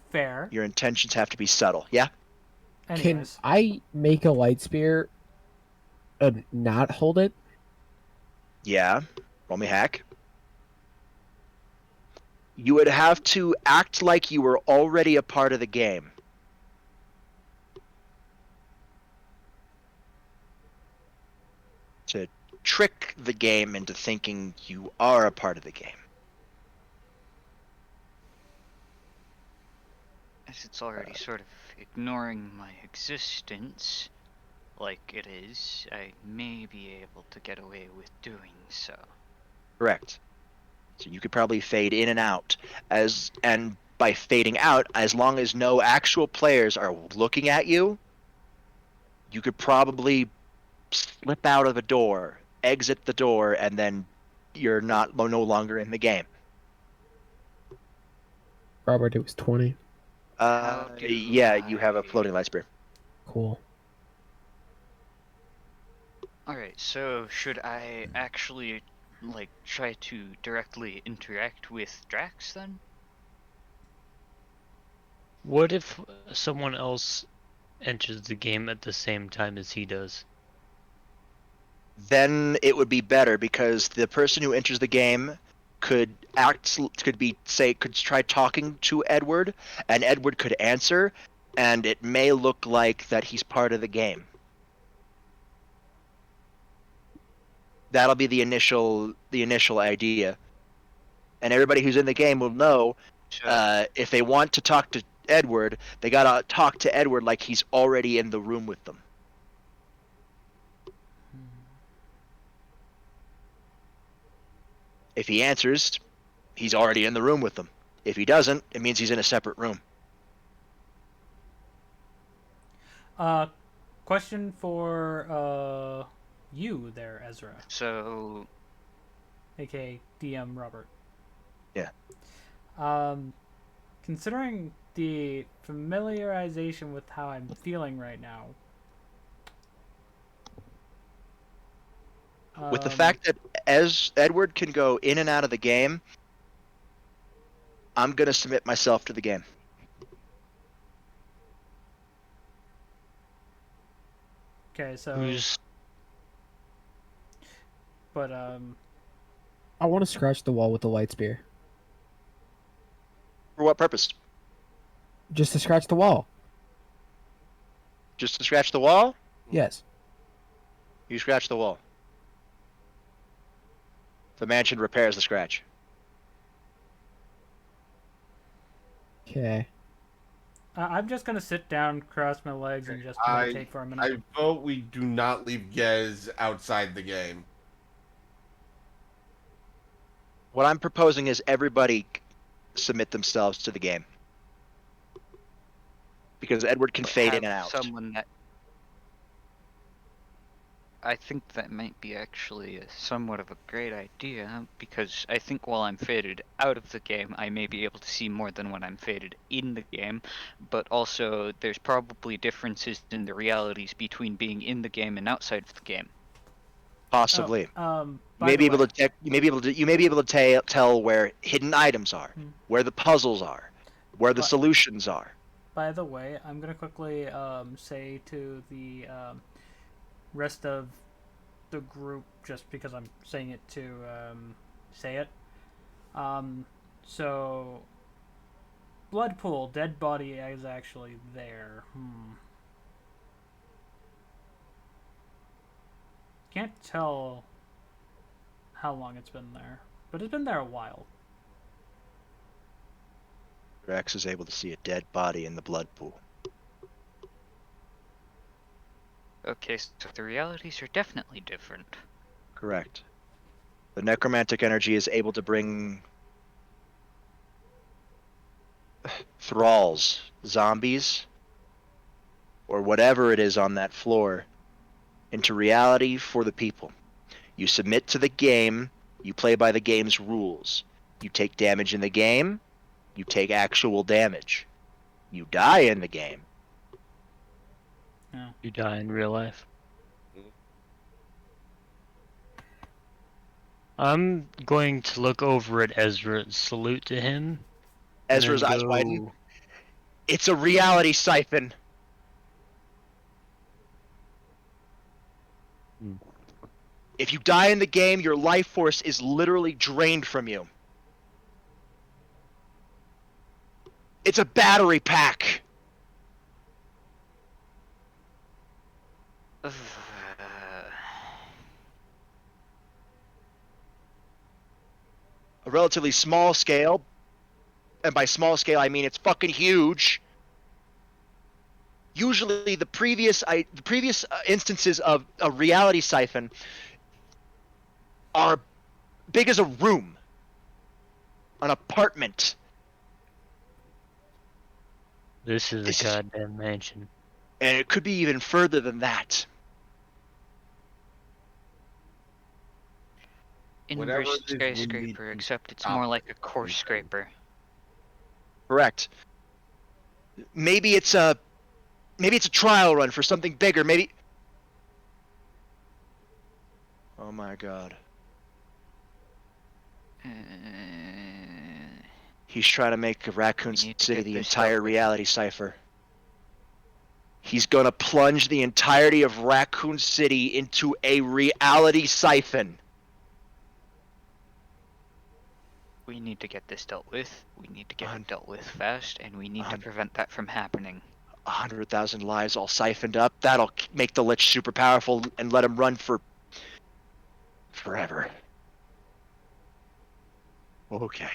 Speaker 2: fair.
Speaker 1: Your intentions have to be subtle, yeah?
Speaker 2: Anyways.
Speaker 9: Can I make a light spear and not hold it?
Speaker 1: Yeah. Roll me hack. You would have to act like you were already a part of the game. To trick the game into thinking you are a part of the game.
Speaker 5: As it's already sort of ignoring my existence, like it is, I may be able to get away with doing so.
Speaker 1: Correct. So you could probably fade in and out, and by fading out, as long as no actual players are looking at you, you could probably slip out of a door, exit the door, and then you're no longer in the game.
Speaker 9: Robert, it was 20.
Speaker 1: Yeah, you have a floating light spear.
Speaker 9: Cool.
Speaker 5: Alright, so should I actually, like, try to directly interact with Drax then?
Speaker 7: What if someone else enters the game at the same time as he does?
Speaker 1: Then it would be better because the person who enters the game could try talking to Edward, and Edward could answer, and it may look like that he's part of the game. That'll be the initial idea, and everybody who's in the game will know if they want to talk to Edward, they gotta talk to Edward like he's already in the room with them. If he answers, he's already in the room with them. If he doesn't, it means he's in a separate room.
Speaker 2: Question for you there, Ezra.
Speaker 5: So,
Speaker 2: aka DM Robert.
Speaker 1: Yeah.
Speaker 2: Considering the familiarization with how I'm feeling right now,
Speaker 1: With the fact that as Edward can go in and out of the game, I'm gonna submit myself to the game.
Speaker 2: Okay, so.
Speaker 7: Who's
Speaker 2: But
Speaker 9: I want to scratch the wall with the light spear.
Speaker 1: For what purpose?
Speaker 9: Just to scratch the wall.
Speaker 1: Just to scratch the wall?
Speaker 9: Yes.
Speaker 1: You scratch the wall. The mansion repairs the scratch.
Speaker 9: Okay.
Speaker 2: I'm just gonna sit down, cross my legs, and just
Speaker 10: I-
Speaker 2: meditate for a minute.
Speaker 10: I vote we do not leave Gez outside the game.
Speaker 1: What I'm proposing is everybody submit themselves to the game. Because Edward can fade in and
Speaker 5: Have
Speaker 1: out.
Speaker 5: Someone that I think that might be actually somewhat of a great idea, because I think while I'm faded out of the game, I may be able to see more than when I'm faded in the game, but also there's probably differences in the realities between being in the game and outside of the game.
Speaker 1: Possibly.
Speaker 2: Oh,
Speaker 1: You may be able to tell where hidden items are, where the puzzles are, where the solutions are.
Speaker 2: By the way, I'm gonna quickly say to the rest of the group, just because I'm saying it to say it. So, blood pool, dead body is actually there. Can't tell how long it's been there, but it's been there a while.
Speaker 1: Rex is able to see a dead body in the blood pool.
Speaker 5: Okay, so the realities are definitely different.
Speaker 1: Correct. The necromantic energy is able to bring thralls, zombies, or whatever it is on that floor into reality for the people. You submit to the game, you play by the game's rules. You take damage in the game, you take actual damage. You die in the game.
Speaker 7: You die in real life. I'm going to look over at Ezra and salute to him.
Speaker 1: Ezra's eyes widen. It's a reality siphon. If you die in the game, your life force is literally drained from you. It's a battery pack. A relatively small scale, and by small scale I mean it's fucking huge. Usually the previous instances of a reality siphon are big as a room, an apartment.
Speaker 7: This is a goddamn mansion.
Speaker 1: And it could be even further than that.
Speaker 5: Inverse skyscraper, except it's more like a core scraper.
Speaker 1: Correct. Maybe it's a trial run for something bigger. Maybe. Oh my god. He's trying to make Raccoon City the entire reality cipher. He's gonna plunge the entirety of Raccoon City into a reality siphon.
Speaker 5: We need to get this dealt with. We need to get it dealt with fast, and we need to prevent that from happening.
Speaker 1: 100,000 lives all siphoned up. That'll make the Lich super powerful and let him run for forever. Okay.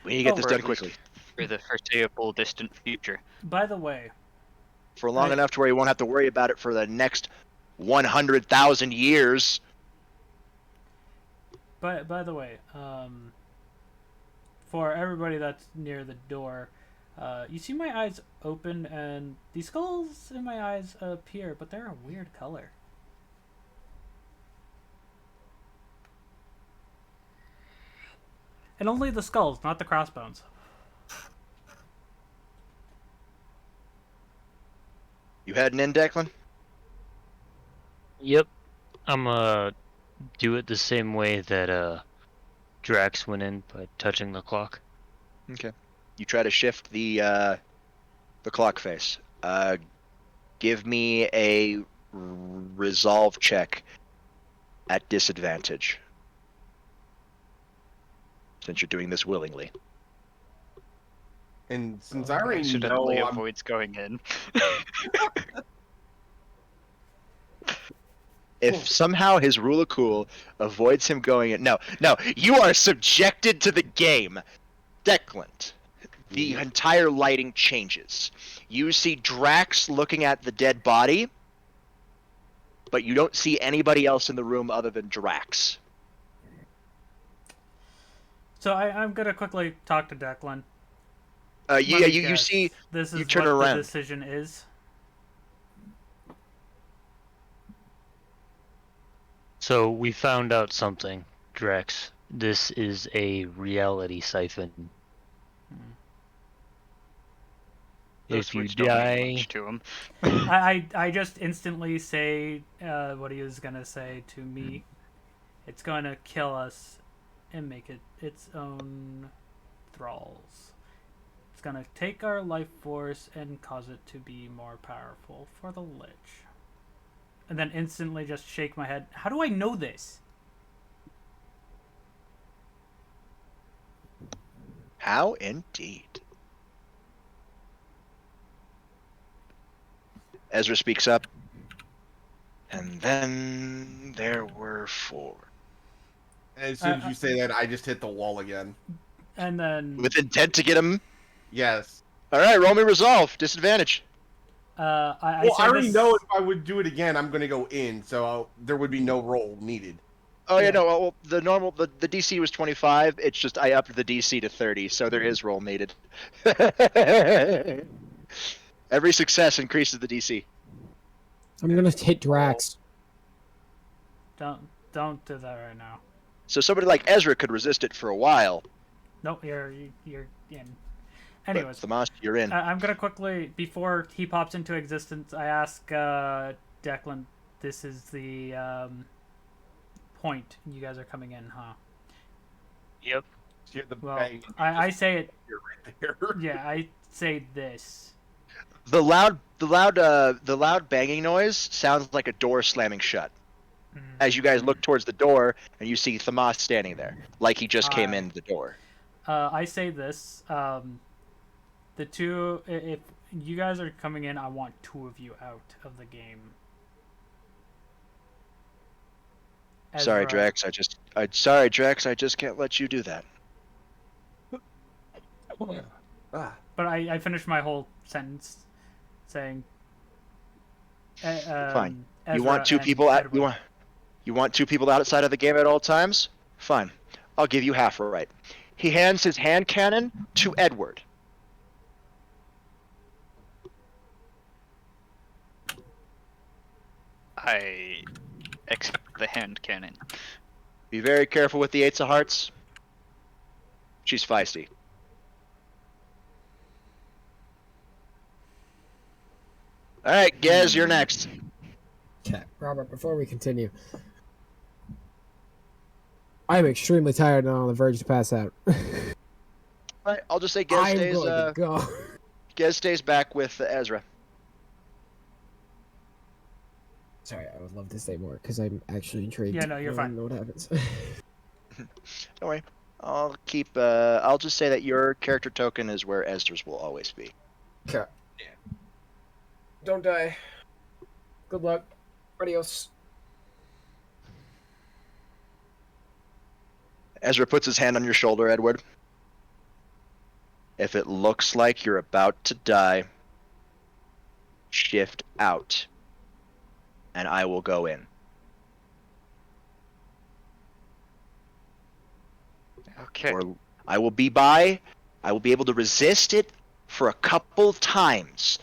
Speaker 1: We need to get this done quickly.
Speaker 5: For the foreseeable distant future.
Speaker 2: By the way,
Speaker 1: for long enough to where you won't have to worry about it for the next 100,000 years.
Speaker 2: By the way, for everybody that's near the door, you see my eyes open and the skulls in my eyes appear, but they're a weird color. And only the skulls, not the crossbones.
Speaker 1: You heading in, Declan?
Speaker 7: Yep. I'm do it the same way that Drax went in by touching the clock.
Speaker 1: Okay. You try to shift the clock face. Give me a resolve check at disadvantage. Since you're doing this willingly.
Speaker 10: And since I already
Speaker 5: Accidentally
Speaker 10: know I'm
Speaker 5: avoids going in.
Speaker 1: If somehow his rule of cool avoids him going in, no, you are subjected to the game. Declan, the entire lighting changes. You see Drax looking at the dead body, but you don't see anybody else in the room other than Drax.
Speaker 2: So I'm gonna quickly talk to Declan.
Speaker 1: You see,
Speaker 2: this is
Speaker 1: you turn
Speaker 2: what
Speaker 1: around.
Speaker 2: the decision is.
Speaker 7: So we found out something, Drax. This is a reality siphon.
Speaker 5: Those
Speaker 7: If you
Speaker 5: words don't mean
Speaker 7: die,
Speaker 5: much to him.
Speaker 2: I just instantly say what he was gonna say to me. It's gonna kill us and make it its own thralls. It's gonna take our life force and cause it to be more powerful for the Lich. And then instantly just shake my head. How do I know this?
Speaker 1: How indeed. Ezra speaks up. And then there were 4.
Speaker 10: As soon as you say that, I just hit the wall again.
Speaker 2: And then
Speaker 1: With intent to get him.
Speaker 10: Yes.
Speaker 1: All right, roll me resolve. Disadvantage.
Speaker 10: I already know if I would do it again, I'm going to go in, so there would be no roll needed.
Speaker 1: Oh yeah, no. Well, the normal the DC was 25. It's just I upped the DC to 30, so there is roll needed. Every success increases the DC.
Speaker 9: I'm gonna hit Drax.
Speaker 2: Don't do that right now.
Speaker 1: So somebody like Ezra could resist it for a while.
Speaker 2: Nope, you're in. Anyways,
Speaker 1: Thamas, you're in.
Speaker 2: I'm gonna quickly, before he pops into existence, I ask Declan, this is the point. You guys are coming in, huh?
Speaker 7: Yep.
Speaker 2: Well, I say it.
Speaker 10: Right there.
Speaker 2: Yeah, I say this.
Speaker 1: The loud banging noise sounds like a door slamming shut. As you guys look towards the door, and you see Thamas standing there, like he just came in the door.
Speaker 2: I say this. The two, if you guys are coming in, I want 2 of you out of the game.
Speaker 1: Sorry, Drax. Sorry, Drax. I just can't let you do that.
Speaker 2: But I finished my whole sentence saying.
Speaker 1: Fine. You
Speaker 2: Ezra
Speaker 1: want 2
Speaker 2: and
Speaker 1: people out.
Speaker 2: Edward.
Speaker 1: You want 2 people outside of the game at all times? Fine. I'll give you half a right. He hands his hand cannon to Edward.
Speaker 5: I accept the hand cannon.
Speaker 1: Be very careful with the 8s of hearts. She's feisty. All right, Gez, you're next.
Speaker 9: Okay, Robert, before we continue, I'm extremely tired and on the verge to pass out.
Speaker 1: All right, I'll just say Gez
Speaker 9: I'm
Speaker 1: stays.
Speaker 9: going to go.
Speaker 1: Gez stays back with Ezra.
Speaker 9: Sorry, I would love to stay more because I'm actually intrigued.
Speaker 2: Yeah, no, you're fine.
Speaker 9: Know what happens.
Speaker 1: Don't worry. I'll keep. I'll just say that your character token is where Ezra's will always be.
Speaker 9: Okay. Yeah. Don't die. Good luck. Adios.
Speaker 1: Ezra puts his hand on your shoulder, Edward. If it looks like you're about to die, shift out, and I will go in.
Speaker 5: Okay.
Speaker 1: Or I will be by. I will be able to resist it for a couple times.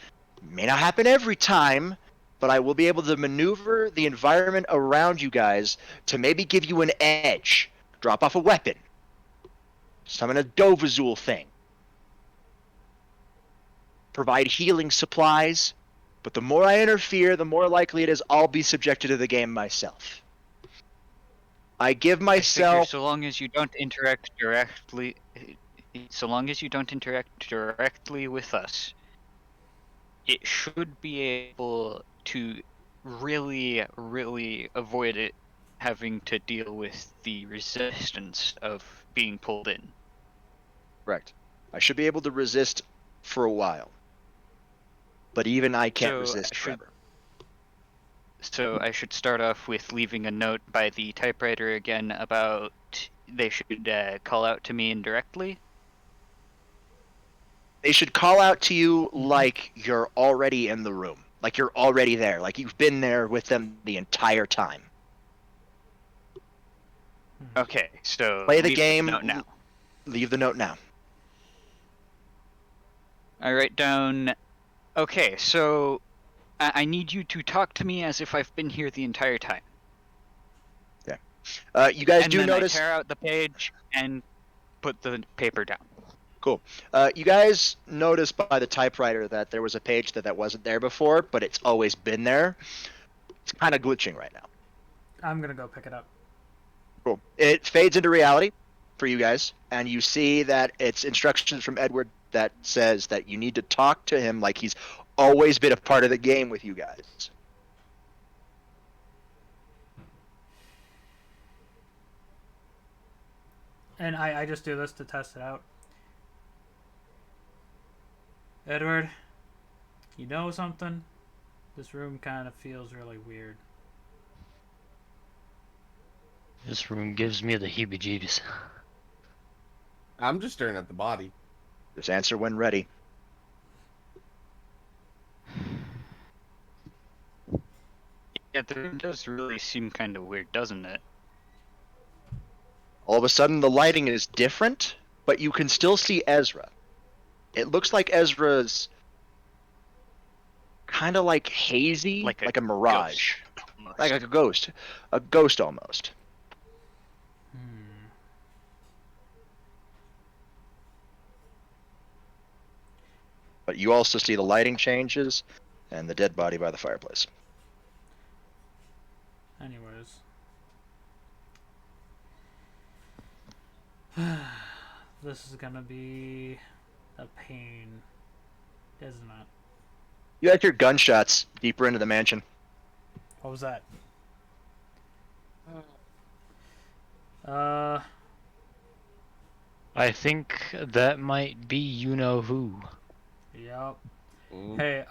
Speaker 1: May not happen every time, but I will be able to maneuver the environment around you guys to maybe give you an edge. Drop off a weapon. Summon a Dovazul thing. Provide healing supplies. But the more I interfere, the more likely it is I'll be subjected to the game myself. I give
Speaker 5: I figure
Speaker 1: myself...
Speaker 5: so long as you don't interact directly, with us, it should be able to really, really avoid it having to deal with the resistance of being pulled in.
Speaker 1: Correct. I should be able to resist for a while. But even I can't
Speaker 5: So
Speaker 1: resist forever.
Speaker 5: So I should start off with leaving a note by the typewriter again about they should call out to me indirectly.
Speaker 1: They should call out to you like you're already in the room. Like you're already there. Like you've been there with them the entire time.
Speaker 5: Okay, so
Speaker 1: Play the
Speaker 5: leave
Speaker 1: game.
Speaker 5: note now.
Speaker 1: Leave the note now.
Speaker 5: I write down. Okay, so I need you to talk to me as if I've been here the entire time.
Speaker 1: Yeah. You guys
Speaker 5: and
Speaker 1: do
Speaker 5: then
Speaker 1: notice.
Speaker 5: I tear out the page and put the paper down.
Speaker 1: Cool. You guys notice by the typewriter that there was a page that wasn't there before, but it's always been there. It's kind of glitching right now.
Speaker 2: I'm gonna go pick it up.
Speaker 1: Cool. It fades into reality for you guys, and you see that it's instructions from Edward that says that you need to talk to him like he's always been a part of the game with you guys.
Speaker 2: And I just do this to test it out. Edward, you know something? This room kind of feels really weird.
Speaker 7: This room gives me the heebie-jeebies.
Speaker 10: I'm just staring at the body.
Speaker 1: Just answer when ready.
Speaker 5: Yeah, the room does really seem kind of weird, doesn't it?
Speaker 1: All of a sudden, the lighting is different, but you can still see Ezra. It looks like Ezra's kind of like hazy, like a mirage, like a ghost almost. But you also see the lighting changes and the dead body by the fireplace.
Speaker 2: Anyways. This is gonna be a pain, isn't it?
Speaker 1: You had your gunshots deeper into the mansion.
Speaker 2: What was that?
Speaker 7: I think that might be you-know-who.
Speaker 2: Yep.
Speaker 10: Mm.
Speaker 2: Hey,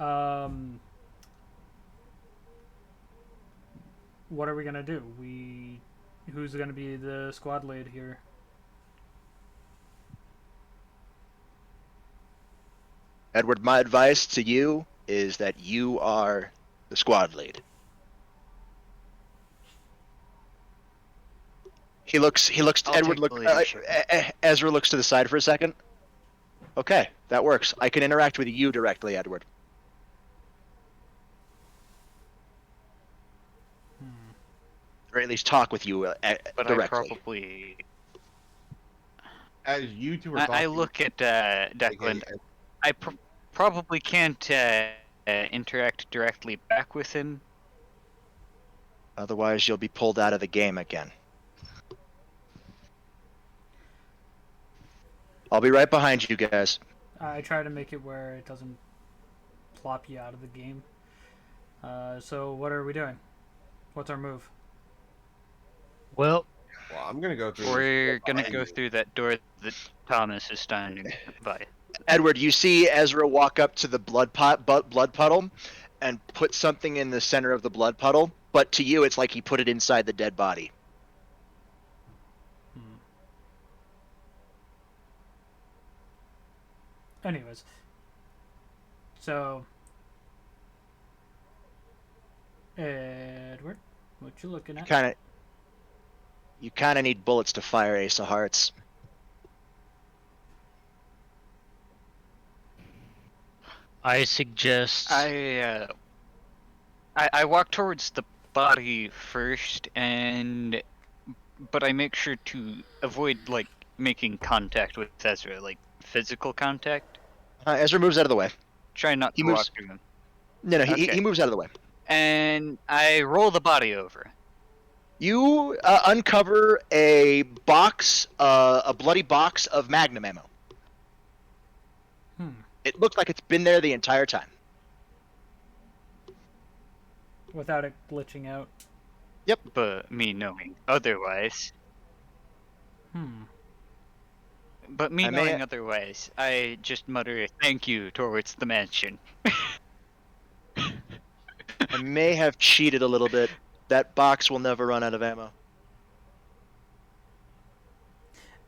Speaker 2: what are we gonna do? Who's gonna be the squad lead here?
Speaker 1: Edward, my advice to you is that you are the squad lead. Ezra looks to the side for a second. Okay, that works. I can interact with you directly, Edward. Or at least talk with you
Speaker 5: But
Speaker 1: directly.
Speaker 5: I probably...
Speaker 10: As you two are talking,
Speaker 5: I look at Declan. I probably can't interact directly back with him.
Speaker 1: Otherwise, you'll be pulled out of the game again. I'll be right behind you guys.
Speaker 2: I try to make it where it doesn't plop you out of the game. So what are we doing? What's our move?
Speaker 7: Well,
Speaker 10: I'm gonna go through.
Speaker 5: We're gonna go through that door that Thomas is standing by.
Speaker 1: Edward, you see Ezra walk up to the blood puddle and put something in the center of the blood puddle, but to you it's like he put it inside the dead body.
Speaker 2: Anyways, so Edward, what you looking at?
Speaker 1: You kind of need bullets to fire Ace of Hearts.
Speaker 7: I suggest...
Speaker 5: I walk towards the body first, but I make sure to avoid making contact with Ezra, like physical contact.
Speaker 1: Ezra moves out of the way.
Speaker 5: Try not to walk through him.
Speaker 1: No, he
Speaker 5: Okay.
Speaker 1: moves out of the way.
Speaker 5: And I roll the body over.
Speaker 1: You uncover a box, a bloody box of Magnum ammo. It looks like it's been there the entire time.
Speaker 2: Without it glitching out.
Speaker 1: Yep.
Speaker 5: But me knowing otherwise. But me knowing otherwise, I just mutter thank you towards the mansion.
Speaker 1: I may have cheated a little bit. That box will never run out of ammo.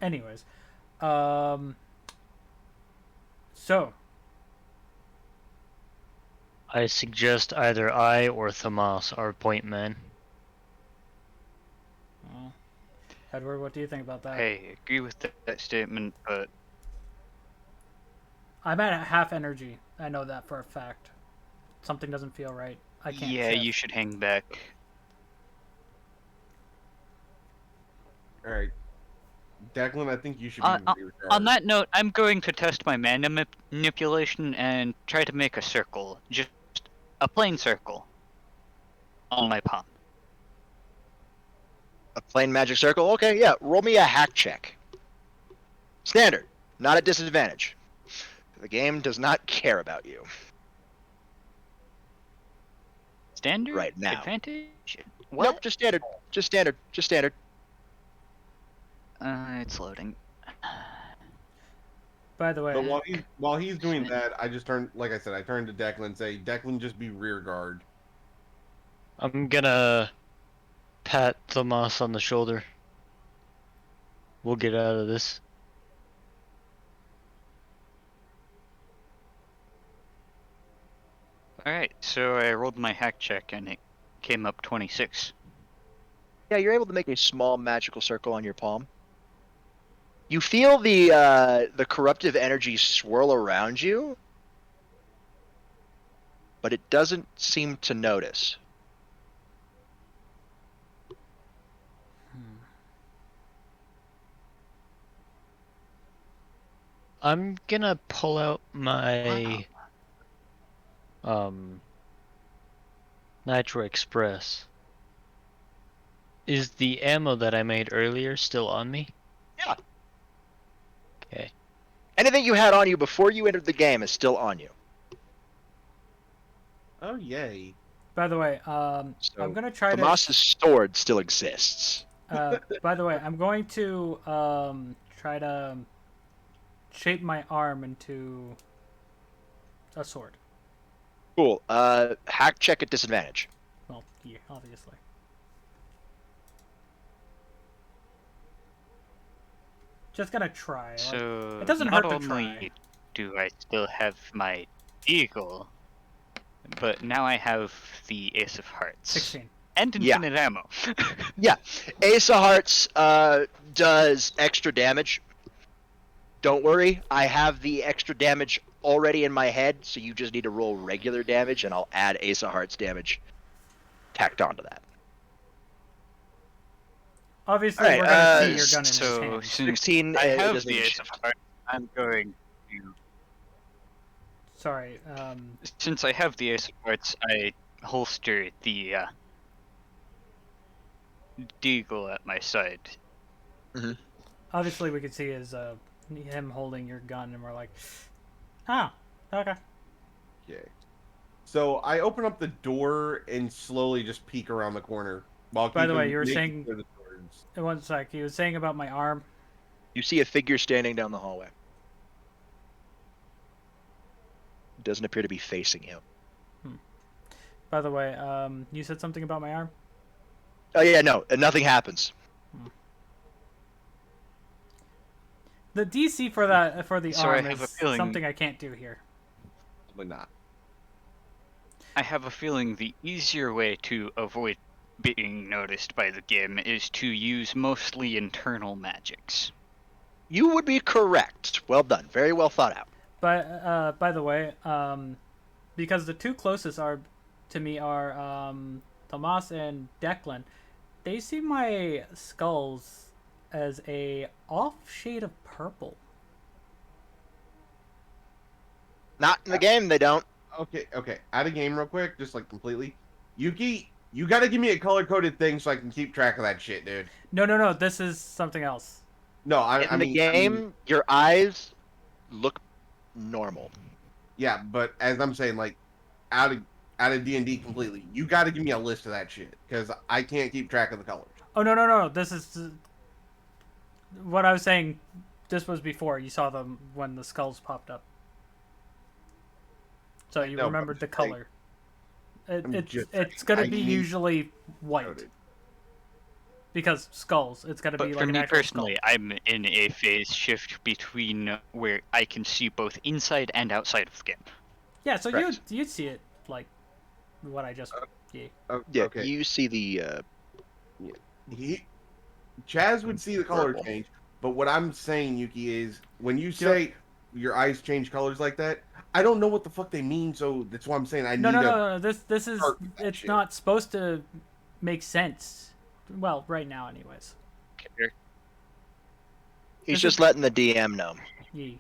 Speaker 2: Anyways, so
Speaker 7: I suggest either I or Thomas are point man.
Speaker 2: Edward, what do you think about that?
Speaker 5: I agree with that statement, but
Speaker 2: I'm at half energy. I know that for a fact. Something doesn't feel right. I can't.
Speaker 5: yeah,
Speaker 2: shift.
Speaker 5: you should hang back.
Speaker 10: All right, Declan, I think you should be
Speaker 5: On that note, I'm going to test my mana manipulation and try to make a circle, just a plain circle, on my palm.
Speaker 1: A plain magic circle? Okay, yeah. Roll me a hack check. Standard. Not at disadvantage. The game does not care about you.
Speaker 5: Standard?
Speaker 1: Right now.
Speaker 5: Advantage? What?
Speaker 1: Nope, just standard. Just standard. Just standard.
Speaker 5: It's loading.
Speaker 2: By the way,
Speaker 10: But while he's doing that, I just turned, like I said, I turned to Declan and say, Declan, just be rear guard.
Speaker 7: I'm gonna pat Thomas on the shoulder. We'll get out of this.
Speaker 5: Alright, so I rolled my hack check and it came up 26.
Speaker 1: Yeah, you're able to make a small magical circle on your palm. You feel the corruptive energy swirl around you, but it doesn't seem to notice.
Speaker 7: I'm gonna pull out my Nitro Express. Is the ammo that I made earlier still on me?
Speaker 1: Yeah.
Speaker 7: Okay.
Speaker 1: Anything you had on you before you entered the game is still on you.
Speaker 10: Oh, yay.
Speaker 2: by the way,
Speaker 1: So
Speaker 2: I'm gonna try
Speaker 1: Tomas's sword still exists.
Speaker 2: by the way, I'm going to try to shape my arm into a sword.
Speaker 1: Cool. Hack check at disadvantage.
Speaker 2: Well, yeah, obviously. Just gonna try.
Speaker 5: So
Speaker 2: it doesn't
Speaker 5: not
Speaker 2: hurt to
Speaker 5: only
Speaker 2: try.
Speaker 5: do I still have my eagle, but now I have the Ace of Hearts.
Speaker 2: 16.
Speaker 5: And infinite ammo.
Speaker 1: Yeah. Ace of Hearts does extra damage. Don't worry, I have the extra damage already in my head, so you just need to roll regular damage, and I'll add Ace of Hearts damage tacked onto that.
Speaker 2: Obviously,
Speaker 1: All right,
Speaker 2: we're gonna see your gun in
Speaker 5: so
Speaker 2: his hand.
Speaker 5: since
Speaker 1: 16.
Speaker 5: I have
Speaker 1: doesn't
Speaker 5: the Ace
Speaker 1: shift.
Speaker 5: of Hearts, I'm going to.
Speaker 2: Sorry.
Speaker 5: Since I have the Ace of Hearts, I holster the deagle at my side.
Speaker 2: Obviously, we could see him holding your gun, and we're like, oh, okay.
Speaker 10: Okay. So I open up the door and slowly just peek around the corner. While
Speaker 2: By the way,
Speaker 10: keeping-
Speaker 2: you were
Speaker 10: making
Speaker 2: saying-
Speaker 10: sure the swords-
Speaker 2: One sec. He was saying about my arm.
Speaker 1: You see a figure standing down the hallway. It doesn't appear to be facing you.
Speaker 2: By the way, you said something about my arm.
Speaker 1: Oh yeah, no, nothing happens.
Speaker 2: The DC for the
Speaker 5: So I
Speaker 2: arm
Speaker 5: have a
Speaker 2: is
Speaker 5: feeling-
Speaker 2: something I can't do here.
Speaker 10: Probably not.
Speaker 5: I have a feeling the easier way to avoid being noticed by the game is to use mostly internal magics.
Speaker 1: You would be correct. Well done. Very well thought out.
Speaker 2: But by the way, because the two closest to me are Tomas and Declan, they see my skulls as a off shade of purple.
Speaker 1: Not in the game, they don't.
Speaker 10: Okay. Out of game real quick, just like completely. Yuki, you gotta give me a color coded thing so I can keep track of that shit, dude.
Speaker 2: No. This is something else.
Speaker 10: No,
Speaker 1: In the game, your eyes look normal.
Speaker 10: yeah, but as I'm saying, like out of D&D completely, you got to give me a list of that shit because I can't keep track of the colors.
Speaker 2: Oh no. This is what I was saying. This was before you saw them when the skulls popped up. So you remembered the color. It's gonna be usually white. Because skulls, it's got to be
Speaker 5: But
Speaker 2: like
Speaker 5: for
Speaker 2: an
Speaker 5: me
Speaker 2: actual
Speaker 5: personally,
Speaker 2: skull.
Speaker 5: I'm in a phase shift between where I can see both inside and outside of the game.
Speaker 2: Yeah, so
Speaker 1: Correct.
Speaker 2: you'd see it like what I just gave.
Speaker 1: Yeah,
Speaker 10: Okay.
Speaker 1: you see the
Speaker 10: Chaz would see the color
Speaker 1: purple.
Speaker 10: change, but what I'm saying, Yuki, is when you say your eyes change colors like that, I don't know what the fuck they mean. So that's why I'm saying I need
Speaker 2: No. This is
Speaker 10: chart with that
Speaker 2: it's
Speaker 10: shit.
Speaker 2: not supposed to make sense. Well, right now, anyways.
Speaker 1: He's
Speaker 2: This
Speaker 1: just
Speaker 2: is-
Speaker 1: letting the DM know.
Speaker 2: Yee.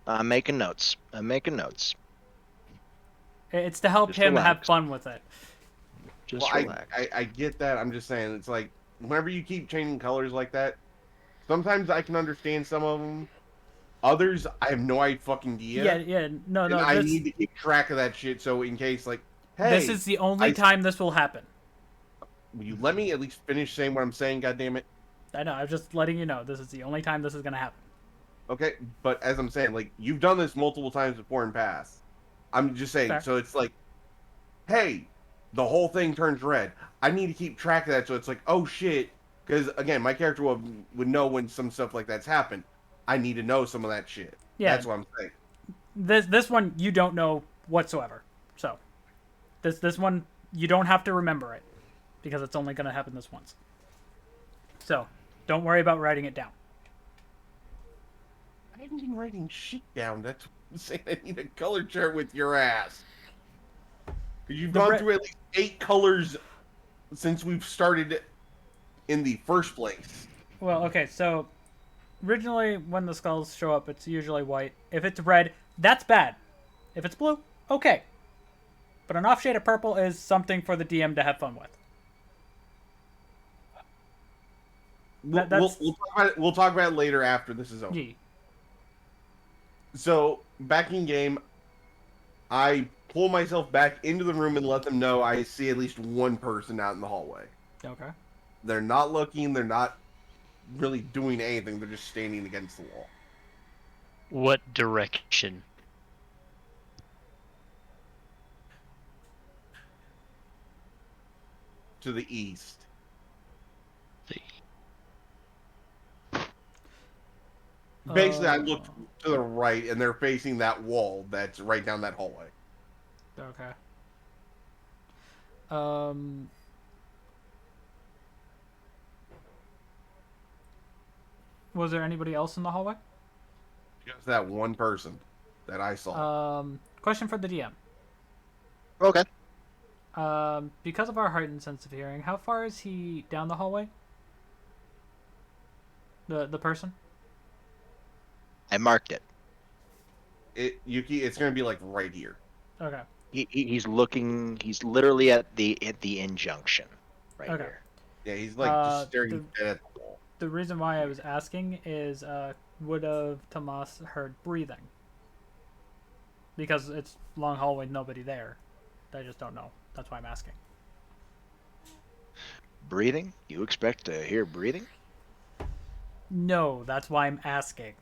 Speaker 1: I'm making notes.
Speaker 2: It's to help
Speaker 1: Just
Speaker 2: him have
Speaker 1: relax.
Speaker 2: fun with it.
Speaker 1: Just
Speaker 10: Well,
Speaker 1: relax.
Speaker 10: I get that. I'm just saying it's like whenever you keep changing colors like that, sometimes I can understand some of them. Others, I have no fucking idea.
Speaker 2: Yeah. No.
Speaker 10: And I need to keep track of that shit. So in case, like, hey,
Speaker 2: This is the only time this will happen.
Speaker 10: will you let me at least finish saying what I'm saying? God damn it.
Speaker 2: I know. I'm just letting you know. This is the only time this is gonna happen.
Speaker 10: Okay, but as I'm saying, like you've done this multiple times before in past. I'm just saying,
Speaker 2: Fair.
Speaker 10: so it's like, hey, the whole thing turns red. I need to keep track of that, so it's like, oh shit, because again, my character would know when some stuff like that's happened. I need to know some of that shit.
Speaker 2: Yeah.
Speaker 10: That's what I'm saying.
Speaker 2: This one you don't know whatsoever. So this one you don't have to remember it because it's only gonna happen this once. So don't worry about writing it down.
Speaker 10: I haven't been writing shit down. That's what I'm saying. I need a color chart with your ass. Because you've gone through at least 8 colors since we've started in the first place.
Speaker 2: Well, okay, so originally when the skulls show up, it's usually white. If it's red, that's bad. If it's blue, okay. But an off shade of purple is something for the DM to have fun with.
Speaker 10: We'll talk about it later after this is over.
Speaker 2: Yee.
Speaker 10: So, back in game, I pull myself back into the room and let them know I see at least one person out in the hallway.
Speaker 2: Okay.
Speaker 10: They're not looking, they're not really doing anything, they're just standing against the wall.
Speaker 7: What direction?
Speaker 10: To the east. Basically, I looked to the right, and they're facing that wall that's right down that hallway.
Speaker 2: Okay. Was there anybody else in the hallway?
Speaker 10: Just that one person that I saw.
Speaker 2: Question for the DM.
Speaker 1: Okay.
Speaker 2: Because of our heightened sense of hearing, how far is he down the hallway? The person?
Speaker 1: I marked it.
Speaker 10: Yuki, it's gonna be like right here.
Speaker 2: Okay.
Speaker 1: He's looking. He's literally at the injunction, right
Speaker 2: Okay.
Speaker 1: here.
Speaker 10: Yeah, he's like just staring dead at the wall.
Speaker 2: The reason why I was asking is, would have Tomas heard breathing? Because it's long hallway, nobody there. I just don't know. That's why I'm asking.
Speaker 1: Breathing? You expect to hear breathing?
Speaker 2: No, that's why I'm asking.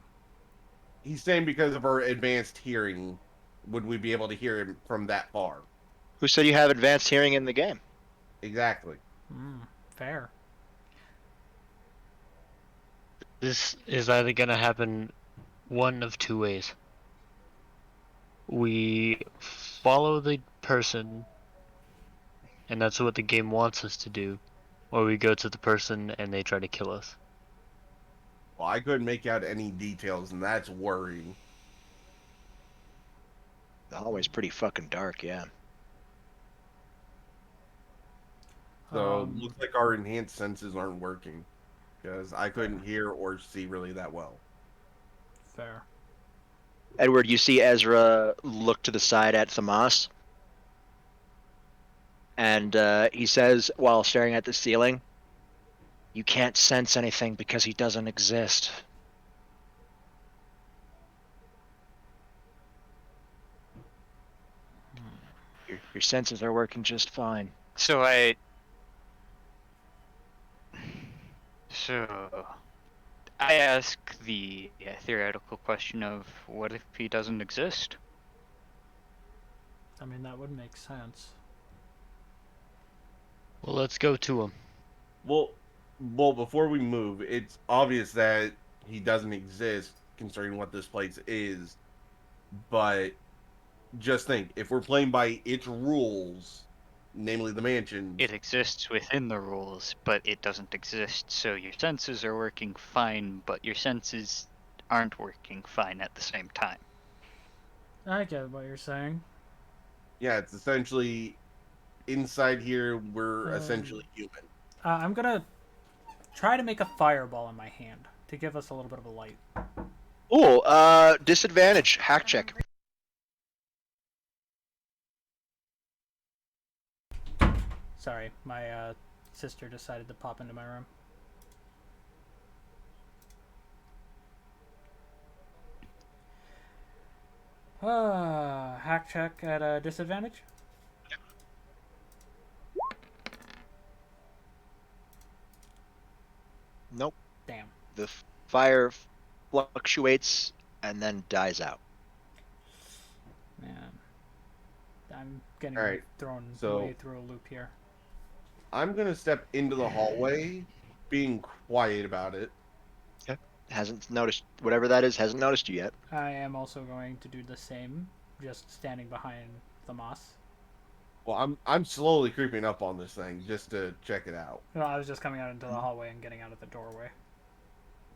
Speaker 10: He's saying because of our advanced hearing, would we be able to hear him from that far?
Speaker 1: Who said you have advanced hearing in the game?
Speaker 10: Exactly.
Speaker 2: Fair.
Speaker 7: This is either gonna happen one of two ways. We follow the person, and that's what the game wants us to do, or we go to the person and they try to kill us.
Speaker 10: Well, I couldn't make out any details, and that's worrying.
Speaker 1: The hallway's pretty fucking dark, yeah.
Speaker 10: So looks like our enhanced senses aren't working, because I couldn't hear or see really that well.
Speaker 2: Fair.
Speaker 1: Edward, you see Ezra look to the side at Thamas, and he says, while staring at the ceiling, "You can't sense anything because he doesn't exist." Your senses are working just fine.
Speaker 5: So I ask the theoretical question of what if he doesn't exist?
Speaker 2: I mean, that would make sense.
Speaker 7: Well, let's go to him.
Speaker 10: Well, before we move, it's obvious that he doesn't exist considering what this place is. But just think, if we're playing by its rules, namely the mansion,
Speaker 5: It exists within the rules, but it doesn't exist, so your senses are working fine, but your senses aren't working fine at the same time.
Speaker 2: I get what you're saying.
Speaker 10: yeah, it's essentially inside here we're essentially human.
Speaker 2: I'm gonna try to make a fireball in my hand to give us a little bit of a light.
Speaker 1: Ooh, disadvantage, hack check.
Speaker 2: Sorry, my sister decided to pop into my room. Hack check at a disadvantage?
Speaker 1: Nope.
Speaker 2: Damn.
Speaker 1: The fire fluctuates and then dies out.
Speaker 2: Man. I'm getting
Speaker 10: All right,
Speaker 2: thrown
Speaker 10: so-
Speaker 2: way through a loop here.
Speaker 10: I'm gonna step into the hallway, being quiet about it.
Speaker 1: Hasn't noticed whatever that is. Hasn't noticed you yet.
Speaker 2: I am also going to do the same, just standing behind the moss.
Speaker 10: Well, I'm slowly creeping up on this thing just to check it out.
Speaker 2: No, I was just coming out into the hallway and getting out of the doorway.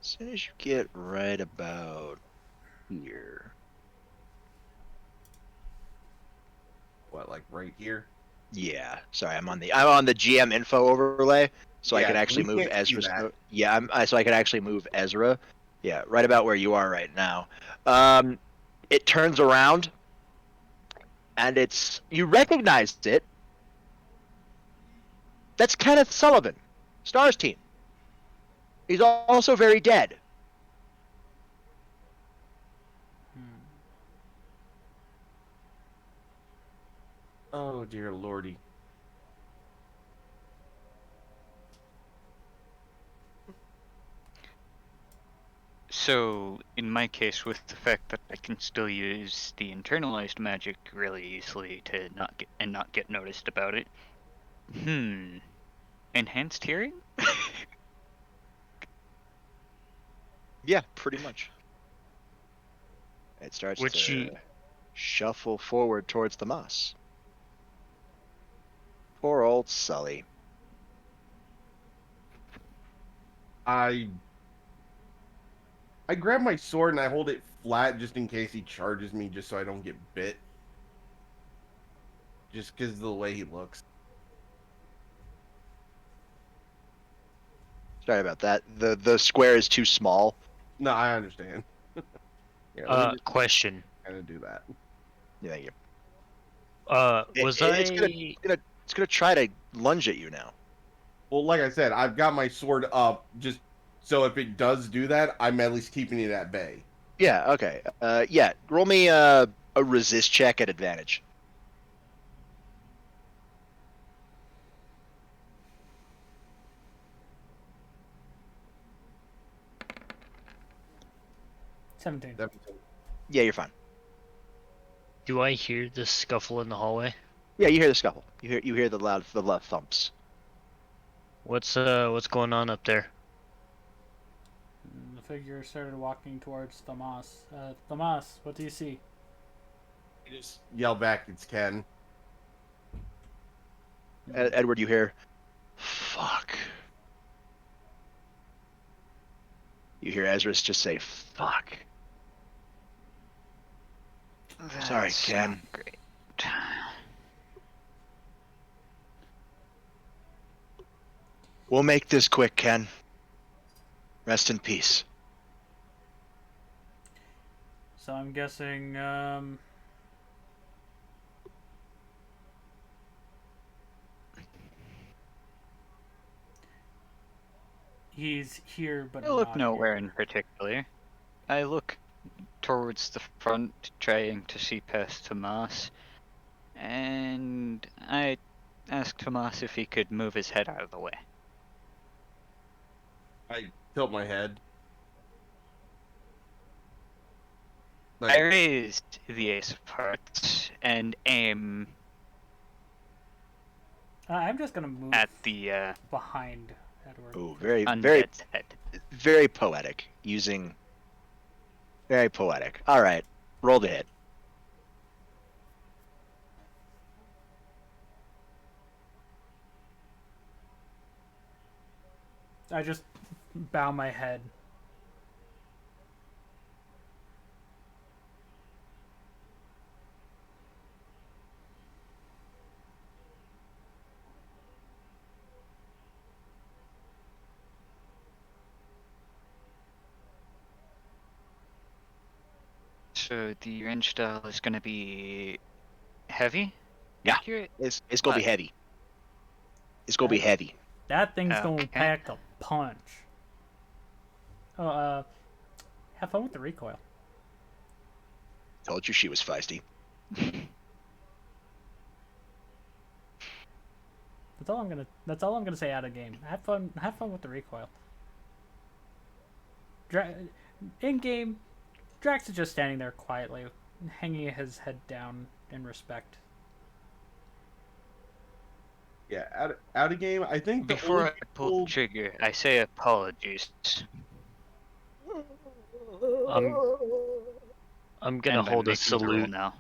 Speaker 1: As soon as you get right about here.
Speaker 10: What, like right here?
Speaker 1: Yeah. Sorry, I'm on the GM info overlay, so I
Speaker 10: Yeah,
Speaker 1: can actually
Speaker 10: we
Speaker 1: move
Speaker 10: can't see
Speaker 1: Ezra's.
Speaker 10: that.
Speaker 1: Yeah, so I can actually move Ezra. Yeah, right about where you are right now. It turns around, and you recognized it. That's Kenneth Sullivan, Stars team. He's also very dead.
Speaker 10: Oh dear lordy.
Speaker 5: So, in my case, with the fact that I can still use the internalized magic really easily to not get noticed about it. Enhanced hearing?
Speaker 1: Yeah, pretty much. It starts to shuffle forward towards the moss. Poor old Sully.
Speaker 10: I grab my sword and I hold it flat just in case he charges me, just so I don't get bit. Just because of the way he looks.
Speaker 1: Sorry about that. The square is too small.
Speaker 10: No, I understand. Yeah,
Speaker 7: Question.
Speaker 10: kind of do that.
Speaker 1: Yeah, thank you. It's gonna try to lunge at you now.
Speaker 10: Well, like I said, I've got my sword up just so if it does do that, I'm at least keeping it at bay.
Speaker 1: Yeah. Okay. Yeah. Roll me a resist check at advantage.
Speaker 2: $17.
Speaker 1: Yeah, you're fine.
Speaker 7: Do I hear the scuffle in the hallway?
Speaker 1: Yeah, you hear the scuffle. You hear the loud thumps.
Speaker 7: What's going on up there?
Speaker 2: The figure started walking towards Thamas. Thamas, what do you see?
Speaker 10: I just yell back, it's Ken.
Speaker 1: Edward, you hear, "Fuck." You hear Ezra's just say, "Fuck." Sorry, Ken.
Speaker 5: Great.
Speaker 1: We'll make this quick, Ken. Rest in peace.
Speaker 2: So I'm guessing he's here but
Speaker 5: I look
Speaker 2: not
Speaker 5: nowhere
Speaker 2: here.
Speaker 5: in particular. I look towards the front, trying to see past Tomas, and I ask Tomas if he could move his head out of the way.
Speaker 10: I tilt my head.
Speaker 5: I raised the Ace of Hearts and aim
Speaker 2: I'm just gonna move
Speaker 5: at the
Speaker 2: behind Edward.
Speaker 1: Oh, very
Speaker 5: undead's head.
Speaker 1: very poetic. Very poetic. All right, roll the hit.
Speaker 2: I just bow my head.
Speaker 5: So the range style is going to be heavy?
Speaker 1: Yeah.
Speaker 5: Accurate?
Speaker 1: It's gonna be
Speaker 5: What?
Speaker 1: heavy. It's gonna be heavy.
Speaker 2: That thing's gonna
Speaker 5: Okay.
Speaker 2: pack a punch. Oh, have fun with the recoil.
Speaker 1: Told you she was feisty.
Speaker 2: That's all I'm gonna say out of game. Have fun with the recoil. In game, Drax is just standing there quietly, hanging his head down in respect.
Speaker 10: Yeah, out of game. I think the
Speaker 5: Before
Speaker 10: only
Speaker 5: I pull the trigger, I say apologies.
Speaker 7: I'm gonna
Speaker 5: And I'm
Speaker 7: hold a
Speaker 5: making the roll
Speaker 7: salute.
Speaker 5: now.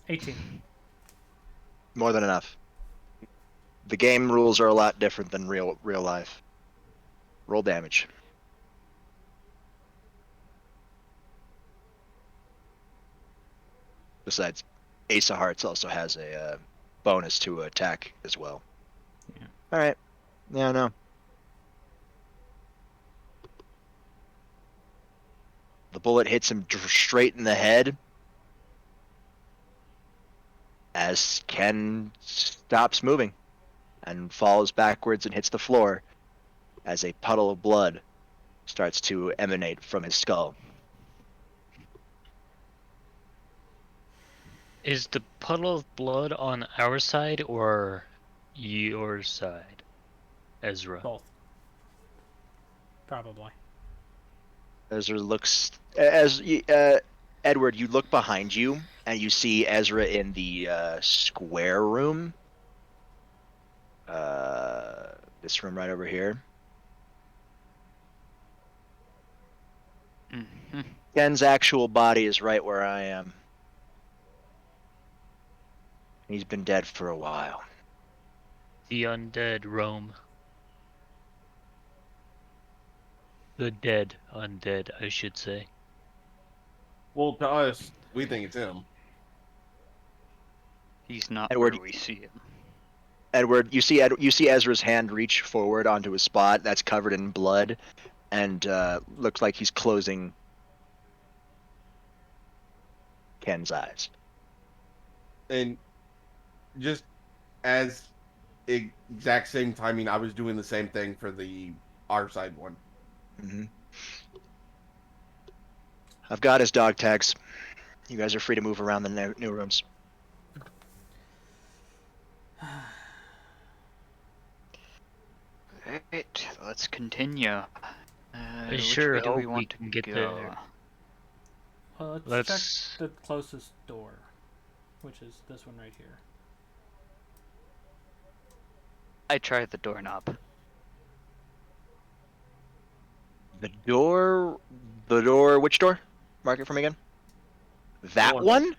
Speaker 2: 18.
Speaker 1: More than enough. The game rules are a lot different than real life. Roll damage. Besides, Ace of Hearts also has a bonus to attack as well.
Speaker 2: Yeah.
Speaker 1: All right. Yeah, no. The bullet hits him straight in the head as Ken stops moving and falls backwards and hits the floor as a puddle of blood starts to emanate from his skull.
Speaker 7: Is the puddle of blood on our side or your side, Ezra?
Speaker 2: Both. Probably.
Speaker 1: Ezra looks Edward, you look behind you and you see Ezra in the square room. This room right over here.
Speaker 5: Mm-hmm.
Speaker 1: Ken's actual body is right where I am. He's been dead for a while.
Speaker 7: The undead roam. The dead undead, I should say.
Speaker 10: Well, to us, we think it's him.
Speaker 5: He's not
Speaker 1: Edward-
Speaker 5: where we see him.
Speaker 1: Edward, you see Ezra's hand reach forward onto a spot that's covered in blood, and looks like he's closing Ken's eyes.
Speaker 10: And just as exact same timing, I was doing the same thing for the our side one.
Speaker 1: Mm-hmm. I've got his dog tags. You guys are free to move around the new rooms.
Speaker 5: Alright, let's continue.
Speaker 7: I
Speaker 5: Which
Speaker 7: sure
Speaker 5: way do we
Speaker 7: hope we
Speaker 5: want
Speaker 7: can
Speaker 5: to
Speaker 7: get
Speaker 5: go?
Speaker 7: there.
Speaker 2: Well,
Speaker 7: Let's-
Speaker 2: check the closest door, which is this one right here.
Speaker 5: I try the doorknob.
Speaker 1: The door, which door? Mark it for me again. That
Speaker 10: One.
Speaker 1: one?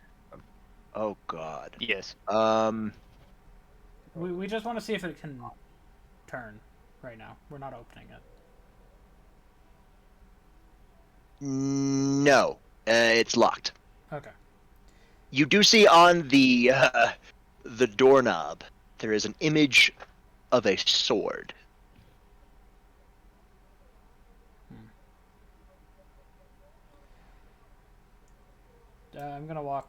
Speaker 1: Oh God.
Speaker 5: Yes.
Speaker 2: We just want to see if it can turn right now. We're not opening it.
Speaker 1: No, it's locked.
Speaker 2: Okay.
Speaker 1: You do see on the doorknob there is an image of a sword.
Speaker 2: gonna walk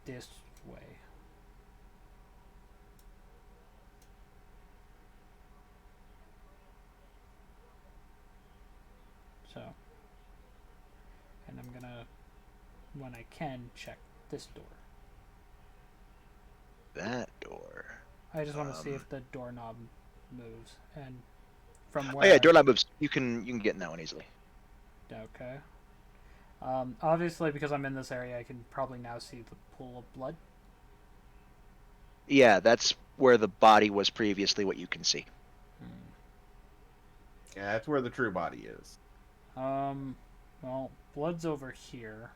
Speaker 2: this way. So, and I'm gonna, when I can, check this door.
Speaker 1: That door.
Speaker 2: I just want to see if the doorknob moves, and from
Speaker 1: Oh
Speaker 2: where.
Speaker 1: yeah, doorknob moves. You can get in that one easily.
Speaker 2: Okay. Obviously, because I'm in this area, I can probably now see the pool of blood.
Speaker 1: Yeah, that's where the body was previously. What you can see.
Speaker 10: Yeah, that's where the true body is.
Speaker 2: Well, blood's over here.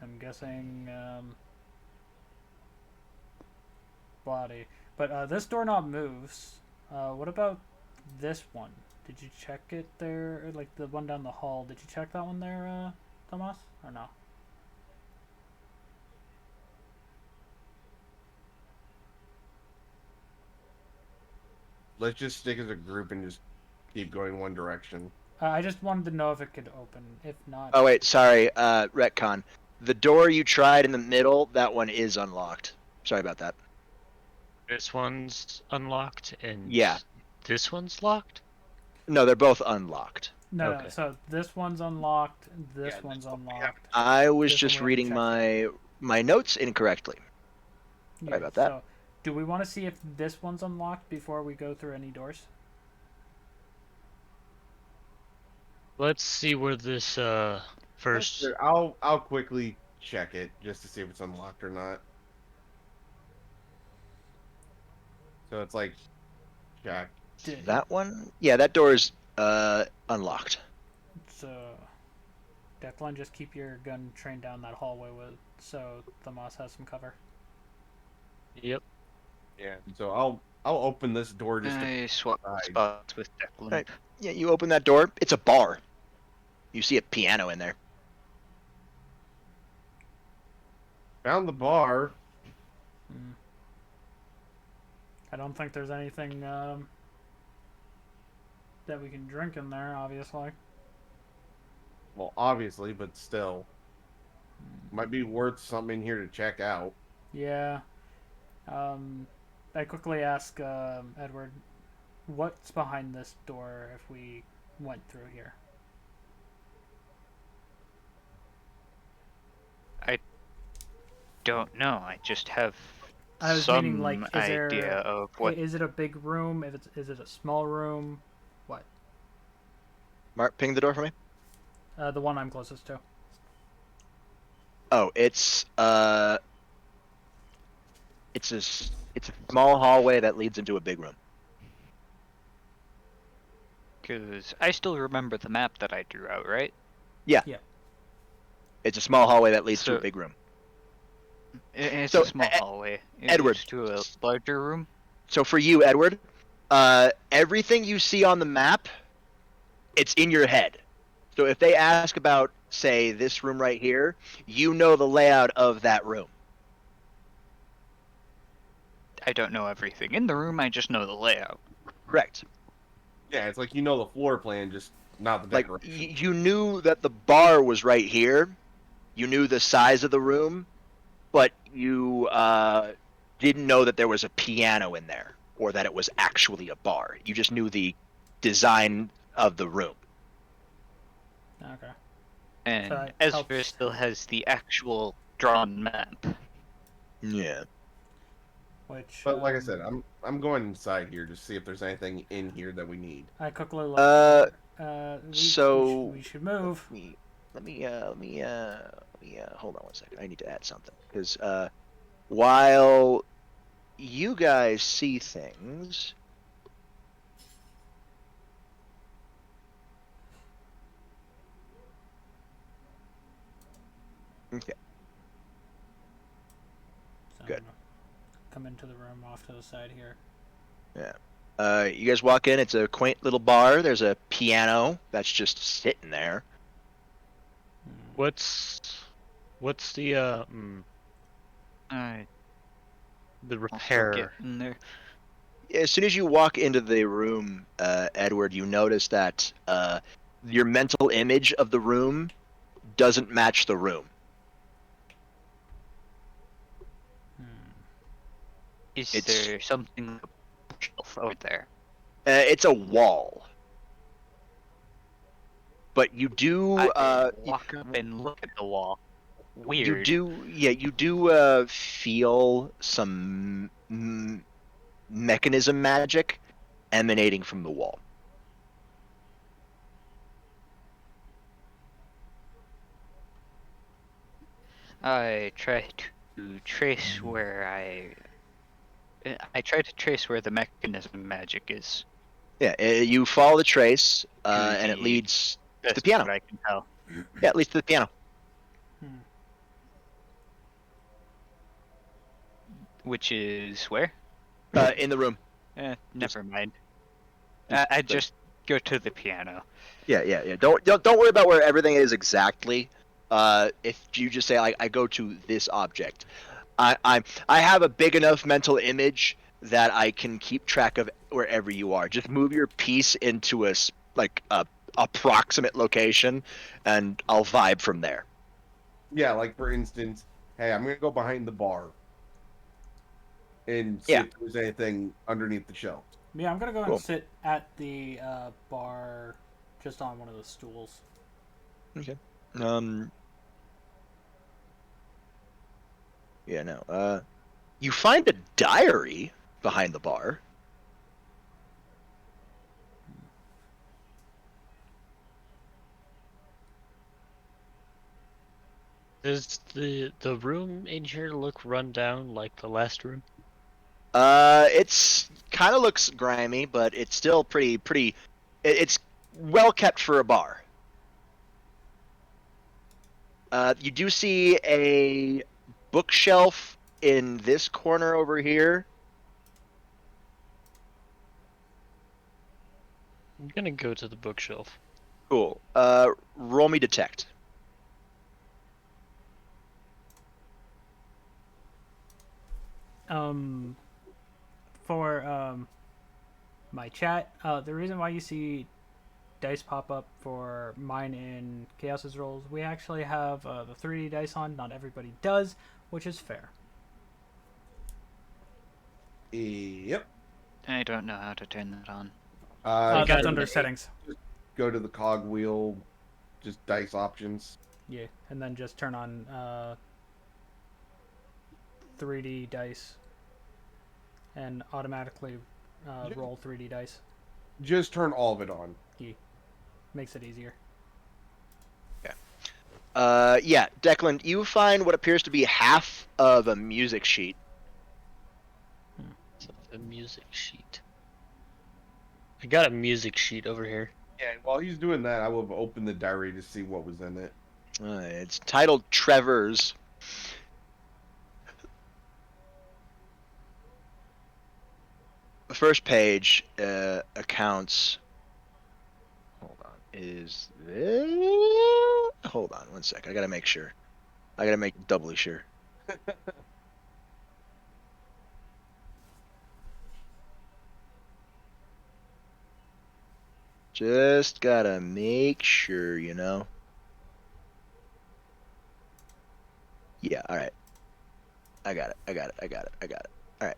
Speaker 2: I'm guessing, body. But, this doorknob moves. What about this one? Did you check it there? Or, like, the one down the hall. Did you check that one there, Tomas? Or no?
Speaker 10: Let's just stick as a group and just keep going one direction.
Speaker 2: I just wanted to know if it could open. If not...
Speaker 1: Oh wait, sorry, retcon. The door you tried in the middle, that one is unlocked. Sorry about that.
Speaker 7: This one's unlocked and
Speaker 1: Yeah.
Speaker 7: this one's locked?
Speaker 1: No, they're both unlocked.
Speaker 2: No,
Speaker 7: Okay.
Speaker 2: no, so this one's unlocked, this
Speaker 10: Yeah,
Speaker 2: one's
Speaker 10: this one we
Speaker 2: unlocked.
Speaker 1: I was
Speaker 2: This one
Speaker 1: just
Speaker 2: we
Speaker 1: reading
Speaker 2: haven't
Speaker 1: my notes incorrectly.
Speaker 2: Yeah,
Speaker 1: about that.
Speaker 2: So, do we want to see if this one's unlocked before we go through any doors?
Speaker 7: Let's see where this first.
Speaker 10: Sure, I'll quickly check it just to see if it's unlocked or not. So it's like check.
Speaker 1: That one? Yeah, that door is unlocked.
Speaker 2: So, Declan, just keep your gun trained down that hallway so Tomas has some cover.
Speaker 7: Yep.
Speaker 10: Yeah. So I'll open this door just to
Speaker 5: I swap
Speaker 10: Right.
Speaker 5: spots with Declan.
Speaker 1: Right. Yeah, you open that door. It's a bar. You see a piano in there.
Speaker 10: found the bar.
Speaker 2: I don't think there's anything that we can drink in there, obviously.
Speaker 10: Well, obviously, but still. Might be worth something in here to check out.
Speaker 2: Yeah. I quickly ask Edward, what's behind this door if we went through here?
Speaker 5: Don't know. I just have
Speaker 2: I was
Speaker 5: some
Speaker 2: meaning, like, is
Speaker 5: idea
Speaker 2: there,
Speaker 5: of what.
Speaker 2: Is it a big room? Is it a small room? What?
Speaker 1: Mark, ping the door for me.
Speaker 2: The one I'm closest to.
Speaker 1: Oh, it's a small hallway that leads into a big room.
Speaker 5: Because I still remember the map that I drew out, right?
Speaker 1: Yeah.
Speaker 2: Yeah.
Speaker 1: It's a small hallway that leads to a
Speaker 5: So-
Speaker 1: big room.
Speaker 5: It's
Speaker 1: So,
Speaker 5: a small hallway. It
Speaker 1: Edward.
Speaker 5: leads to a larger room.
Speaker 1: So for you, Edward, everything you see on the map, it's in your head. So if they ask about, say, this room right here, you know the layout of that room.
Speaker 5: I don't know everything in the room. I just know the layout.
Speaker 1: Correct.
Speaker 10: Yeah, it's like you know the floor plan, just not the
Speaker 1: Like,
Speaker 10: decoration.
Speaker 1: you knew that the bar was right here. You knew the size of the room, but you didn't know that there was a piano in there or that it was actually a bar. You just knew the design of the room.
Speaker 2: Okay.
Speaker 5: And
Speaker 2: that
Speaker 5: Ezra
Speaker 2: helps.
Speaker 5: still has the actual drawn map.
Speaker 1: Yeah.
Speaker 2: Which.
Speaker 10: But like I said, I'm going inside here to see if there's anything in here that we need.
Speaker 2: I quickly look.
Speaker 1: So
Speaker 2: we should move.
Speaker 1: Let me hold on one second. I need to add something because while you guys see things, okay,
Speaker 2: So
Speaker 1: good.
Speaker 2: I'm gonna come into the room off to the side here.
Speaker 1: Yeah. You guys walk in. It's a quaint little bar. There's a piano that's just sitting there.
Speaker 7: What's the
Speaker 5: I
Speaker 7: the
Speaker 5: also
Speaker 7: repair?
Speaker 5: get in there.
Speaker 1: As soon as you walk into the room, Edward, you notice that your mental image of the room doesn't match the room.
Speaker 5: Is
Speaker 1: It's-
Speaker 5: there something like a shelf over there?
Speaker 1: It's a wall. But you do
Speaker 5: Walk up and look at the wall. Weird.
Speaker 1: you do feel some mechanism magic emanating from the wall.
Speaker 5: I try to trace where I try to trace where the mechanism magic is.
Speaker 1: Yeah, you follow the trace,
Speaker 5: To
Speaker 1: and it
Speaker 5: the
Speaker 1: leads to the
Speaker 5: best
Speaker 1: piano.
Speaker 5: that I can tell.
Speaker 1: Yeah, it leads to the piano.
Speaker 5: Which is where?
Speaker 1: In the room.
Speaker 5: Never mind. I just go to the piano.
Speaker 1: Yeah. Don't worry about where everything is exactly. If you just say I go to this object, I have a big enough mental image that I can keep track of wherever you are. Just move your piece into a approximate location, and I'll vibe from there.
Speaker 10: Yeah, like for instance, hey, I'm gonna go behind the bar and see
Speaker 1: Yeah.
Speaker 10: if there's anything underneath the shelf.
Speaker 2: Yeah, I'm gonna go
Speaker 1: Cool.
Speaker 2: and sit at the bar, just on one of the stools.
Speaker 1: Okay. Yeah. No. You find a diary behind the bar.
Speaker 7: Does the room in here look run down like the last room?
Speaker 1: It's kind of looks grimy, but it's still pretty. It's well kept for a bar. You do see a bookshelf in this corner over here.
Speaker 7: I'm gonna go to the bookshelf.
Speaker 1: Cool. Roll me detect.
Speaker 2: For my chat, the reason why you see dice pop up for mine in Chaos's rolls, we actually have the 3D dice on. Not everybody does, which is fair.
Speaker 10: Yep.
Speaker 5: I don't know how to turn that on.
Speaker 2: That's under settings.
Speaker 10: Just go to the cog wheel, just dice options.
Speaker 2: Yeah, and then just turn on 3D dice and automatically roll 3D dice.
Speaker 10: Just turn all of it on.
Speaker 2: Yeah. Makes it easier.
Speaker 1: Yeah, Declan, you find what appears to be half of a music sheet.
Speaker 7: So a music sheet. I got a music sheet over here.
Speaker 10: Yeah, while he's doing that, I will have opened the diary to see what was in it.
Speaker 1: It's titled Trevor's. The first page accounts. Hold on. Is this? Hold on 1 sec. I gotta make sure. I gotta make doubly sure. Just gotta make sure, you know. Yeah, alright. I got it. Alright.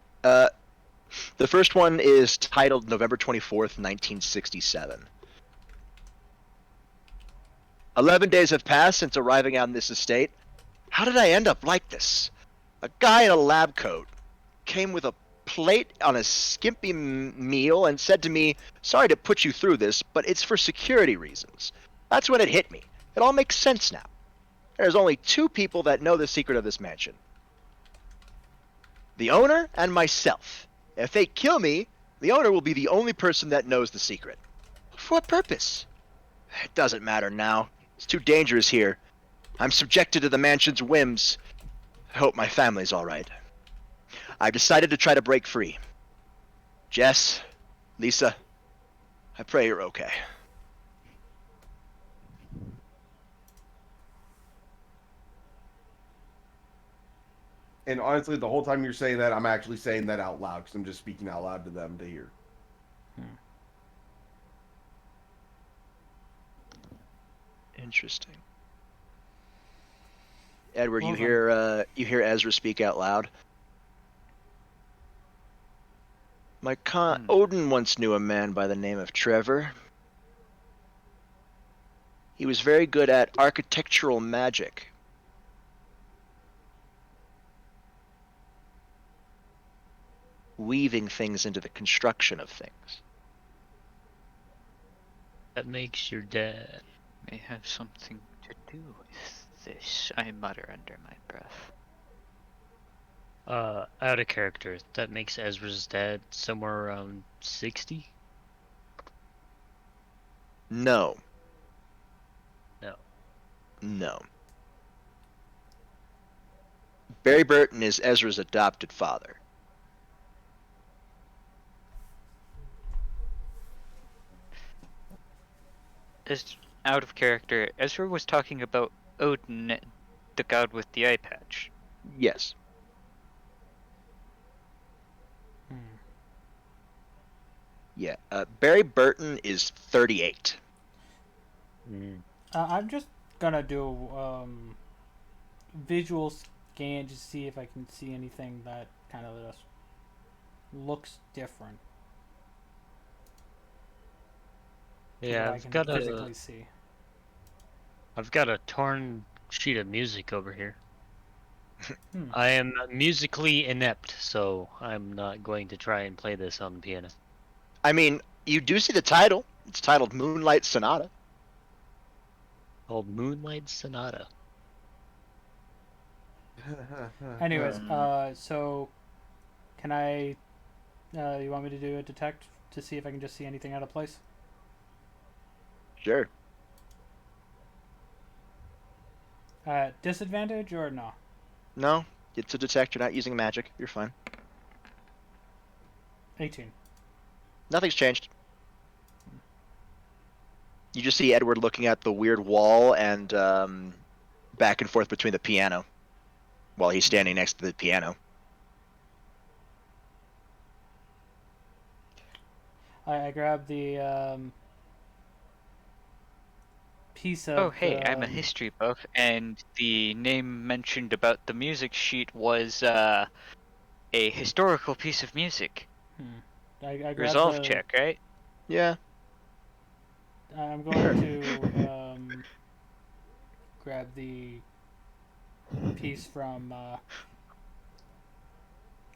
Speaker 1: The first one is titled November 24th, 1967. 11 days have passed since arriving on this estate. How did I end up like this? A guy in a lab coat came with a plate on a skimpy meal and said to me, "Sorry to put you through this, but it's for security reasons." That's when it hit me. It all makes sense now. There's only two people that know the secret of this mansion. The owner and myself. If they kill me, the owner will be the only person that knows the secret. For what purpose? It doesn't matter now. It's too dangerous here. I'm subjected to the mansion's whims. I hope my family's all right. I've decided to try to break free. Jess, Lisa, I pray you're okay.
Speaker 10: And honestly, the whole time you're saying that, I'm actually saying that out loud because I'm just speaking out loud to them to hear.
Speaker 1: Interesting. Edward,
Speaker 2: Well
Speaker 1: you hear Ezra speak out loud. Odin once knew a man by the name of Trevor. He was very good at architectural magic. Weaving things into the construction of things.
Speaker 7: That makes your dad.
Speaker 5: May have something to do with this, I mutter under my breath.
Speaker 7: Out of character. That makes Ezra's dad somewhere around 60?
Speaker 1: No.
Speaker 7: No.
Speaker 1: No. Barry Burton is Ezra's adopted father.
Speaker 5: As out of character, Ezra was talking about Odin, the god with the eye patch.
Speaker 1: Yes. Yeah. Barry Burton is 38.
Speaker 2: I'm just gonna do visual scan to see if I can see anything that kind of just looks different.
Speaker 7: Yeah,
Speaker 2: I
Speaker 7: I've
Speaker 2: can
Speaker 7: got
Speaker 2: physically see.
Speaker 7: I've got a torn sheet of music over here. I am musically inept, so I'm not going to try and play this on the piano.
Speaker 1: I mean, you do see the title. It's titled Moonlight Sonata.
Speaker 7: Called Moonlight Sonata.
Speaker 2: Anyways, so can I? You want me to do a detect to see if I can just see anything out of place?
Speaker 1: Sure.
Speaker 2: Disadvantage or no?
Speaker 1: No, it's a detect. You're not using magic. You're fine.
Speaker 2: 18.
Speaker 1: Nothing's changed. You just see Edward looking at the weird wall and back and forth between the piano while he's standing next to the piano.
Speaker 2: I grab the piece of.
Speaker 5: Oh, hey, I'm a history buff, and the name mentioned about the music sheet was a historical piece of music.
Speaker 2: I grab
Speaker 5: Resolve
Speaker 2: the,
Speaker 5: check, right?
Speaker 1: Yeah.
Speaker 2: I'm going to grab the piece from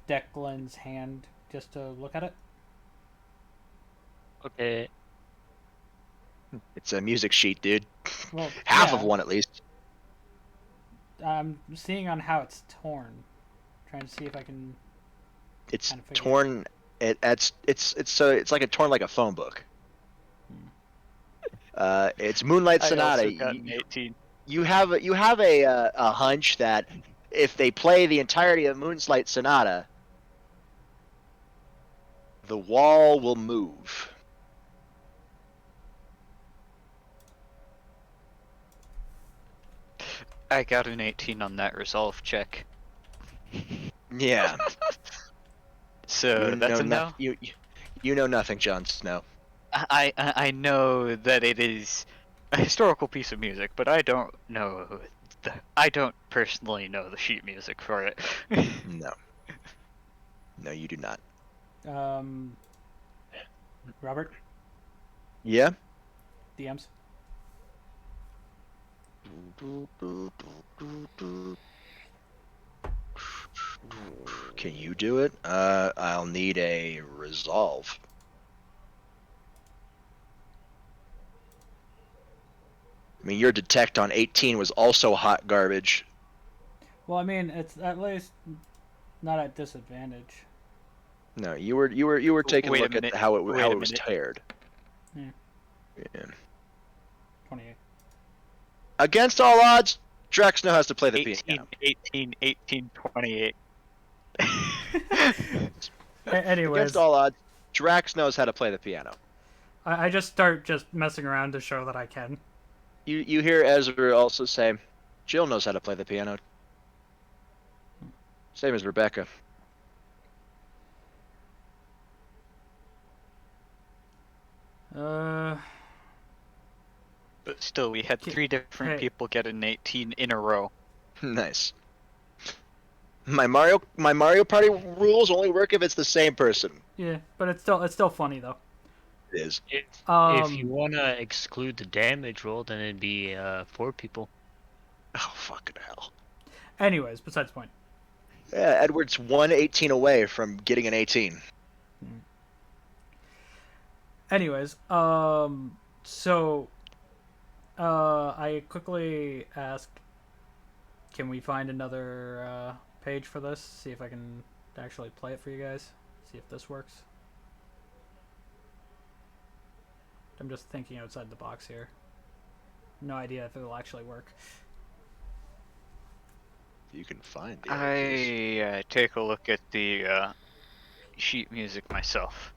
Speaker 2: Declan's hand just to look at it.
Speaker 7: Okay.
Speaker 1: It's a music sheet, dude.
Speaker 2: Well,
Speaker 1: Half
Speaker 2: yeah.
Speaker 1: of one at least.
Speaker 2: I'm seeing on how it's torn. Trying to see if I can.
Speaker 1: It's
Speaker 2: kind of figure
Speaker 1: torn. It's like a torn like a phone book. It's Moonlight
Speaker 5: I
Speaker 1: Sonata.
Speaker 5: also got an 18.
Speaker 1: You have a hunch that if they play the entirety of Moonlight Sonata, the wall will move.
Speaker 5: I got an 18 on that resolve check.
Speaker 1: Yeah.
Speaker 5: So that's a no?
Speaker 1: You know nothing, Jon Snow.
Speaker 5: I know that it is a historical piece of music, but I don't know. I don't personally know the sheet music for it.
Speaker 1: No. No, you do not.
Speaker 2: Robert?
Speaker 1: Yeah?
Speaker 2: DMs?
Speaker 1: Can you do it? I'll need a resolve. I mean, your detect on 18 was also hot garbage.
Speaker 2: Well, I mean, it's at least not at disadvantage.
Speaker 1: No, you were taking
Speaker 5: Wait
Speaker 1: a
Speaker 5: a
Speaker 1: look at
Speaker 5: minute.
Speaker 1: how it
Speaker 5: Wait a
Speaker 1: was
Speaker 5: minute.
Speaker 1: teared.
Speaker 2: Yeah.
Speaker 1: Yeah.
Speaker 2: 28.
Speaker 1: Against all odds, Draxno has to play the
Speaker 5: 18,
Speaker 1: piano.
Speaker 5: 18, 28.
Speaker 2: Anyways,
Speaker 1: Against all odds, Drax knows how to play the piano.
Speaker 2: I just start just messing around to show that I can.
Speaker 1: You hear Ezra also say, Jill knows how to play the piano. Same as Rebecca.
Speaker 5: Still, we had 3 different
Speaker 2: hey.
Speaker 5: people get an 18 in a row.
Speaker 1: Nice. My Mario Party rules only work if it's the same person.
Speaker 2: Yeah, but it's still funny though.
Speaker 1: It is.
Speaker 7: If you wanna exclude the damage roll, then it'd be 4 people.
Speaker 1: Oh fucking hell.
Speaker 2: Anyways, besides the point.
Speaker 1: Yeah, Edward's 118 away from getting an 18.
Speaker 2: Anyways, so I quickly asked, can we find another page for this? See if I can actually play it for you guys. See if this works. I'm just thinking outside the box here. No idea if it will actually work.
Speaker 1: You can find the
Speaker 5: I take a look at the sheet music myself.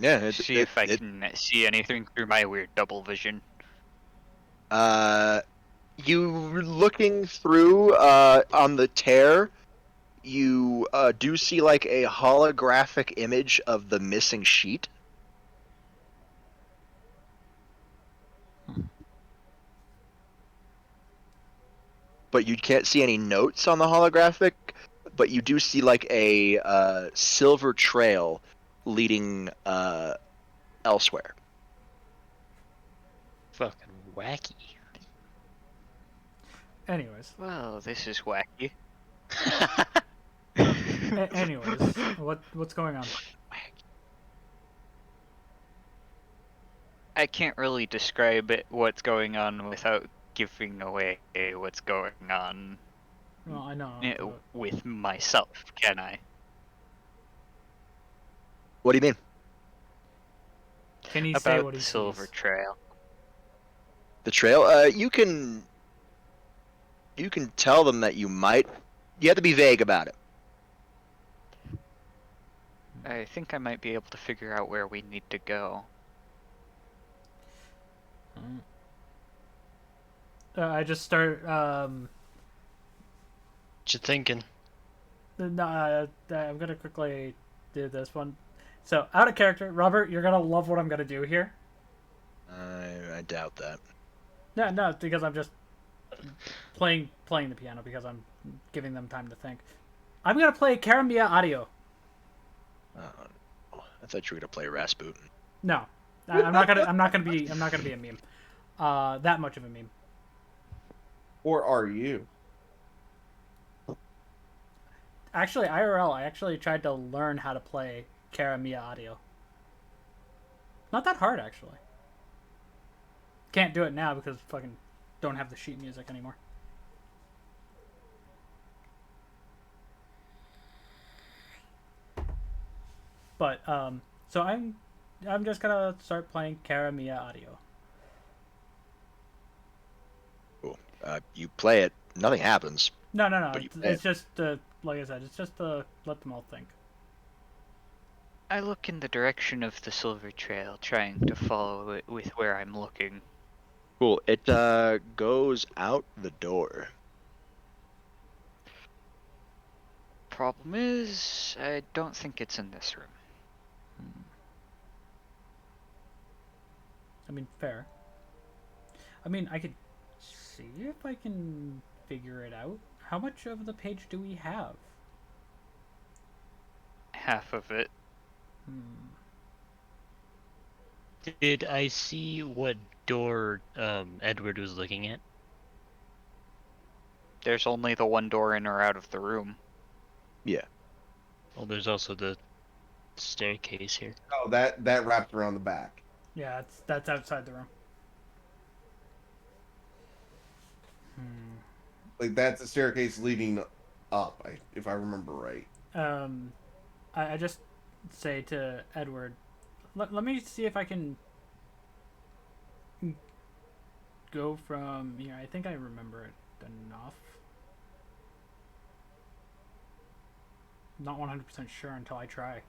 Speaker 1: Yeah,
Speaker 5: See if I can see anything through my weird double vision.
Speaker 1: You looking through on the tear, you do see like a holographic image of the missing sheet. But you can't see any notes on the holographic, but you do see like a silver trail leading elsewhere.
Speaker 7: Fucking wacky.
Speaker 2: Anyways.
Speaker 5: Well, this is wacky.
Speaker 2: Anyways, what's going on?
Speaker 5: I can't really describe what's going on without giving away what's going on.
Speaker 2: Well, I know.
Speaker 5: With myself, can I?
Speaker 1: What do you mean?
Speaker 2: Can he
Speaker 5: About
Speaker 2: say what he
Speaker 5: the silver
Speaker 2: sees?
Speaker 5: trail.
Speaker 1: The trail? You can tell them that you might. You have to be vague about it.
Speaker 5: I think I might be able to figure out where we need to go.
Speaker 2: I just start.
Speaker 7: What you thinking?
Speaker 2: No, I'm gonna quickly do this one. So, out of character, Robert, you're gonna love what I'm gonna do here.
Speaker 1: I doubt that.
Speaker 2: No, because I'm just playing the piano because I'm giving them time to think. I'm gonna play Karamia Audio.
Speaker 1: I thought you were gonna play Rasputin.
Speaker 2: No, I'm not gonna be a meme. That much of a meme.
Speaker 10: Or are you?
Speaker 2: Actually, IRL, I actually tried to learn how to play Karamia Audio. Not that hard, actually. Can't do it now because fucking don't have the sheet music anymore. But so I'm just gonna start playing Karamia Audio.
Speaker 1: Cool. You play it, nothing happens.
Speaker 2: No.
Speaker 1: But you
Speaker 2: It's just like I said, it's just to let them all think.
Speaker 5: I look in the direction of the silver trail, trying to follow it with where I'm looking.
Speaker 1: Cool. It goes out the door.
Speaker 5: Problem is, I don't think it's in this room.
Speaker 2: I mean, fair. I mean, I could see if I can figure it out. How much of the page do we have?
Speaker 5: Half of it.
Speaker 7: Did I see what door Edward was looking at?
Speaker 5: There's only the one door in or out of the room.
Speaker 1: Yeah.
Speaker 7: Well, there's also the staircase here.
Speaker 10: Oh, that wraps around the back.
Speaker 2: Yeah, that's outside the room.
Speaker 10: Like that's the staircase leading up, if I remember right.
Speaker 2: I just say to Edward, let me see if I can go from here. I think I remember it enough. Not 100% sure until I try.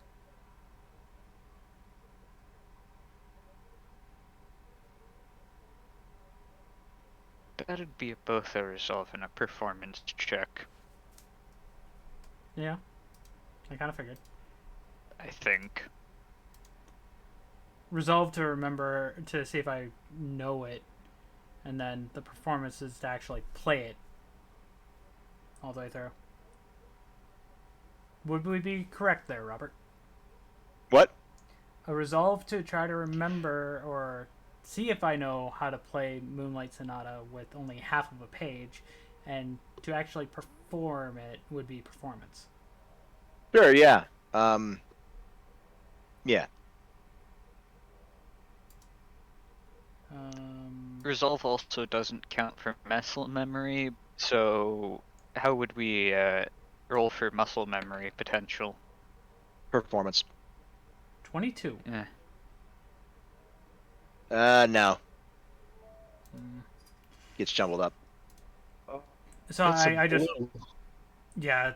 Speaker 5: That'd be both a resolve and a performance check,
Speaker 2: Yeah, I kind of figured.
Speaker 5: I think.
Speaker 2: resolve to remember to see if I know it, and then the performance is to actually play it all the way through. Would we be correct there, Robert?
Speaker 1: What?
Speaker 2: A resolve to try to remember or see if I know how to play Moonlight Sonata with only half of a page, and to actually perform it would be performance.
Speaker 1: Sure, yeah. Yeah.
Speaker 5: Resolve also doesn't count for muscle memory, so how would we roll for muscle memory potential?
Speaker 1: Performance.
Speaker 2: 22.
Speaker 5: Yeah.
Speaker 1: No.
Speaker 2: Mm.
Speaker 1: Gets jumbled up.
Speaker 2: So
Speaker 9: It's a
Speaker 2: I just
Speaker 9: blue.
Speaker 2: yeah,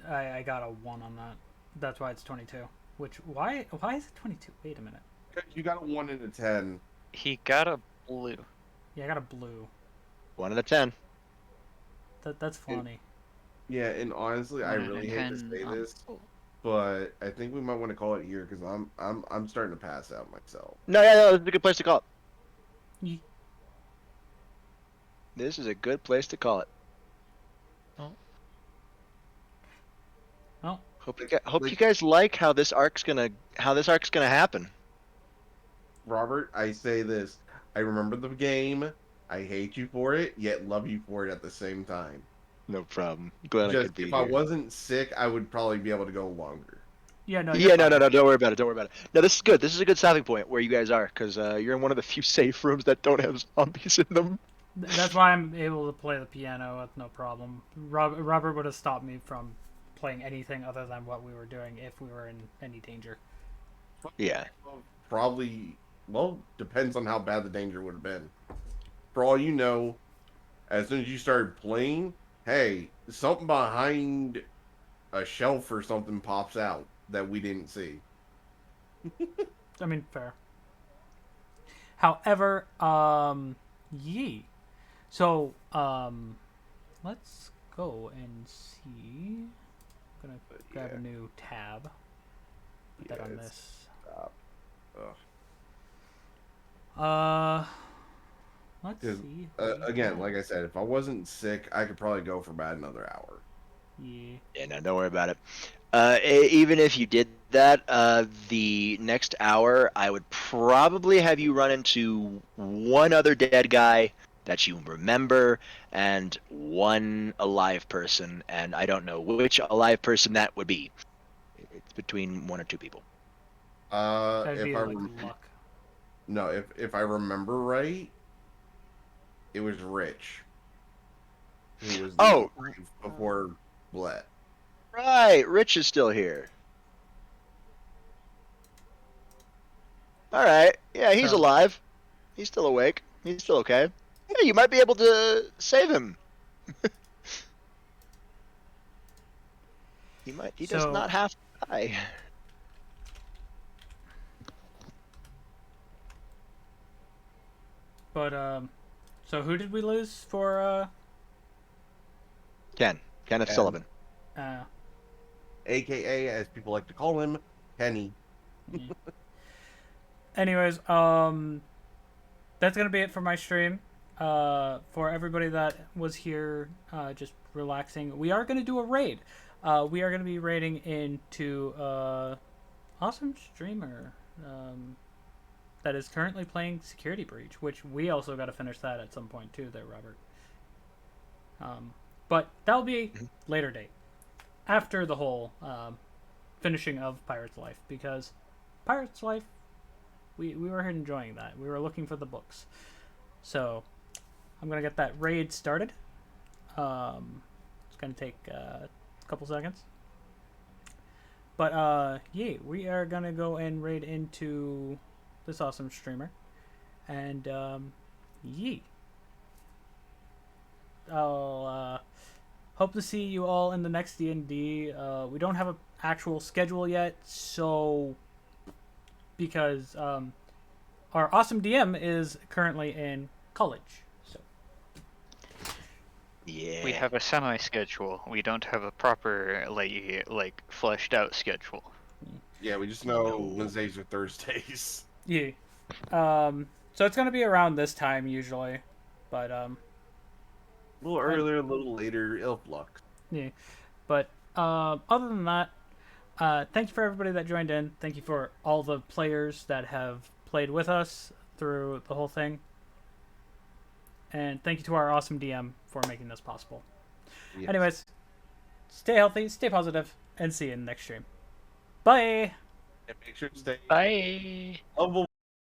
Speaker 2: I got a 1 on that. That's why it's 22. Which why is it 22? Wait a minute.
Speaker 10: You got a 1 and a 10.
Speaker 5: He got a blue.
Speaker 2: Yeah, I got a blue.
Speaker 1: 1 out of 10.
Speaker 2: That's funny.
Speaker 10: Yeah, and honestly, I
Speaker 5: 1 out of
Speaker 10: really hate to
Speaker 5: 10
Speaker 10: say
Speaker 5: on
Speaker 10: this,
Speaker 5: blue.
Speaker 10: but I think we might want to call it here because I'm starting to pass out myself.
Speaker 1: No, this is a good place to call it.
Speaker 2: Ye-
Speaker 1: This is a good place to call it.
Speaker 2: Oh,
Speaker 1: Hope you guys like how this arc's gonna happen.
Speaker 10: Robert, I say this. I remember the game. I hate you for it, yet love you for it at the same time.
Speaker 1: No problem. Glad I
Speaker 10: Just
Speaker 1: could be
Speaker 10: if I
Speaker 1: here.
Speaker 10: wasn't sick, I would probably be able to go longer.
Speaker 2: yeah, no,
Speaker 1: Yeah,
Speaker 2: you're
Speaker 1: no,
Speaker 2: fine.
Speaker 1: don't worry about it. Don't worry about it. No, this is good. This is a good stopping point where you guys are, because you're in one of the few safe rooms that don't have zombies in them.
Speaker 2: That's why I'm able to play the piano with no problem. Robert would have stopped me from playing anything other than what we were doing if we were in any danger.
Speaker 1: Yeah.
Speaker 10: Probably, well, depends on how bad the danger would have been. For all you know, as soon as you started playing, hey, something behind a shelf or something pops out that we didn't see.
Speaker 2: I mean, fair. However, yee. So, let's go and see. I'm gonna grab a new tab. Put that on this. Let's see.
Speaker 10: Again, like I said, if I wasn't sick, I could probably go for about another hour.
Speaker 2: Yeah.
Speaker 1: Yeah, no, don't worry about it. Even if you did that, the next hour, I would probably have you run into one other dead guy that you remember, and one alive person, and I don't know which alive person that would be. It's between 1 or 2 people.
Speaker 2: That'd
Speaker 10: If
Speaker 2: be
Speaker 10: I
Speaker 2: like
Speaker 10: rem-
Speaker 2: luck.
Speaker 10: No, if I remember right, it was Rich, who was the before Blet.
Speaker 1: Right, Rich is still here. All right, yeah, he's
Speaker 2: So-
Speaker 1: alive. He's still awake. He's still okay. Yeah, you might be able to save him. He does
Speaker 2: So-
Speaker 1: not have to die.
Speaker 2: But so who did we lose for
Speaker 1: Kenneth
Speaker 10: Ken.
Speaker 1: Sullivan.
Speaker 10: AKA, as people like to call him, Kenny.
Speaker 2: Anyways, that's gonna be it for my stream. For everybody that was here, just relaxing, we are gonna do a raid. We are gonna be raiding into awesome streamer that is currently playing Security Breach, which we also got to finish that at some point too, there, Robert. But that'll be later date, after the whole finishing of Pirate's Life, because Pirate's Life, we were enjoying that. We were looking for the books, so I'm gonna get that raid started. It's gonna take a couple seconds, but yeah, we are gonna go and raid into this awesome streamer, and yee. I'll hope to see you all in the next D&D. We don't have an actual schedule yet, so because our awesome DM is currently in college, so
Speaker 1: Yeah.
Speaker 5: We have a semi-schedule. We don't have a proper like fleshed out schedule.
Speaker 10: Yeah, we just know Wednesdays or Thursdays.
Speaker 2: Yeah. So it's gonna be around this time usually, but
Speaker 4: A little earlier, a little later, ill flux.
Speaker 2: yeah. But other than that, thank you for everybody that joined in. Thank you for all the players that have played with us through the whole thing. And thank you to our awesome DM for making this possible.
Speaker 4: Yes.
Speaker 2: Anyways, stay healthy, stay positive, and see you in the next stream. Bye!
Speaker 4: And make sure to stay
Speaker 7: Bye.
Speaker 4: lovable.